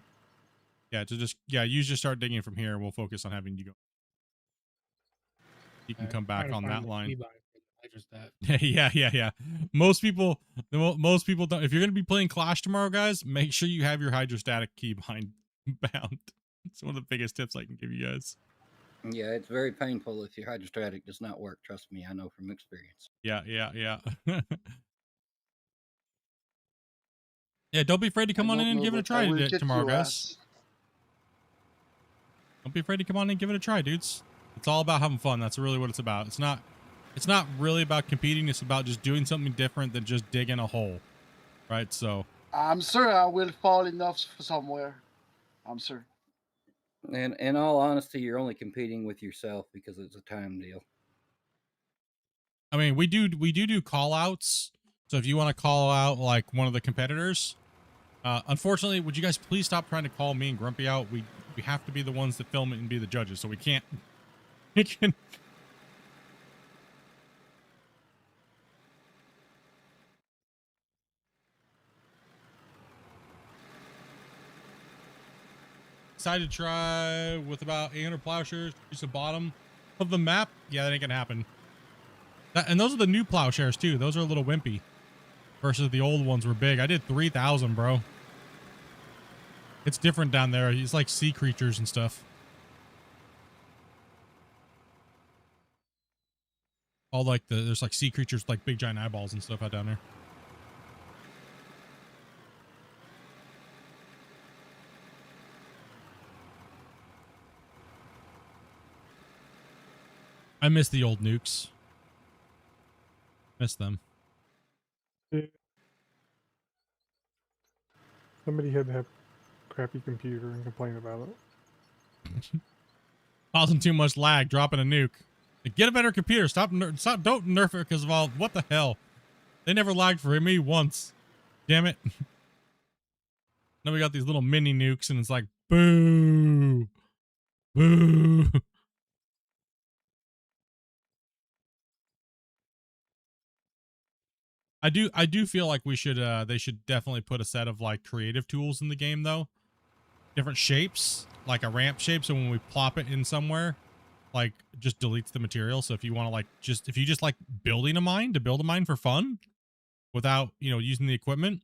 Yeah, you just start digging from here and we'll focus on having you go. You can come back on that line. Yeah. Most people don't. If you're gonna be playing Clash tomorrow, guys, make sure you have your hydrostatic key bound. It's one of the biggest tips I can give you guys. Yeah, it's very painful if your hydrostatic does not work. Trust me, I know from experience. Yeah. Yeah, don't be afraid to come on in and give it a try tomorrow, guys. Don't be afraid to come on in and give it a try, dudes. It's all about having fun. That's really what it's about. It's not really about competing. It's about just doing something different than just digging a hole, right? So I'm sure I will fall enough somewhere. I'm sure. And in all honesty, you're only competing with yourself because it's a time deal. I mean, we do call outs. So if you want to call out like one of the competitors, unfortunately, would you guys please stop trying to call me and Grumpy out? We have to be the ones that film it and be the judges, so we can't. We can. Decided to try with about 800 plowshares, reach the bottom of the map. Yeah, that ain't gonna happen. And those are the new plowshares too. Those are a little wimpy versus the old ones were big. I did 3,000, bro. It's different down there. It's like sea creatures and stuff. All like there's like sea creatures, like big giant eyeballs and stuff out down there. I miss the old nukes. Miss them. Yeah. Somebody had to have a crappy computer and complain about it. Causing too much lag, dropping a nuke. Get a better computer. Stop. Don't nerf it because of all. What the hell? They never lagged for me once. Damn it. Now we got these little mini nukes, and it's like, boo, boo. I do feel like we should they should definitely put a set of like creative tools in the game though. Different shapes, like a ramp shape, so when we plop it in somewhere, like just deletes the material. So if you want to like if you just like building a mine to build a mine for fun without, you know, using the equipment,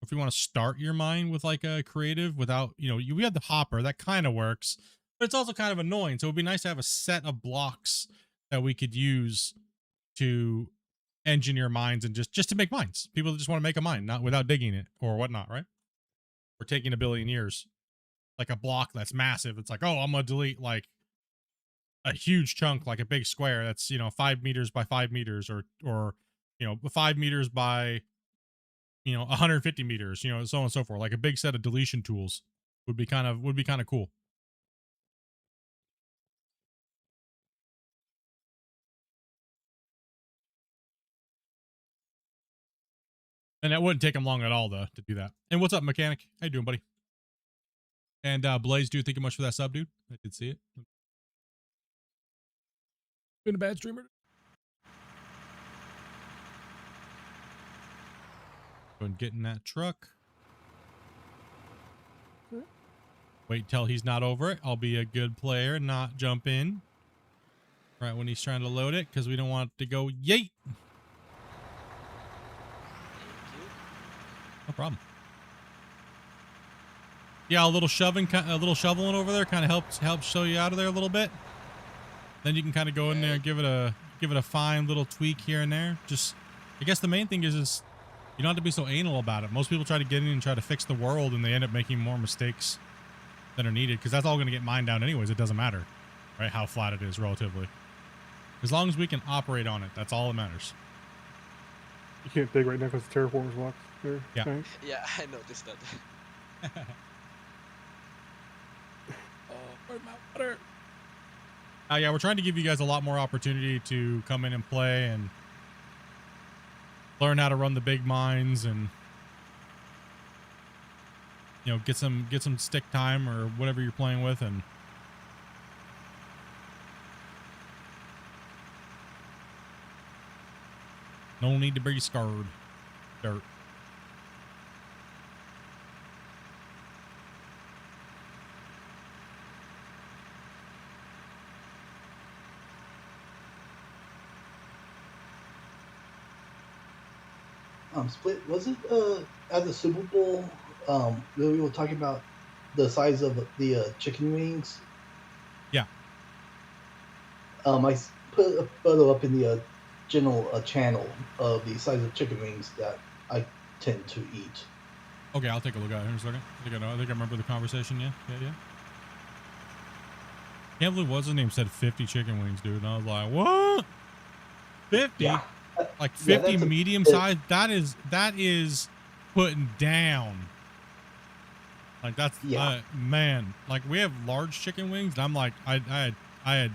if you want to start your mine with like a creative without, you know, we have the hopper that kind of works, but it's also kind of annoying. So it'd be nice to have a set of blocks that we could use to engineer mines and just to make mines. People that just want to make a mine, not without digging it or whatnot, right? Or taking a billion years. Like a block that's massive. It's like, oh, I'm gonna delete like a huge chunk, like a big square that's, you know, 5 meters by 5 meters, or you know, 5 meters by, you know, 150 meters, you know, so on and so forth. Like a big set of deletion tools would be kind of cool. And that wouldn't take them long at all to do that. And what's up, Mechanic? How you doing, buddy? And Blaze, dude, thank you much for that sub, dude. I did see it. Been a bad streamer. Go and get in that truck. Wait till he's not over it. I'll be a good player and not jump in right when he's trying to load it, because we don't want it to go yeet. No problem. Yeah, a little shoveling over there kind of helps show you out of there a little bit. Then you can kind of go in there and give it a fine little tweak here and there. Just, I guess the main thing is you don't have to be so anal about it. Most people try to get in and try to fix the world, and they end up making more mistakes than are needed, because that's all going to get mined down anyways. It doesn't matter, right? How flat it is relatively. As long as we can operate on it, that's all that matters. You can't dig right now because the terraformers locked there. Yeah. Thanks. Yeah, I noticed that. Oh, where's my water? Yeah, we're trying to give you guys a lot more opportunity to come in and play and learn how to run the big mines, and you know, get some stick time or whatever you're playing with, and no need to be scared. Dirt. Split, was it at the Super Bowl we were talking about the size of the chicken wings? Yeah. I put a photo up in the general channel of the size of chicken wings that I tend to eat. Okay, I'll take a look at it in a second. I think I remember the conversation. Yeah. Can't believe what's his name said 50 chicken wings, dude. And I was like, what? 50? Yeah. Like 50 that's medium size? That is putting down. Like that's man. Like we have large chicken wings, and I'm like, I had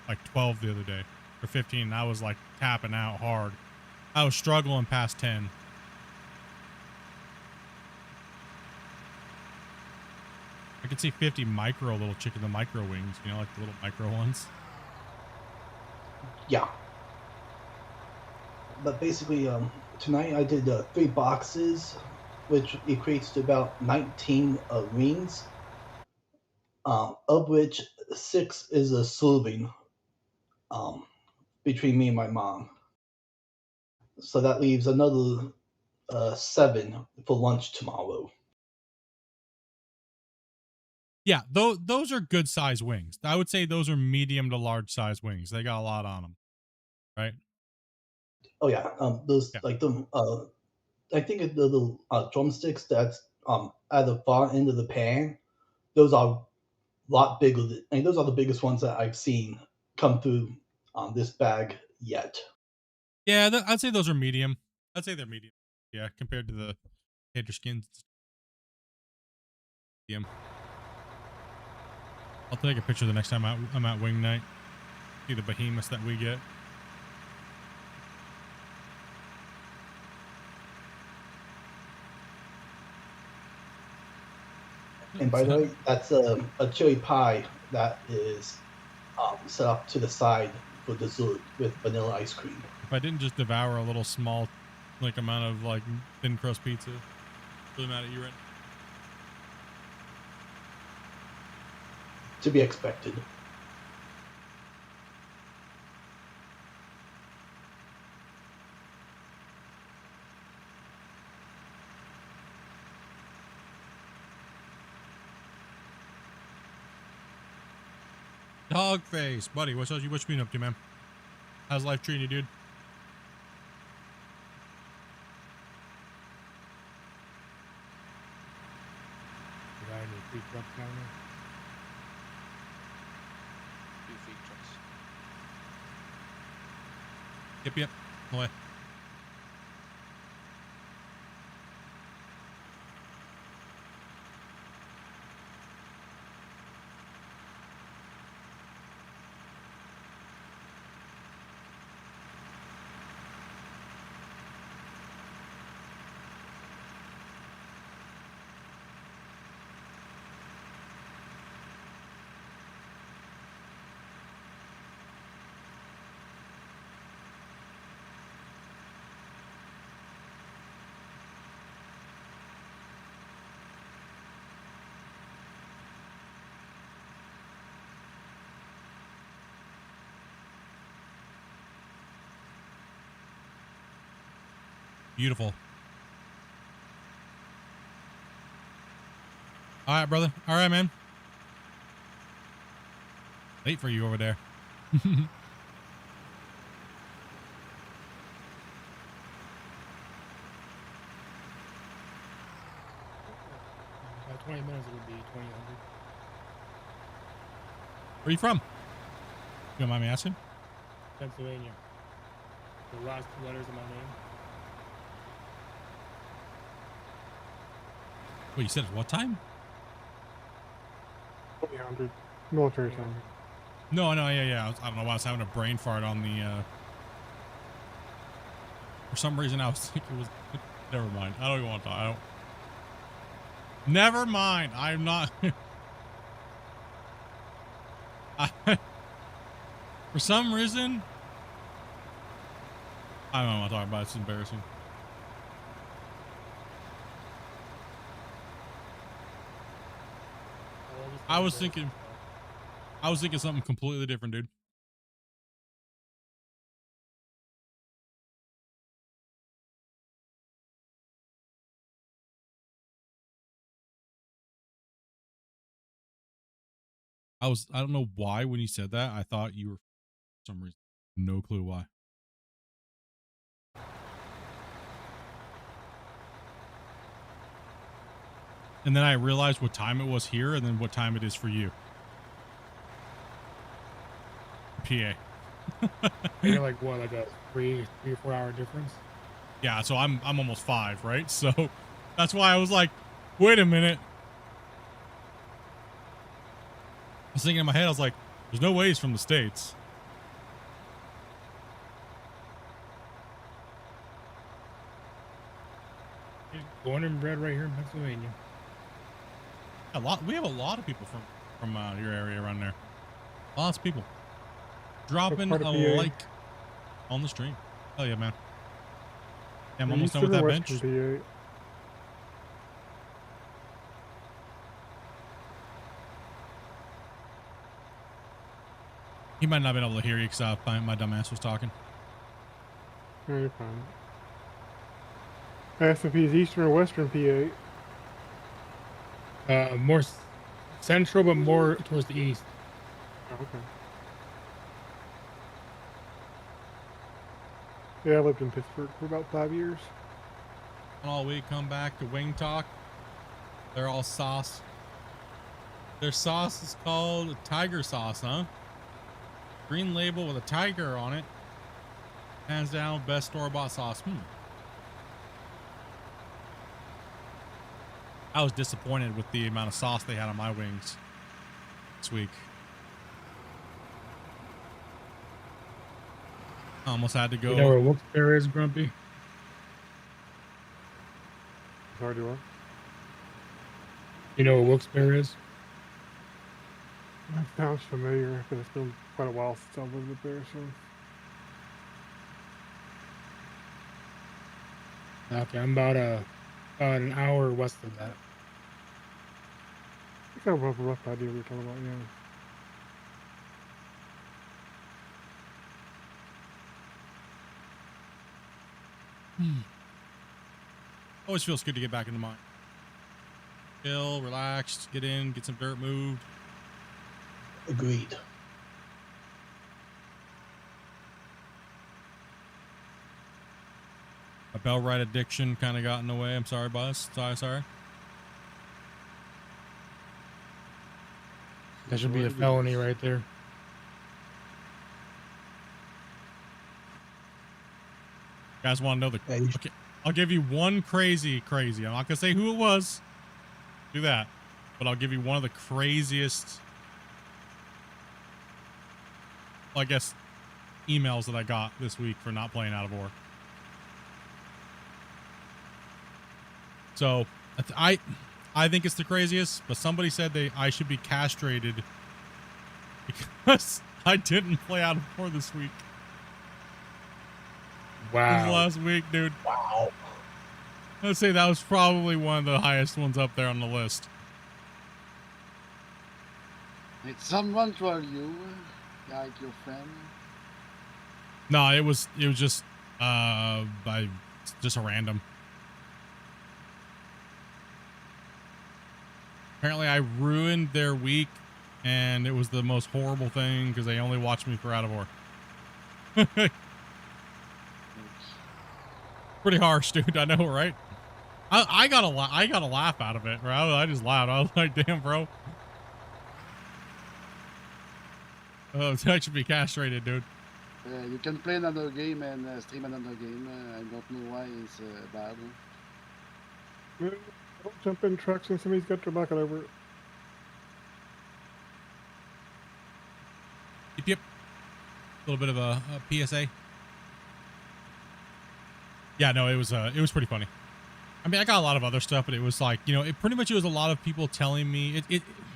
like 12 the other day, or 15. And I was like tapping out hard. I was struggling past 10. I could see 50 micro little chicken, the micro wings, you know, like the little micro ones. Yeah. But basically, tonight I did 3 boxes, which equates to about 19 wings, of which 6 is a serving between me and my mom. So that leaves another 7 for lunch tomorrow. Yeah, those are good size wings. I would say those are medium to large size wings. They got a lot on them, right? Oh yeah, those like the I think the little drumsticks that's at the far end of the pan. Those are a lot bigger. Those are the biggest ones that I've seen come through this bag yet. Yeah, I'd say those are medium. I'd say they're medium. Yeah, compared to the gator skins. Medium. I'll take a picture the next time I'm at wing night. See the behemoths that we get. And by the way, that's a chili pie that is set up to the side for dessert with vanilla ice cream. If I didn't just devour a little small like amount of like thin crust pizza. Really mad at you right now. To be expected. Dog face, buddy. What you been up to, man? How's life treating you, dude? You got any free trucks down there? 2 free trucks. Yep. No way. Beautiful. All right, brother. All right, man. Late for you over there. 20 minutes it would be 2000. Where are you from? You don't mind me asking? Pennsylvania. The last 2 letters of my name. Wait, you said at what time? 800 military time. No, yeah. I don't know why I was having a brain fart on the. For some reason, I was thinking it was. Never mind. I don't even want to talk. Never mind. I'm not. For some reason, I don't know what to talk about. It's embarrassing. I was thinking something completely different, dude. I don't know why when you said that, I thought you were for some reason. No clue why. And then I realized what time it was here and then what time it is for you. PA. You're like what, like a 3 or 4 hour difference? Yeah, so I'm almost 5, right? So that's why I was like, wait a minute. I was thinking in my head, I was like, there's no way he's from the States. He's born and bred right here in Pennsylvania. We have a lot of people from your area around there. Lots of people dropping a like on the stream. Oh yeah, man. Yeah, I'm almost done with that bench. PA? He might not have been able to hear you because my dumb ass was talking. No, you're fine. I asked if he's Eastern or Western PA. More central, but more towards the east. Oh, okay. Yeah, I lived in Pittsburgh for about 5 years. All week, come back to Wing Talk. They're all sauce. Their sauce is called tiger sauce, huh? Green label with a tiger on it. Hands down, best store-bought sauce. I was disappointed with the amount of sauce they had on my wings this week. I almost had to go. You know where Wilkes-Barre is, Grumpy? Sorry, do what? You know where Wilkes-Barre is? That sounds familiar, but it's been quite a while since I lived there, so. Okay, I'm about an hour west of that. I got a rough idea what you're talking about, yeah. Always feels good to get back into mine. Chill, relaxed, get in, get some dirt moved. Agreed. My bell ride addiction kind of got in the way. I'm sorry, boss. Sorry. That should be a felony right there. You guys want to know the? Okay, I'll give you one crazy. I'm not gonna say who it was. Do that, but I'll give you one of the craziest, I guess, emails that I got this week for not playing Out of War. So I think it's the craziest, but somebody said I should be castrated because I didn't play Out of War this week. Wow. This last week, dude. Wow. I'd say that was probably one of the highest ones up there on the list. Did someone troll you, like your friend? No, it was just just a random. Apparently I ruined their week and it was the most horrible thing because they only watched me for Out of War. Pretty harsh, dude. I know, right? I got a laugh out of it, bro. I just laughed. I was like, damn, bro. Oh, I should be castrated, dude. You can play another game and stream another game. I don't know why it's bad. Don't jump in trucks when somebody's got their bucket over it. Yep. A little bit of a PSA. Yeah, no, it was pretty funny. I mean, I got a lot of other stuff, but it was like, you know, it was a lot of people telling me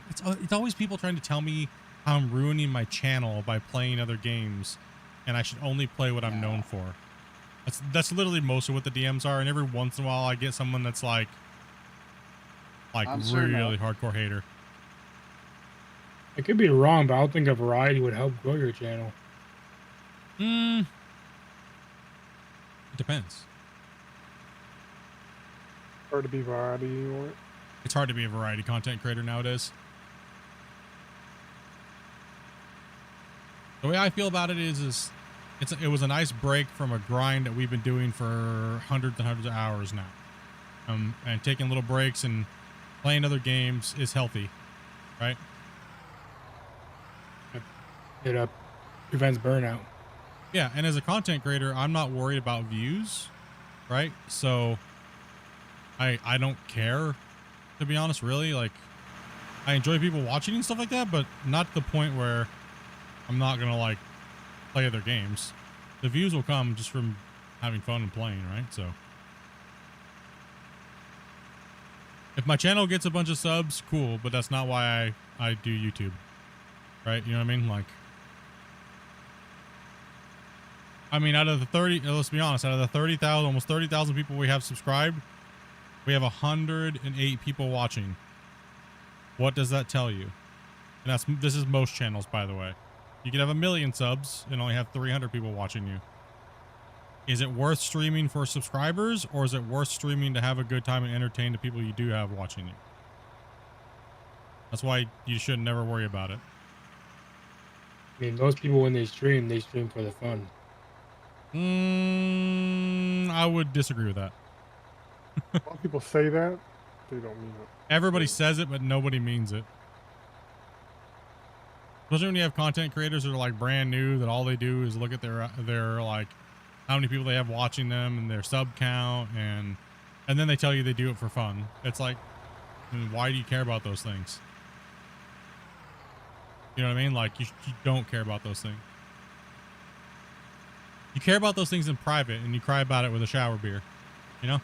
it's always people trying to tell me how I'm ruining my channel by playing other games and I should only play what I'm known for. That's literally most of what the DMs are, and every once in a while I get someone that's like really hardcore hater. I could be wrong, but I don't think a variety would help grow your channel. It depends. Hard to be variety or It's hard to be a variety content creator nowadays. The way I feel about it is it was a nice break from a grind that we've been doing for hundreds and hundreds of hours now. And taking little breaks and playing other games is healthy, right? It prevents burnout. Yeah, and as a content creator, I'm not worried about views, right? So I don't care, to be honest, really. Like, I enjoy people watching and stuff like that, but not to the point where I'm not gonna like play other games. The views will come just from having fun and playing, right? So if my channel gets a bunch of subs, cool, but that's not why I do YouTube, right? You know what I mean? Like, I mean, out of the 30, let's be honest, out of the 30,000, almost 30,000 people we have subscribed, we have 108 people watching. What does that tell you? And this is most channels, by the way. You can have 1 million subs and only have 300 people watching you. Is it worth streaming for subscribers, or is it worth streaming to have a good time and entertain the people you do have watching you? That's why you should never worry about it. I mean, most people when they stream for the fun. I would disagree with that. a lot of people say that. They don't mean it. Everybody says it, but nobody means it. Especially when you have content creators that are like brand new, that all they do is look at their like how many people they have watching them and their sub count, and then they tell you they do it for fun. It's like, why do you care about those things? You know what I mean? Like, you don't care about those things. You care about those things in private, and you cry about it with a shower beer. You know?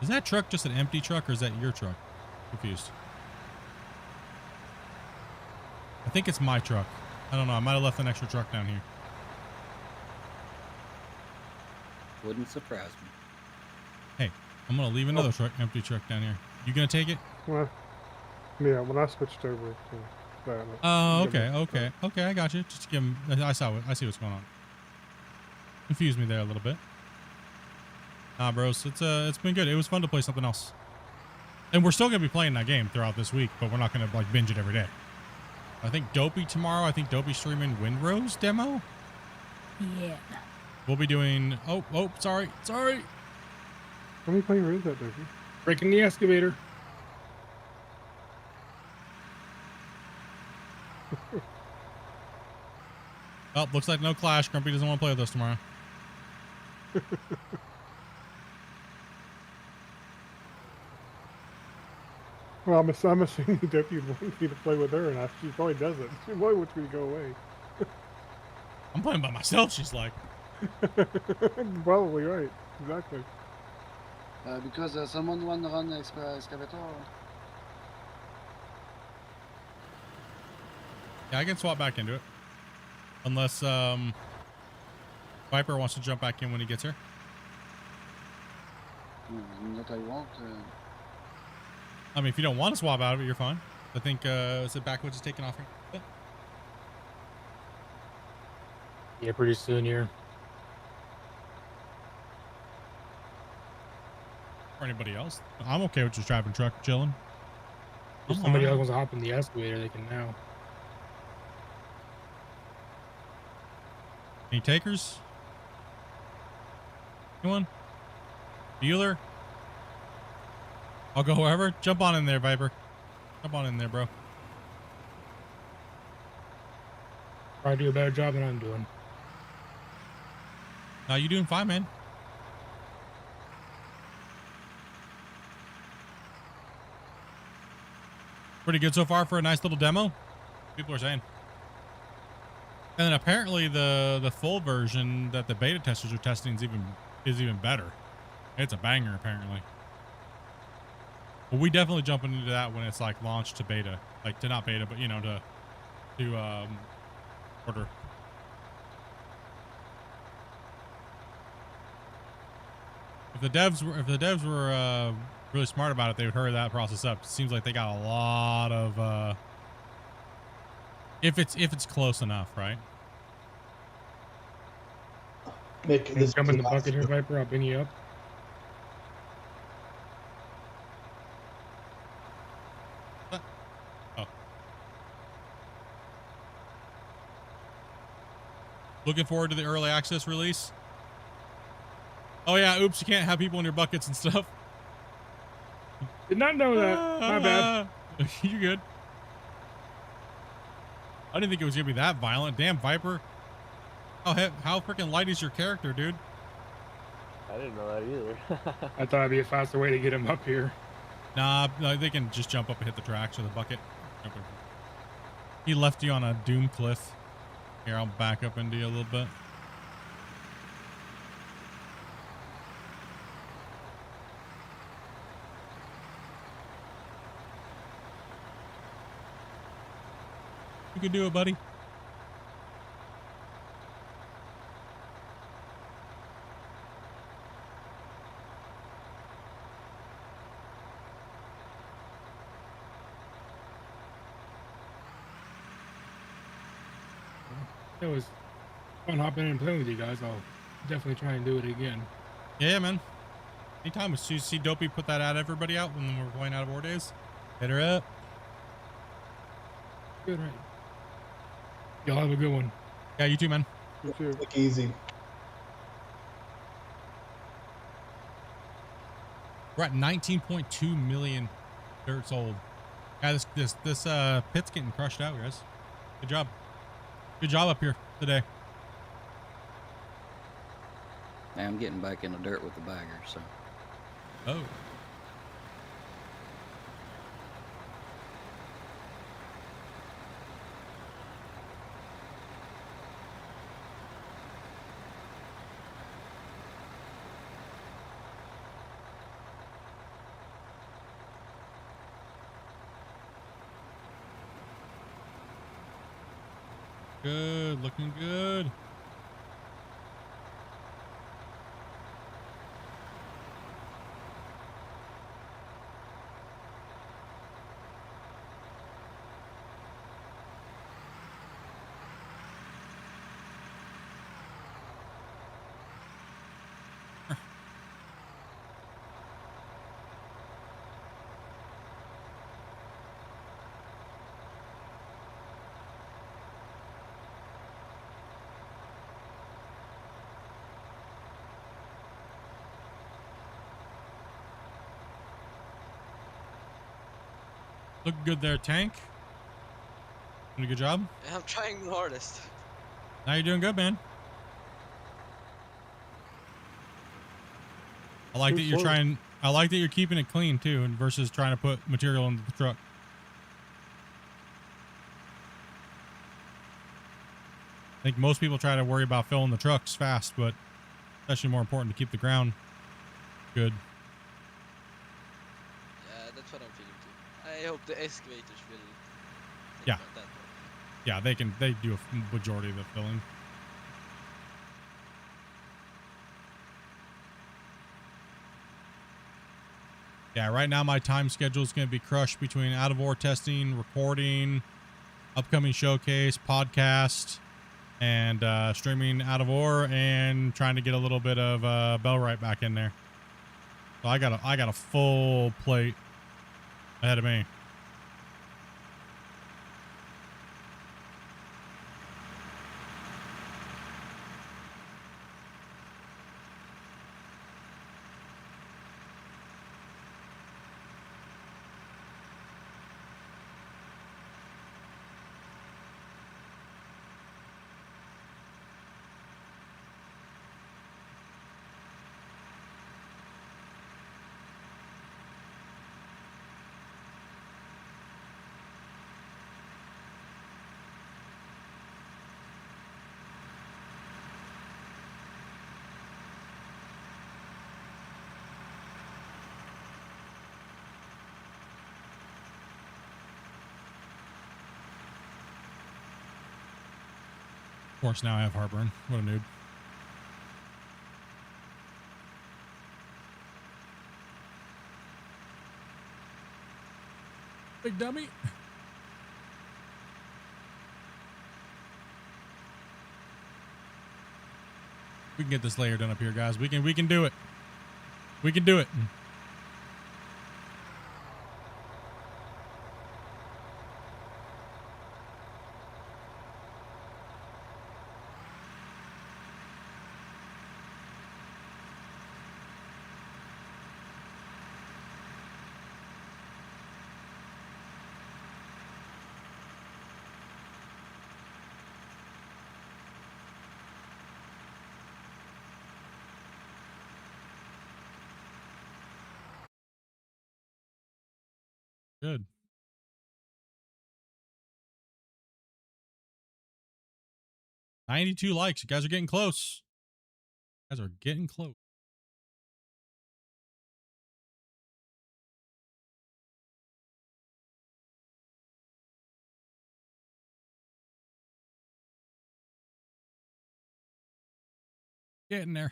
Is that truck just an empty truck, or is that your truck? Confused. I think it's my truck. I don't know. I might have left an extra truck down here. Wouldn't surprise me. Hey, I'm gonna leave another truck, empty truck down here. You gonna take it? Well, yeah, when I switched over to that. Oh, give me- okay. I got you. Just give him. I see what's going on. Confused me there a little bit. Nah, bros, it's been good. It was fun to play something else. And we're still gonna be playing that game throughout this week, but we're not gonna like binge it every day. I think Dopey tomorrow. I think Dopey's streaming Windrose demo. Yeah. We'll be doing. Oh, sorry. How many players is that, Dopey? Breaking the excavator. Oh, looks like no clash. Grumpy doesn't want to play with us tomorrow. Well, I'm assuming Dopey would want me to play with her, and she probably doesn't. She probably wants me to go away. I'm playing by myself. She's like. Probably right. Exactly. Because someone want to run the excavator. Yeah, I can swap back into it. Unless Viper wants to jump back in when he gets here. That I won't. I mean, if you don't want to swap out of it, you're fine. I think is it Backwoods is taking off here? Yeah, pretty soon here. Or anybody else? I'm okay with just driving truck, chilling. If somebody else wants to hop in the excavator, they can now. Any takers? Anyone? Bueller? I'll go wherever. Jump on in there, Viper. Jump on in there, bro. Probably do a better job than I'm doing. No, you doing fine, man. Pretty good so far for a nice little demo. People are saying. And then apparently the full version that the beta testers are testing is even better. It's a banger apparently. But we definitely jumping into that when it's like launched to beta, like to not beta, but you know to order. If the devs were really smart about it, they would hurry that process up. It seems like they got a lot of if it's close enough, right? Mick, Can jump in the bucket here, Viper. I'll bring you up. Oh. Looking forward to the early access release. Oh yeah, oops, you can't have people in your buckets and stuff. Did not know that. My bad. You're good. I didn't think it was gonna be that violent. Damn, Viper. How freaking light is your character, dude? I didn't know that either. I thought it'd be a faster way to get him up here. Nah, they can just jump up and hit the tracks or the bucket. He left you on a doom cliff. Here, I'll back up into you a little bit. You can do it, buddy. It was fun hopping in and playing with you guys. I'll definitely try and do it again. Yeah, man. Anytime we see Dopey put that at everybody out when we're playing out of War Days, hit her up. Good, right? Y'all have a good one. Yeah, you too, man. You too. Take easy. We're at 19.2 million dirt sold. Yeah, this pit's getting crushed out, guys. Good job. Good job up here today. Now I'm getting back in the dirt with the bagger, so. Oh. Good, looking good. Looking good there, Tank. Doing a good job. I'm trying my hardest. Now you're doing good, man. I like Too that you're slow. trying. I like that you're keeping it clean too, and versus trying to put material into the truck. I think most people try to worry about filling the trucks fast, but it's actually more important to keep the ground good. Yeah, that's what I'm feeling too. I hope the excavators will think Yeah. about that more. Yeah, they do a majority of the filling. Yeah, right now my time schedule is going to be crushed between out of ore testing, recording, upcoming showcase, podcast, and streaming out of ore, and trying to get a little bit of Bellwright back in there. So I got a full plate ahead of me. Of course, now I have heartburn. What a noob. Big dummy. We can get this layer done up here, guys. We can do it. We can do it. Good. $92 likes. You guys are getting close. You guys are getting close. Getting there.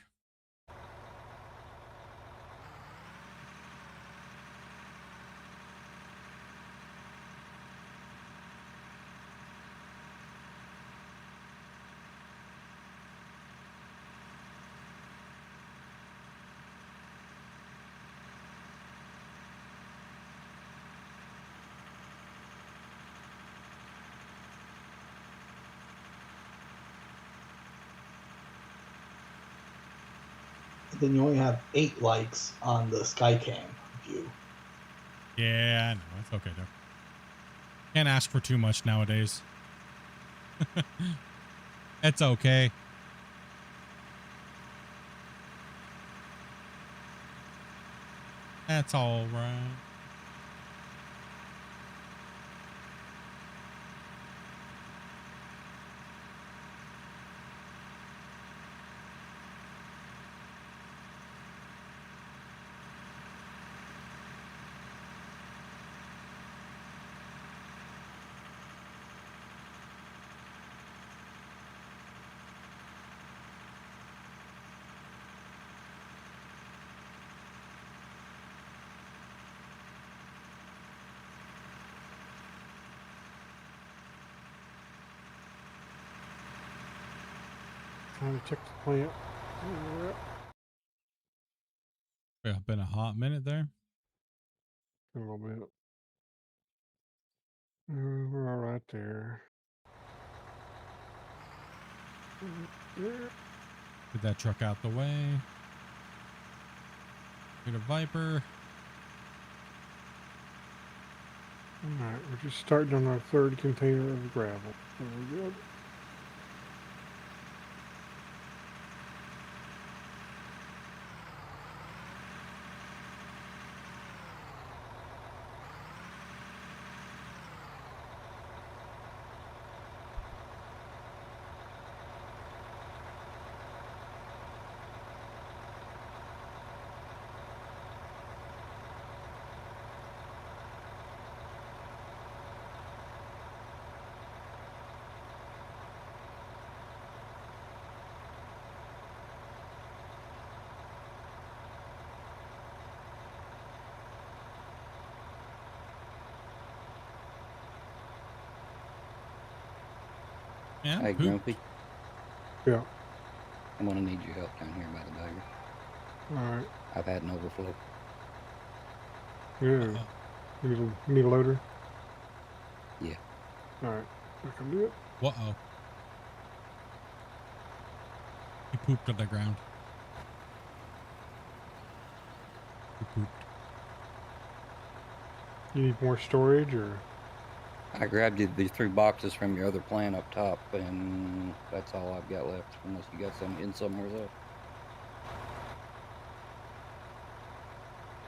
Then you only have 8 likes on the Skycam view. Yeah, I know. It's okay, though. Can't ask for too much nowadays. It's okay. That's all right. Time to check the plant. Yeah, been a hot minute there. A little bit. We're all right there. Get that truck out the way. Get a Viper. Alright, we're just starting on our third container of gravel. Very good. Yeah, Hey, poop. Grumpy. Yeah. I'm gonna need your help down here by the bagger. Alright. I've had an overflow. Yeah. You need a loader? Yeah. Alright. I can do it. Uh-oh. He pooped on the ground. He pooped. You need more storage or? I grabbed you the 3 boxes from your other plant up top, and that's all I've got left, unless you got some in somewhere else.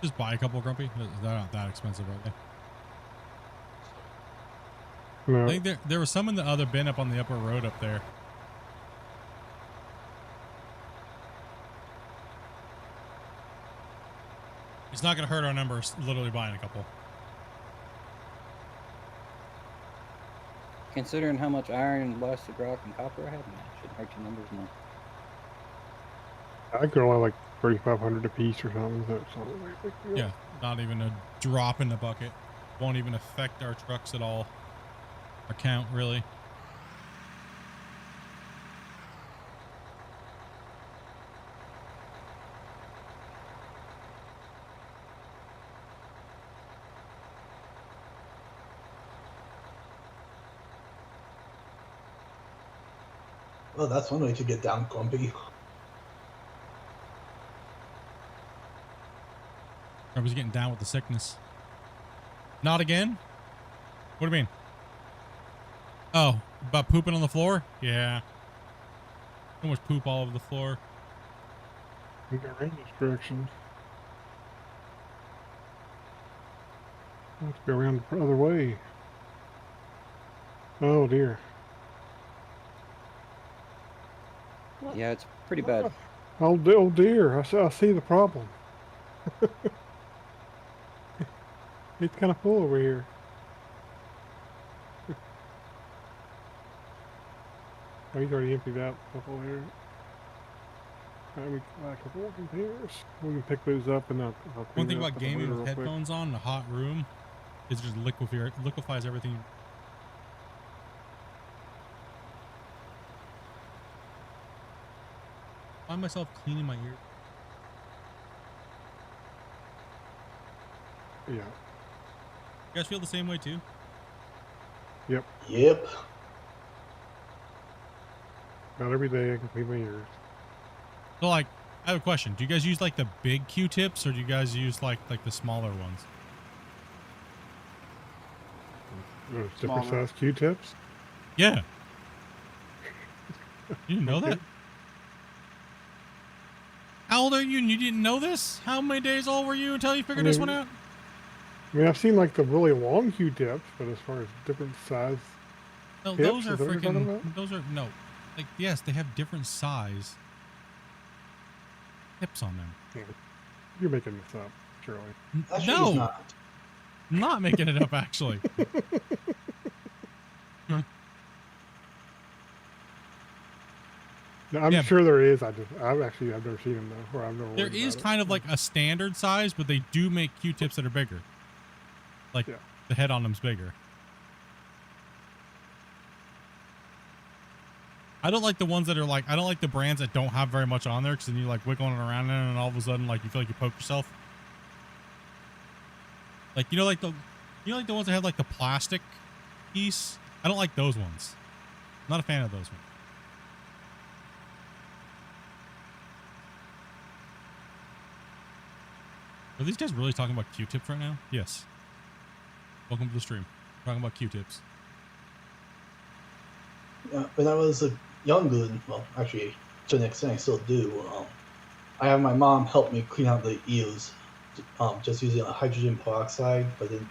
Just buy a couple, Grumpy. They're not that expensive, are they? No. I think there was some in the other bin up on the upper road up there. It's not going to hurt our numbers, literally buying a couple. Considering how much iron, blasted rock, and copper I have, man, it shouldn't hurt your numbers much. I could only like 3,500 a piece or something. So it's not really a big deal. Yeah, not even a drop in the bucket. Won't even affect our trucks at all. Our count, really. Well, that's one way to get down, Grumpy. I was getting down with the sickness. Not again? What do you mean? Oh, about pooping on the floor? Yeah. So much poop all over the floor. We got range directions. Let's go around the other way. Oh dear. Yeah, it's pretty bad. Oh dear. I see the problem. It's kind of full over here. Oh, he's already emptied out a couple here. Alright, we got a couple more containers. We can pick those up and I'll One clean thing it up about with the gaming loader with real quick. headphones on in a hot room is it just liquefies everything. I find myself cleaning my ear. Yeah. You guys feel the same way too? Yep. Yep. About every day I can clean my ears. So like, I have a question. Do you guys use like the big Q-tips or do you guys use like the smaller ones? Those different Smaller. size Q-tips. Yeah. You didn't know Okay. that? How old are you and you didn't know this? How many days old were you until you figured this one out? I mean, I've seen like the really long Q-tips, but as far as different size No, tips, those are is that what you're talking freaking, about? those are, no. Like, yes, they have different size tips on them. Yeah. You're making this up, surely. Actually, No! he's not. I'm not making it up, actually. No, I'm Yeah. sure there is. I've never seen them though, or I've never. There worried is about it. kind of like a standard size, but they do make Q-tips that are bigger. Like, Yeah. the head on them's bigger. I don't like the ones that are like, I don't like the brands that don't have very much on there, because then you like wiggling it around in it and all of a sudden like you feel like you poke yourself. Like, you know, like the ones that have like the plastic piece. I don't like those ones. I'm not a fan of those ones. Are these guys really talking about Q-tips right now? Yes. Welcome to the stream. We're talking about Q-tips. When I was a young dude, well, actually, to an extent, I still do. I have my mom help me clean out the eels, just using a hydrogen peroxide. But then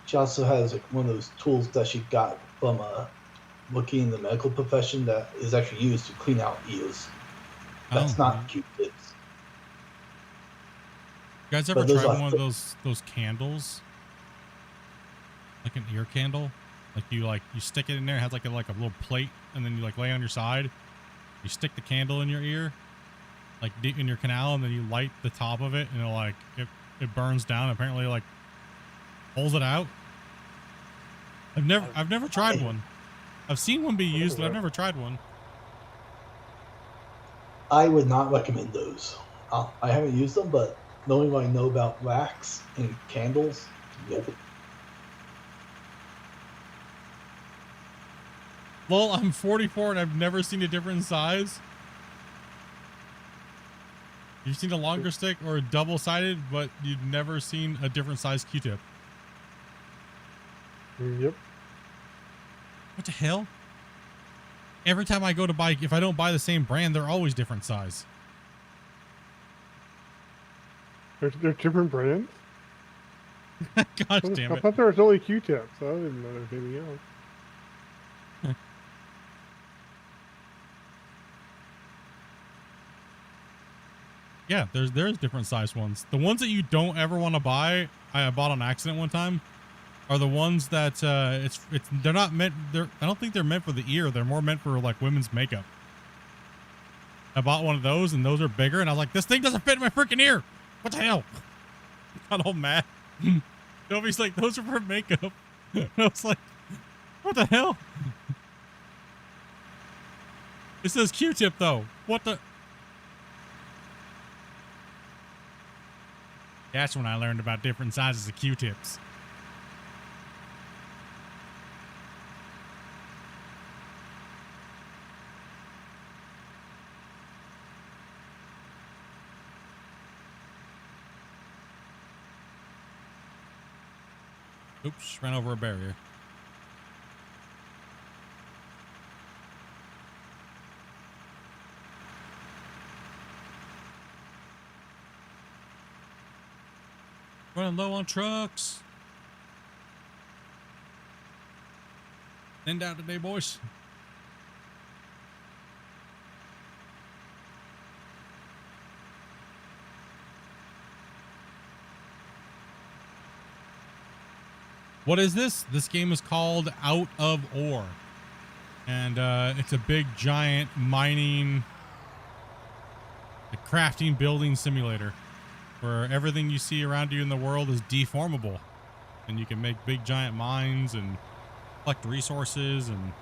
she also has like one of those tools that she got from working in the medical profession that is actually used to clean out eels. That's not Q-tips. You guys ever But those tried are one of those candles? Like an ear candle? Like you stick it in there, it has like a little plate, and then you like lay on your side. You stick the candle in your ear, like deep in your canal, and then you light the top of it, and it burns down. Apparently, like pulls it out. I've never tried one. I've seen one be used, but I've never tried one. I would not recommend those. I haven't used them, but knowing what I know about wax and candles, nope. Well, I'm 44 and I've never seen a different size. You've seen a longer stick or a double-sided, but you've never seen a different size Q-tip. Yep. What the hell? Every time I go to buy, if I don't buy the same brand, they're always different size. They're different brands? Gosh damn I it. thought there was only Q-tips. I didn't know there was anything else. Yeah, there's different size ones. The ones that you don't ever want to buy, I bought on accident one time, are the ones that they're not meant. I don't think they're meant for the ear. They're more meant for like women's makeup. I bought one of those, and those are bigger, and I was like, this thing doesn't fit in my freaking ear. What the hell? Got all mad. Nobody's like, those are for makeup. I was like, what the hell? It says Q-tip though. What the? That's when I learned about different sizes of Q-tips. Oops, ran over a barrier. Running low on trucks. End out today, boys. What is this? This game is called Out of Ore. And it's a big, giant mining, crafting, building simulator where everything you see around you in the world is deformable. And you can make big, giant mines and collect resources. And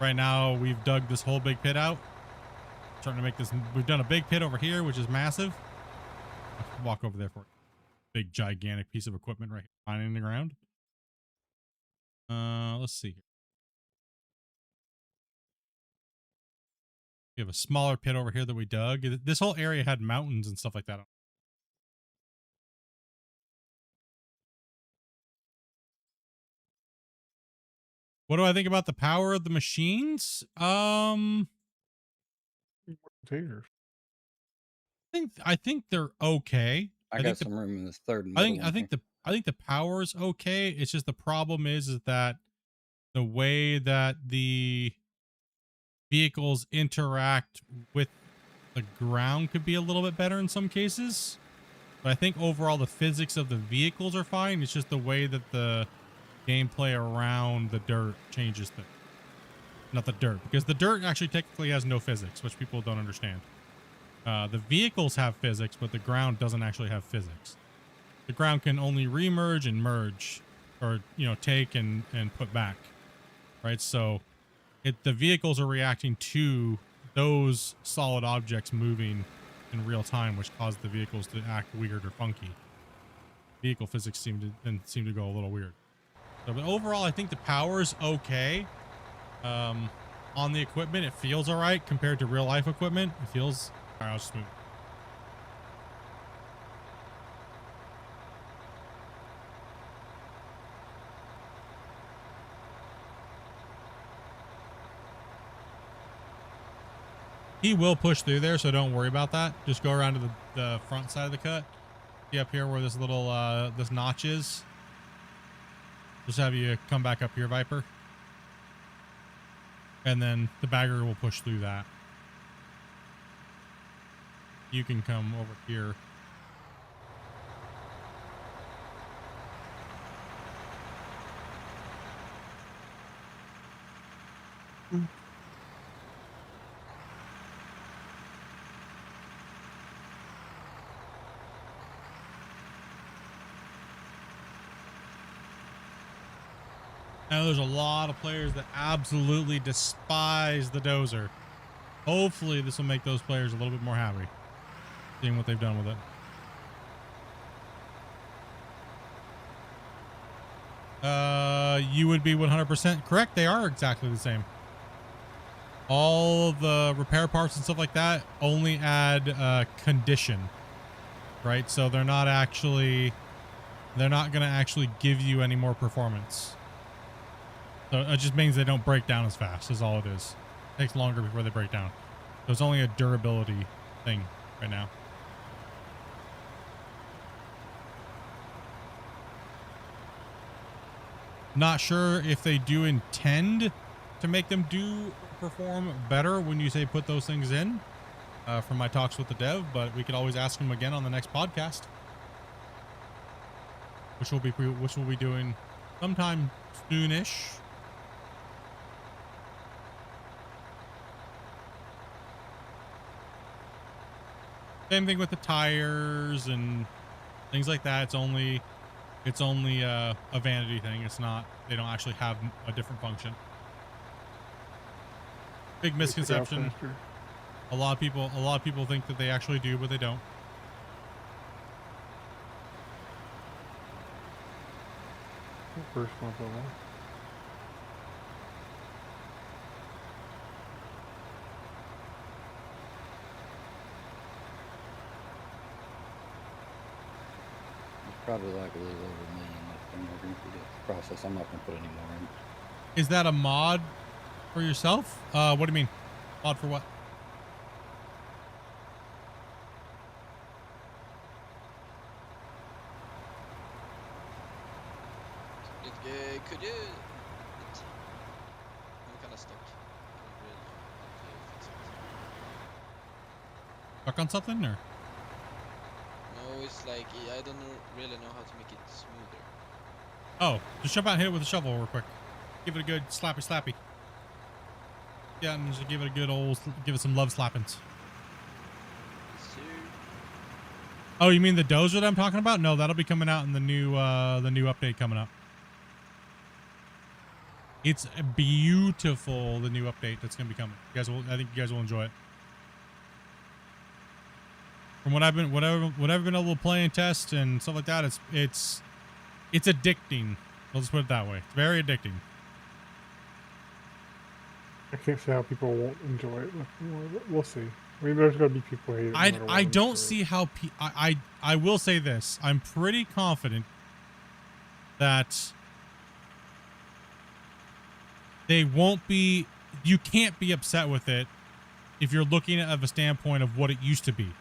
right now, we've dug this whole big pit out. Starting to make this. We've done a big pit over here, which is massive. I'll walk over there for it. Big, gigantic piece of equipment right here, mining in the ground. Let's see. We have a smaller pit over here that we dug. This whole area had mountains and stuff like that. What do I think about the power of the machines? Containers. I think they're okay. I got some room in this third and middle one here. I think the power's okay. It's just the problem is that the way that the vehicles interact with the ground could be a little bit better in some cases. But I think overall the physics of the vehicles are fine. It's just the way that the gameplay around the dirt changes things. Not the dirt, because the dirt actually technically has no physics, which people don't understand. The vehicles have physics, but the ground doesn't actually have physics. The ground can only remerge and merge, or take and put back, right? So The vehicles are reacting to those solid objects moving in real time, which caused the vehicles to act weird or funky. Vehicle physics seem to go a little weird. So, but overall, I think the power is okay. On the equipment, it feels all right compared to real life equipment. It feels. All right, I'll just move. He will push through there, so don't worry about that. Just go around to the front side of the cut. See up here where this little this notch is. Just have you come back up here, Viper. And then the bagger will push through that. You can come over here. Now, there's a lot of players that absolutely despise the dozer. Hopefully, this will make those players a little bit more happy, seeing what they've done with it. You would be 100% correct. They are exactly the same. All the repair parts and stuff like that only add condition, right? So they're not going to actually give you any more performance. So it just means they don't break down as fast, is all it is. It takes longer before they break down. So it's only a durability thing right now. Not sure if they do intend to make them perform better when you say put those things in from my talks with the dev, but we could always ask them again on the next podcast, which we'll be doing sometime soonish. Same thing with the tires and things like that. It's only a vanity thing. It's not. They don't actually have a different function. Big misconception. A lot of people think that they actually do, but they don't. First one, Probably like a little over $1 million left in there for the process. I'm not going to put any more in. Is that a mod for yourself? What do you mean? Mod for what? Could you? I'm kind of stuck. Stuck on something, or? No, it's like I don't really know how to make it smoother. Oh, just jump out and hit it with a shovel real quick. Give it a good slappy. Yeah, and just give it some love slappings. Oh, you mean the dozer that I'm talking about? No, that'll be coming out in the new update coming up. It's beautiful, the new update that's gonna be coming. I think you guys will enjoy it. From what I've been able to play and test and stuff like that, it's addicting. Let's put it that way. It's very addicting. I can't see how people won't enjoy it. We'll see. I mean, there's going to be people who hate it. I don't see how I will say this. I'm pretty confident that they won't be. You can't be upset with it if you're looking at a standpoint of what it used to be.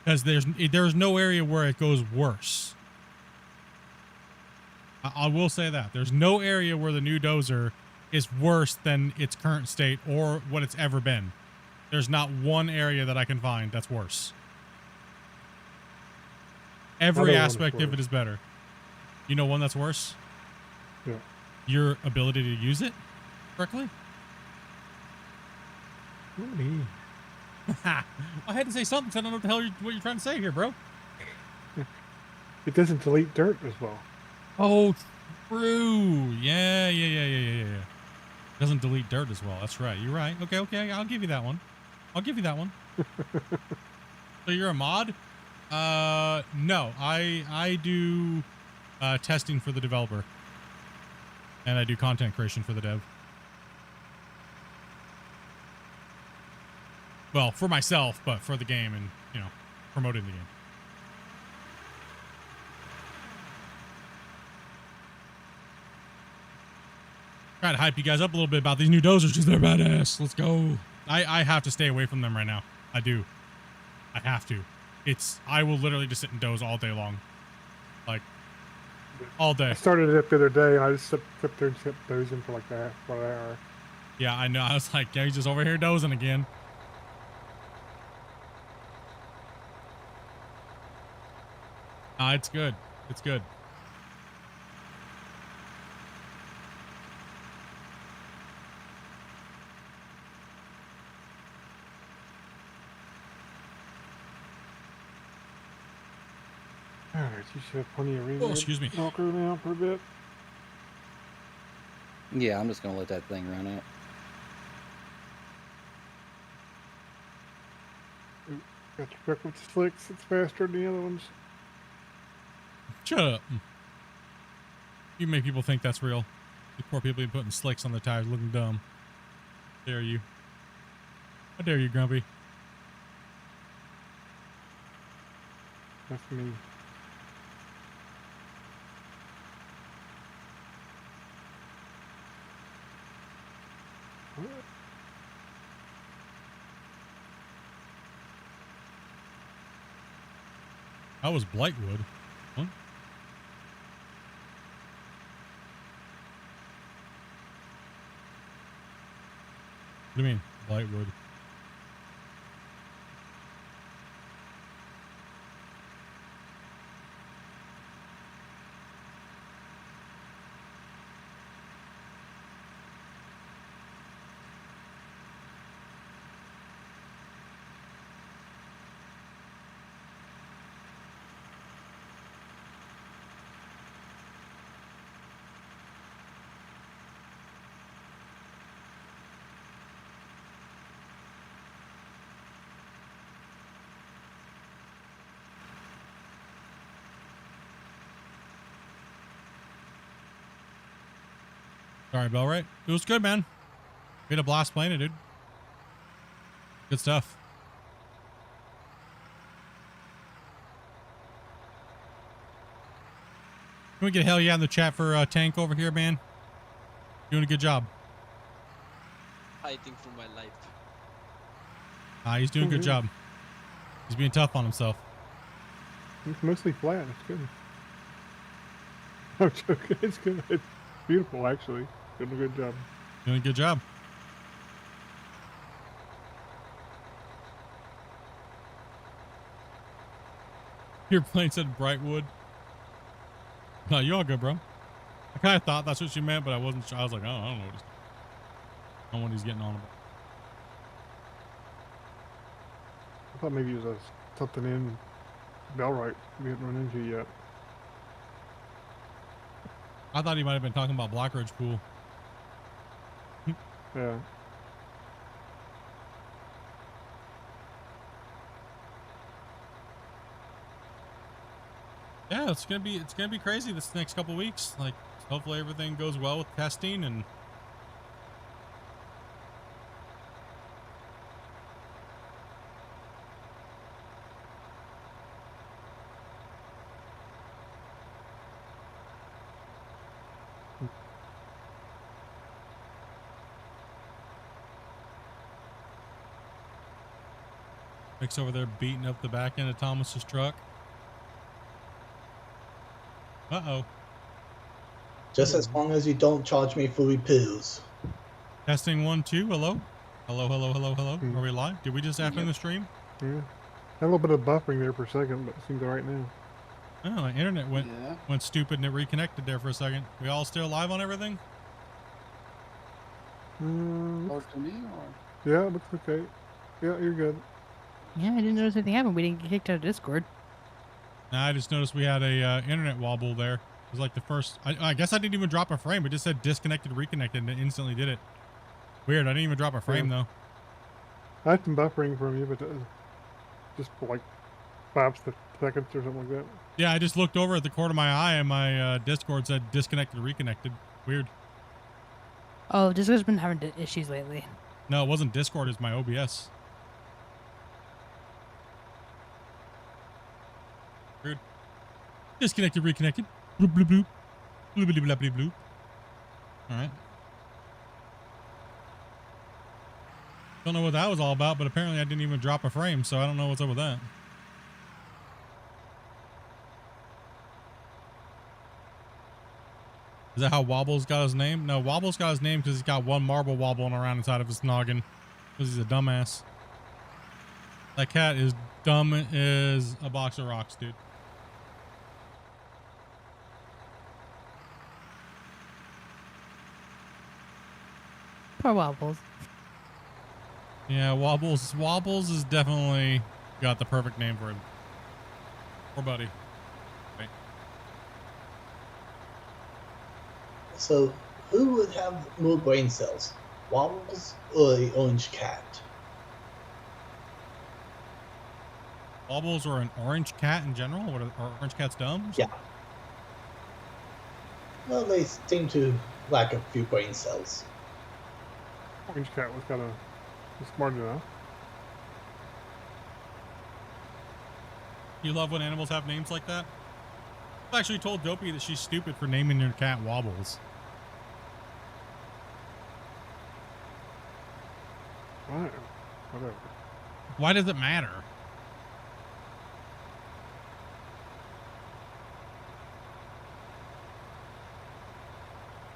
Because there's no area where it goes worse. I will say that. There's no area where the new dozer is worse than its current state or what it's ever been. There's not one area that I can find that's worse. Every aspect of it is better. You know one that's worse? Yeah. Your ability to use it correctly? What do you mean? I had to say something because I don't know what the hell what you're trying to say here, bro. It doesn't delete dirt as well. Oh, true. Yeah. Doesn't delete dirt as well. That's right. You're right. Okay, okay. I'll give you that one. I'll give you that one. So you're a mod? No. I do testing for the developer. And I do content creation for the dev. Well, for myself, but for the game and, you know, promoting the game. Try to hype you guys up a little bit about these new dozers because they're badass. Let's go. I have to stay away from them right now. I do. I have to. I will literally just sit and doze all day long. Like, all day. I started it up the other day, and I just sit there and kept dozing for like an hour. Yeah, I know. I was like, yeah, he's just over here dozing again. It's good. It's good. Alright, you should have plenty of room. Oh, excuse me. Knock her down for a bit. Yeah, I'm just gonna let that thing run out. Got your truck with the slicks. It's faster than the other ones. Shut up. You make people think that's real. You poor people be putting slicks on the tires looking dumb. How dare you? How dare you, Grumpy? That's me. That was Blightwood. What? What do you mean, Blightwood? Sorry, Bell, right? It was good, man. We had a blast playing it, dude. Good stuff. Can we get a hell yeah in the chat for Tank over here, man? Doing a good job. Fighting for my life. He's doing a good job. He's being tough on himself. It's mostly flat. It's good. I'm joking. It's good. It's beautiful, actually. Doing a good job. Doing a good job. Your plane said Brightwood. No, you all good, bro. I kind of thought that's what you meant, but I wasn't sure. I was like, oh, I don't know what he's getting on about. I thought maybe it was something in Bellright we haven't run into yet. I thought he might have been talking about Black Ridge Pool. Yeah. Yeah, it's gonna be crazy this next couple weeks. Like, hopefully everything goes well with testing and Nick's over there beating up the back end of Thomas's truck. Uh-oh. Just as long as you don't charge me for repairs. Testing 1, 2. Hello? Hello, hello, hello, hello. Are we live? Did we just F in the stream? Yeah. Had a little bit of buffering there for a second, but it seems all right now. Oh, my internet went stupid and it reconnected there for a second. We all still live on everything? Or to me, or? Yeah, it looks okay. Yeah, you're good. Yeah, I didn't notice anything happened. We didn't get kicked out of Discord. Nah, I just noticed we had a internet wobble there. It was like the first. I guess I didn't even drop a frame. It just said disconnected, reconnected, and it instantly did it. Weird. I didn't even drop a frame though. I had some buffering from you, but just for like 5 seconds or something like that. Yeah, I just looked over at the corner of my eye and my Discord said disconnected, reconnected. Weird. Oh, Discord's been having issues lately. No, it wasn't Discord. It's my OBS. Weird. Disconnected, reconnected. Bloop, bloop, bloop. Bloop, bloop, bloop, bloop, bloop. All right. Don't know what that was all about, but apparently I didn't even drop a frame, so I don't know what's up with that. Is that how Wobbles got his name? No, Wobbles got his name because he's got one marble wobbling around inside of his noggin. Because he's a dumbass. That cat is dumb as a box of rocks, dude. Poor Wobbles. Yeah, Wobbles is definitely got the perfect name for him. Poor buddy. Right. So, who would have more brain cells, Wobbles or the orange cat? Wobbles or an orange cat in general? What are orange cats dumb? Yeah. Well, they seem to lack a few brain cells. Orange cat was kind of smart enough. You love when animals have names like that? I've actually told Dopey that she's stupid for naming her cat Wobbles. Right. Whatever. Why does it matter?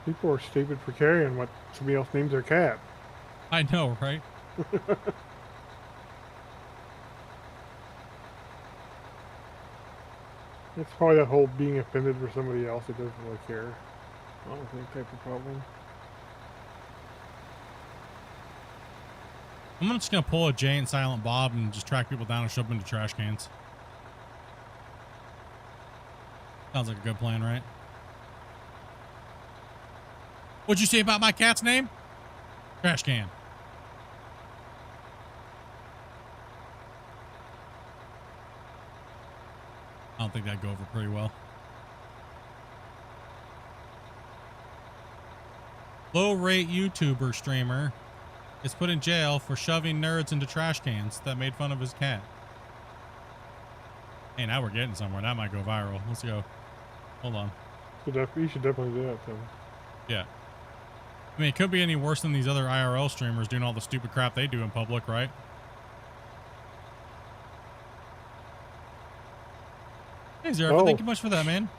People are stupid for caring what somebody else names their cat. I know, right? It's probably that whole being offended for somebody else that doesn't really care. I don't think type of problem. I'm just gonna pull a Jay and Silent Bob and just track people down and shove them into trash cans. Sounds like a good plan, right? What'd you say about my cat's name? Trash can. I don't think that'd go over pretty well. Low rate YouTuber streamer is put in jail for shoving nerds into trash cans that made fun of his cat. Hey, now we're getting somewhere. That might go viral. Let's go. Hold on. You should definitely do that, then. Yeah. I mean, it could be any worse than these other IRL streamers doing all the stupid crap they do in public, right? Hey, Zero, thank you much for that, man.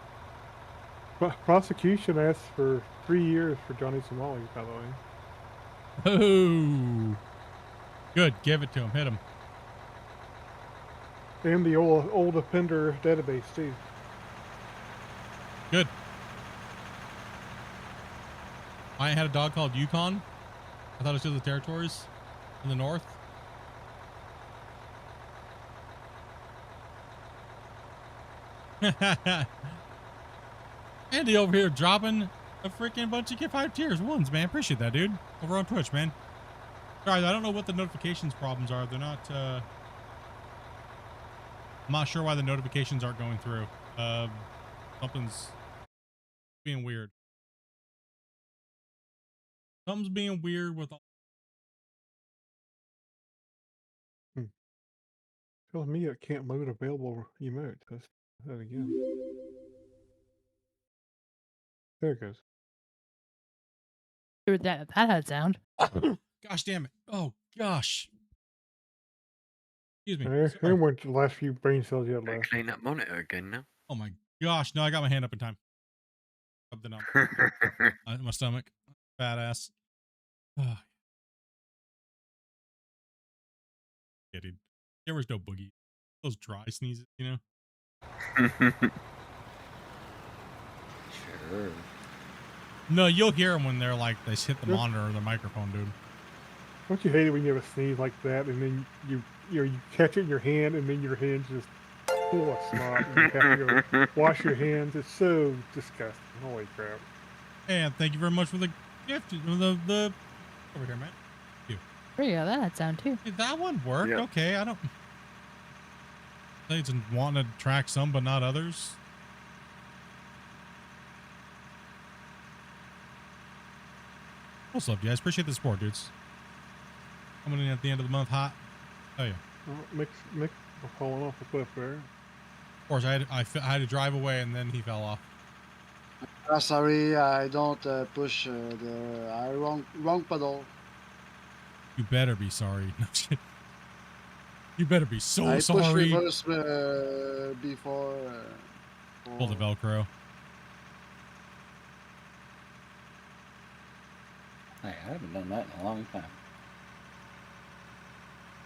Prosecution asked for 3 years for Johnny Somali, by the way. Oh, good. Give it to him. Hit him. And the old offender database, too. Good. I had a dog called Yukon. I thought it was to the territories in the north. Andy over here dropping a freaking bunch of Get 5 tiers ones, man. Appreciate that, dude. Over on Twitch, man. Sorry, I don't know what the notifications problems are. They're not, I'm not sure why the notifications aren't going through. Something's being weird. Something's being weird with all. Telling me it can't load available emote. Let's do that again. There it goes. That had sound. Gosh damn it. Oh, gosh. Excuse me. There went the last few brain cells you had left. Clean that monitor again now. Oh my gosh. No, I got my hand up in time. Something up. My stomach. Badass. Oh. Yeah, dude. There was no boogie. Those dry sneezes, you know? Sure. No, you'll hear them when they're like, they hit the monitor or the microphone, dude. Don't you hate it when you have a sneeze like that and then you catch it in your hand and then your hands just full of snot and you have to go wash your hands? It's so disgusting. Holy crap. And thank you very much for the gift. The over here, man. There you go. That had sound too. Hey, that one worked. Yeah. Okay, I don't. It's wanting to track some, but not others. Most love, guys. Appreciate the support, dudes. Coming in at the end of the month hot. Oh yeah. Mick falling off the cliff there. Of course, I had to drive away, and then he fell off. Sorry, I don't push I wrong pedal. You better be sorry. No shit. You better be so I push sorry. reverse before. Pull the Velcro. Hey, I haven't done that in a long time.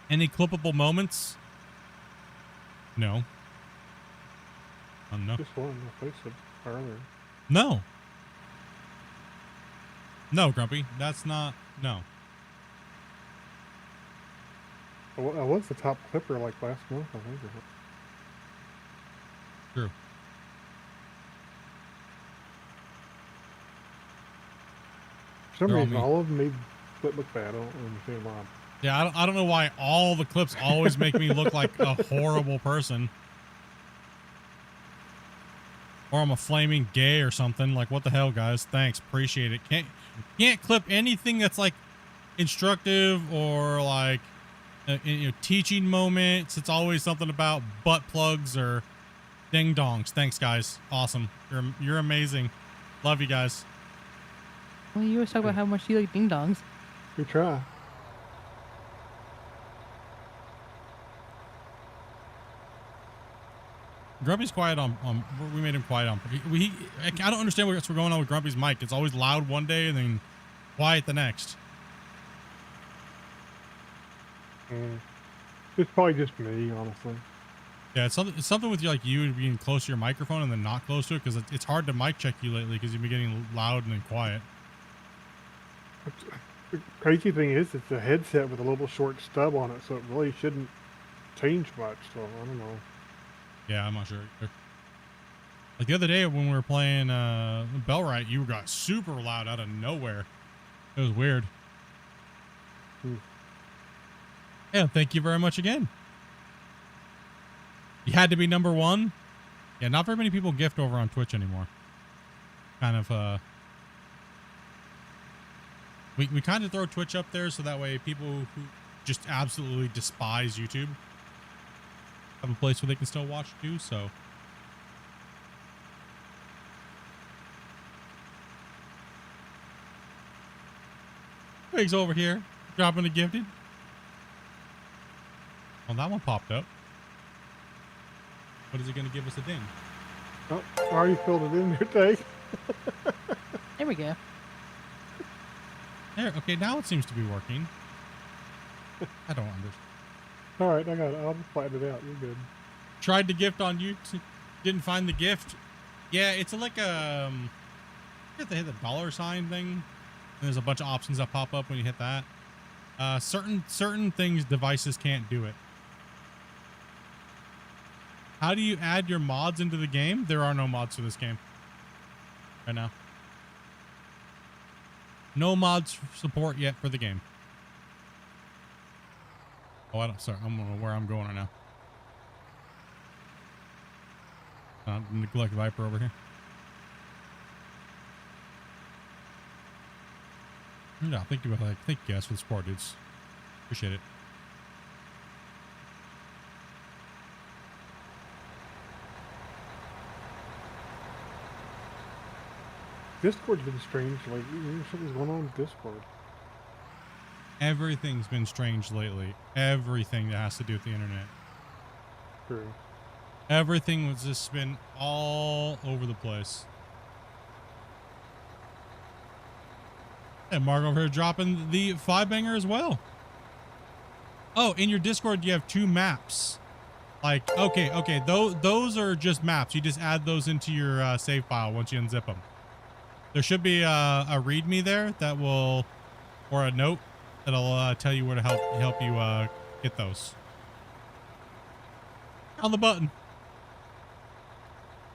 Any clippable moments? No. No. Just one. I posted earlier. No. No, Grumpy. That's not. No. I was the top clipper like last month, I think. True. For some They're all reason, me. all of them made Flip look bad. I don't understand why. Yeah, I don't know why all the clips always make me look like a horrible person. Or I'm a flaming gay or something. Like, what the hell, guys? Thanks. Appreciate it. Can't clip anything that's like instructive or like teaching moments. It's always something about butt plugs or ding dongs. Thanks, guys. Awesome. You're amazing. Love you guys. Well, you always talk about how much you like ding dongs. We try. Grumpy's quiet on we made him quiet on. I don't understand what's going on with Grumpy's mic. It's always loud one day and then quiet the next. It's probably just me, honestly. Yeah, it's something with you being close to your microphone and then not close to it, because it's hard to mic check you lately because you've been getting loud and then quiet. The crazy thing is, it's a headset with a little short stub on it, so it really shouldn't change much. So I don't know. Yeah, I'm not sure either. Like the other day when we were playing Bellrite, you got super loud out of nowhere. It was weird. Yeah, thank you very much again. You had to be number one. Yeah, not very many people gift over on Twitch anymore. Kind of we kind of throw Twitch up there so that way people who just absolutely despise YouTube have a place where they can still watch too. So Twigs over here dropping a gifted. Well, that one popped up. What is it going to give us a ding? Oh, I already filled it in your tank. There we go. There. Okay, now it seems to be working. I don't understand. All right, I got it. I'll just flatten it out. You're good. Tried to gift on YouTube, didn't find the gift. Yeah, it's like you have to hit the dollar sign thing. And there's a bunch of options that pop up when you hit that. Certain things devices can't do it. How do you add your mods into the game? There are no mods for this game right now. No mods support yet for the game. Oh, I don't. Sorry, I don't know where I'm going right now. Neglect Viper over here. No, thank you guys for the support, dudes. Appreciate it. Discord's been strange. Like, something's going on with Discord. Everything's been strange lately. Everything that has to do with the internet. True. Everything was just been all over the place. And Mark over here dropping the 5-banger as well. Oh, in your Discord, you have 2 maps. Like, okay. Those are just maps. You just add those into your save file once you unzip them. There should be a README there that will, or a note that'll tell you where to help you get those. On the button.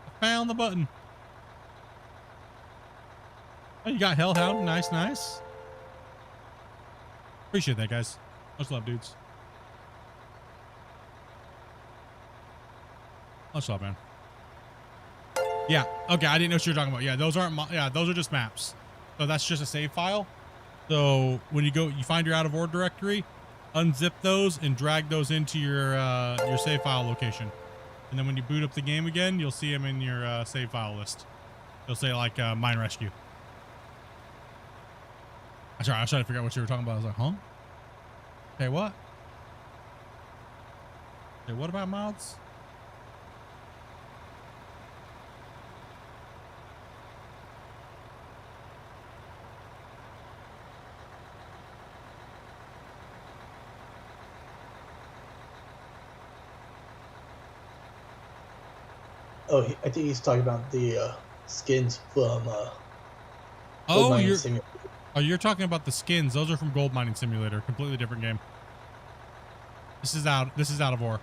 I found the button. Oh, you got Hellhound. Nice. Appreciate that, guys. Much love, dudes. Much love, man. Yeah. Okay. I didn't know what you were talking about. Yeah. Those aren't. Yeah. Those are just maps. So that's just a save file. So when you go, you find your out of order directory, unzip those and drag those into your save file location. And then when you boot up the game again, you'll see them in your save file list. You'll say like mine rescue. I'm sorry. I was trying to figure out what you were talking about. I was like, huh? Okay. What? Okay. What about mods? Oh, I think he's talking about the skins from Oh, Mining Simulator. you're talking about the skins. Those are from Gold Mining Simulator. Completely different game. This is out of ore.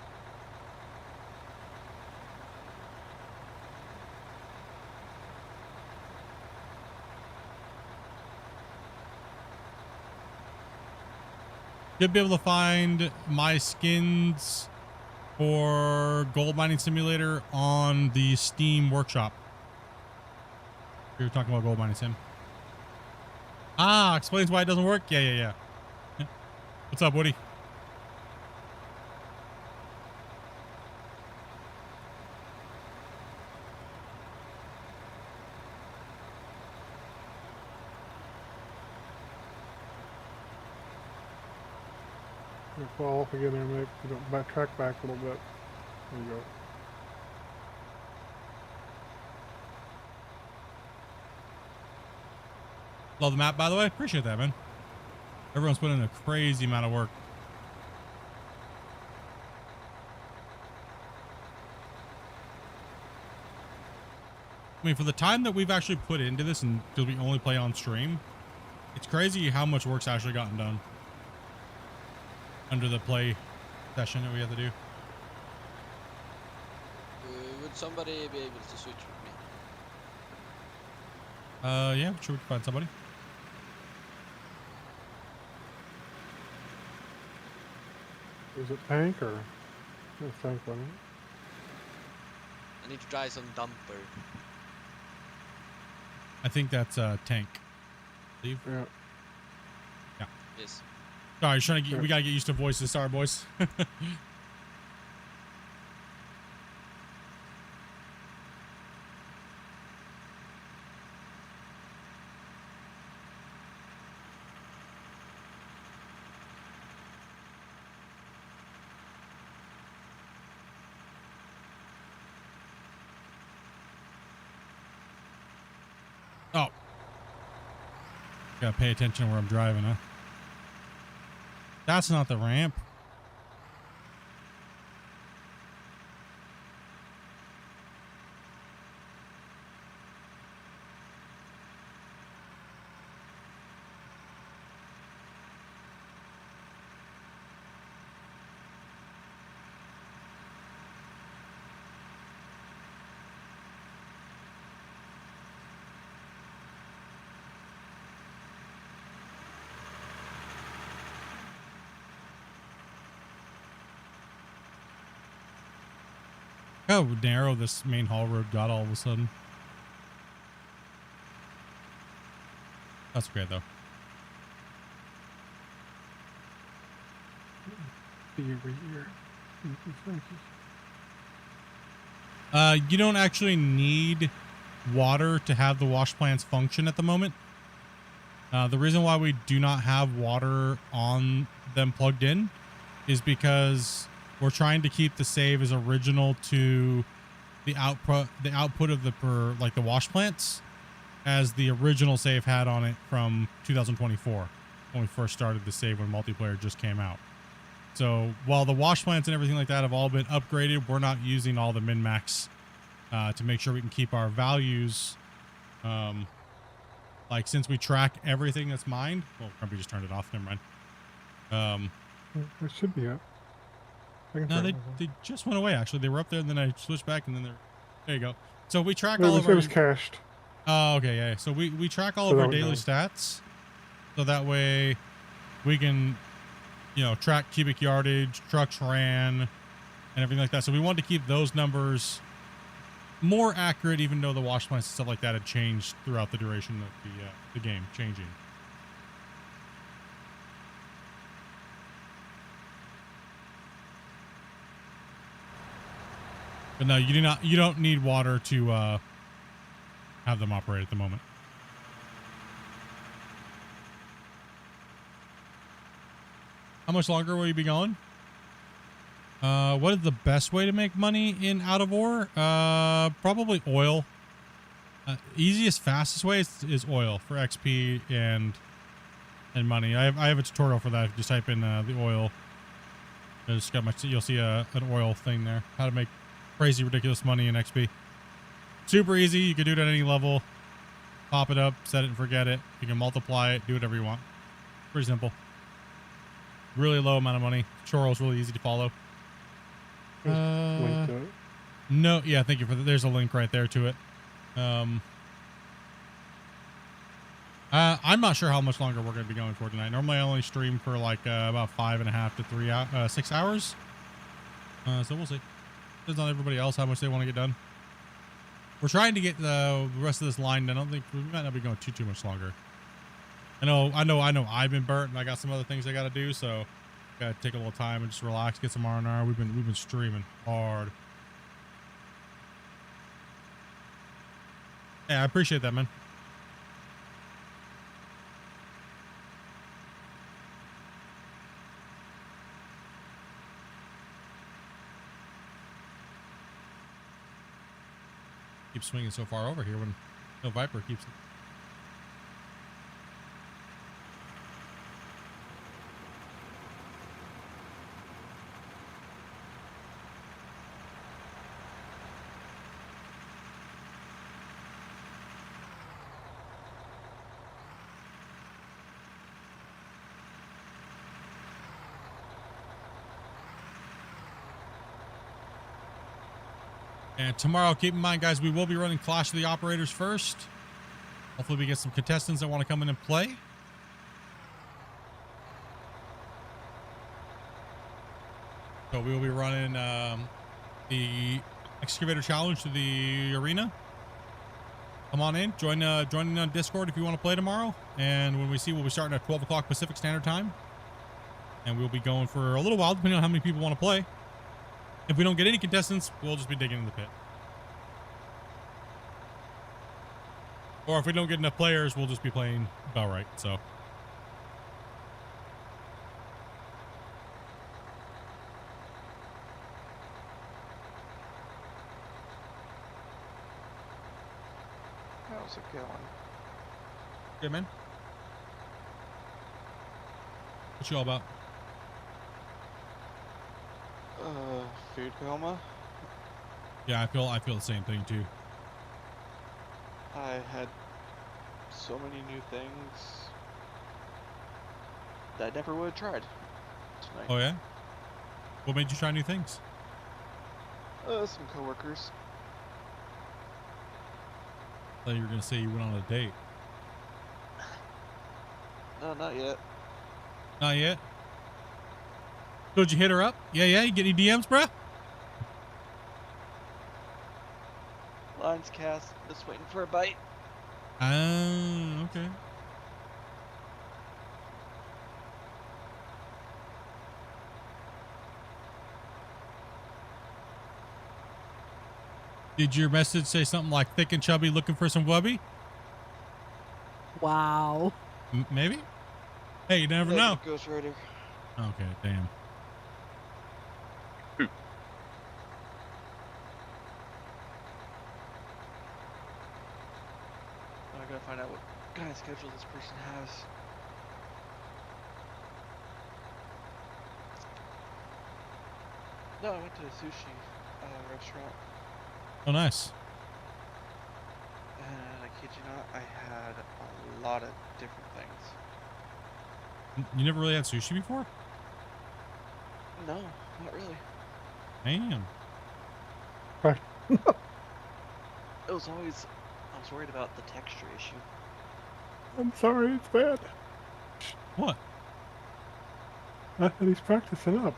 You'll be able to find my skins for Gold Mining Simulator on the Steam Workshop. You're talking about Gold Mining Sim. Ah, explains why it doesn't work? Yeah. What's up, Woody? You fall off again there, Mick. You don't backtrack back a little bit. There you go. Love the map, by the way. Appreciate that, man. Everyone's putting in a crazy amount of work. I mean, for the time that we've actually put into this, and because we only play on stream, it's crazy how much work's actually gotten done under the play session that we have to do. Would somebody be able to switch with me? Yeah, sure, we can find somebody. Is it tank or? It's tank, wasn't it? I need to try some dumper. I think that's tank. Leave. Yeah. Yeah. Yes. Sorry, trying to get, we gotta get used to voices. Sorry, boys. Oh. Gotta pay attention where I'm driving, huh? That's not the ramp. How narrow this main haul road got all of a sudden. That's great though. You don't actually need water to have the wash plants function at the moment. The reason why we do not have water on them plugged in is because we're trying to keep the save as original to the output of the wash plants as the original save had on it from 2024 when we first started the save when multiplayer just came out. So while the wash plants and everything like that have all been upgraded, we're not using all the min-max to make sure we can keep our values. Like since we track everything that's mined, well, probably just turned it off. Never mind. It should be up. No, they just went away. Actually, they were up there, and then I switched back, and then there you go. So we track It all was, of our. it was cached. Oh, okay, yeah. So we track all So of that our would daily know. stats, so that way we can you know, track cubic yardage, trucks ran, and everything like that. So we wanted to keep those numbers more accurate, even though the wash plants and stuff like that had changed throughout the duration of the game changing. But no, you don't need water to have them operate at the moment. How much longer will you be going? What is the best way to make money in out of ore? Probably oil. Easiest, fastest way is oil for XP and money. I have a tutorial for that. If you just type in the oil, I just got you'll see an oil thing there. How to make crazy, ridiculous money in XP. Super easy. You can do it at any level. Pop it up, set it and forget it. You can multiply it, do whatever you want. Pretty simple. Really low amount of money. Tutorial's really easy to follow. Link to it. No, yeah, thank you for that. There's a link right there to it. I'm not sure how much longer we're going to be going for tonight. Normally I only stream for like about 5.5 to 6 hours. So we'll see. Depends on everybody else how much they want to get done. We're trying to get the rest of this line done. I don't think we might not be going too much longer. I know I've been burnt and I got some other things I got to do, so gotta take a little time and just relax, get some R&R. We've been streaming hard. Yeah, I appreciate that, man. Keep swinging so far over here when no Viper keeps it. And tomorrow, keep in mind, guys, we will be running Clash of the Operators first. Hopefully we get some contestants that want to come in and play. So we will be running the Excavator Challenge to the arena. Come on in, join in on Discord if you want to play tomorrow. And when we see, we'll be starting at 12 o'clock Pacific Standard Time. And we'll be going for a little while, depending on how many people want to play. If we don't get any contestants, we'll just be digging in the pit. Or if we don't get enough players, we'll just be playing about right, so. How's it going? Good, man. What you all about? Food coma. Yeah, I feel the same thing too. I had so many new things that I never would have tried tonight. Oh yeah? What made you try new things? Some coworkers. I thought you were gonna say you went on a date. No, not yet. Not yet? So did you hit her up? Yeah, you get any DMs, bruh? Lines cast, just waiting for a bite. Okay. Did your message say something like thick and chubby looking for some wubby? Wow. Maybe? Hey, you never know. Ghost Rider. Okay, damn. I gotta find out what kind of schedule this person has. No, I went to a sushi restaurant. Oh, nice. And I kid you not, I had a lot of different things. You never really had sushi before? No, not really. Damn. Right. It was always, I was worried about the texture issue. I'm sorry, it's bad. What? I thought he's practicing up.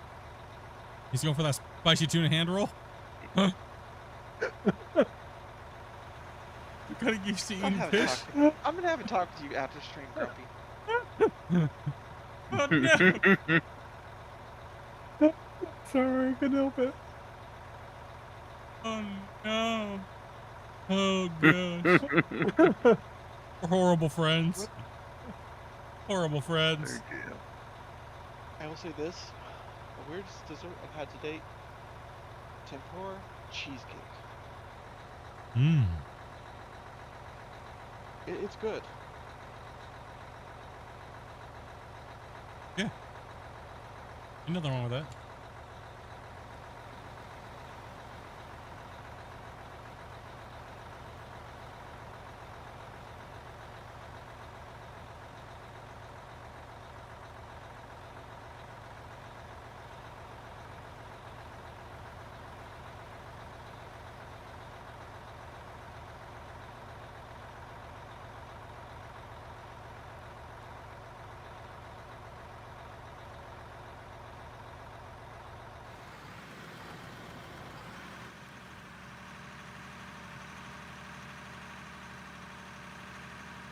He's going for that spicy tuna hand roll. Huh? You're getting used to eating fish. I'm gonna have a talk with you after stream, Grumpy. Oh no! Sorry, I couldn't help it. Oh no! Oh gosh! We're horrible friends. Horrible friends. I will say this: the weirdest dessert I've had to date: tempura cheesecake. Mmm. It's good. Yeah. Ain't nothing wrong with that.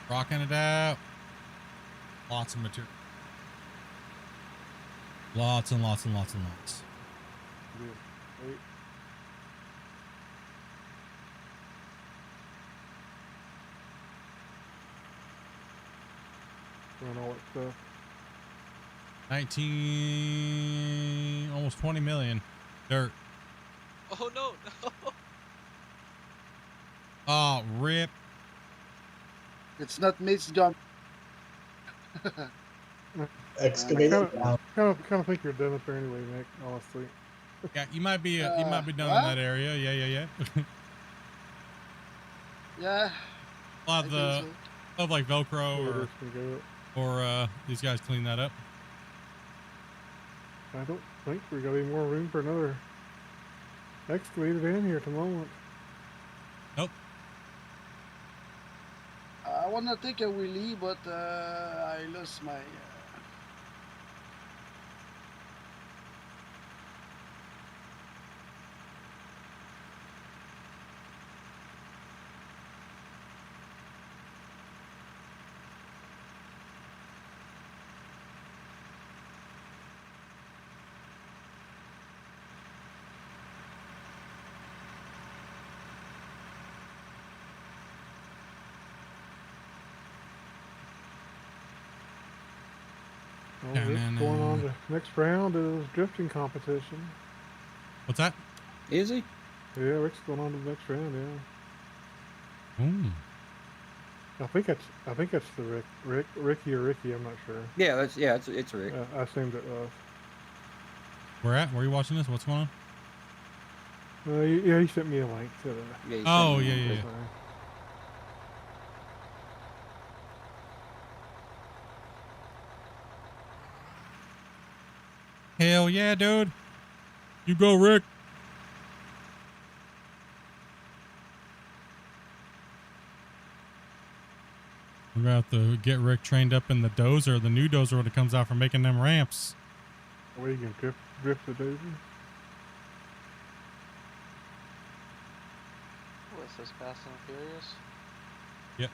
Rocking it out. Lots of material. Lots and lots and lots and lots. Yeah. Wait. Doing all that stuff. 19, almost 20 million. Dirt. Oh no, no. Oh, rip. It's not me, it's John. Excavated Kind of think you're done up there anyway, Nick. Honestly. Yeah, you might be done in that area. Yeah. Yeah. A lot of the of like Velcro or these guys clean that up. I don't think we got any more room for another excavator down here at the moment. Nope. I wanna take a wheelie, but I lost my. Well, Rick's going on to next round is drifting competition. What's that? Is he? Yeah, Rick's going on to the next round. Yeah. Ooh. I think that's the Ricky or Ricky. I'm not sure. Yeah, it's Rick. I assumed it was. Where at? Where are you watching this? What's going on? Yeah, he sent me a link to the. Yeah, oh yeah. Hell yeah, dude. You go, Rick. We're gonna have to get Rick trained up in the dozer, the new dozer when it comes out for making them ramps. Where you can drift the dozer? What's this, Fast and Furious? Yep.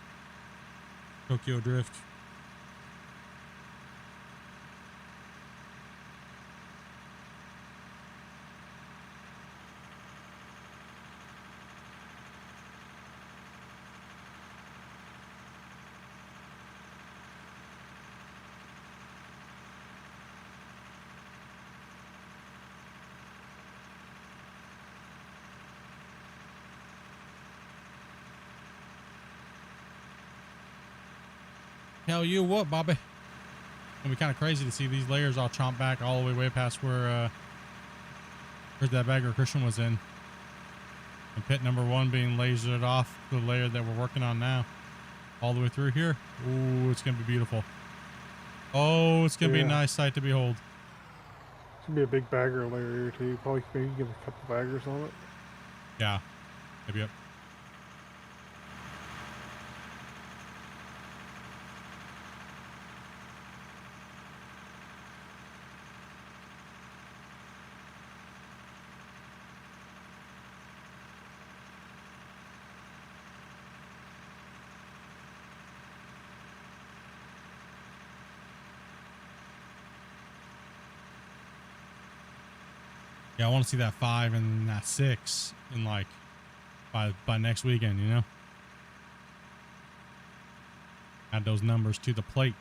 Tokyo Drift. Tell you what, Bobby. It'll be kind of crazy to see these layers all chomp back all the way past where that bagger Christian was in. And pit number 1 being lasered off the layer that we're working on now. All the way through here. Ooh, it's going to be beautiful. Oh, it's going to be a nice sight to behold. It's going to be a big bagger layer here too. Probably maybe give a couple baggers on it. Yeah. Yep. Yeah, I want to see that 5 and that 6 in like by next weekend, you know? Add those numbers to the plate.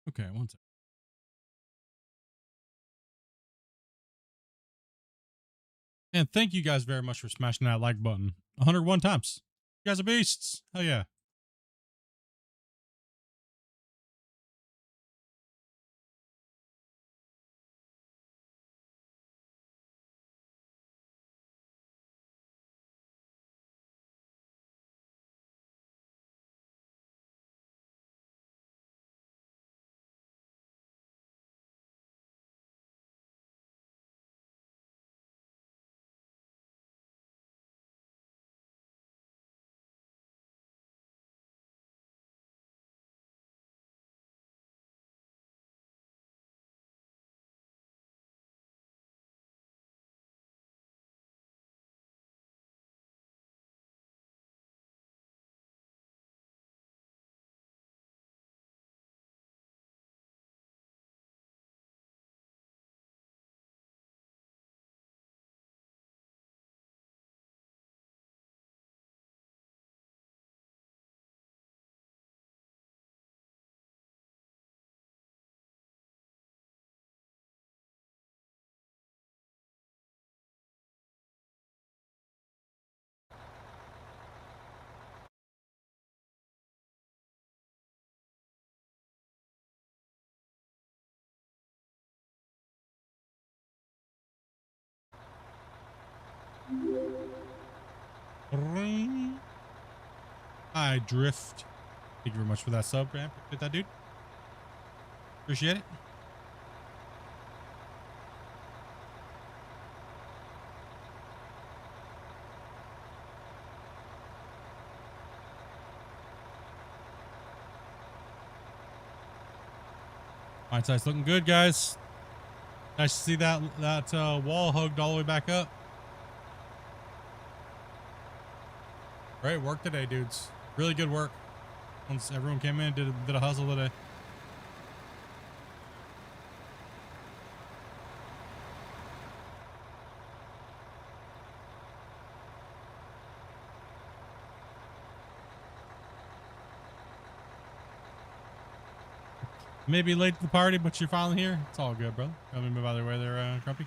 Okay, one second. And thank you guys very much for smashing that like button 101 times. You guys are beasts. Hell yeah. I drift. Thank you very much for that sub, man. Appreciate that, dude. Appreciate it. Hindsight's looking good, guys. Nice to see that wall hugged all the way back up. Great work today, dudes. Really good work. Once everyone came in, did a hustle today. Maybe late to the party, but you're finally here. It's all good, brother. Let me move out of the way there, Grumpy.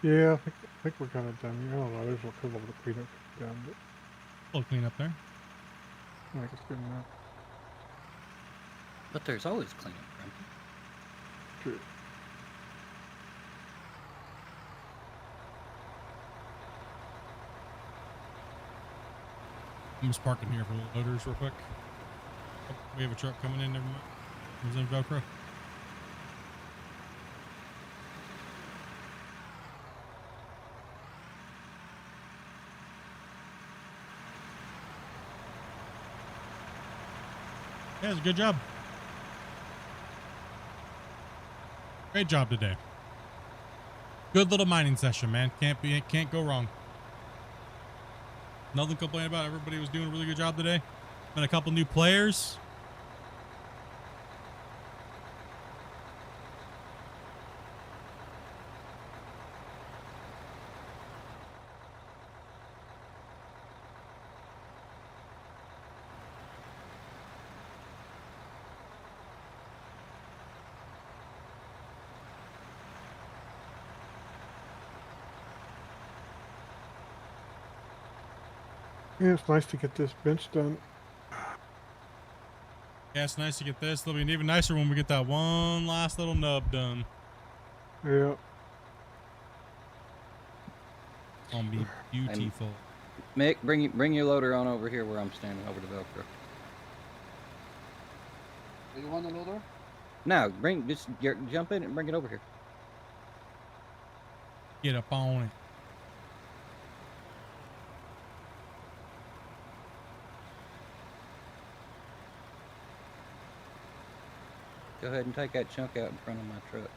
Yeah, I think we're kind of done. I don't know. There's a couple of the cleanup done, but A little clean up there. I think it's good enough. But there's always cleanup, Grumpy. True. I'm just parking here for loaders real quick. Oh, we have a truck coming in. Never mind. It was in Velcro. Yeah, it was a good job. Great job today. Good little mining session, man. Can't go wrong. Nothing to complain about. Everybody was doing a really good job today. Met a couple new players. Yeah, it's nice to get this bench done. Yeah, it's nice to get this. It'll be even nicer when we get that one last little nub done. Yeah. It's gonna be beautiful. Mick, bring your loader on over here where I'm standing over the Velcro. Do you want a loader? No, just jump in and bring it over here. Get up on it. Go ahead and take that chunk out in front of my truck.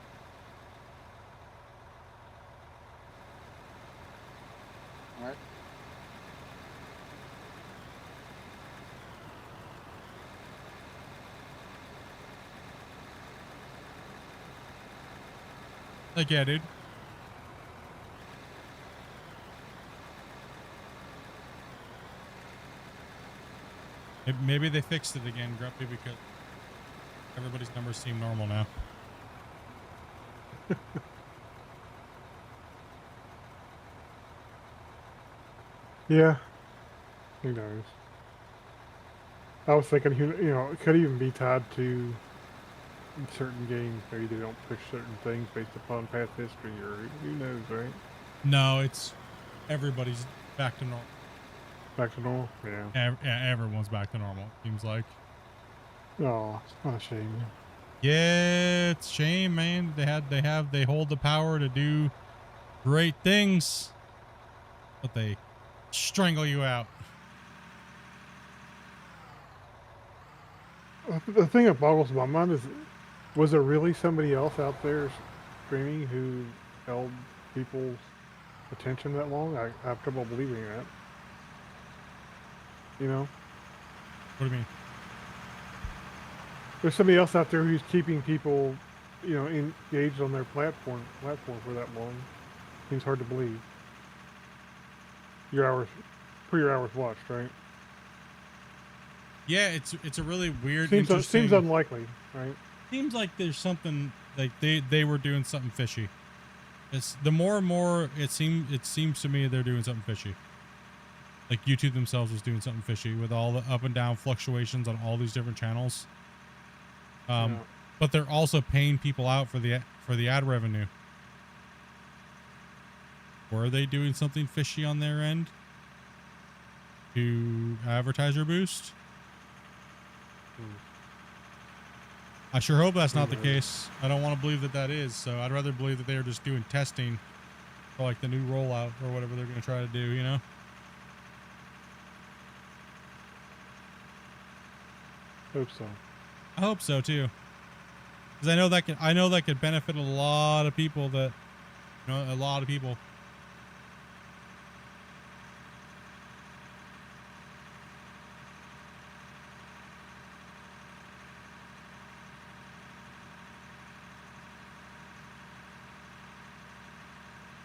Alright. Like, yeah, dude. Maybe they fixed it again, Grumpy, because everybody's numbers seem normal now. Yeah. Who knows? I was thinking, you know, it could even be tied to certain games. Maybe they don't push certain things based upon past history, or who knows, right? No, it's everybody's back to normal. Back to normal? Yeah. Everyone's back to normal, seems like. Oh, it's not a shame. Yeah, it's a shame, man. They hold the power to do great things, but they strangle you out. The thing that boggles my mind is, was there really somebody else out there streaming who held people's attention that long? I have trouble believing that. You know? What do you mean? There's somebody else out there who's keeping people, you know, engaged on their platform for that long. Seems hard to believe. Your hours watched, right? Yeah, it's a really weird. Seems unlikely, right? Seems like there's something like they were doing something fishy. It's the more and more it seems to me they're doing something fishy. Like YouTube themselves was doing something fishy with all the up and down fluctuations on all these different channels. But they're also paying people out for the ad revenue. Were they doing something fishy on their end to advertiser boost? I sure hope that's not the case. I don't want to believe that is. So I'd rather believe that they are just doing testing for like the new rollout or whatever they're going to try to do, you know? Hope so. I hope so too. Because I know that could benefit a lot of people a lot of people.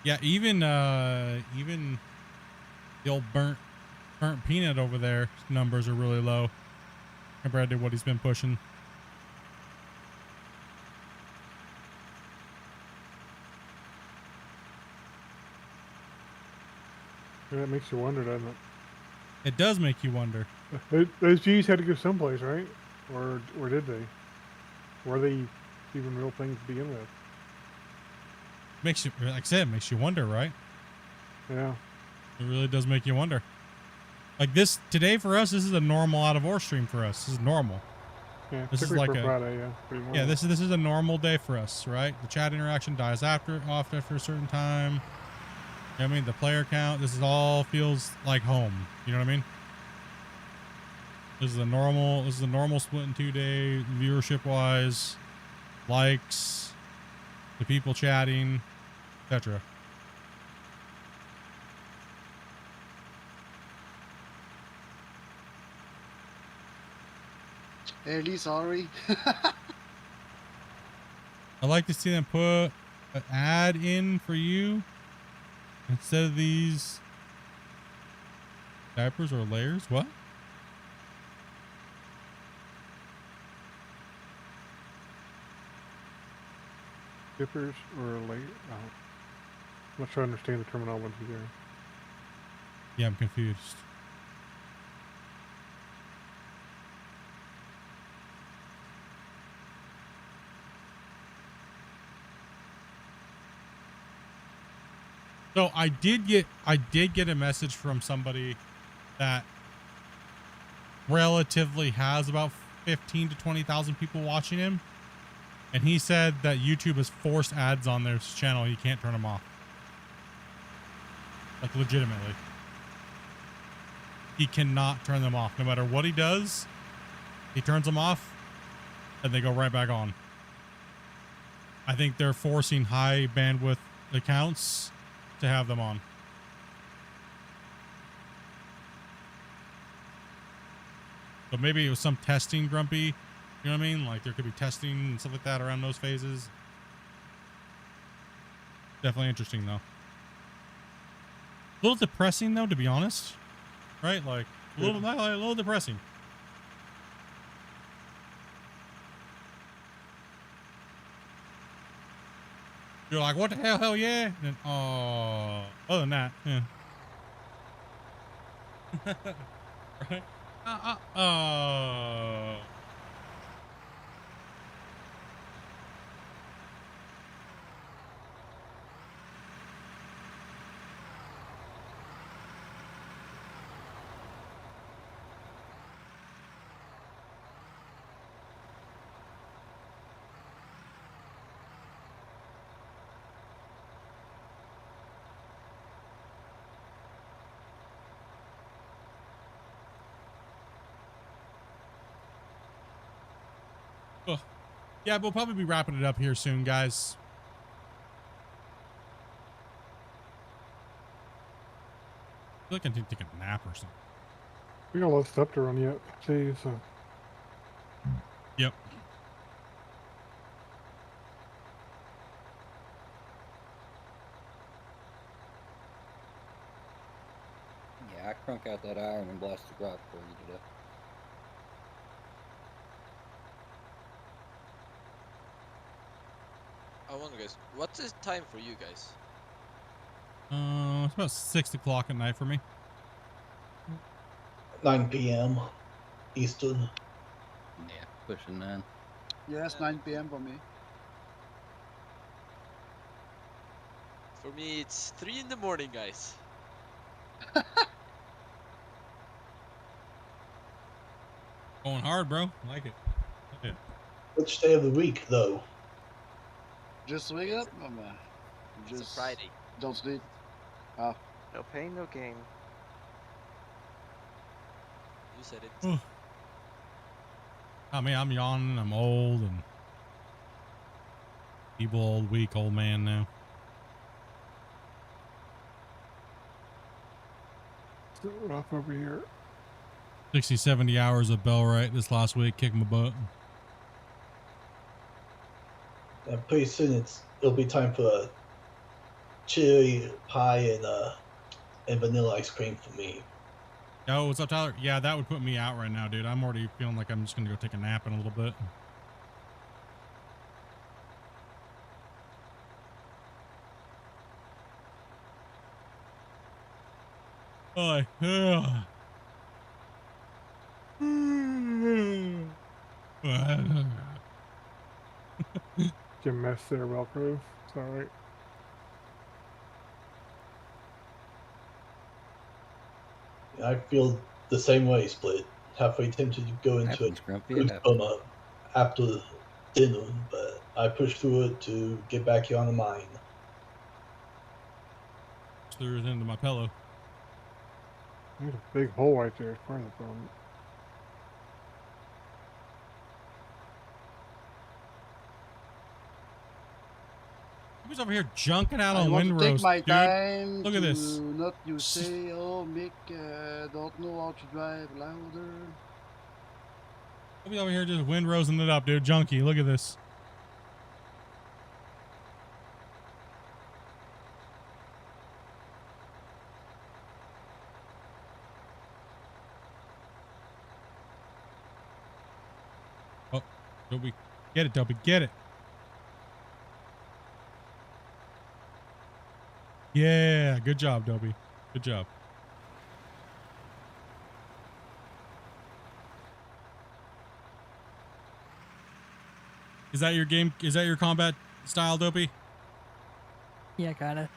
Yeah, even the old burnt peanut over there numbers are really low compared to what he's been pushing. Yeah, that makes you wonder, doesn't it? It does make you wonder. Those G's had to go someplace, right? Or did they? Were they even real things to begin with? Makes you, like I said, makes you wonder, right? Yeah. It really does make you wonder. Like this today for us, this is a normal out of ore stream for us. This is normal. Yeah, this is like a Friday, yeah, pretty normal. Yeah, this is a normal day for us, right? The chat interaction dies off after a certain time. You know what I mean? The player count, this is all feels like home. You know what I mean? This is a normal Splitintwo day viewership wise, likes, the people chatting, etc. Early, sorry. I'd like to see them put an ad in for you instead of these diapers or layers. What? Dippers or late? Oh. I'm not sure I understand the terminology there. Yeah, I'm confused. So I did get a message from somebody that relatively has about 15 to 20,000 people watching him. And he said that YouTube has forced ads on their channel. He can't turn them off. Like legitimately. He cannot turn them off. No matter what he does, he turns them off and they go right back on. I think they're forcing high bandwidth accounts to have them on. So maybe it was some testing, Grumpy. You know what I mean? Like there could be testing and stuff like that around those phases. Definitely interesting though. A little depressing though, to be honest. Right? Like a little depressing. You're like, what the hell yeah? And then, other than that, yeah. Right? Ugh. Yeah, we'll probably be wrapping it up here soon, guys. I feel like I need to take a nap or something. We got a lot of stuff to run yet. See, so. Yep. Yeah, I crunk out that iron and blast the rock for you today. I wonder, guys, what's the time for you guys? It's about 6 o'clock at night for me. 9 p.m. Eastern. Yeah, pushing 9. Yes, 9 p.m. for me. For me, it's 3 in the morning, guys. Going hard, bro. Like it. Yeah. Which day of the week, though? Just wake up, man. It's a Friday. Don't sleep. Ah. No pain, no gain. You said it. I mean, I'm yawning. I'm old and feeble, old, weak, old man now. Still rough over here. 60, 70 hours of Bellrite this last week. Kicked my butt. And pretty soon it'll be time for a cherry pie and vanilla ice cream for me. Yo, what's up, Tyler? Yeah, that would put me out right now, dude. I'm already feeling like I'm just gonna go take a nap in a little bit. Oh, yeah. Jim mess there, Velcro. It's alright. I feel the same way, Split. Halfway tempted to go into Happens, a Grumpy, food it happens. coma after dinner, but I pushed through it to get back here on the mine. Threw it into my pillow. There's a big hole right there. It's part of the problem. Who's over here junking out I on want to take windrows, my dude? time. Look at this. Not you say, oh, Mick, don't know how to drive louder. I'll be over here just windrowsing it up, dude. Junkie, look at this. Oh, Dobie. Get it, Dobie. Get it. Yeah, good job, Dobie. Good job. Is that your game? Is that your combat style, Dopey? Yeah, kinda.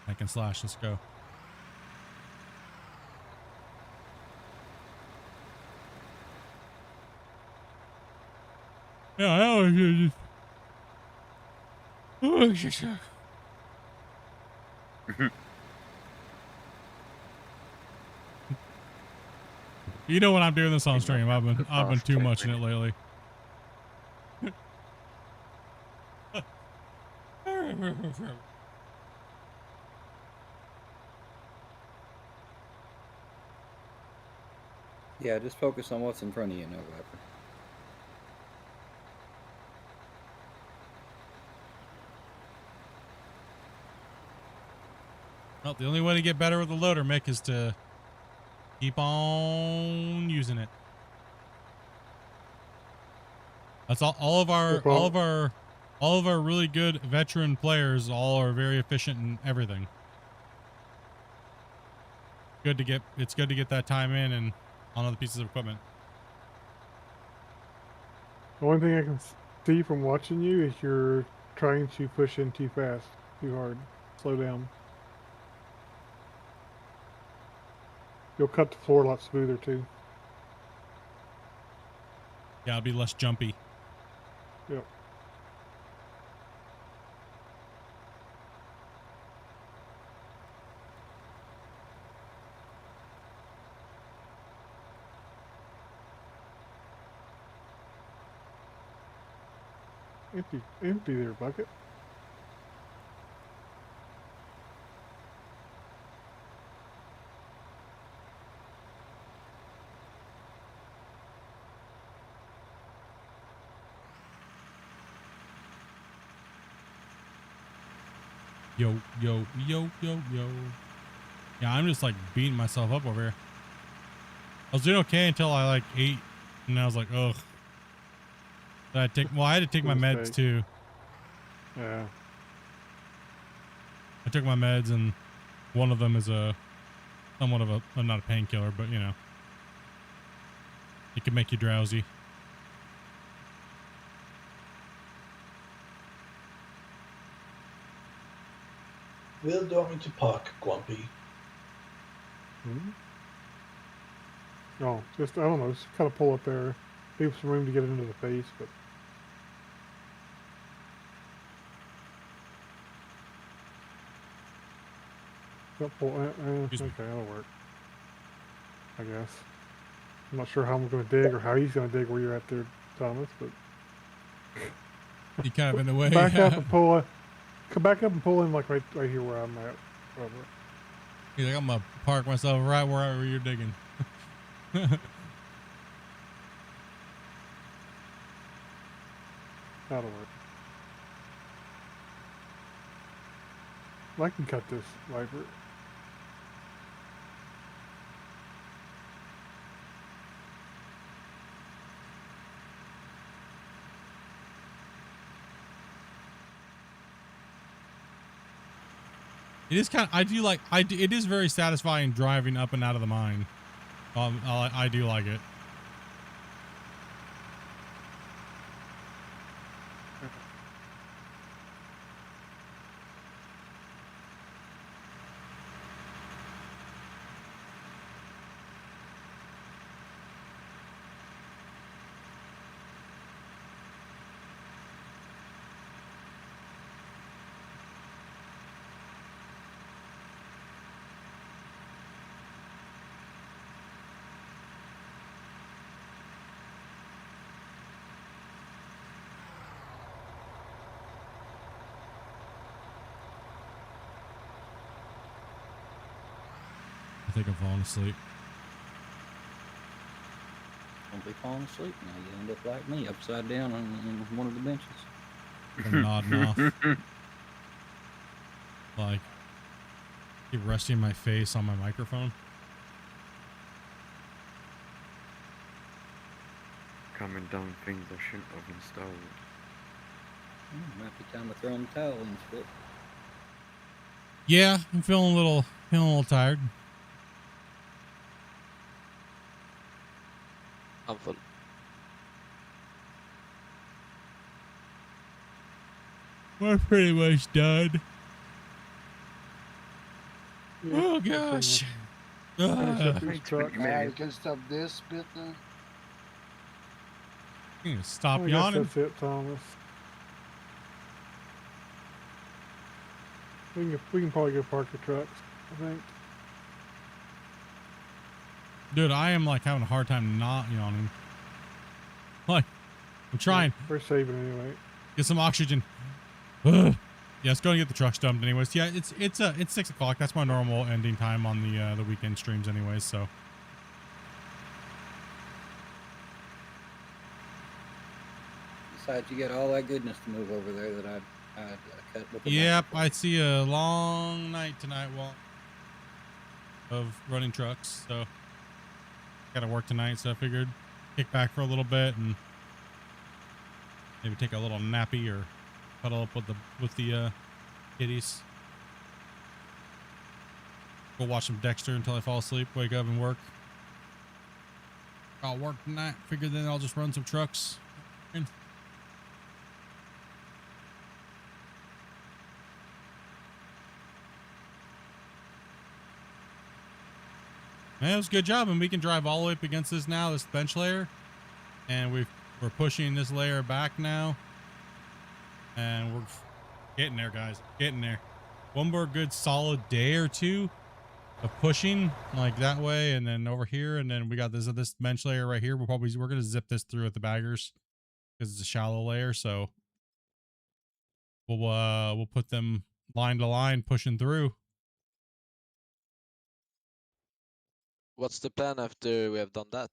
I can slash. Let's go. Yeah, I was just. You know when I'm doing this on stream, I've been too much in it lately. Yeah, just focus on what's in front of you, no Viper. Well, the only way to get better with the loader, Mick, is to keep on using it. That's all of our really good veteran players all are very efficient in everything. It's good to get that time in and on other pieces of equipment. The only thing I can see from watching you is you're trying to push in too fast, too hard. Slow down. You'll cut the floor a lot smoother too. Yeah, it'll be less jumpy. Yep. Empty there, bucket. Yo. Yeah, I'm just like beating myself up over here. I was doing okay until I like ate, and I was like, ugh. I had to take my meds too. Yeah. I took my meds, and one of them is somewhat of a not a painkiller, but you know, it can make you drowsy. Where do you want me to park, Grumpy? No, just I don't know. Just kind of pull up there, leave some room to get into the face, but. Okay, that'll work. I guess. I'm not sure how I'm going to dig or how he's going to dig where you're at there, Thomas, but. You kind of in the way. Back up and pull. Come back up and pull in like right here where I'm at. Over. He's like, I'm gonna park myself right wherever you're digging. That'll work. I can cut this Viper. It is kind of, it is very satisfying driving up and out of the mine. I do like it. I think I'm falling asleep. Don't be falling asleep now. You end up like me, upside down in one of the benches. I'm nodding off. Like, keep resting my face on my microphone. Coming down things I shouldn't have installed. Might be time to throw in the towel in, Split. Yeah, I'm feeling a little tired. I'm full. We're pretty much done. Yeah, Oh gosh. You can stop this bit then. You can stop I guess yawning. that's it, Thomas. We can probably go park the trucks, I think. Dude, I am like having a hard time not yawning. Like, I'm trying. We're saving anyway. Get some oxygen. Ugh. Yeah, let's go and get the trucks dumped anyways. Yeah, it's 6 o'clock. That's my normal ending time on the weekend streams anyways, so. Besides, you got all that goodness to move over there that I'd cut with the Yep, I see a long night tonight of running trucks, so gotta work tonight, so I figured kick back for a little bit and maybe take a little nappy or cuddle up with the kitties. Go watch some Dexter until I fall asleep, wake up and work. I'll work tonight, figure then I'll just run some trucks. Man, it was a good job, and we can drive all the way up against this now, this bench layer, and we're pushing this layer back now, and we're getting there, guys, getting there. One more good solid day or two of pushing like that way, and then over here, and then we got this bench layer right here. We're gonna zip this through with the baggers because it's a shallow layer, so we'll put them line to line pushing through. What's the plan after we have done that?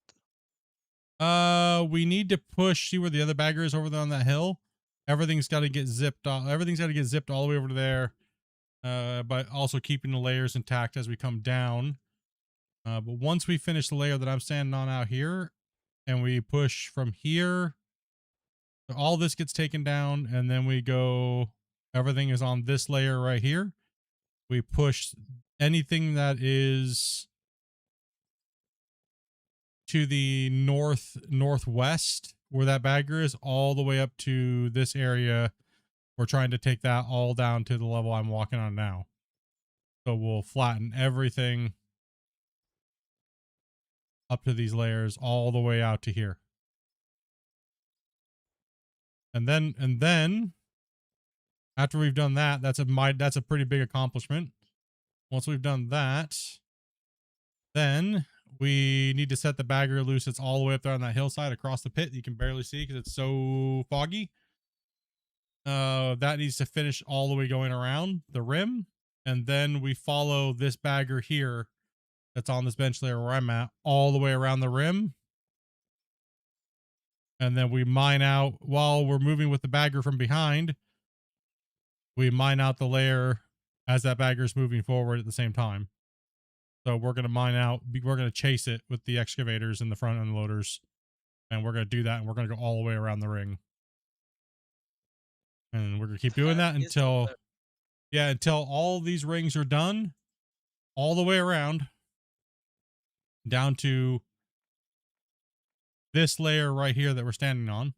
We need to push, see where the other bagger is over there on that hill. Everything's got to get zipped off. Everything's got to get zipped all the way over to there. But also keeping the layers intact as we come down. But once we finish the layer that I'm standing on out here, and we push from here, all this gets taken down, and then we go, everything is on this layer right here. We push anything that is to the northwest where that bagger is all the way up to this area. We're trying to take that all down to the level I'm walking on now. So we'll flatten everything up to these layers all the way out to here. And then after we've done that, that's a pretty big accomplishment. Once we've done that, then we need to set the bagger loose. It's all the way up there on that hillside across the pit. You can barely see because it's so foggy. That needs to finish all the way going around the rim. And then we follow this bagger here that's on this bench layer where I'm at all the way around the rim. And then we mine out while we're moving with the bagger from behind. We mine out the layer as that bagger is moving forward at the same time. So we're going to mine out, we're going to chase it with the excavators and the front end loaders. And we're going to do that. And we're going to go all the way around the ring. And we're going to keep doing that until, yeah, until all these rings are done all the way around down to this layer right here that we're standing on.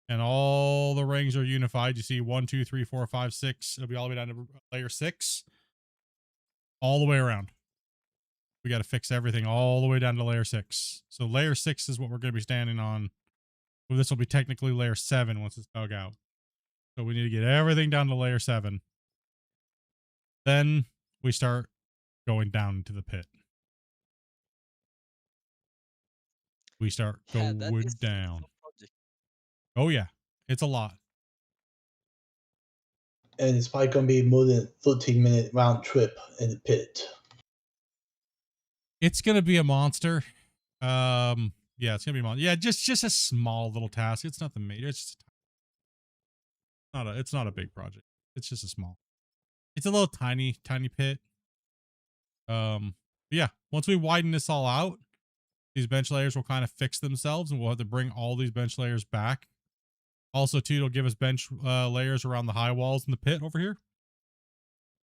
And all the rings are unified. You see 1, 2, 3, 4, 5, 6. It'll be all the way down to layer 6. All the way around. We got to fix everything all the way down to layer 6. So layer 6 is what we're going to be standing on. Well, this will be technically layer 7 once it's dug out. So we need to get everything down to layer 7. Then we start going down into the pit. We start going down. Oh yeah, it's a lot. And it's probably going to be more than a 13-minute round trip in the pit. It's going to be a monster. Yeah, it's going to be a monster. Yeah, just a small little task. It's nothing major. It's not a big project. It's just a small. It's a little tiny pit. Yeah, once we widen this all out, these bench layers will kind of fix themselves, and we'll have to bring all these bench layers back. Also, too, it'll give us bench layers around the high walls in the pit over here.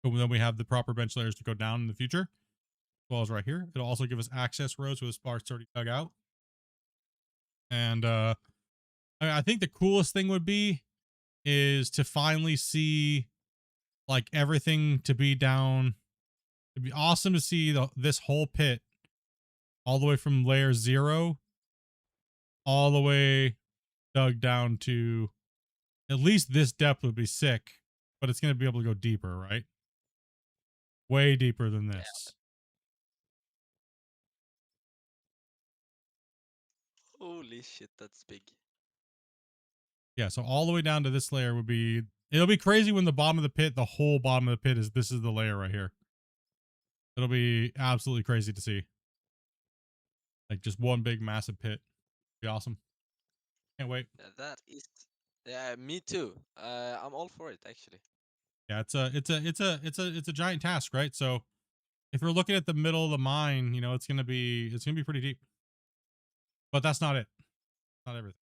So then we have the proper bench layers to go down in the future, as well as right here. It'll also give us access roads with parts already dug out. And I think the coolest thing would be is to finally see like everything to be down. It'd be awesome to see this whole pit all the way from layer 0 all the way dug down to at least this depth would be sick, but it's going to be able to go deeper, right? Way deeper than this. Holy shit, that's big. Yeah, so all the way down to this layer would be It'll be crazy when the bottom of the pit, the whole bottom of the pit this is the layer right here. It'll be absolutely crazy to see. Like just one big massive pit. Be awesome. Can't wait. Yeah, that is. Yeah, me too. I'm all for it actually. Yeah, it's a giant task, right? So if we're looking at the middle of the mine, you know, it's gonna be pretty deep. But that's not it. Not everything.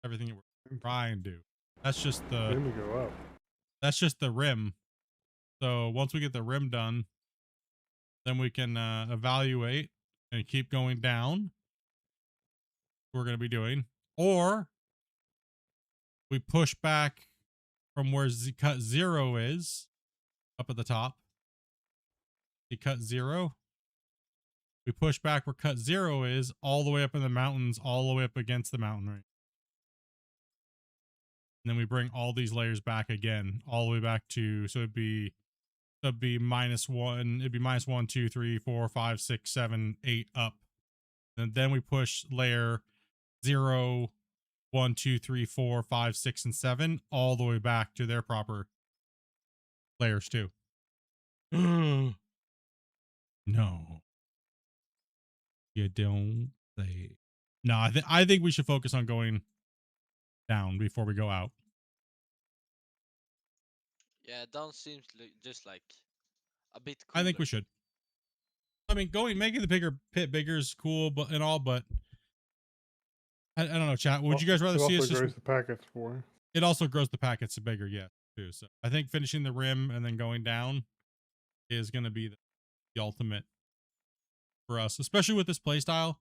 Everything we're trying to do. That's just the. Then we go up. That's just the rim. So once we get the rim done, then we can evaluate and keep going down. We're gonna be doing, or we push back from where cut 0 is, up at the top. The cut 0. We push back where cut 0 is, all the way up in the mountains, all the way up against the mountain range. And then we bring all these layers back again, all the way back to, so it'd be -1, it'd be -1, 2, 3, 4, 5, 6, 7, 8 up. And then we push layer 0, 1, 2, 3, 4, 5, 6, and 7 all the way back to their proper layers too. No. You don't say. No, I think we should focus on going down before we go out. Yeah, down seems just like a bit cooler. I think we should. I mean, making the bigger pit bigger is cool, but I don't know, chat. Would you guys rather see us also just? grows the packets for. It also grows the packets to bigger, yeah, too. So I think finishing the rim and then going down is going to be the ultimate for us, especially with this playstyle.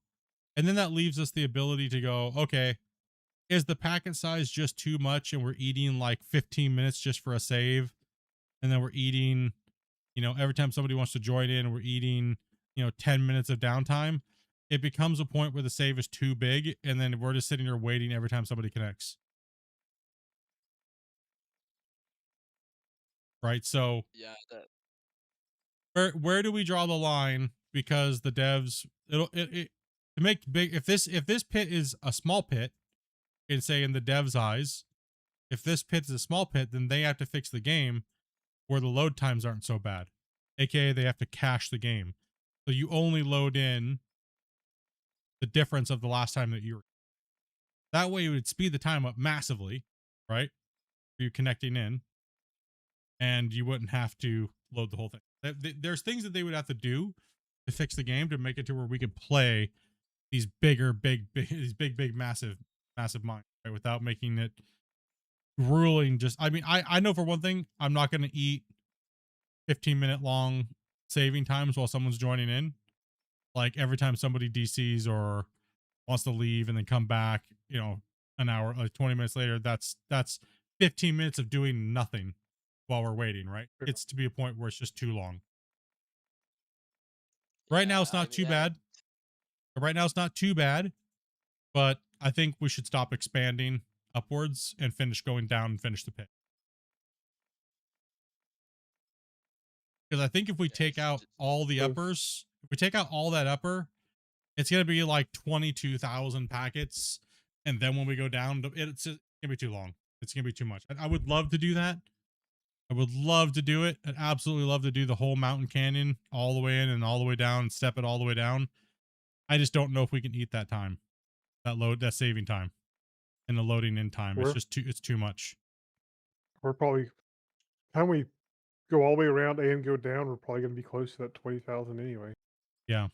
And then that leaves us the ability to go, okay, is the packet size just too much and we're eating like 15 minutes just for a save? And then we're eating, you know, every time somebody wants to join in, we're eating, you know, 10 minutes of downtime. It becomes a point where the save is too big and then we're just sitting there waiting every time somebody connects. Right? So yeah, where do we draw the line? Because the devs, to make big, if this pit is a small pit, and say in the devs' eyes, if this pit is a small pit, then they have to fix the game where the load times aren't so bad, aka they have to cache the game, so you only load in the difference of the last time that you were. That way, it would speed the time up massively, right? For you connecting in, and you wouldn't have to load the whole thing. There's things that they would have to do to fix the game to make it to where we could play these these big, massive mines, right? Without making it grueling. Just, I mean, I know for one thing, I'm not going to eat 15-minute long saving times while someone's joining in. Like every time somebody DCs or wants to leave and then come back, you know, an hour, like 20 minutes later, that's 15 minutes of doing nothing while we're waiting, right? It's to be a point where it's just too long. Right now, it's not too bad. Right now, it's not too bad, but I think we should stop expanding upwards and finish going down and finish the pit. Because I think if we take out all the uppers, if we take out all that upper, it's going to be like 22,000 packets. And then when we go down, it's going to be too long. It's going to be too much. I would love to do that. I would love to do it. I'd absolutely love to do the whole mountain canyon all the way in and all the way down and step it all the way down. I just don't know if we can eat that time, that saving time and the loading in time. It's just it's too much. We're probably, time we go all the way around and go down, we're probably going to be close to that 20,000 anyway. Yeah.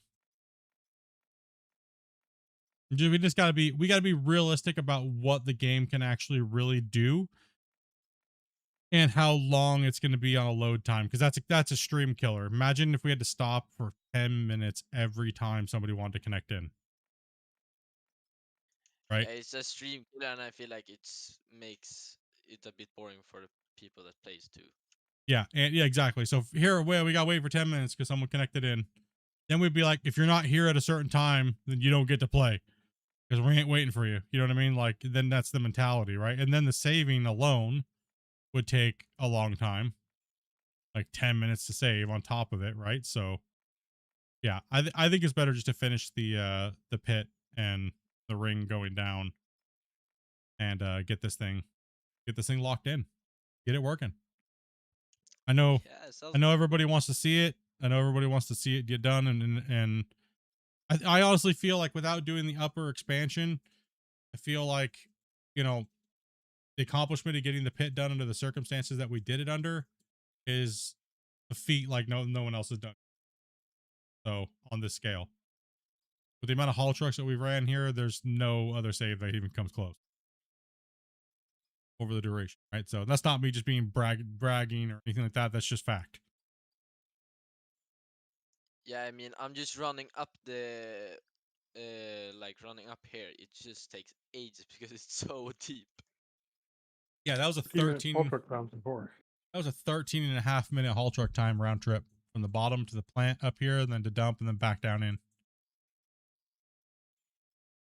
We just got to be realistic about what the game can actually really do and how long it's going to be on a load time. Cause that's a stream killer. Imagine if we had to stop for 10 minutes every time somebody wanted to connect in. Right. Yeah, it's a stream killer, and I feel like it makes it a bit boring for the people that plays too. Yeah, and yeah, exactly. So here, we got to wait for 10 minutes because someone connected in. Then we'd be like, if you're not here at a certain time, then you don't get to play because we ain't waiting for you. You know what I mean? Like, then that's the mentality, right? And then the saving alone would take a long time, like 10 minutes to save on top of it, right? So, yeah, I think it's better just to finish the pit and the ring going down and get this thing get this thing locked in, get it working. I know sounds I know good. everybody wants to see it. I know everybody wants to see it get done, and I honestly feel like without doing the upper expansion, I feel like, you know, the accomplishment of getting the pit done under the circumstances that we did it under is a feat like no one else has done. So on this scale, with the amount of haul trucks that we've ran here, there's no other save that even comes close over the duration, right? So that's not me just being bragging or anything like that. That's just fact. Yeah, I mean, I'm just running up the like running up here. It just takes ages because it's so deep. Yeah, that was a 15-minute haul 13. truck times before. That was a 13.5-minute haul truck time round trip from the bottom to the plant up here, and then to dump, and then back down in.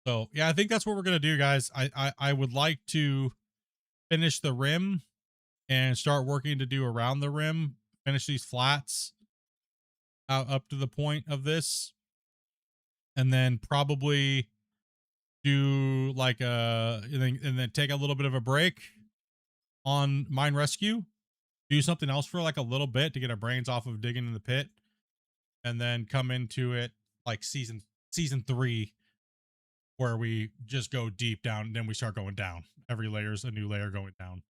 So yeah, I think that's what we're gonna do, guys. I would like to finish the rim and start working to do around the rim, finish these flats out up to the point of this, and then probably do like and then take a little bit of a break on mine rescue, do something else for like a little bit to get our brains off of digging in the pit, and then come into it like season 3, where we just go deep down, and then we start going down. Every layer's a new layer going down.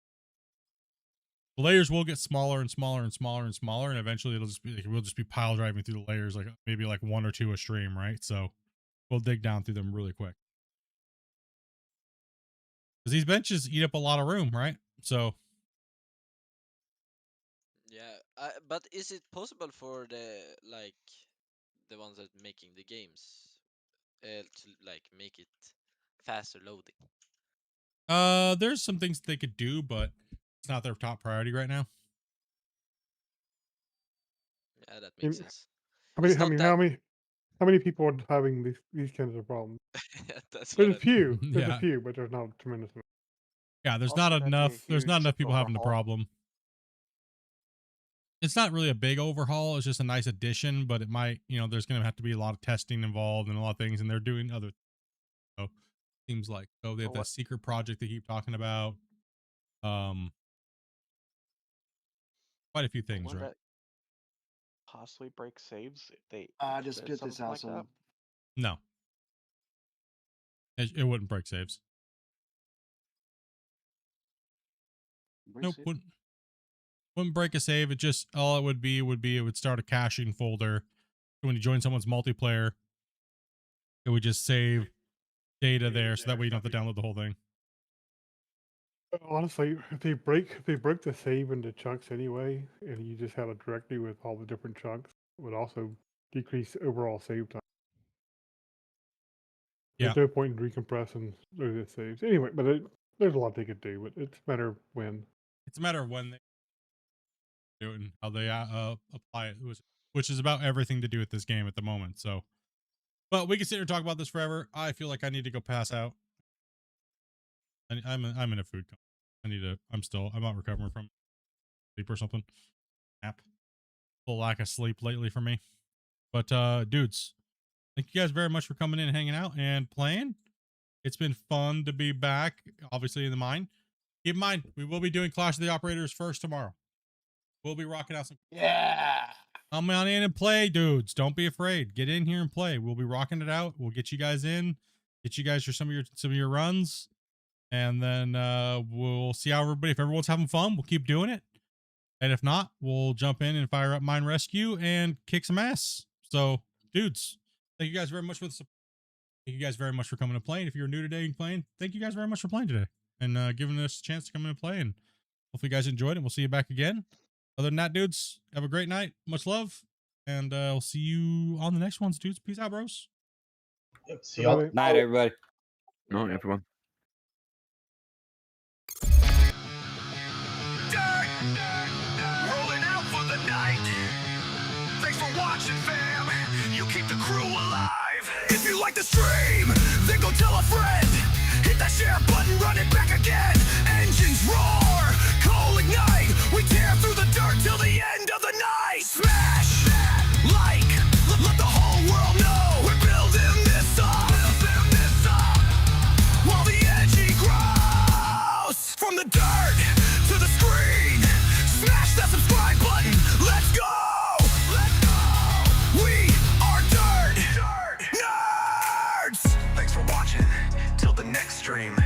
The layers will get smaller and smaller and smaller and smaller, and eventually we'll just be pile driving through the layers, like maybe like 1 or 2 a stream, right? So we'll dig down through them really quick. Because these benches eat up a lot of room, right? So Yeah, but is it possible for the ones that making the games to like make it faster loading? there's some things they could do, but it's not their top priority right now. Yeah, that makes sense. How many people are having these kinds of problems? That's There's what a few. mean. There's Yeah. a few, but there's not a tremendous amount. Yeah, there's Also, not that'd be a enough. There's not huge enough people having the overhaul. problem. It's not really a big overhaul. It's just a nice addition, but it might, there's going to have to be a lot of testing involved and a lot of things, and they're doing other. So seems like they have that secret project they keep talking about. Quite a few things, Wouldn't right? that possibly break saves if they Just did get this something like house on. that? No, it wouldn't break saves. Nope, wouldn't break a save. It just, all it would be it would start a caching folder. So when you join someone's multiplayer, it would just save data there, so that way you don't have to download the whole thing. Honestly, if they break the save into chunks anyway, and you just have a directory with all the different chunks, it would also decrease overall save time. Yeah. There's no point in recompressing the saves anyway. But there's a lot they could do. But it's a matter of when. It's a matter of when they do it and how they apply it, which is about everything to do with this game at the moment. So, but we can sit here and talk about this forever. I feel like I need to go pass out. I'm in a food coma. I'm not recovering from sleep or something. Nap. Full lack of sleep lately for me. But dudes, thank you guys very much for coming in and hanging out and playing. It's been fun to be back, obviously, in the mine. Keep in mind, we will be doing Clash of the Operators first tomorrow. We'll be rocking out some. Yeah. Come on in and play, dudes. Don't be afraid. Get in here and play. We'll be rocking it out. We'll get you guys in, get you guys for some of your runs, and then we'll see how if everyone's having fun, we'll keep doing it. And if not, we'll jump in and fire up Mine Rescue and kick some ass. So, dudes, thank you guys very much for the support. Thank you guys very much for coming and playing. If you're new today and playing, thank you guys very much for playing today and giving us a chance to come in and play. And hopefully you guys enjoyed it. We'll see you back again. Other than that, dudes, have a great night. Much love. And we'll see you on the next ones, dudes. Peace out, bros. Yep, see y'all. Night, everybody. Night, everyone. Rolling out for the night. Thanks for watching, fam. You keep the crew alive. If you like the stream, then go tell a friend. Hit that share button, run it back again. Engines roar, coal ignite. We tear through the dirt till the end of the night. Smash, like, let the whole world know we're building this up. While the energy grows from the dirt. Thanks for watching. Till the next stream.